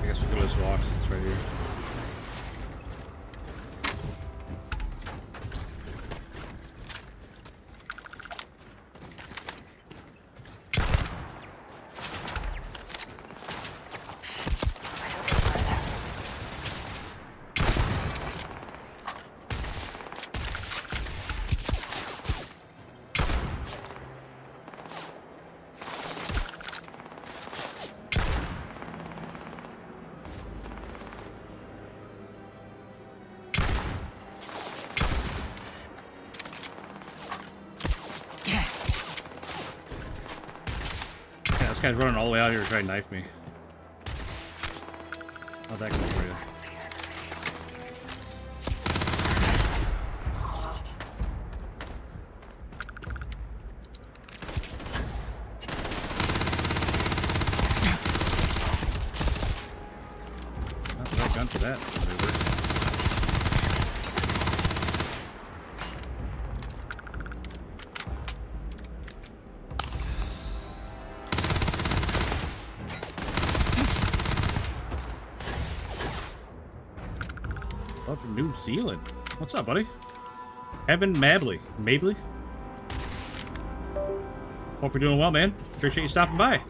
I guess we could just walk. It's right here. This guy's running all the way out here to try and knife me. How'd that go for you? Not the right gun for that maneuver. Oh, from New Zealand. What's up, buddy? Evan Mabley. Mabley? Hope you're doing well, man. Appreciate you stopping by.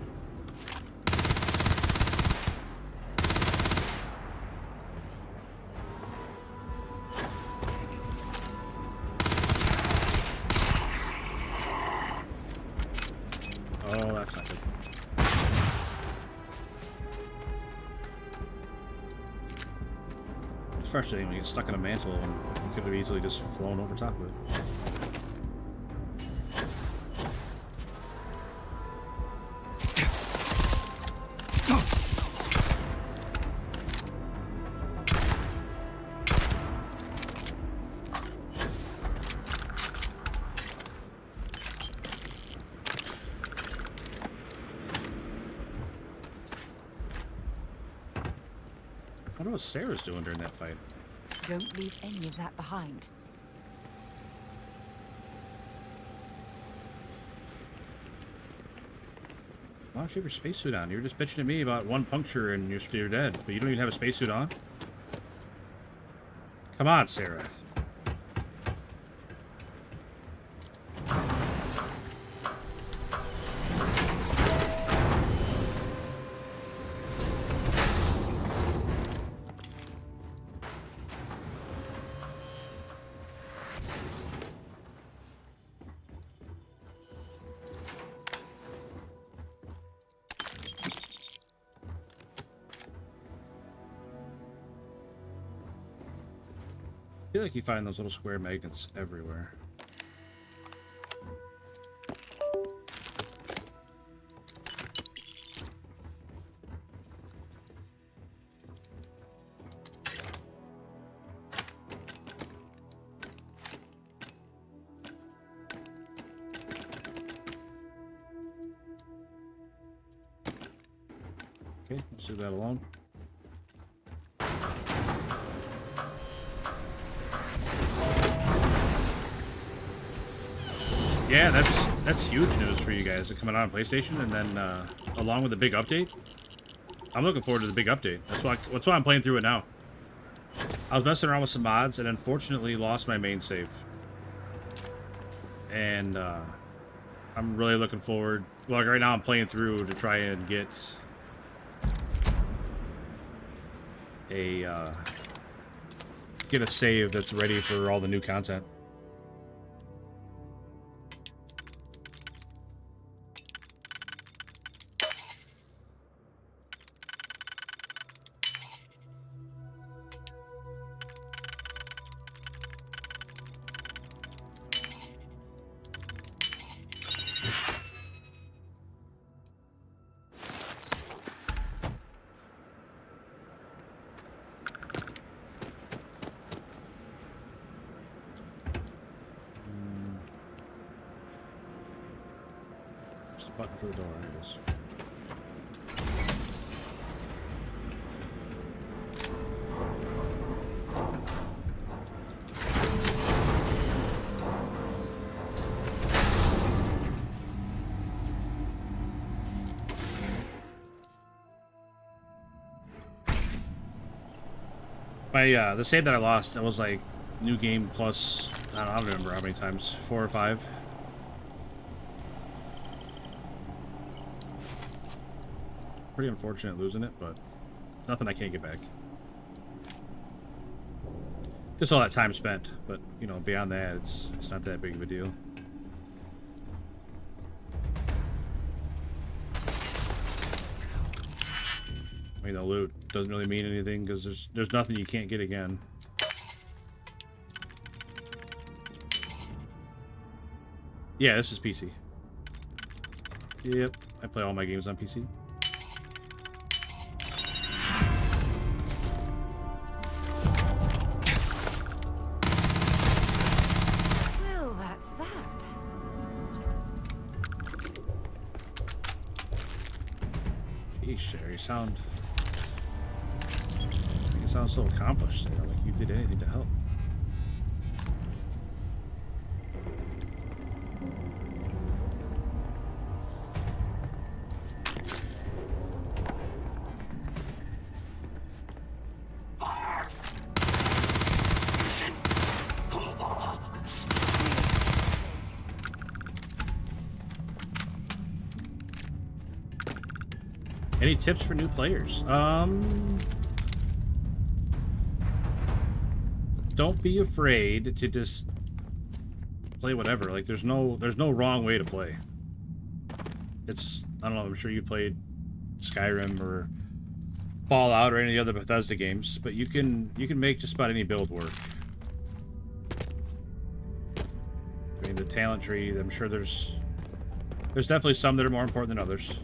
Oh, that's not good. It's frustrating when you get stuck in a mantle and you could have easily just flown over top of it. I wonder what Sarah's doing during that fight. Don't leave any of that behind. Why don't you have your spacesuit on? You were just bitching at me about one puncture and you're dead, but you don't even have a spacesuit on? Come on, Sarah. I feel like you find those little square magnets everywhere. Okay, let's leave that alone. Yeah, that's huge news for you guys. Coming out on PlayStation, and then along with the big update, I'm looking forward to the big update. That's why I'm playing through it now. I was messing around with some mods, and unfortunately lost my main save. And I'm really looking forward. Well, right now I'm playing through to try and get a save that's ready for all the new content. Button for the door, it is. The save that I lost, it was like new game plus, I don't remember how many times, 4 or 5. Pretty unfortunate losing it, but nothing I can't get back. Just all that time spent, but you know, beyond that, it's not that big of a deal. I mean, the loot doesn't really mean anything because there's nothing you can't get again. Yeah, this is PC. Yep, I play all my games on PC. Well, that's that. Geez, Sherry, you sound so accomplished there, like you did anything to help. Any tips for new players? Don't be afraid to just play whatever. Like there's no wrong way to play. It's, I don't know, I'm sure you played Skyrim or Fallout or any of the other Bethesda games, but you can make just about any build work. I mean, the talent tree, I'm sure there's definitely some that are more important than others.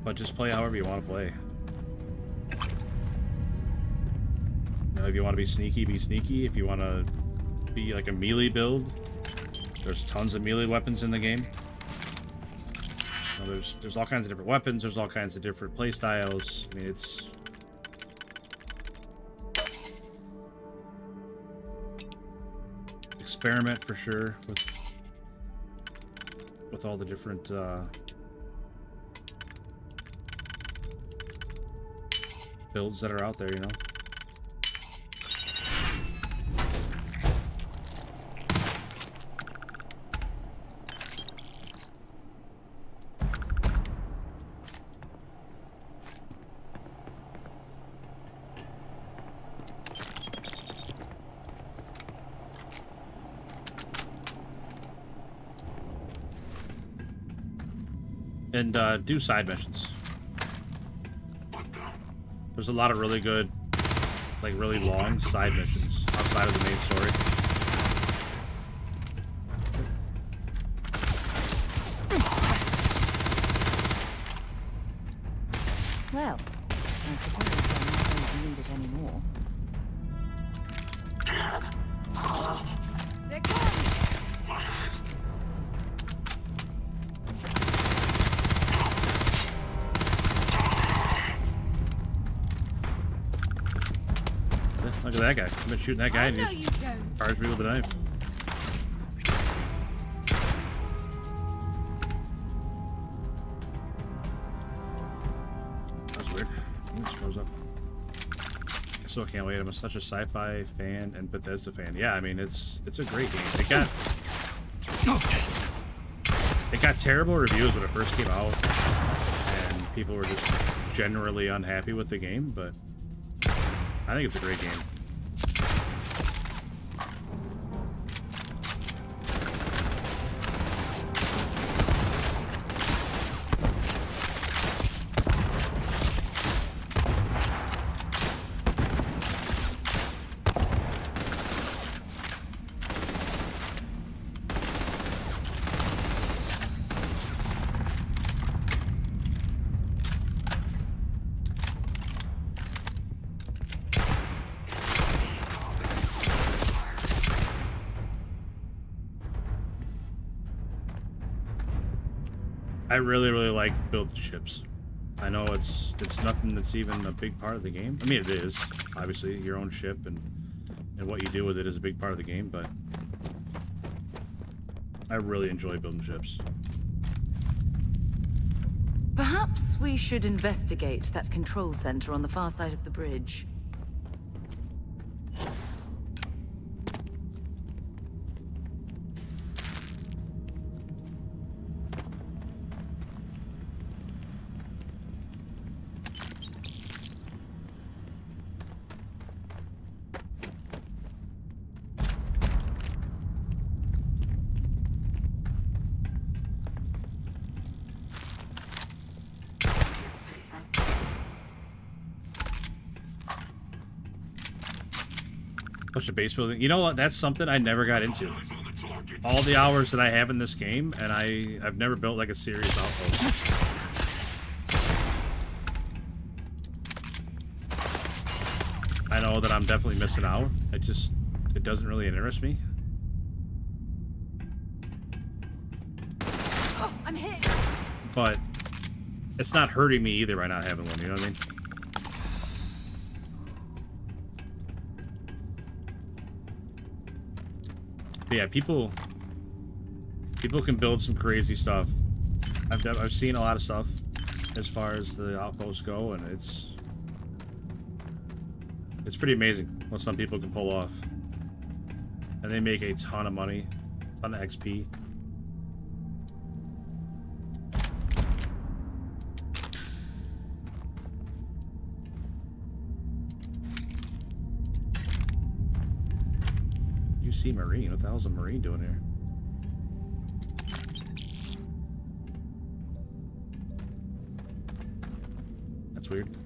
But just play however you want to play. You know, if you want to be sneaky, be sneaky. If you want to be like a melee build, there's tons of melee weapons in the game. You know, there's all kinds of different weapons. There's all kinds of different play styles. I mean, it's experiment for sure with all the different builds that are out there, you know. And do side missions. There's a lot of really good, like really long side missions outside of the main story. Well, I suppose I'm not going to need it anymore. They're gone! Look at that guy. I've been shooting that guy and he just charged me with a knife. That's weird. It just froze up. I still can't wait. I'm such a sci-fi fan and Bethesda fan. Yeah, I mean it's a great game. It got terrible reviews when it first came out, and people were just generally unhappy with the game, but I think it's a great game. I really like building ships. I know it's nothing that's even a big part of the game. I mean, it is. Obviously, your own ship and what you do with it is a big part of the game, but I really enjoy building ships. Perhaps we should investigate that control center on the far side of the bridge. Push the base building. You know what? That's something I never got into. All the hours that I have in this game, and I've never built like a serious outpost. I know that I'm definitely missing out. It doesn't really interest me. Oh, I'm hit. But it's not hurting me either by not having one, you know what I mean? But yeah, people can build some crazy stuff. I've seen a lot of stuff as far as the outposts go, and it's pretty amazing what some people can pull off. And they make a ton of money, ton of XP. UC Marine? What the hell's a Marine doing here? That's weird.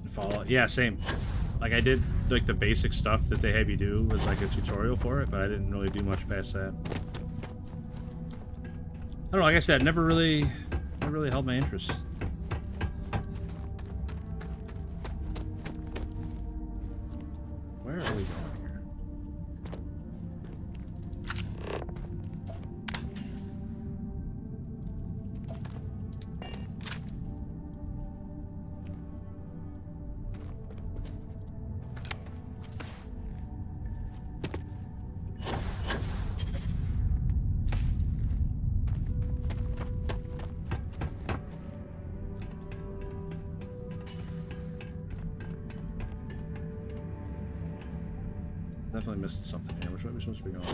Fallout. Yeah, same. Like I did like the basic stuff that they have you do was like a tutorial for it, but I didn't really do much past that. I don't know, like I said, never really held my interest. Where are we going here? Definitely missed something here. Which way are we supposed to be going?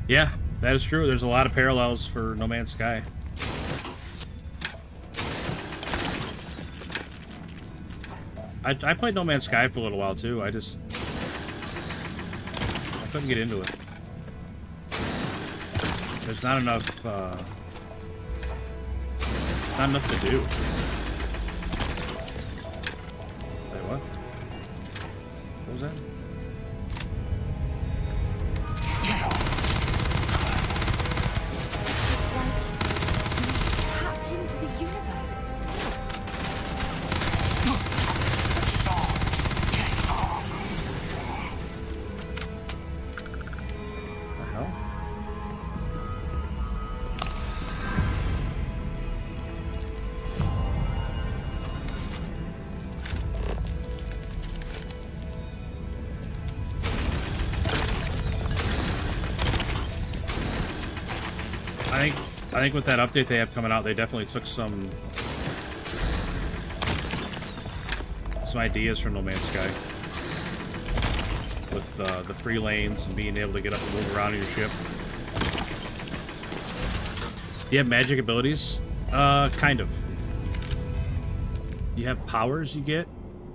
Yeah, that is true. There's a lot of parallels for No Man's Sky. I played No Man's Sky for a little while too. I couldn't get into it. There's not enough to do. Wait, what? What was that? It's like you tapped into the universe itself. The hell? I think with that update they have coming out, they definitely took some ideas from No Man's Sky with the free lanes and being able to get up and move around in your ship. Do you have magic abilities? Kind of. You have powers you get.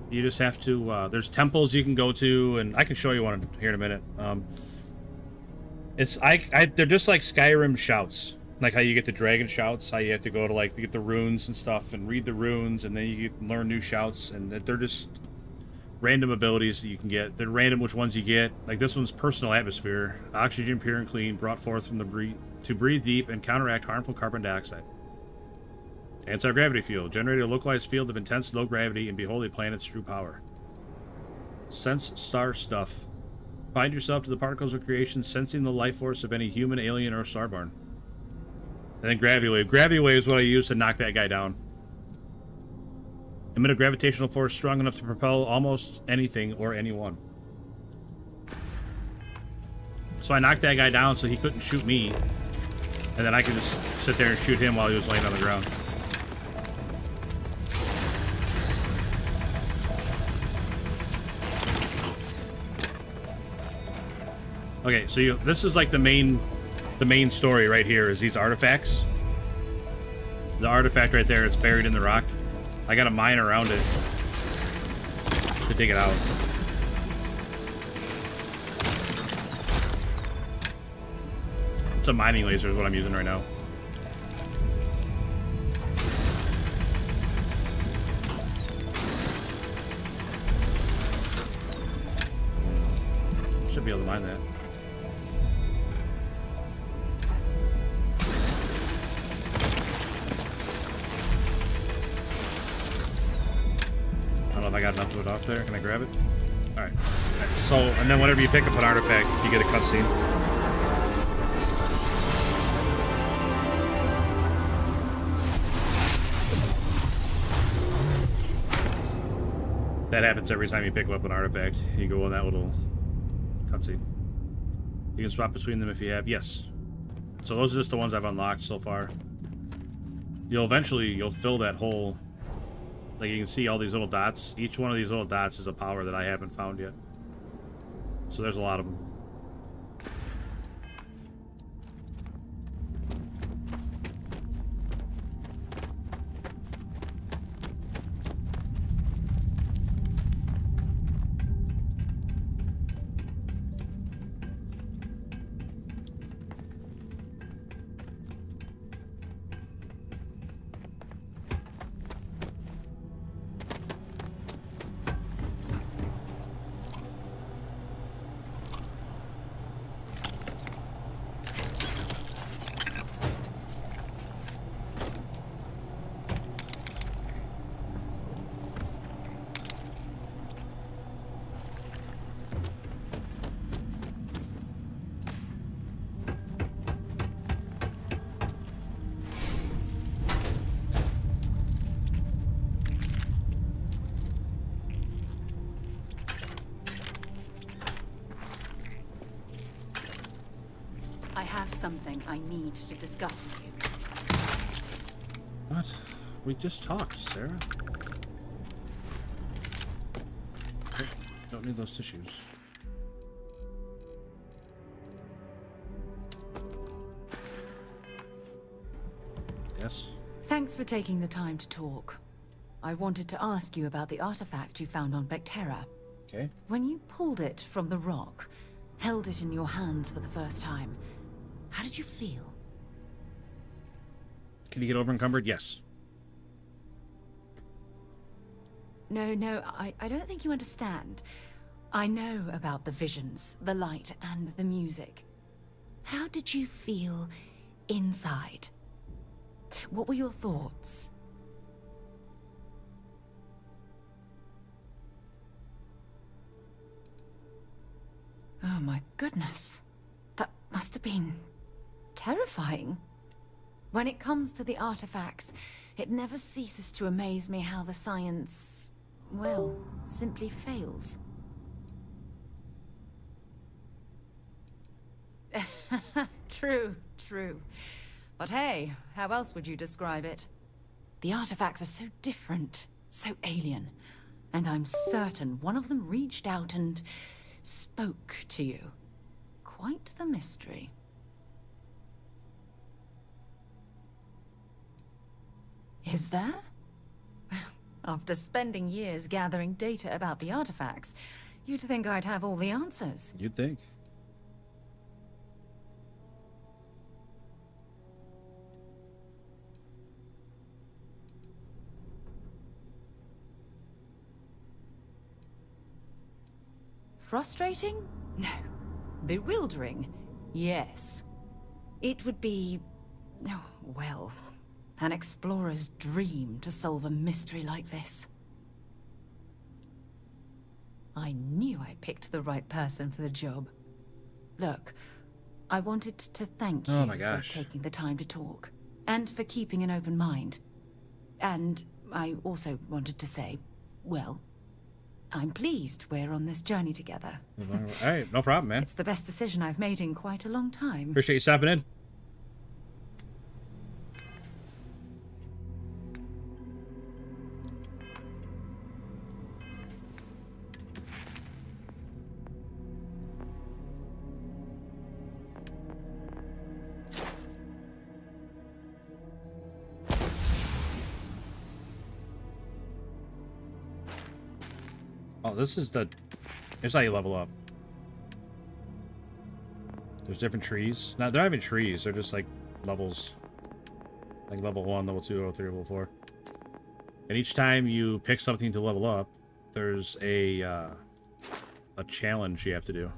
You just have to. There's temples you can go to, and I can show you one here in a minute. They're just like Skyrim shouts. Like how you get the dragon shouts, how you have to go to like to get the runes and stuff and read the runes, and then you learn new shouts, and they're just random abilities that you can get. They're random which ones you get. Like this one's personal atmosphere, oxygen pure and clean, brought forth from the to breathe deep and counteract harmful carbon dioxide. Anti-gravity field, generate a localized field of intense low gravity and behold a planet's true power. Sense star stuff, bind yourself to the particles of creation, sensing the life force of any human, alien, or starborn. And then Gravity Wave. Gravity Wave is what I use to knock that guy down. Emit a gravitational force strong enough to propel almost anything or anyone. So I knocked that guy down so he couldn't shoot me. And then I could just sit there and shoot him while he was laying on the ground. Okay, so this is like the main story right here is these artifacts. The artifact right there, it's buried in the rock. I got a mine around it to dig it out. It's a mining laser is what I'm using right now. Should be able to mine that. I don't know if I got enough of it off there. Can I grab it? Alright. So, and then whenever you pick up an artifact, you get a cutscene. That happens every time you pick up an artifact. You go on that little cutscene. You can swap between them if you have. Yes. So those are just the ones I've unlocked so far. You'll fill that whole. Like you can see all these little dots. Each one of these little dots is a power that I haven't found yet. So there's a lot of them. Something I need to discuss with you. What? We just talked, Sarah. Okay, don't need those tissues. Yes. Thanks for taking the time to talk. I wanted to ask you about the artifact you found on Vectera. Okay. When you pulled it from the rock, held it in your hands for the first time, how did you feel? Can you get over encumbered? Yes. No, I don't think you understand. I know about the visions, the light, and the music. How did you feel inside? What were your thoughts? Oh my goodness. That must have been terrifying. When it comes to the artifacts, it never ceases to amaze me how the science, well, simply fails. True. But hey, how else would you describe it? The artifacts are so different, so alien, and I'm certain one of them reached out and spoke to you. Quite the mystery. Is there? After spending years gathering data about the artifacts, you'd think I'd have all the answers. You'd think. Frustrating? No. Bewildering? Yes. It would be, oh, well, an explorer's dream to solve a mystery like this. I knew I picked the right person for the job. Look, I wanted to thank you for taking the time to talk, and for keeping an open mind. And I also wanted to say, well, I'm pleased we're on this journey together. Hey, no problem, man. It's the best decision I've made in quite a long time. Appreciate you stopping in. Oh, this is the... Here's how you level up. There's different trees. No, they're not even trees. They're just like levels. Like level 1, level 2, level 3, level 4. And each time you pick something to level up, there's a challenge you have to do.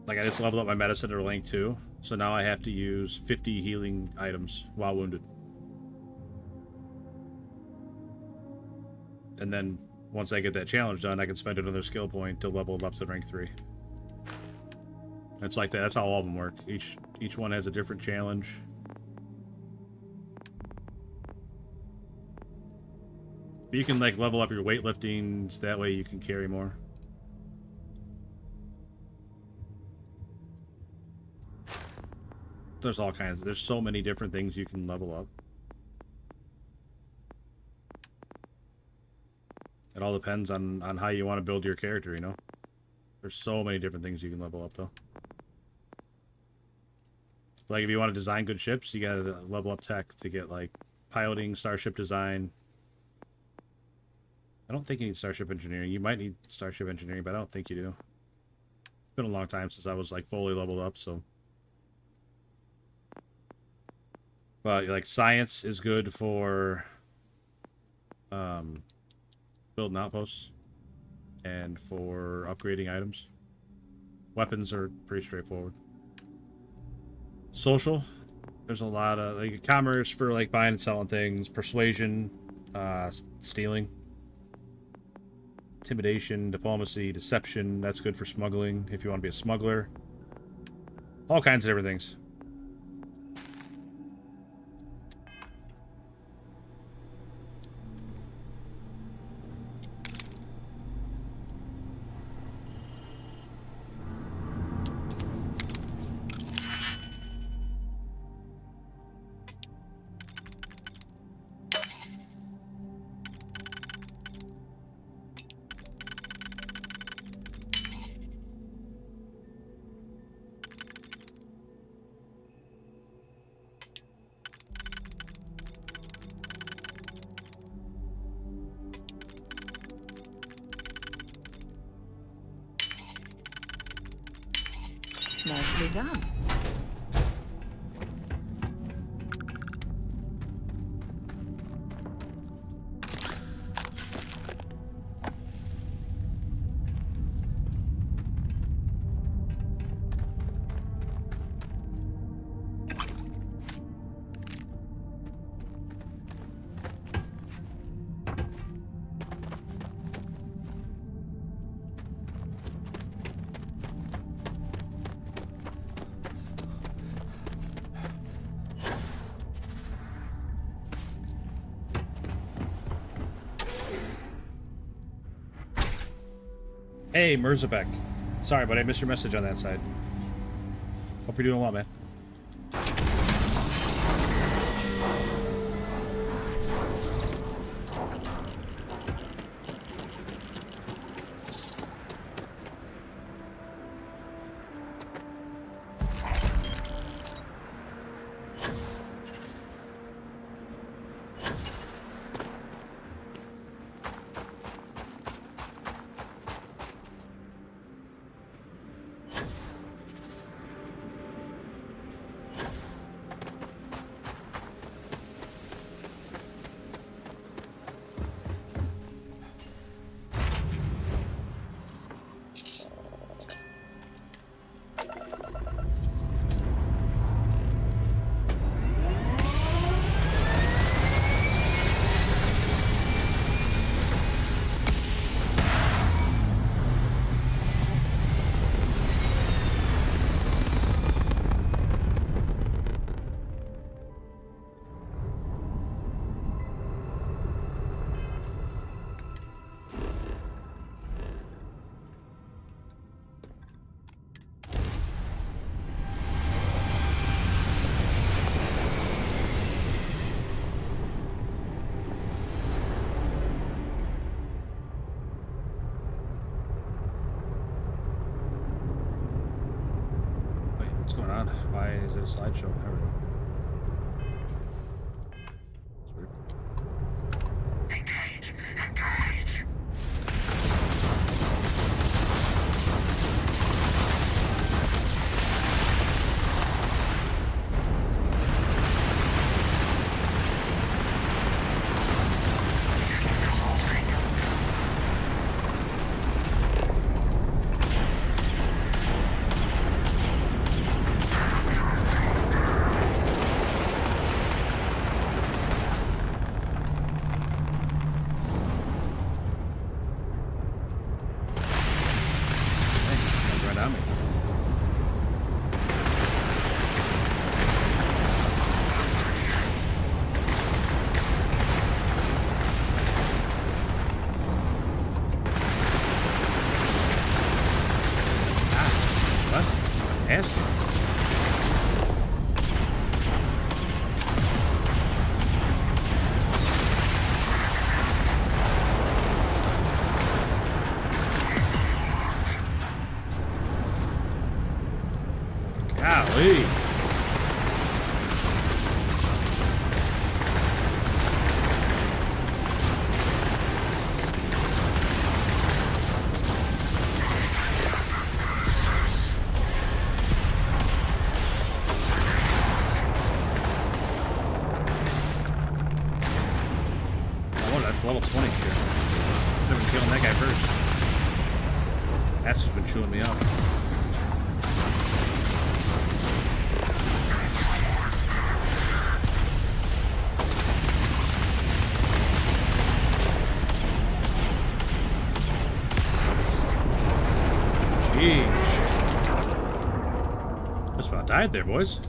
Like I just leveled up my medicine to rank 2. So now I have to use 50 healing items while wounded. And then once I get that challenge done, I can spend another skill point to level it up to rank 3. It's like that. That's how all of them work. Each one has a different challenge. But you can like level up your weightlifting, so that way you can carry more. There's all kinds. There's so many different things you can level up. It all depends on how you want to build your character, you know? There's so many different things you can level up, though. Like, if you want to design good ships, you gotta level up tech to get, like, piloting, starship design. I don't think you need starship engineering. You might need starship engineering, but I don't think you do. It's been a long time since I was, like, fully leveled up, so... But, like, science is good for... building outposts and for upgrading items. Weapons are pretty straightforward. Social, there's a lot of like commerce for like buying and selling things, persuasion, stealing, intimidation, diplomacy, deception. That's good for smuggling if you want to be a smuggler. All kinds of different things. Nicely done. Hey, Merzabek. Sorry, but I missed your message on that side. Hope you're doing well, man. What's going on? Why is it a slideshow? There we go. It's weird. Engage! Engage! Golly. Oh, that's level 20 shit. Should have been killing that guy first. That's just been chewing me up. Just about died there, boys.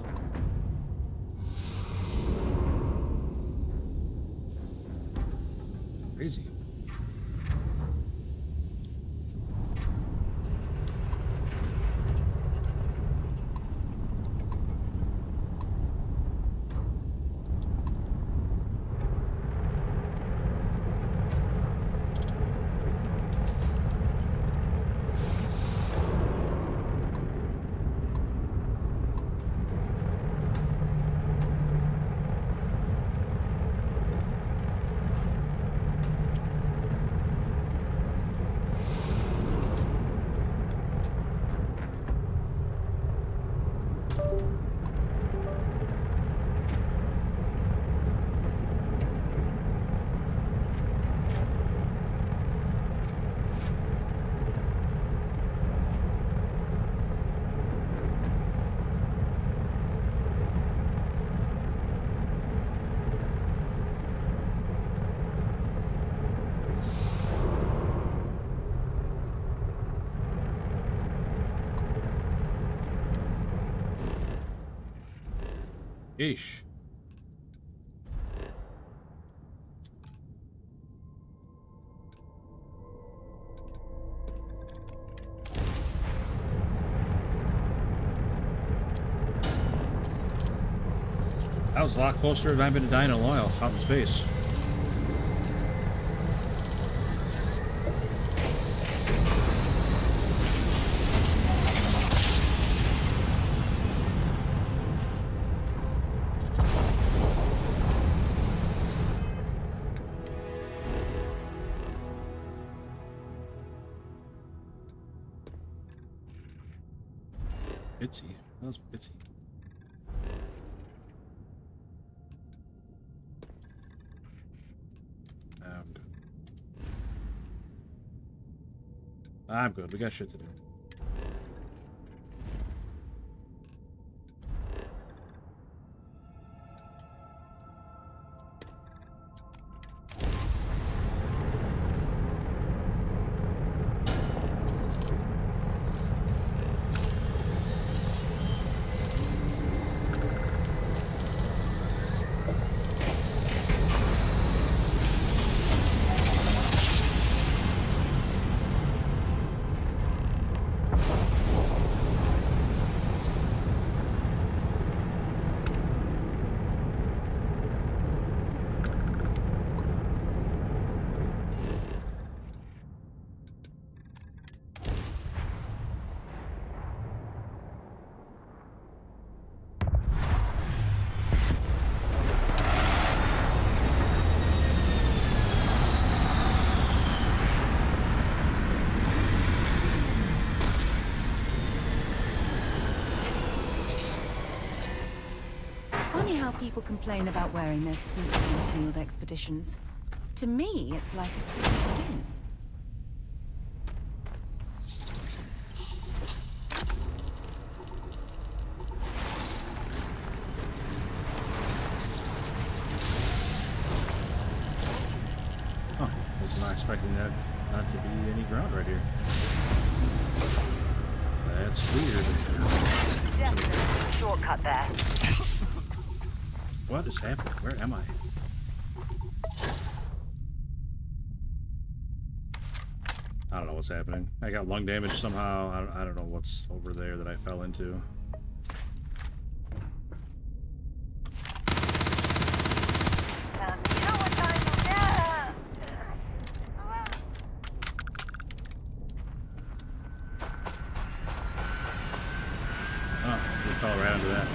Crazy. Yeesh. That was a lot closer than I've been to dying in oil out in space. Bitsy. That was Bitsy. I'm good. We got shit to do. Funny how people complain about wearing their suits on field expeditions. To me, it's like a suit of skin. Huh. Was not expecting that not to be any ground right here. That's weird. Definitely shortcut there. What is happening? Where am I? I don't know what's happening. I got lung damage somehow. I don't know what's over there that I fell into. Oh, we fell right into that.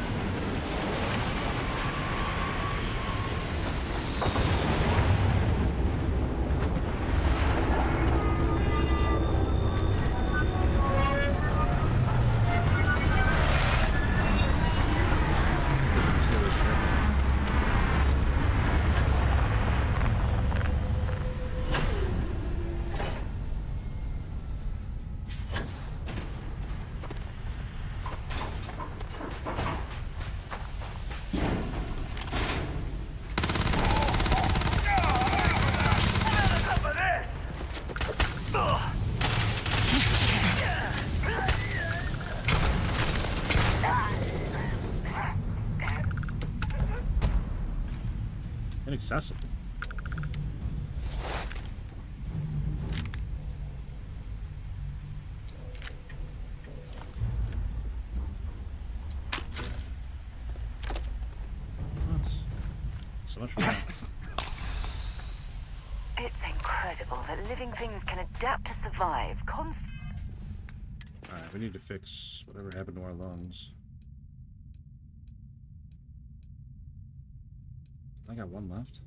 Inaccessible. So much for that. It's incredible that living things can adapt to survive. Alright, we need to fix whatever happened to our lungs. I got one left.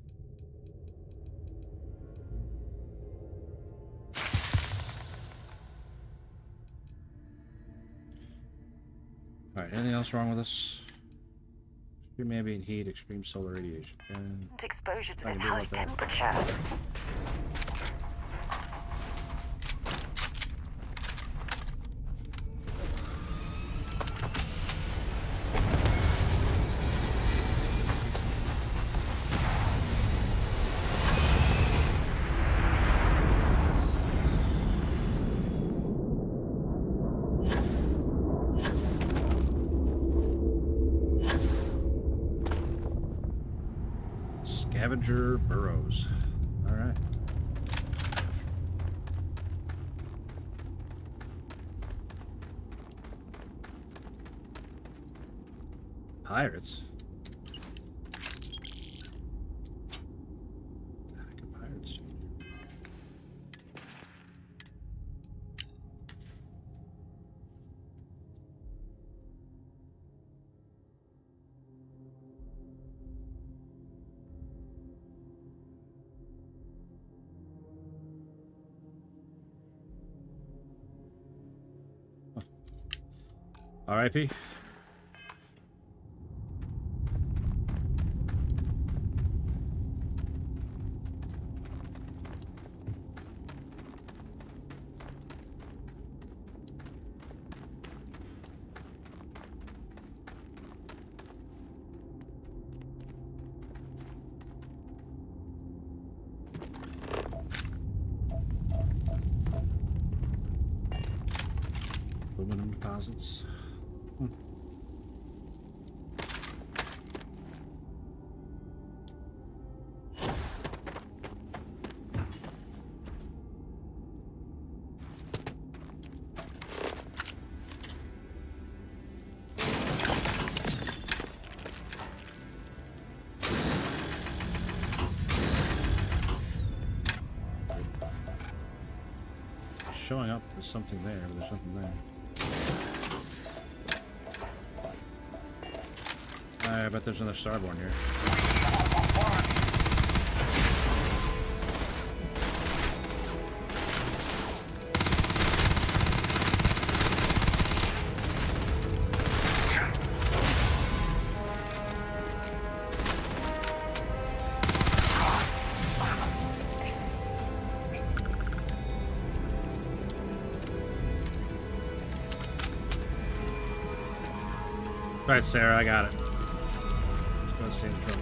Alright, anything else wrong with us? Extreme ambient heat, extreme solar radiation. Exposure to this high temperature. Scavenger burrows. All right. Pirates. What the heck are pirates doing here? R.I.P. Aluminum deposits. Showing up, there's something there, but there's nothing there. I bet there's another Starborn here. All right, Sarah, I got it. Just gonna stay in the truck.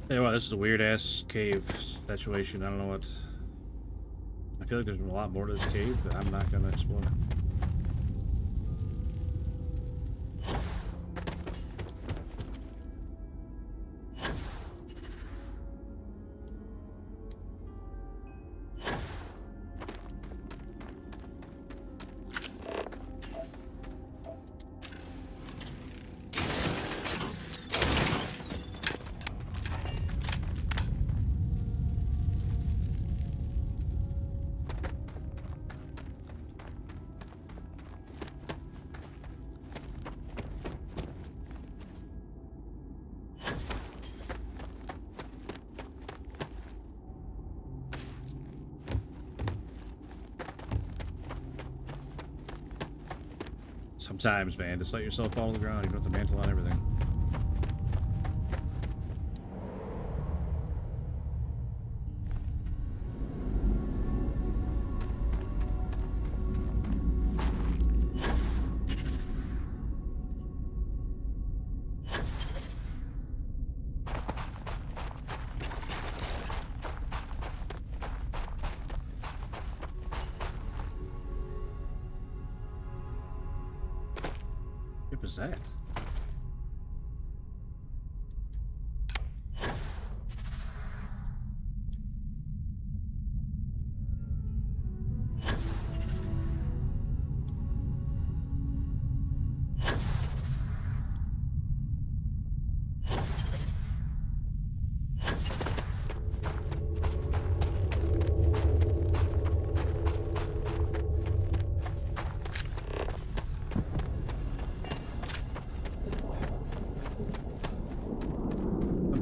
Hey, well, this is a weird ass cave situation. I don't know what. I feel like there's a lot more to this cave, but I'm not gonna explore it. Sometimes, man, just let yourself fall to the ground. You don't have to mantle on everything. What was that?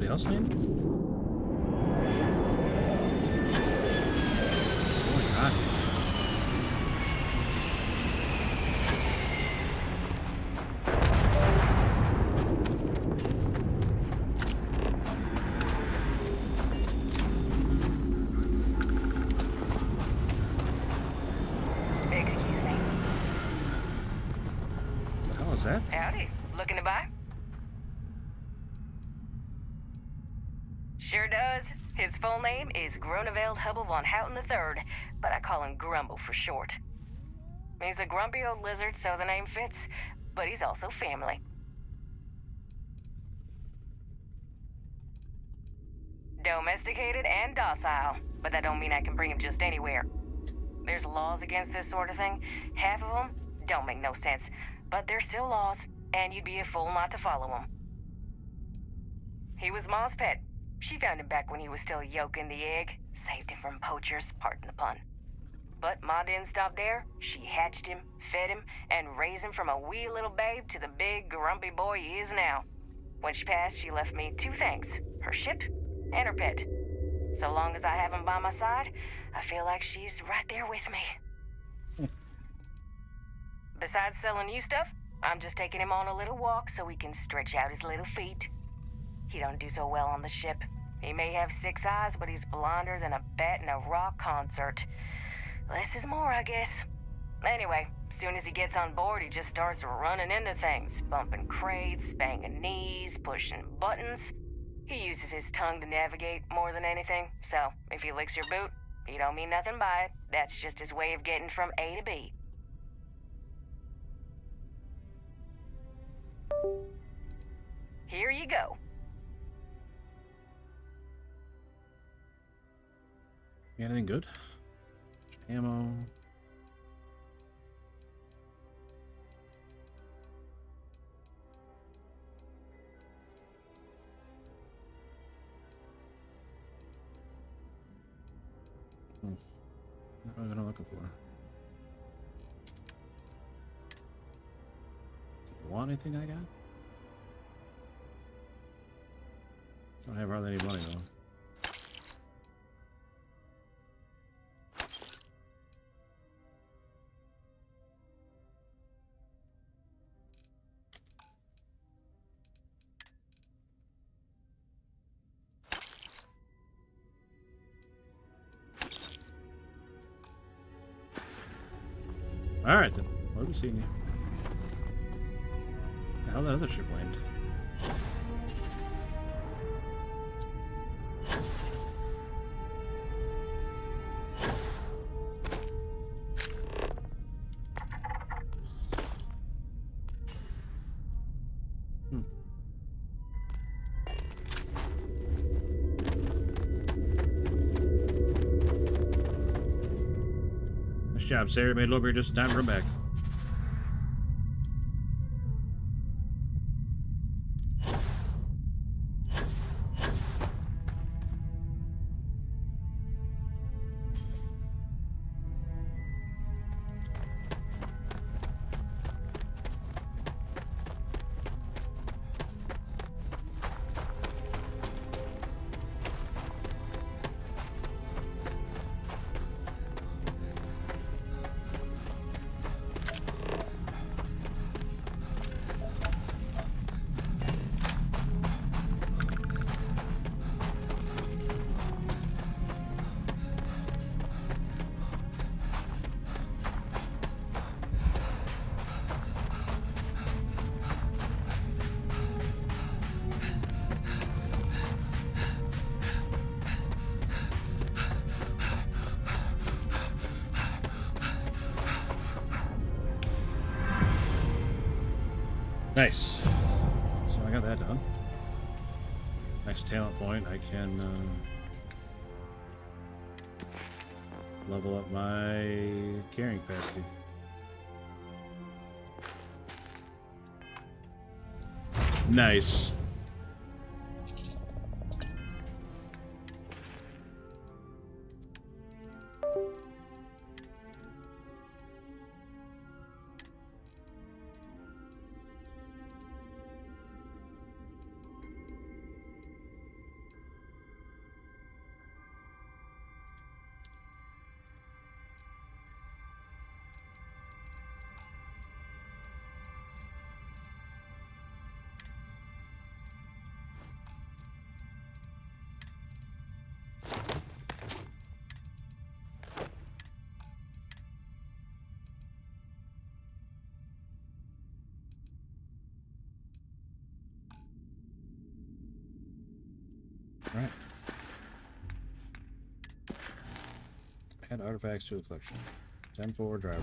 Else, man? Oh my god. Excuse me. What the hell is that? Howdy. Looking to buy? Sure does. His full name is Groneveld Hubble von Houten III, but I call him Grumble for short. He's a grumpy old lizard, so the name fits, but he's also family. Domesticated and docile, but that don't mean I can bring him just anywhere. There's laws against this sort of thing. Half of them don't make no sense, but they're still laws, and you'd be a fool not to follow them. He was Ma's pet. She found him back when he was still yolking the egg. Saved him from poachers, pardon the pun. But Ma didn't stop there. She hatched him, fed him, and raised him from a wee little babe to the big, grumpy boy he is now. When she passed, she left me two things. Her ship and her pet. So long as I have him by my side, I feel like she's right there with me. Besides selling you stuff, I'm just taking him on a little walk so he can stretch out his little feet. He don't do so well on the ship. He may have 6 eyes, but he's blonder than a bat in a rock concert. Less is more, I guess. Anyway, as soon as he gets on board, he just starts running into things. Bumping crates, banging knees, pushing buttons. He uses his tongue to navigate more than anything, so if he licks your boot, he don't mean nothing by it. That's just his way of getting from A to B. Here you go. Anything good? Ammo. Not really what I'm looking for. Do you want anything I got? Don't have hardly any money though. Alright then. What have we seen here? How did the other ship land? Nice job, Sarah. Made it over here just in time to run back. Nice. So I got that done. Next talent point, I can level up my carrying capacity. Nice. Alright. Add artifacts to the collection. 10-4 driver.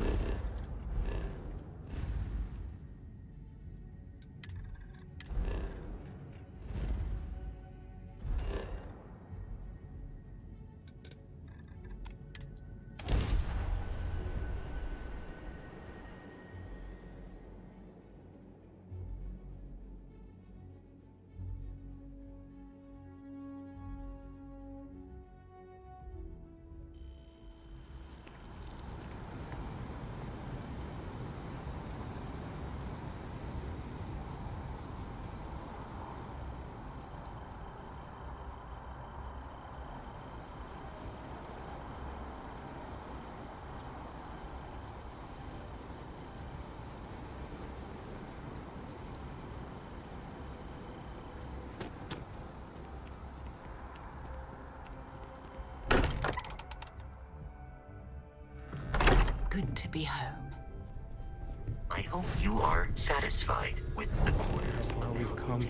Good to be home. I hope you are satisfied with the quarters How we've come.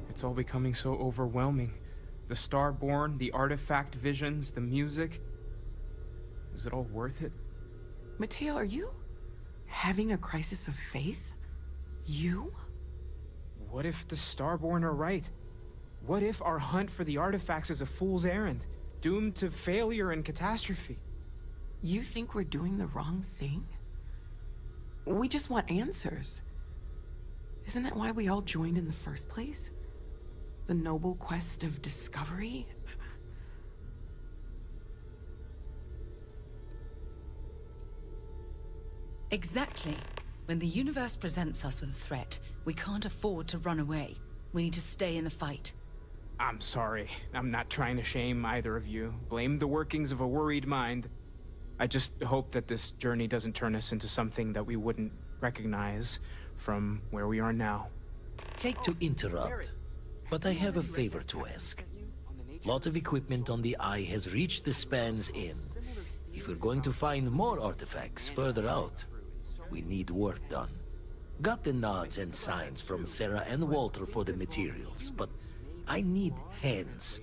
It's all becoming so overwhelming. The Starborn, the artifact visions, the music. Is it all worth it? Mateo, are you having a crisis of faith? You? What if the Starborn are right? What if our hunt for the artifacts is a fool's errand, doomed to failure and catastrophe? You think we're doing the wrong thing? We just want answers. Isn't that why we all joined in the first place? The noble quest of discovery? Exactly. When the universe presents us with a threat, we can't afford to run away. We need to stay in the fight. I'm sorry. I'm not trying to shame either of you. Blame the workings of a worried mind. I just hope that this journey doesn't turn us into something that we wouldn't recognize from where we are now. Hate to interrupt, but I have a favor to ask. Lot of equipment on the Eye has reached the span's end. If we're going to find more artifacts further out, we need work done. Got the nods and signs from Sarah and Walter for the materials, but I need hands.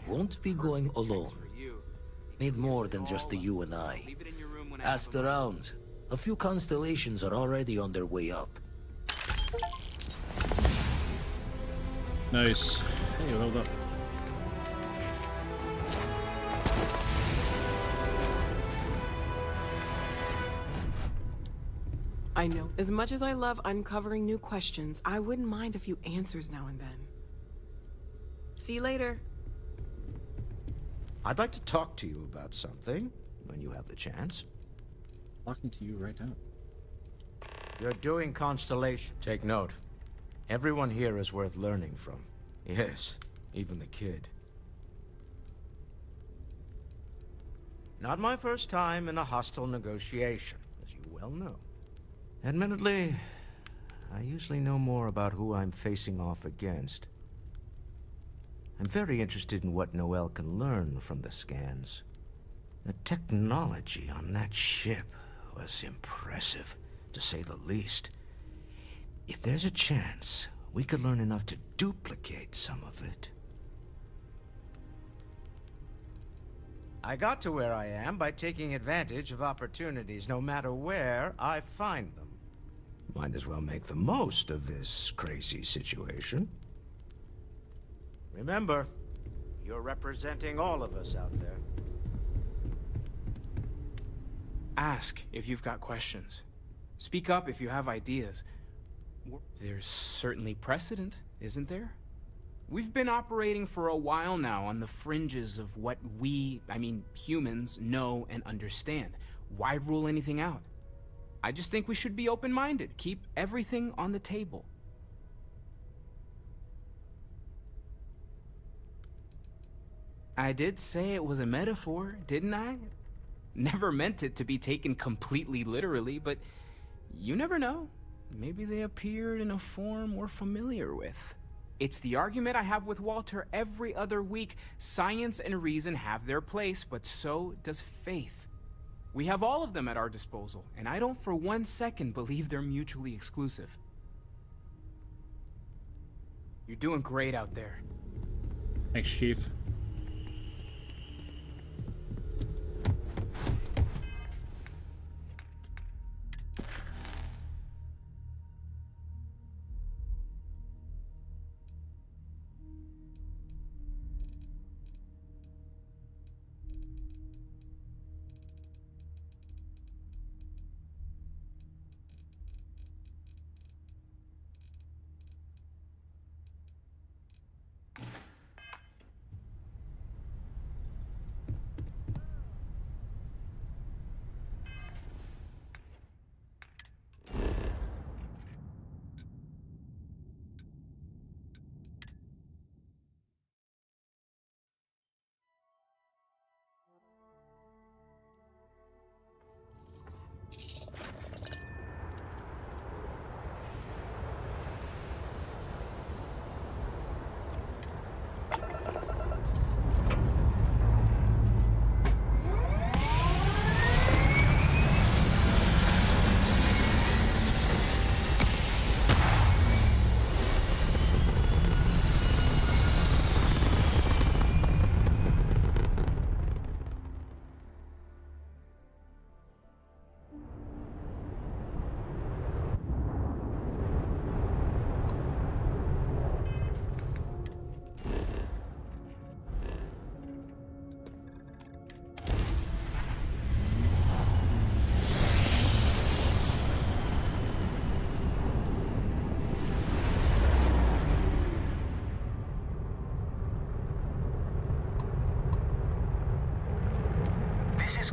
Won't be going alone. Need more than just the you and I. Asked around. A few constellations are already on their way up. Nice. Hey, hold up. I know. As much as I love uncovering new questions, I wouldn't mind a few answers now and then. See you later. I'd like to talk to you about something when you have the chance. Talking to you right now. You're doing Constellation. Take note. Everyone here is worth learning from. Yes, even the kid. Not my first time in a hostile negotiation, as you well know. Admittedly, I usually know more about who I'm facing off against. I'm very interested in what Noel can learn from the scans. The technology on that ship was impressive, to say the least. If there's a chance, we could learn enough to duplicate some of it. I got to where I am by taking advantage of opportunities, no matter where I find them. Might as well make the most of this crazy situation. Remember, you're representing all of us out there. Ask if you've got questions. Speak up if you have ideas. There's certainly precedent, isn't there? We've been operating for a while now on the fringes of what humans, know and understand. Why rule anything out? I just think we should be open-minded. Keep everything on the table. I did say it was a metaphor, didn't I? Never meant it to be taken completely literally, but you never know. Maybe they appeared in a form we're familiar with. It's the argument I have with Walter every other week. Science and reason have their place, but so does faith. We have all of them at our disposal, and I don't for 1 second believe they're mutually exclusive. You're doing great out there. Thanks, Chief.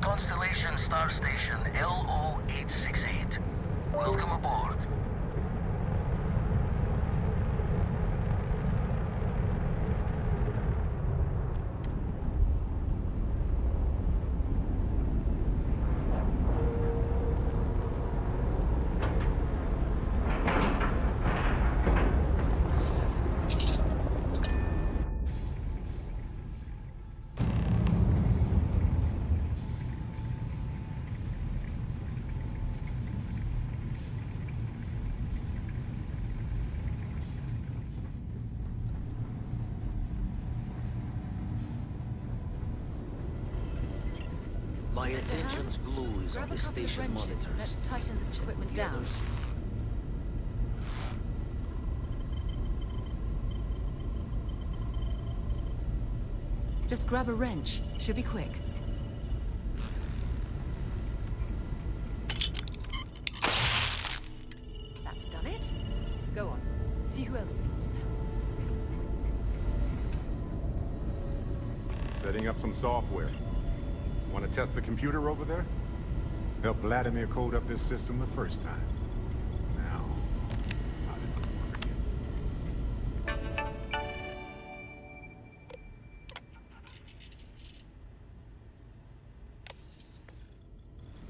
Constellation Star Station LO-868. Welcome aboard. My attention's glue is on the station monitors. Let's tighten this equipment down. Just grab a wrench. Should be quick. See who else needs help. Setting up some software. Want to test the computer over there? Help Vladimir code up this system the first time. Now, how did this work again?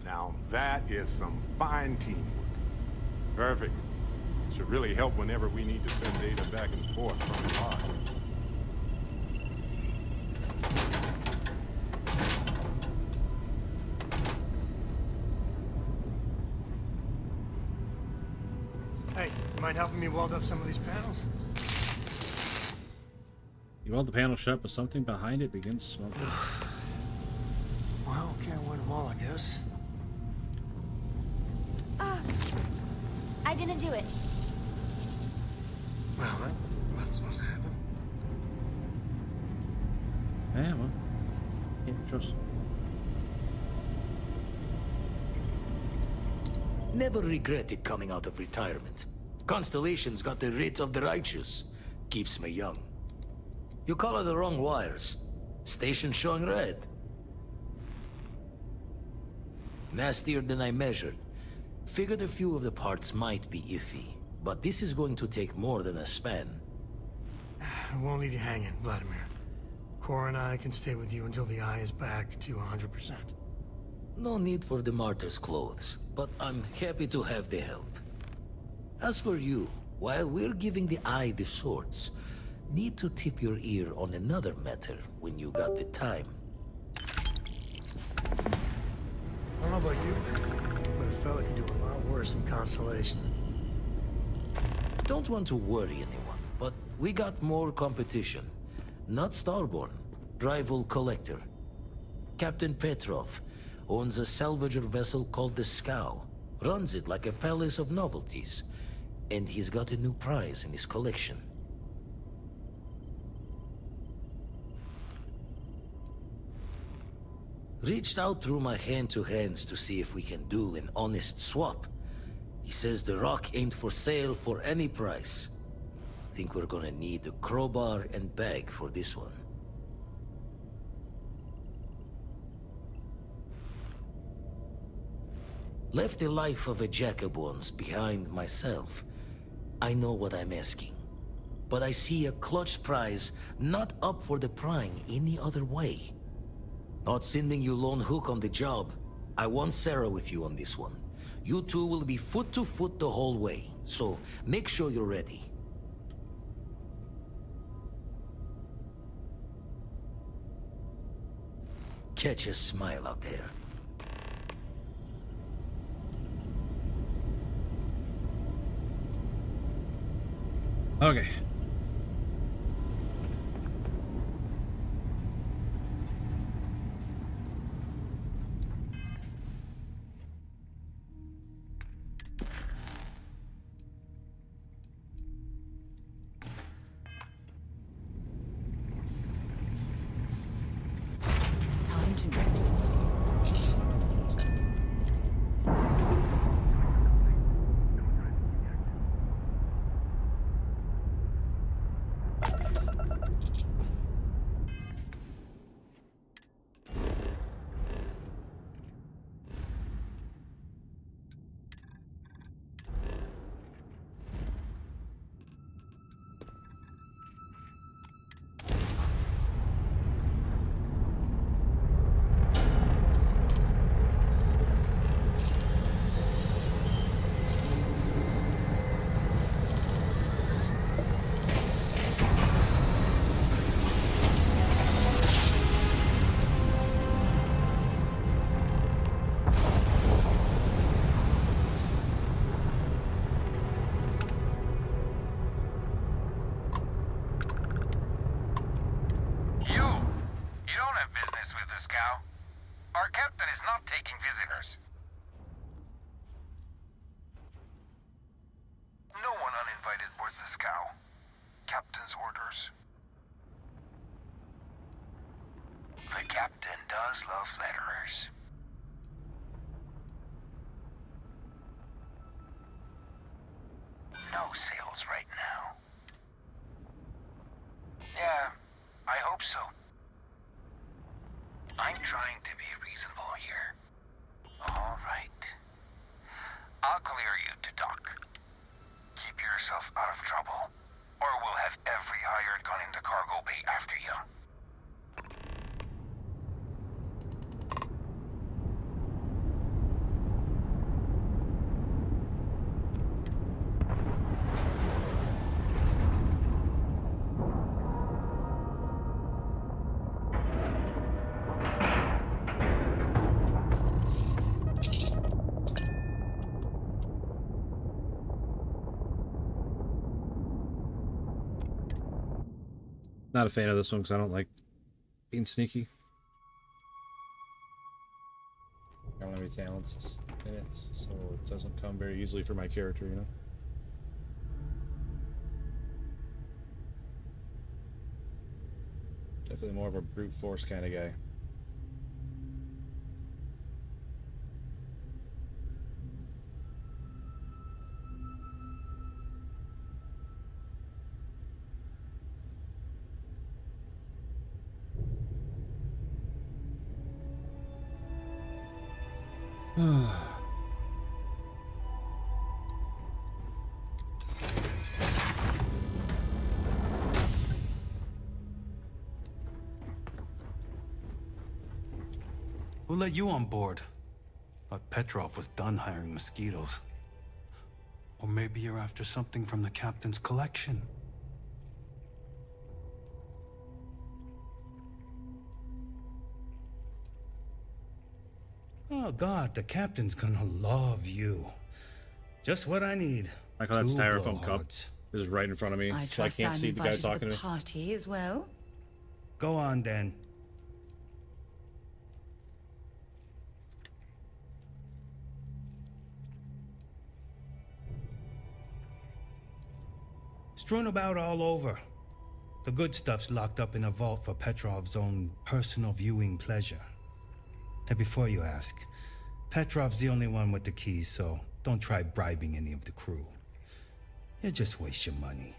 Now that is some fine teamwork. Perfect. Should really help whenever we need to send data back and forth from the pod. Hey, you mind helping me weld up some of these panels? You weld the panel shut, but something behind it begins smoking. Well, can't win them all, I guess. I didn't do it. Well, that wasn't supposed to happen. Yeah, well, can't trust him. Never regretted coming out of retirement. Constellation's got the writ of the righteous. Keeps me young. You color the wrong wires. Station showing red. Nastier than I measured. Figured a few of the parts might be iffy, but this is going to take more than a span. I won't leave you hanging, Vladimir. Cora and I can stay with you until the eye is back to 100%. No need for the martyr's clothes, but I'm happy to have the help. As for you, while we're giving the eye the swords, need to tip your ear on another matter when you got the time. I don't know about you, but a fella can do a lot worse than Constellation. Don't want to worry anyone, but we got more competition. Not Starborn, rival collector. Captain Petrov owns a salvager vessel called the Scow. Runs it like a palace of novelties. And he's got a new prize in his collection. Reached out through my hand-to-hands to see if we can do an honest swap. He says the rock ain't for sale for any price. Think we're gonna need a crowbar and bag for this one. Left the life of a Jacobons behind myself. I know what I'm asking. But I see a clutch prize not up for the prying any other way. Not sending you lone hook on the job. I want Sarah with you on this one. You two will be foot to foot the whole way, so make sure you're ready. Catch a smile out there. Okay. Time to move. Our captain is not taking visitors. No one uninvited board the scow. Captain's orders. The captain does love flatterers. No sales right now. hope so. I'm trying to be reasonable here. All right. I'll clear you to dock. Keep yourself out of trouble, or we'll have every hired gun in the cargo bay after you. Not a fan of this one because I don't like being sneaky. I don't have any talents in it, so it doesn't come very easily for my character, you know? Definitely more of a brute force kind of guy. Who let you on board? Thought Petrov was done hiring mosquitoes. Or maybe you're after something from the captain's collection. Oh God, the captain's gonna love you. Just what I need. I call that Two styrofoam cup. blowhards. It is right in front of me, I so I trust can't I'm see the guy invited to talking the to me. party as well. Go on then. Strewn about all over. The good stuff's locked up in a vault for Petrov's own personal viewing pleasure. And before you ask, Petrov's the only one with the keys, so don't try bribing any of the crew. You'll just waste your money.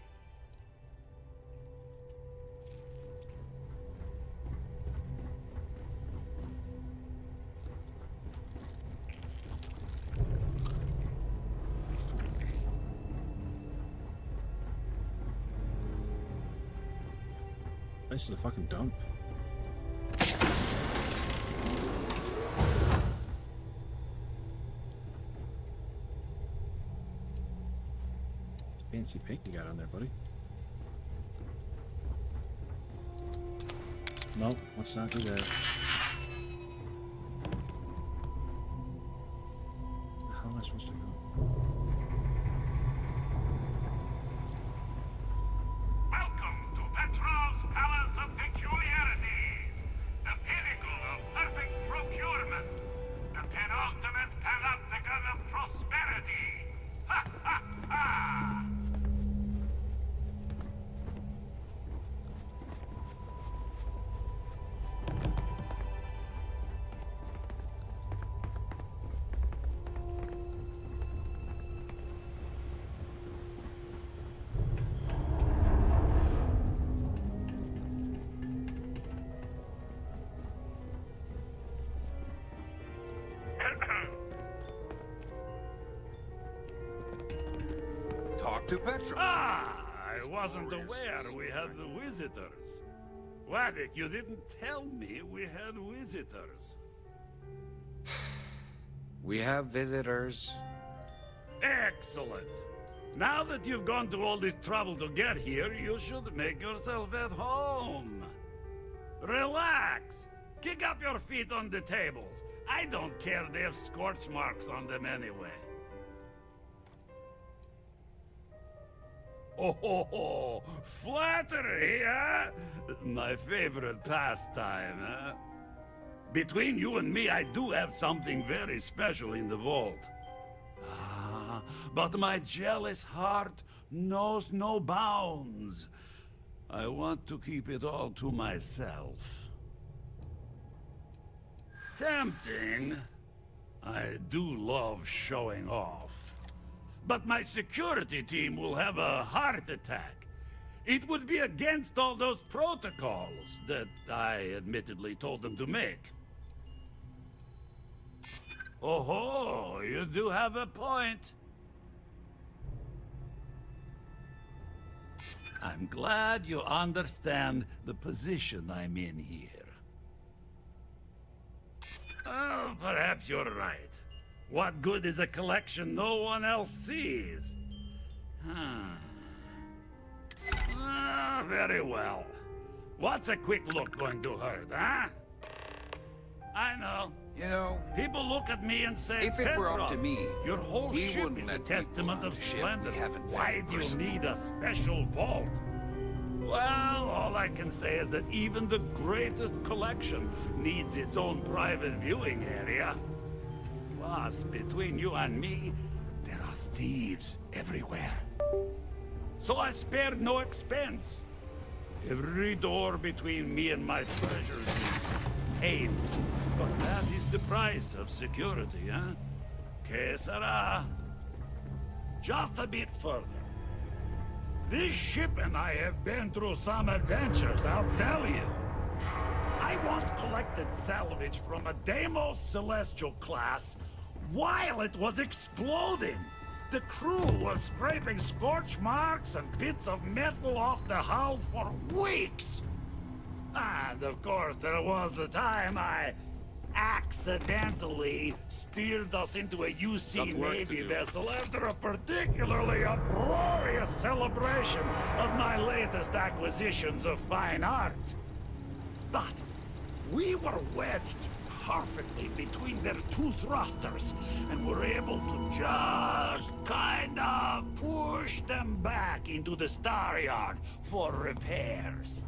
This is a fucking dump. Fancy paint you got on there, buddy. Nope, let's not do that. How am I supposed to go? Welcome to Petrov's Palace of Peculiarities, the pinnacle of perfect procurement, the penultimate panopticon of prosperity. Ha ha ha! Talk to Petra. Ah, I wasn't aware we had the visitors. Wadik, you didn't tell me we had visitors. We have visitors. Excellent. Now that you've gone to all this trouble to get here, you should make yourself at home. Relax. Kick up your feet on the tables. I don't care, they have scorch marks on them anyway. Oh, flattery, huh? My favorite pastime, huh? Between you and me, I do have something very special in the vault. Ah, but my jealous heart knows no bounds. I want to keep it all to myself. Tempting. I do love showing off. But my security team will have a heart attack It would be against all those protocols that I admittedly told them to make. Oh, you do have a point. I'm glad you understand the position I'm in here. Oh, perhaps you're right. What good is a collection no one else sees? Very well. What's a quick look going to hurt, huh? I know. You know, people look at me and say, if it were up to Petrov, me, your whole we ship wouldn't is a let people testament on of the ship splendor. we haven't Why vetted do you personally. need a special vault? Well, all I can say is that even the greatest collection needs its own private viewing area. Plus, between you and me, there are thieves everywhere. So I spared no expense. Every door between me and my treasures is painful. But that is the price of security, huh? Que sera? Just a bit further. This ship and I have been through some adventures, I'll tell you. I once collected salvage from a Deimos Celestial class while it was exploding. The crew was scraping scorch marks and bits of metal off the hull for weeks. And of course, there was the time I accidentally steered us into a UC Navy vessel after a particularly uproarious celebration of my latest acquisitions of fine art. But we were wedged perfectly between their two thrusters and were able to just kind of push them back into the star yard for repairs.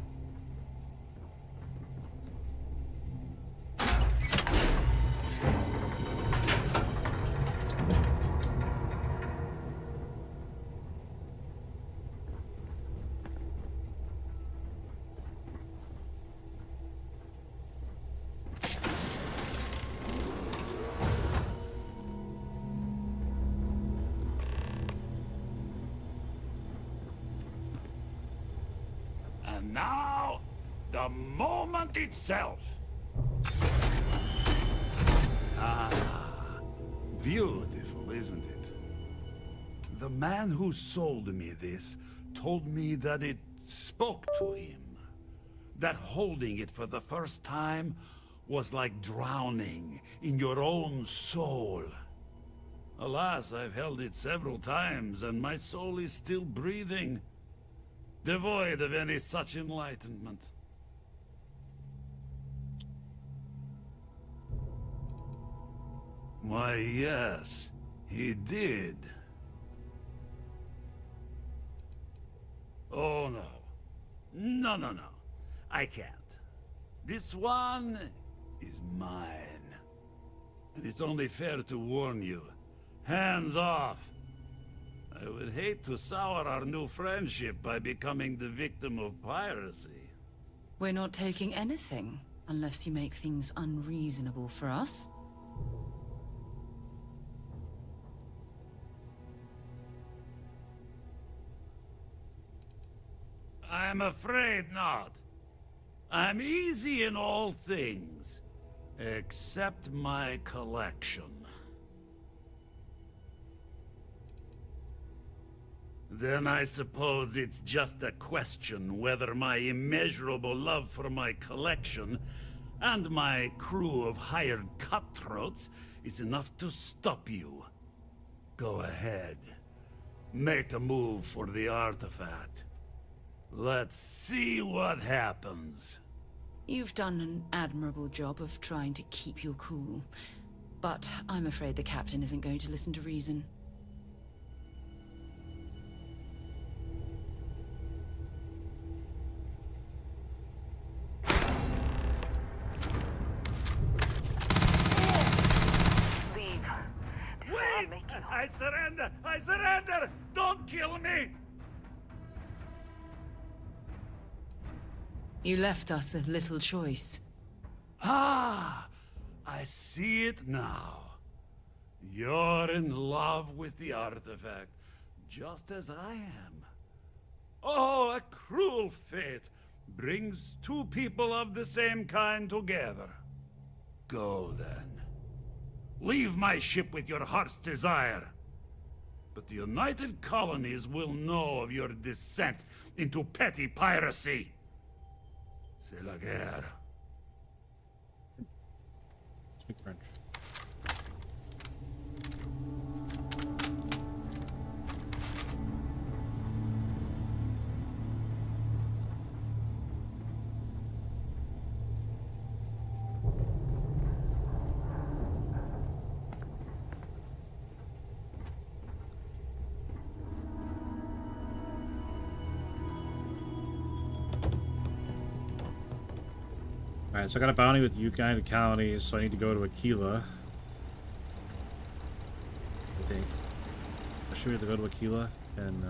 And now, the moment itself. Ah, beautiful, isn't it? The man who sold me this told me that it spoke to him. That holding it for the first time was like drowning in your own soul. Alas, I've held it several times, and my soul is still breathing, devoid of any such enlightenment. Why, yes, he did. Oh, no. No, no, no. I can't. This one is mine. And it's only fair to warn you. Hands off. I would hate to sour our new friendship by becoming the victim of piracy. We're not taking anything, unless you make things unreasonable for us. I'm afraid not. I'm easy in all things, except my collection. Then I suppose it's just a question whether my immeasurable love for my collection and my crew of hired cutthroats is enough to stop you. Go ahead. Make a move for the artifact. Let's see what happens. You've done an admirable job of trying to keep your cool, but I'm afraid the captain isn't going to listen to reason. Wait! I surrender! I surrender! Don't kill me! You left us with little choice. Ah! I see it now. You're in love with the artifact, just as I am. Oh, a cruel fate brings two people of the same kind together. Go then. Leave my ship with your heart's desire. But the United Colonies will know of your descent into petty piracy. C'est la guerre. Speak French. Alright, so I got a bounty with United Colonies, so I need to go to Aquila. I think. I should be able to go to Aquila and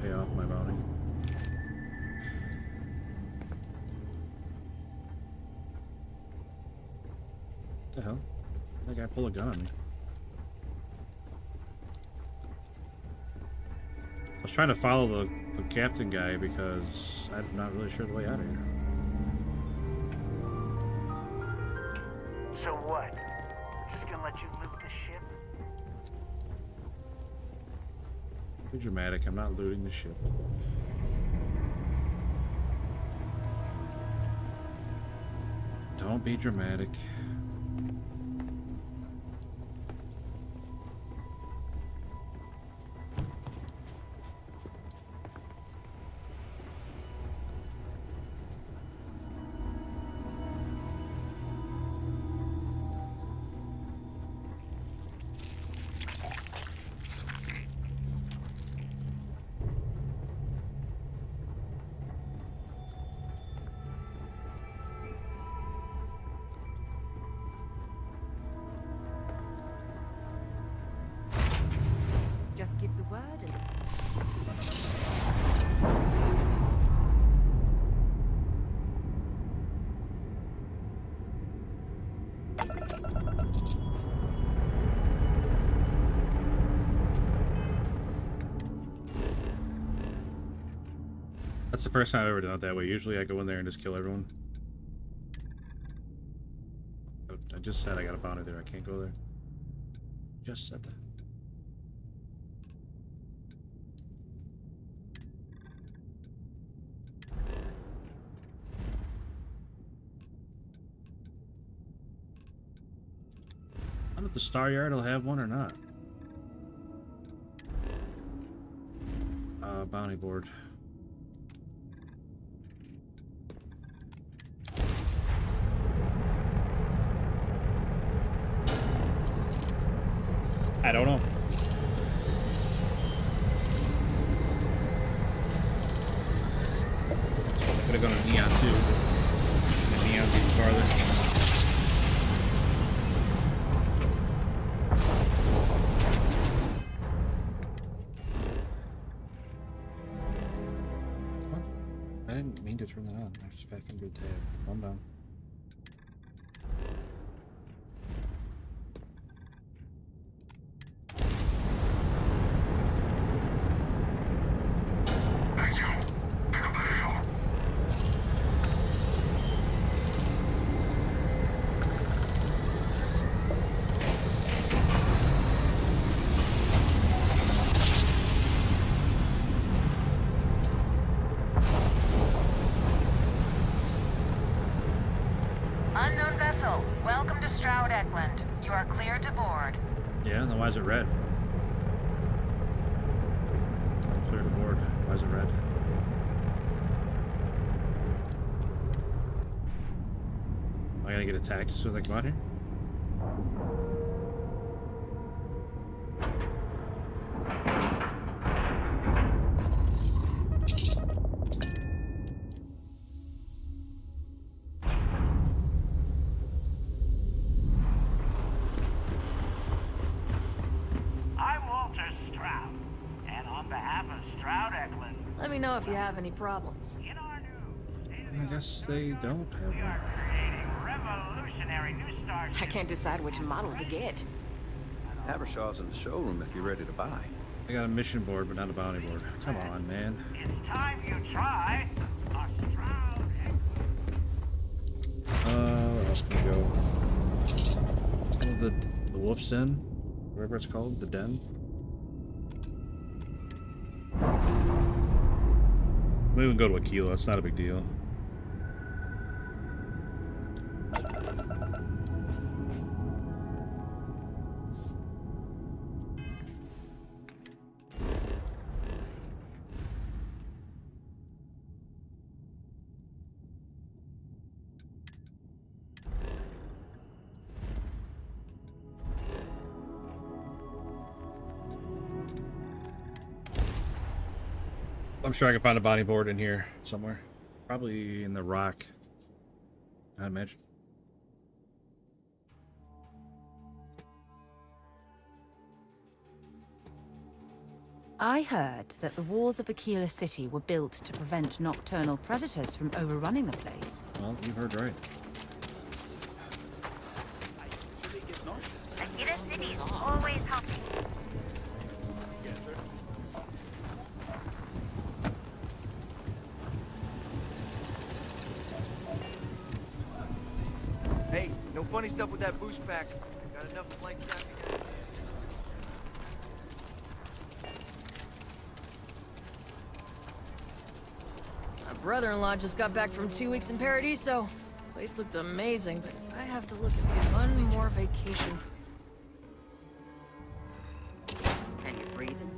pay off my bounty. What the hell? That guy pulled a gun on me. I was trying to follow the captain guy because I'm not really sure the way out of here. So what? We're just gonna let you loot the ship? Be dramatic, I'm not looting the ship. Don't be dramatic. Just give the word and... That's the first time I've ever done it that way. Usually I go in there and just kill everyone. I just said I got a bounty there. I can't go there. Just said that. I don't know if the Star Yard will have one or not. Bounty board. I don't know. I could have gone to Neon too. The Neon's even farther. What? I didn't mean to turn that on. I just fat fingered tab. Calm down. Unknown vessel, welcome to Stroud Eklund. You are cleared to board. Yeah, then why is it red? Clear the board. Why is it red? Am I gonna get attacked as soon as I come out here? Let me know if you have any problems. I guess they don't have one. Revolutionary new star. I can't decide which model to get. Habershaw's in the showroom if you're ready to buy. I got a mission board, but not a bounty board. Come on, man. It's time you try a Stroud. Where else can we go? Oh, the Wolf's Den? Whatever it's called, the Den. Maybe we can go to Aquila, it's not a big deal. I'm sure I can find a bounty board in here somewhere. Probably in the rock, I imagine. I heard that the walls of Aquila City were built to prevent nocturnal predators from overrunning the place. Well, you heard right. Aquila City is always helping. Hey, no funny stuff with that boost pack. Got enough flight traffic. My brother-in-law just got back from 2 weeks in Paradiso. Place looked amazing, but if I have to look at one more vacation... And you're breathing?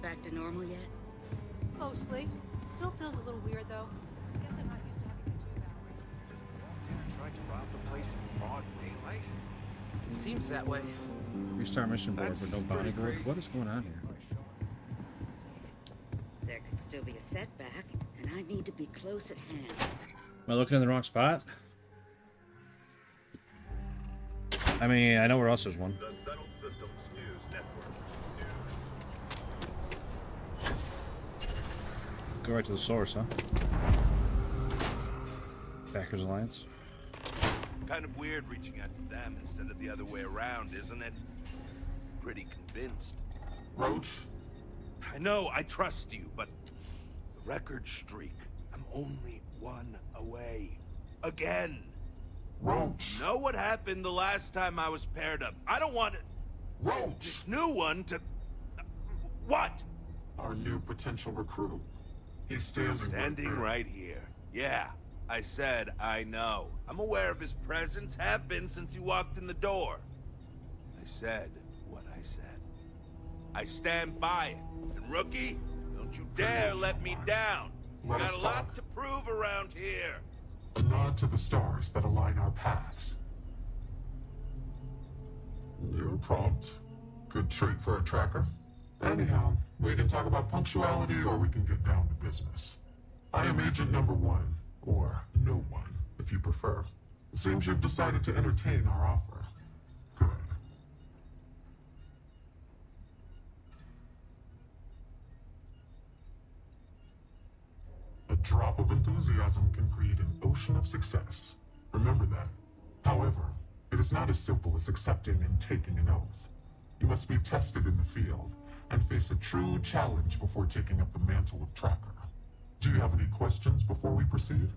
Back to normal yet? Mostly. Still feels a little weird, though. I guess I'm not used to having to do that. Tried to rob the place in broad daylight? Seems that way. Restart mission board, but no bounty board. What is going on here? There could still be a setback, and I need to be close at hand. Am I looking in the wrong spot? I mean, I know where else there's one. Go right to the source, huh? Trackers Alliance. Kind of weird reaching out to them instead of the other way around, isn't it? Pretty convinced. Roach? I know, I trust you, but the record streak. I'm only one away. Again. Roach. Know what happened the last time I was paired up? I don't want it. Roach. This new one to... What? Our new potential recruit. He's standing right here. Yeah, I said I know. I'm aware of his presence, have been since he walked in the door. I said what I said. I stand by it. And rookie, don't you dare let me down. Let us Got a talk. lot to prove around here. A nod to the stars that align our paths. You're prompt. Good trait for a tracker. Anyhow, we can talk about punctuality or we can get down to business. I am Agent Number 1, or No One, if you prefer. It seems you've decided to entertain our offer. Good. A drop of enthusiasm can create an ocean of success. Remember that. However, it is not as simple as accepting and taking an oath. You must be tested in the field and face a true challenge before taking up the mantle of tracker. Do you have any questions before we proceed?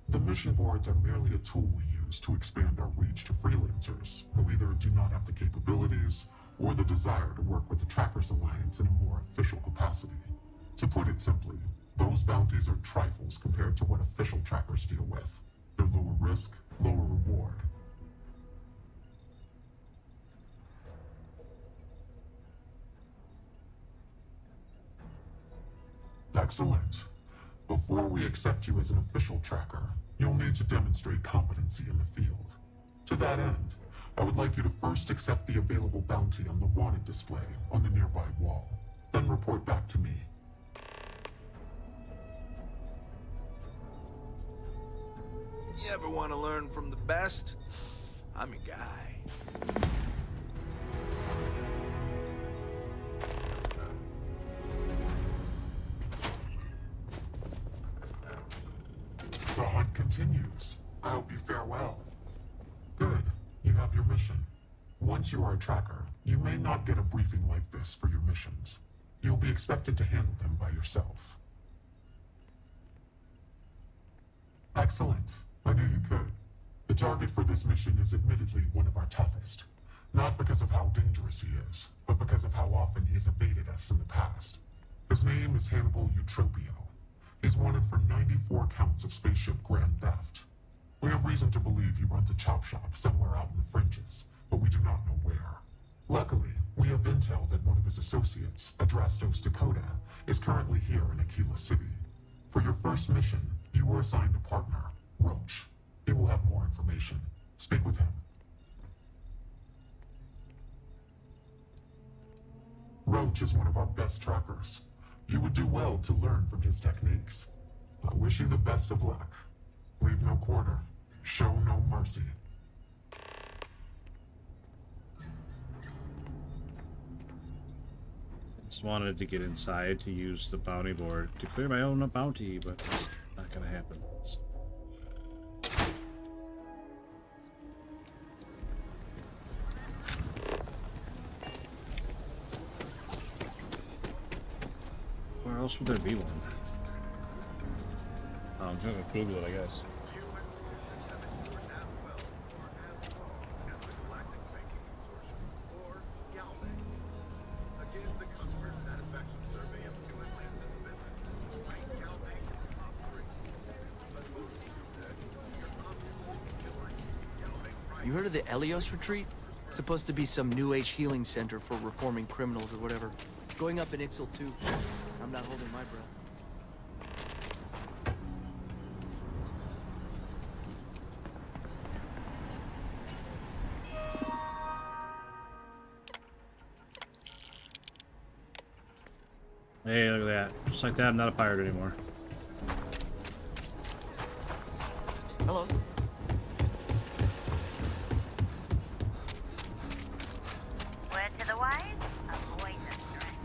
The mission boards are merely a tool we use to expand our reach to freelancers who either do not have the capabilities or the desire to work with the Trackers Alliance in a more official capacity. To put it simply, those bounties are trifles compared to what official trackers deal with. They're lower risk, lower reward. Excellent. Before we accept you as an official tracker, you'll need to demonstrate competency in the field. To that end, I would like you to first accept the available bounty on the wanted display on the nearby wall, then report back to me. You ever want to learn from the best? I'm your guy. The hunt continues. I hope you fare well. Good. You have your mission. Once you are a tracker, you may not get a briefing like this for your missions. You'll be expected to handle them by yourself. Excellent. I knew you could. The target for this mission is admittedly one of our toughest. Not because of how dangerous he is, but because of how often he has evaded us in the past. His name is Hannibal Eutropio. He's wanted for 94 counts of spaceship grand theft. We have reason to believe he runs a chop shop somewhere out in the fringes, but we do not know where. Luckily, we have intel that one of his associates, Adrastos Dakota, is currently here in Aquila City. For your first mission, you were assigned a partner, Roach. He will have more information. Speak with him. Roach is one of our best trackers. You would do well to learn from his techniques. I wish you the best of luck. Leave no quarter. Show no mercy. Just wanted to get inside to use the bounty board to clear my own bounty, but it's not gonna happen. Where else would there be one? Oh, I'm just gonna Google it, I guess. You heard of the Elios Retreat? Supposed to be some new age healing center for reforming criminals or whatever. Going up in Ixel too. I'm not holding my breath. Hey, look at that. Just like that, I'm not a pirate anymore. Hello. Word to the wise, avoid the threat.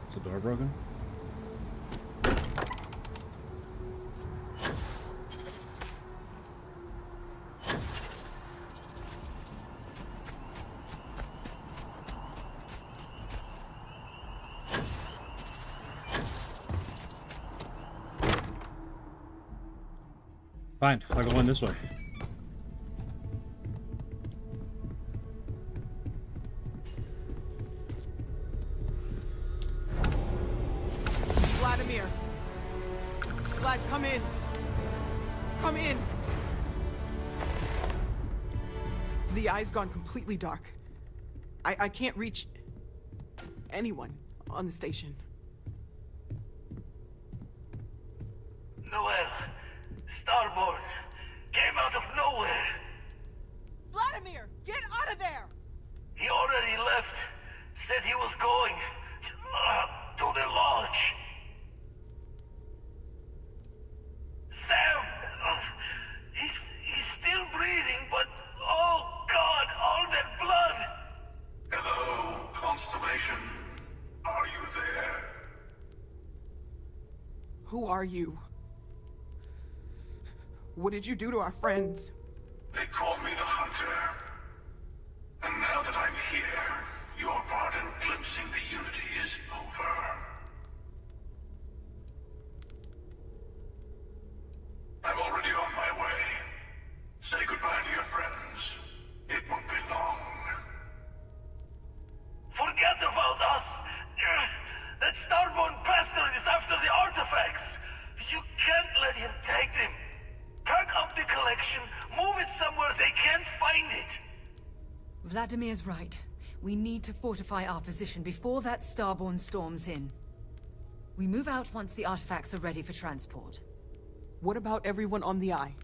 Is the door broken? Fine, I'll go in this way. Vladimir. Vlad, come in. Come in. The eye's gone completely dark. I can't reach anyone on the station. Noel, Starborn, came out of nowhere. Vladimir, get out of there! He already left. Said he was going to the lodge. Sam, he's still breathing, but oh God, all that blood! Hello, Constellation. Are you there? Who are you? What did you do to our friends? They call me the Hunter. And now that I'm here, your part in glimpsing the Unity is over. I'm already on my way. Say goodbye to your friends. It won't be long. Forget about us! That Starborn bastard is after the artifacts! You can't let him take them! Pack up the collection, move it somewhere they can't find it! Vladimir's right. We need to fortify our position before that Starborn storms in. We move out once the artifacts are ready for transport. What about everyone on the Eye?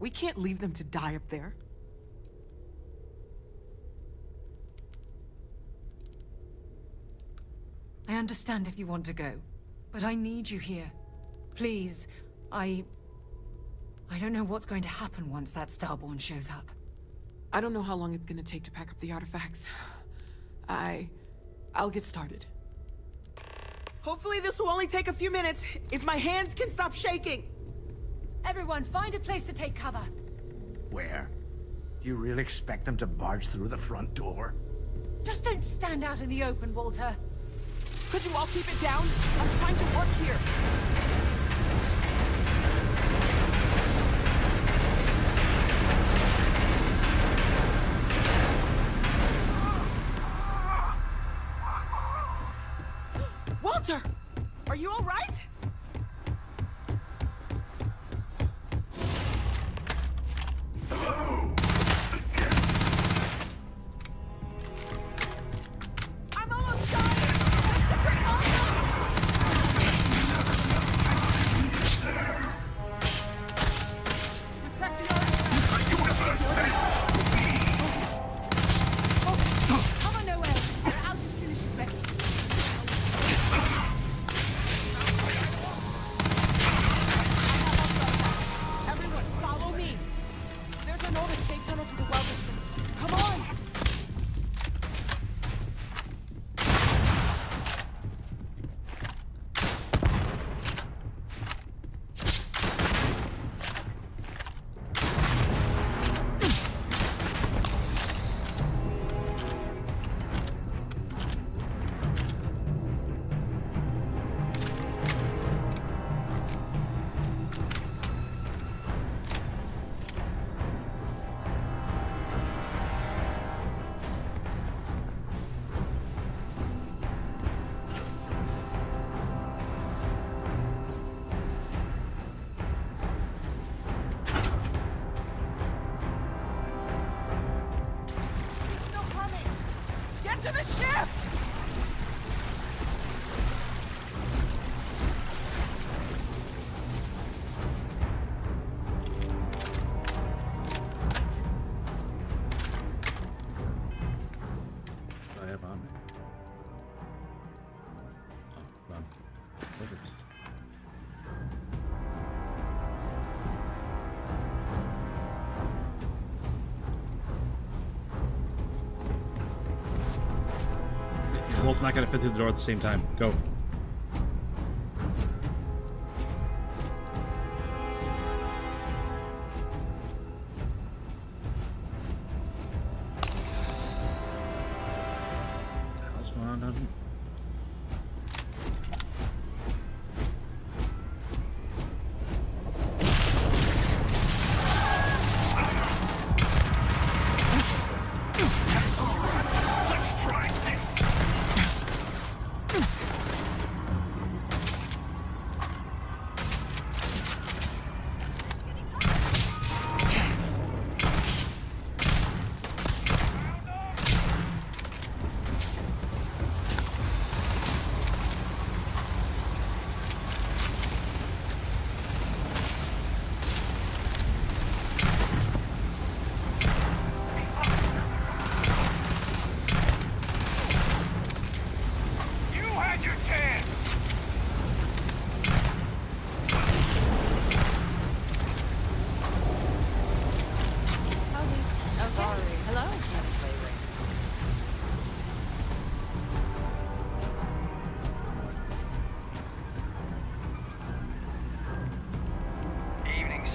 We can't leave them to die up there. I understand if you want to go, but I need you here. Please, I don't know what's going to happen once that Starborn shows up. I don't know how long it's gonna take to pack up the artifacts. I'll get started. Hopefully this will only take a few minutes, if my hands can stop shaking! Everyone, find a place to take cover. Where? Do you really expect them to barge through the front door? Just don't stand out in the open, Walter. Could you all keep it down? I'm trying to work here. Walter! Are you all right? Hello? I'm almost done! Just a quick protect the Come on, Noel. We're out as soon as she's ready. Everyone, follow me! There's an old escape tunnel to the well district. Come on! Get to the ship! What do I have on me? Oh, run. Perfect. You're both not gonna fit through the door at the same time. Go. What's going on down here?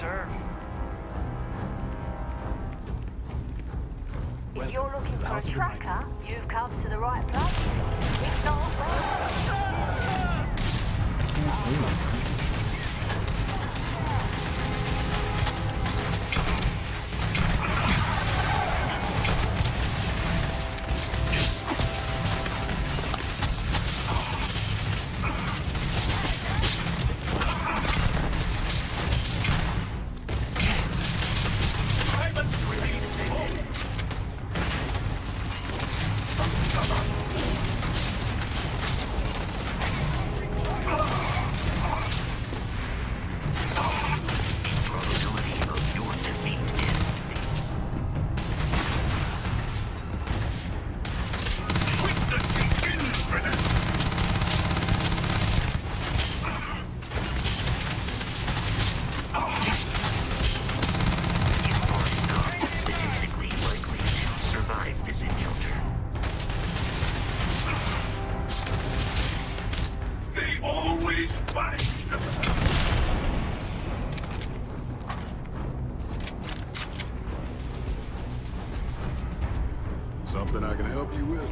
sir. If you're looking for a tracker, you've come to the right place. It's not Something I can help you with?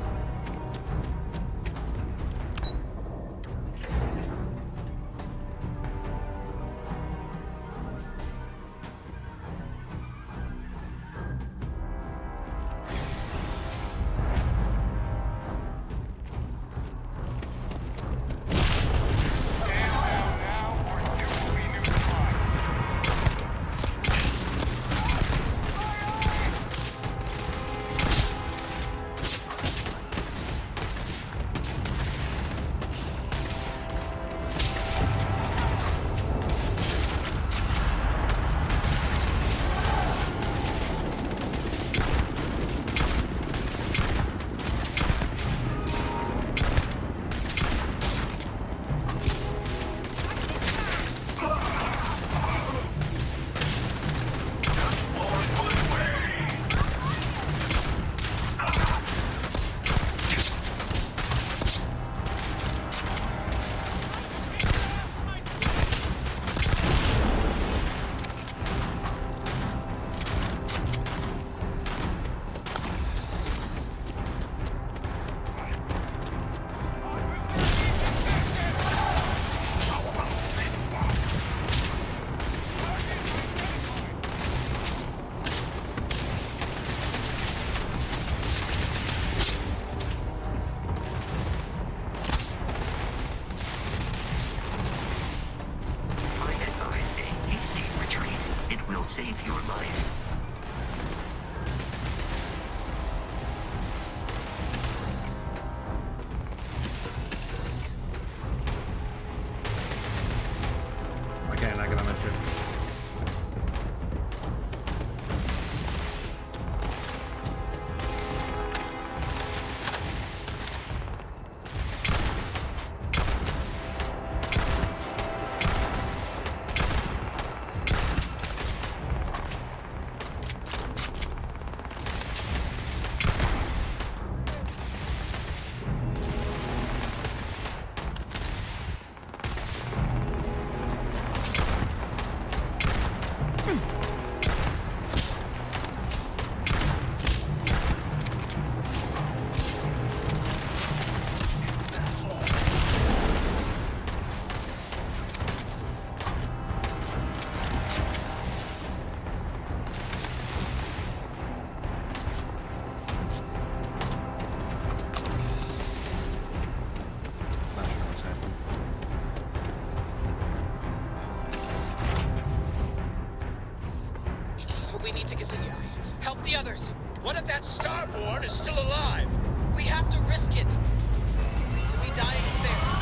save your life. Why can't I get on that ship? We need to get to the eye. Help the others. What if that Starborn is still alive? We have to risk it. To be dying fair.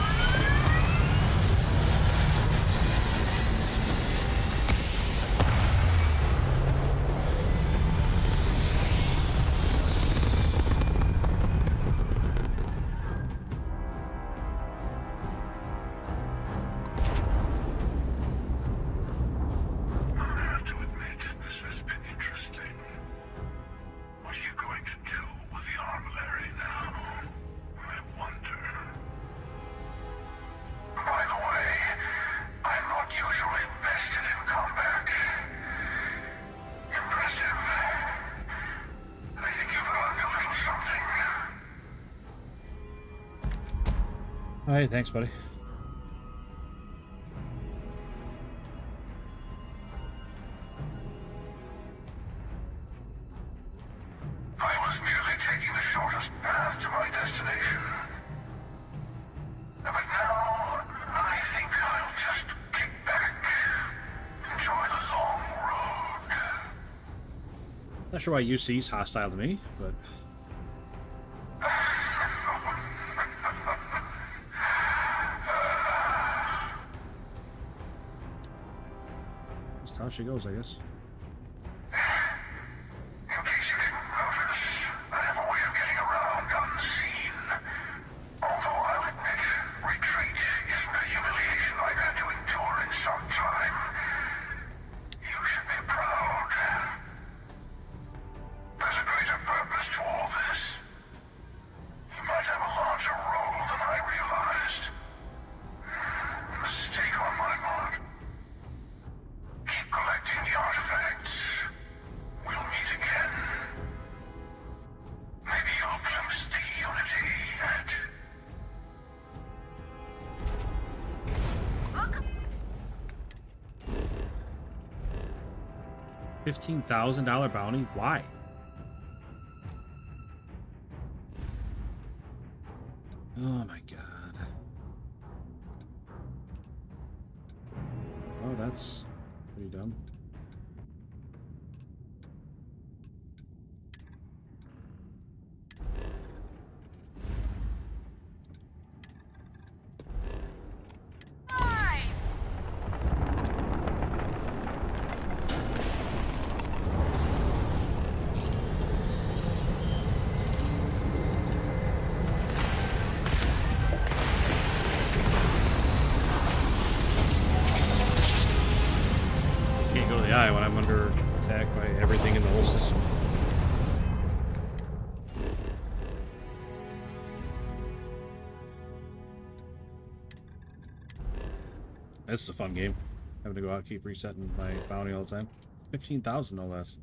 Hey, thanks, buddy. I was merely taking the shortest path to my destination. But now, I think I'll just kick back, enjoy the long road. Not sure why UC's hostile to me, but that's how she goes, I guess. In case you didn't notice, I have a way of getting around unseen. Although I'll admit, retreat isn't a humiliation I've had to endure in some time. You should be proud. There's a greater purpose to all this. You might have a larger role than I realized. Mistake on my part. Keep collecting the artifacts. We'll meet again. Maybe you'll glimpse the unity at... $15,000 bounty? Why? Oh my god. Oh, that's pretty dumb. Can't go to the eye when I'm under attack by everything in the whole system. This is a fun game. Having to go out and keep resetting my bounty all the time. 15,000 no less.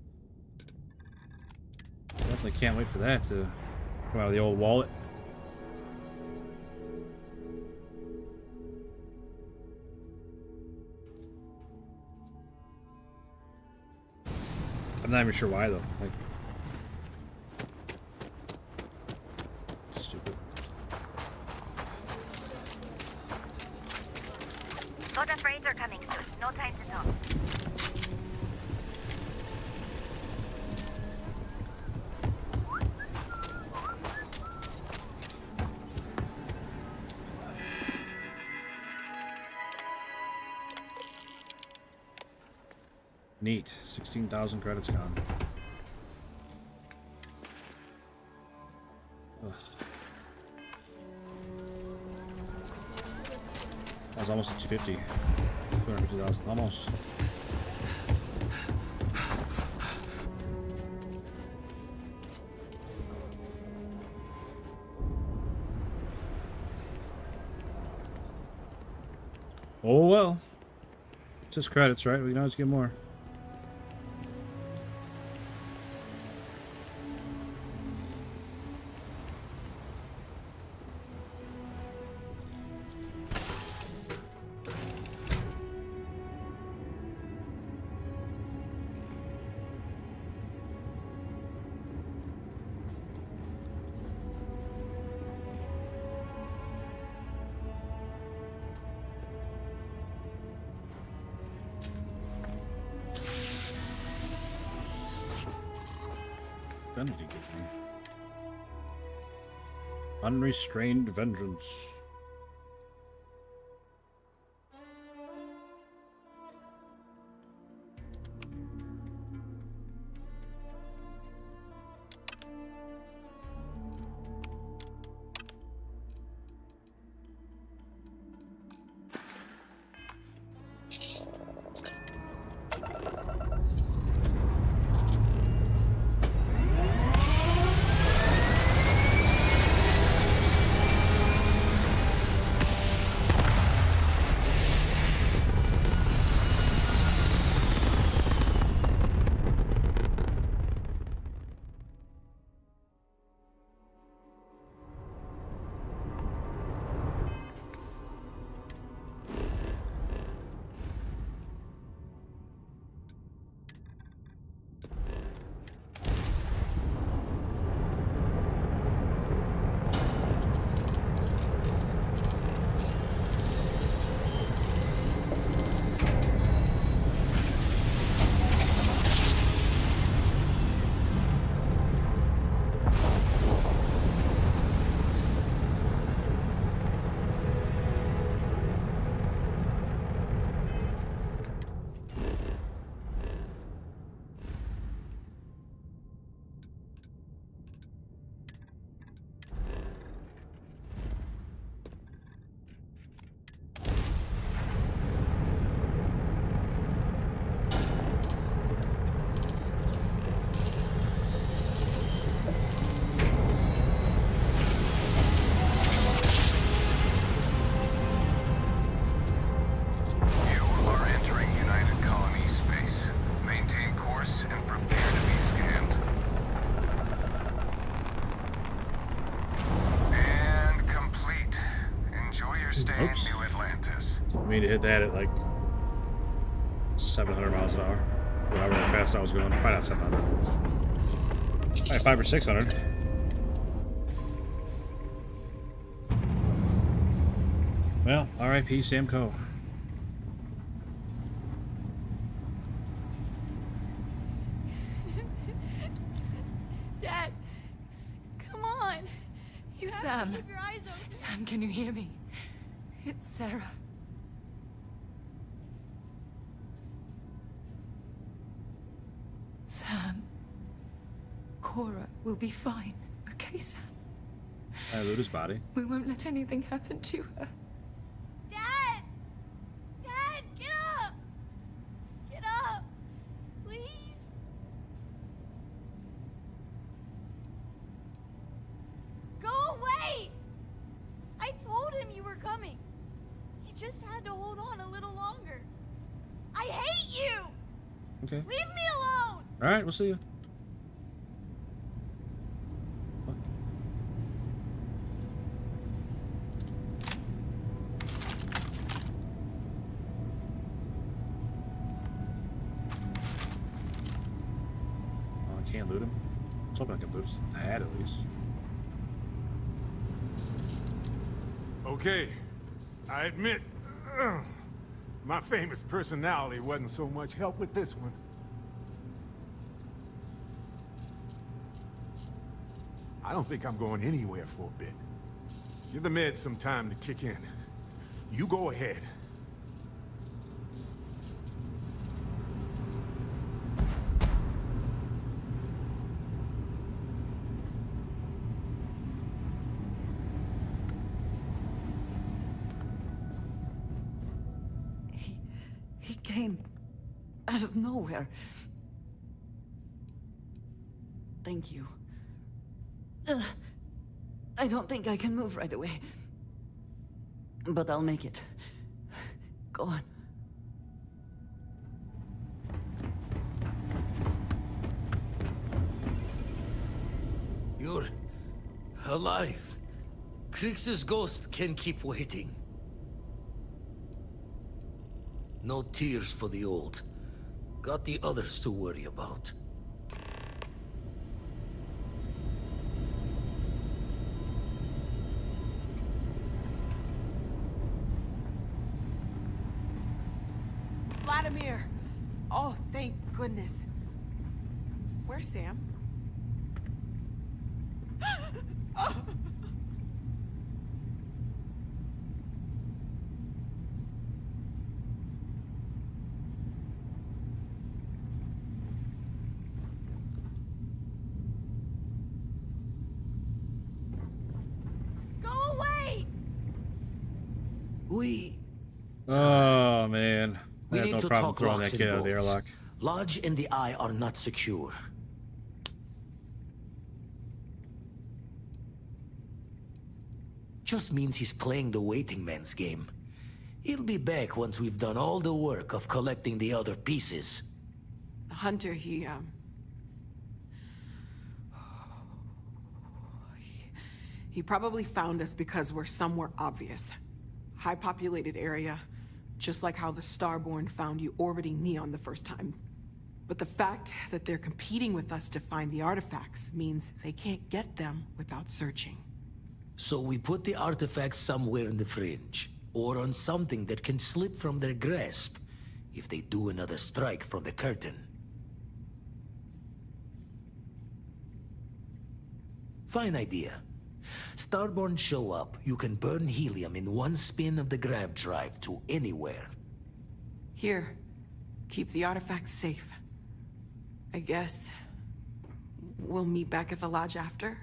Definitely can't wait for that to come out of the old wallet. I'm not even sure why though. Like, stupid. Got a freighter coming soon. No time to talk. Neat. 16,000 credits gone. Ugh. That was almost at 250. 250,000. Almost. Oh well. It's just credits, right? We can always get more. Unrestrained vengeance. understand Oops. New Atlantis. I mean to hit that at like 700 miles an hour. However fast I was going. Probably not 700. Probably 500 or 600. Well, R.I.P. Sam Coe. Dad, come on. You have Sam. to keep your eyes open. Sam, can you hear me? It's Sarah. Sam. Cora will be fine. Okay, Sam? I loot his body. We won't let anything happen to her. Dad! Dad, get up! Get up! Please? Go away! I told him you were coming. He just had to hold on a little longer. I hate you! Okay. Leave me alone! Alright, we'll see you. I can't loot him. I was hoping I could loot his hat at least. Okay, I admit, my famous personality wasn't so much help with this one. I don't think I'm going anywhere for a bit. Give the meds some time to kick in. You go ahead. He came out of nowhere. Thank you. I don't think I can move right away. But I'll make it. Go on. You're alive. Krix's ghost can keep waiting. No tears for the old. Got the others to worry about. Vladimir! Oh, thank goodness. Where's Sam? Oh. Go away! Oh man. We I had need no to problem talk throwing locks that and kid out of the bolts. airlock. Lodge and the Eye are not secure. Just means he's playing the waiting man's game. He'll be back once we've done all the work of collecting the other pieces. Hunter, he probably found us because we're somewhere obvious. High-populated area, just like how the Starborn found you orbiting Neon the first time. But the fact that they're competing with us to find the artifacts means they can't get them without searching. So we put the artifacts somewhere in the fringe, or on something that can slip from their grasp if they do another strike from the curtain. Fine idea. Starborn show up, you can burn helium in one spin of the grav drive to anywhere. Here, keep the artifacts safe. I guess we'll meet back at the lodge after.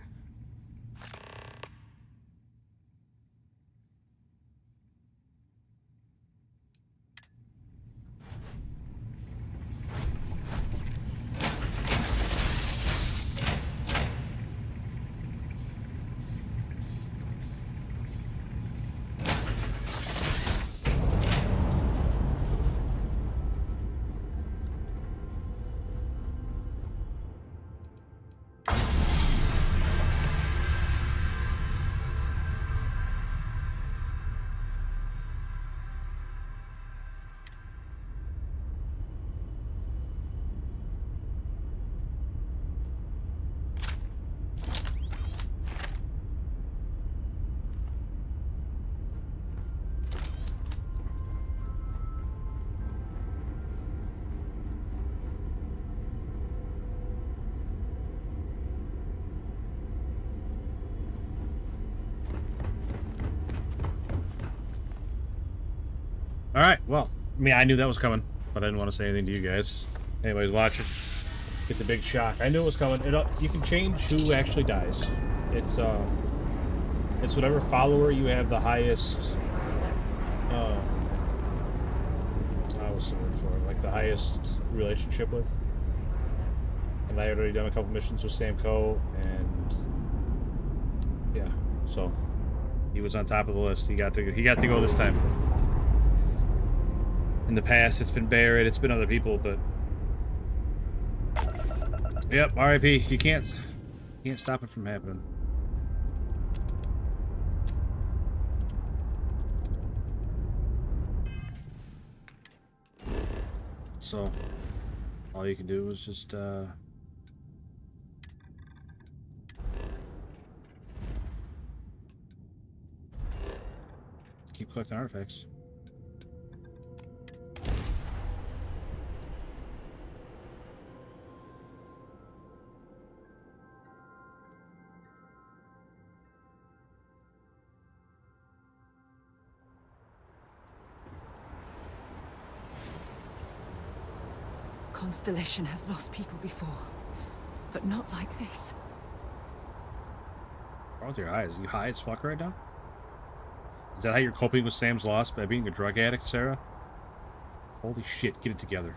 Alright, well, I mean, I knew that was coming, but I didn't want to say anything to you guys. Anyways, watch it. Get the big shock. I knew it was coming. You can change who actually dies. It's whatever follower you have the highest, what's the word for it? Like the highest relationship with. And I had already done a couple missions with Sam Coe, and yeah, so he was on top of the list. He got to go this time. In the past, it's been Barrett, it's been other people, but yep, R.I.P. You can't stop it from happening. So all you can do is just keep collecting artifacts. Constellation has lost people before, but not like this. What's wrong with your eyes? Are you high as fuck right now? Is that how you're coping with Sam's loss, by being a drug addict, Sarah? Holy shit, get it together.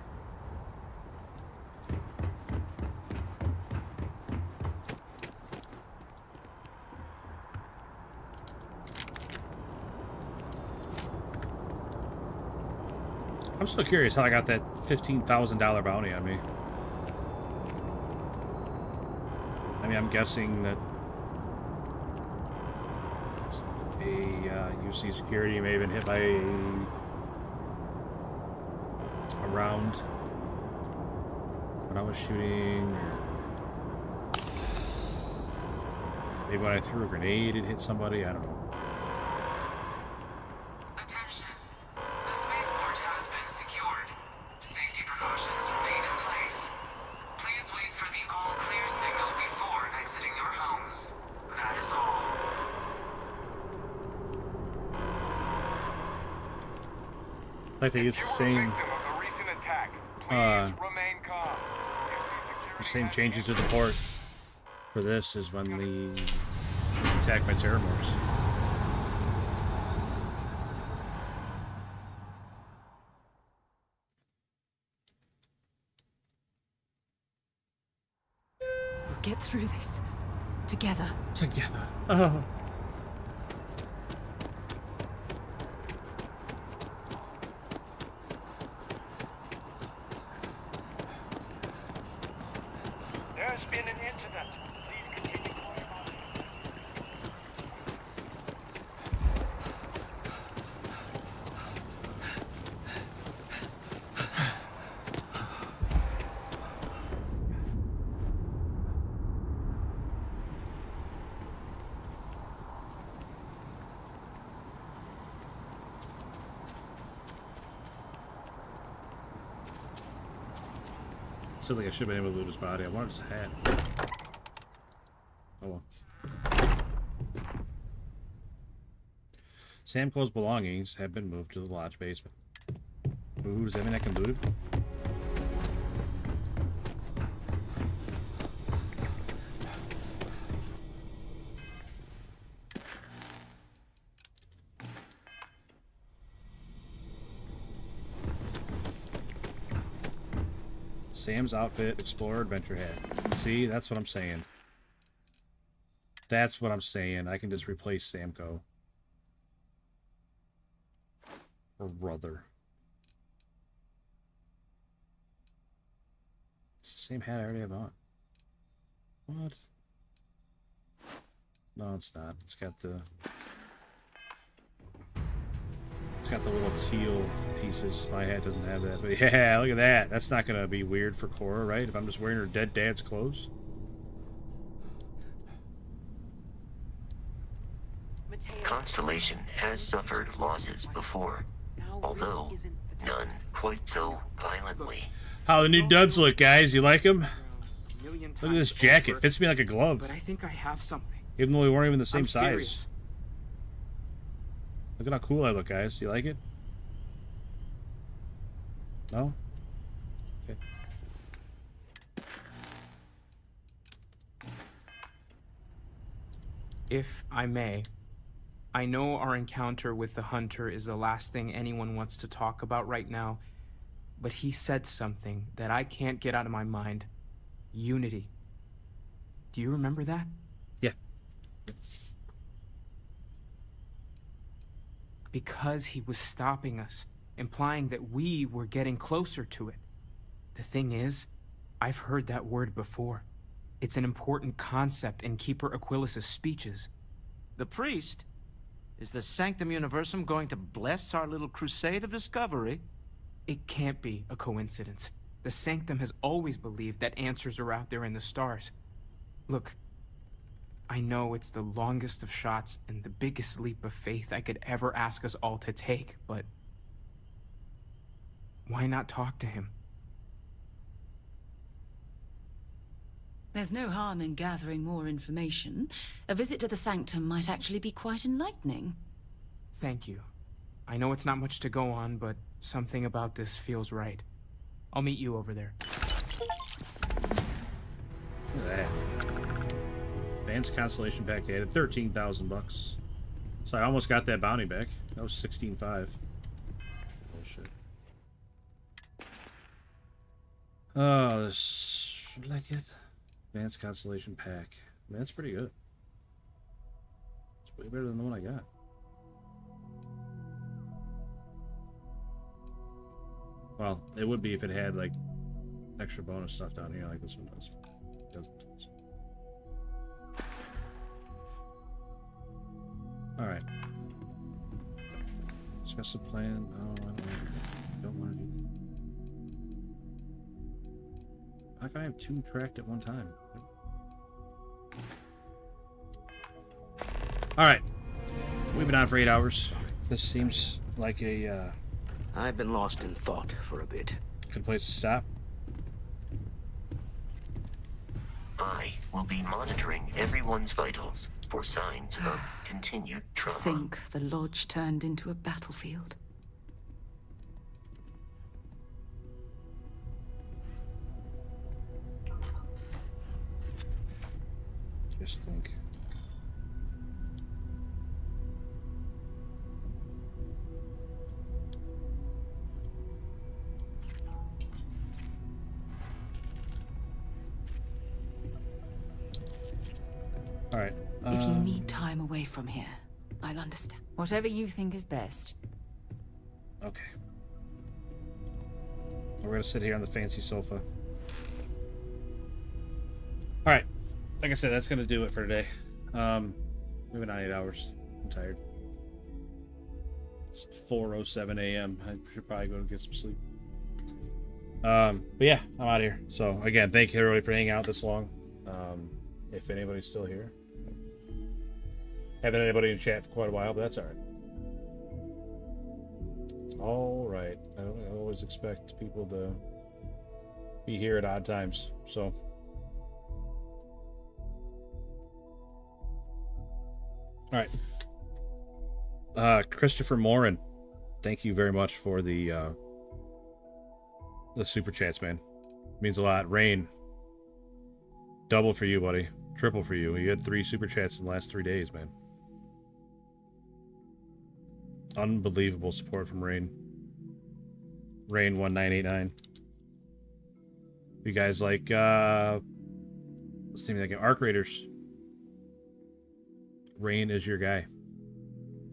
I'm still curious how I got that $15,000 bounty on me. I mean, I'm guessing that a UC security may have been hit by a round when I was shooting, or maybe when I threw a grenade it hit somebody, I don't know. Like they use the same changes to the port for this as when the attacked by terramorphs. We'll get through this together. Together. Oh. Still think I should have been able to loot his body. I wanted his hat. Oh well. Sam Coe's belongings have been moved to the lodge basement. Ooh, does that mean I can loot it? Sam's outfit, Explorer, Adventure hat. See, that's what I'm saying. That's what I'm saying. I can just replace Sam Coe. Or brother. It's the same hat I already have on. What? No, it's not. It's got the little teal pieces. My hat doesn't have that. But yeah, look at that. That's not going to be weird for Cora, right? If I'm just wearing her dead dad's clothes. Constellation has suffered losses before, although none quite so violently. How the new duds look, guys. You like them? Look at this jacket. Fits me like a glove. But I think I have something. Even though we weren't even the same size. Serious. Look at how cool I look, guys. You like it? Oh. Okay. If I may, I know our encounter with the Hunter is the last thing anyone wants to talk about right now, but he said something that I can't get out of my mind. Unity. Do you remember that? Yeah. Because he was stopping us, implying that we were getting closer to it. The thing is, I've heard that word before. It's an important concept in Keeper Aquilas's speeches. The priest? Is the Sanctum Universum going to bless our little crusade of discovery? It can't be a coincidence. The Sanctum has always believed that answers are out there in the stars. Look, I know it's the longest of shots and the biggest leap of faith I could ever ask us all to take, but why not talk to him? There's no harm in gathering more information. A visit to the Sanctum might actually be quite enlightening. Thank you. I know it's not much to go on, but something about this feels right. I'll meet you over there. Look at that. Advanced Constellation Pack added 13,000 bucks. So I almost got that bounty back. That was 16.5. Oh shit. Oh, this. What did I get? Advanced Constellation Pack. Man, that's pretty good. It's way better than the one I got. Well, it would be if it had like extra bonus stuff down here like this one does. It doesn't. Alright. Discuss the plan. No, I don't want to do that. How can I have two tracked at one time? Alright. We've been on for 8 hours. This seems like a, I've been lost in thought for a bit. Good place to stop. I will be monitoring everyone's vitals for signs of continued To trauma. think the lodge turned into a battlefield. Just think. All right. If you need time away from here, I'll understand. Whatever you think is best. Okay. We're gonna sit here on the fancy sofa. All right. Like I said, that's gonna do it for today. We've been on 8 hours. I'm tired. It's 4:07 a.m. I should probably go get some sleep. But yeah, I'm out of here. So again, thank you everybody for hanging out this long. If anybody's still here. Haven't anybody in chat for quite a while, but that's all right. It's all right. I don't always expect people to be here at odd times, so. All right. Christopher Morin, thank you very much for the super chats, man. Means a lot. Rain, double for you, buddy. Triple for you. You had 3 super chats in the last 3 days, man. Unbelievable support from Rain. Rain1989. You guys like what's the name of that game? Arc Raiders. Rain is your guy.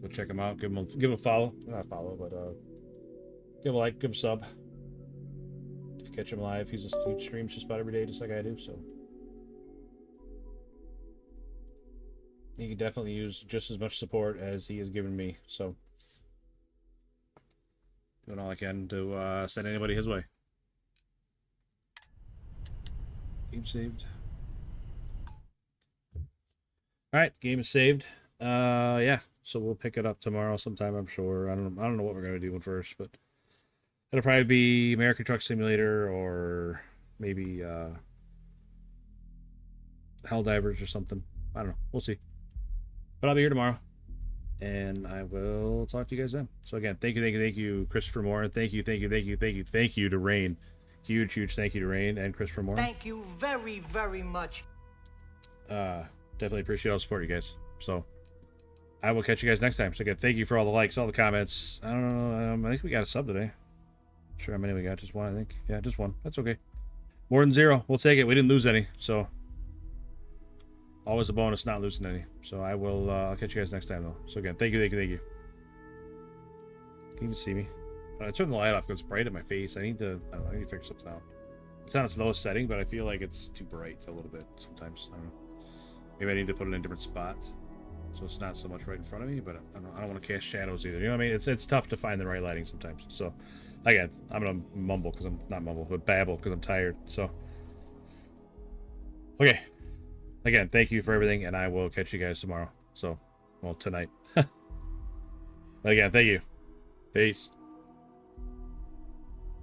Go check him out. Give him a follow. Not a follow, but give a like, give him a sub. If you catch him live, he streams just about every day, just like I do. So he can definitely use just as much support as he has given me. So doing all I can to send anybody his way. Game saved. All right, game is saved. Yeah, so we'll pick it up tomorrow sometime, I'm sure. I don't know what we're gonna do first, but it'll probably be American Truck Simulator or maybe Helldivers or something. I don't know. We'll see. But I'll be here tomorrow. And I will talk to you guys then. So again, thank you, Christopher Moore. Thank you to Rain. Huge thank you to Rain and Christopher Moore. Thank you very, very much. Definitely appreciate all the support, you guys. So I will catch you guys next time. So again, thank you for all the likes, all the comments. I don't know. I think we got a sub today. Not sure how many we got. Just one, I think. Yeah, just one. That's okay. More than 0. We'll take it. We didn't lose any. So always a bonus not losing any. So I will I'll catch you guys next time though. So again, thank you. Can you even see me? I turned the light off because it's bright in my face. I need to figure something out. It's on its lowest setting, but I feel like it's too bright a little bit sometimes. I don't know. Maybe I need to put it in a different spot so it's not so much right in front of me, but I don't want to cast shadows either. You know what I mean? It's tough to find the right lighting sometimes. So again, I'm gonna mumble because I'm not mumble, but babble because I'm tired. So okay. Again, thank you for everything, and I will catch you guys tomorrow. So, well, tonight. But again, thank you. Peace.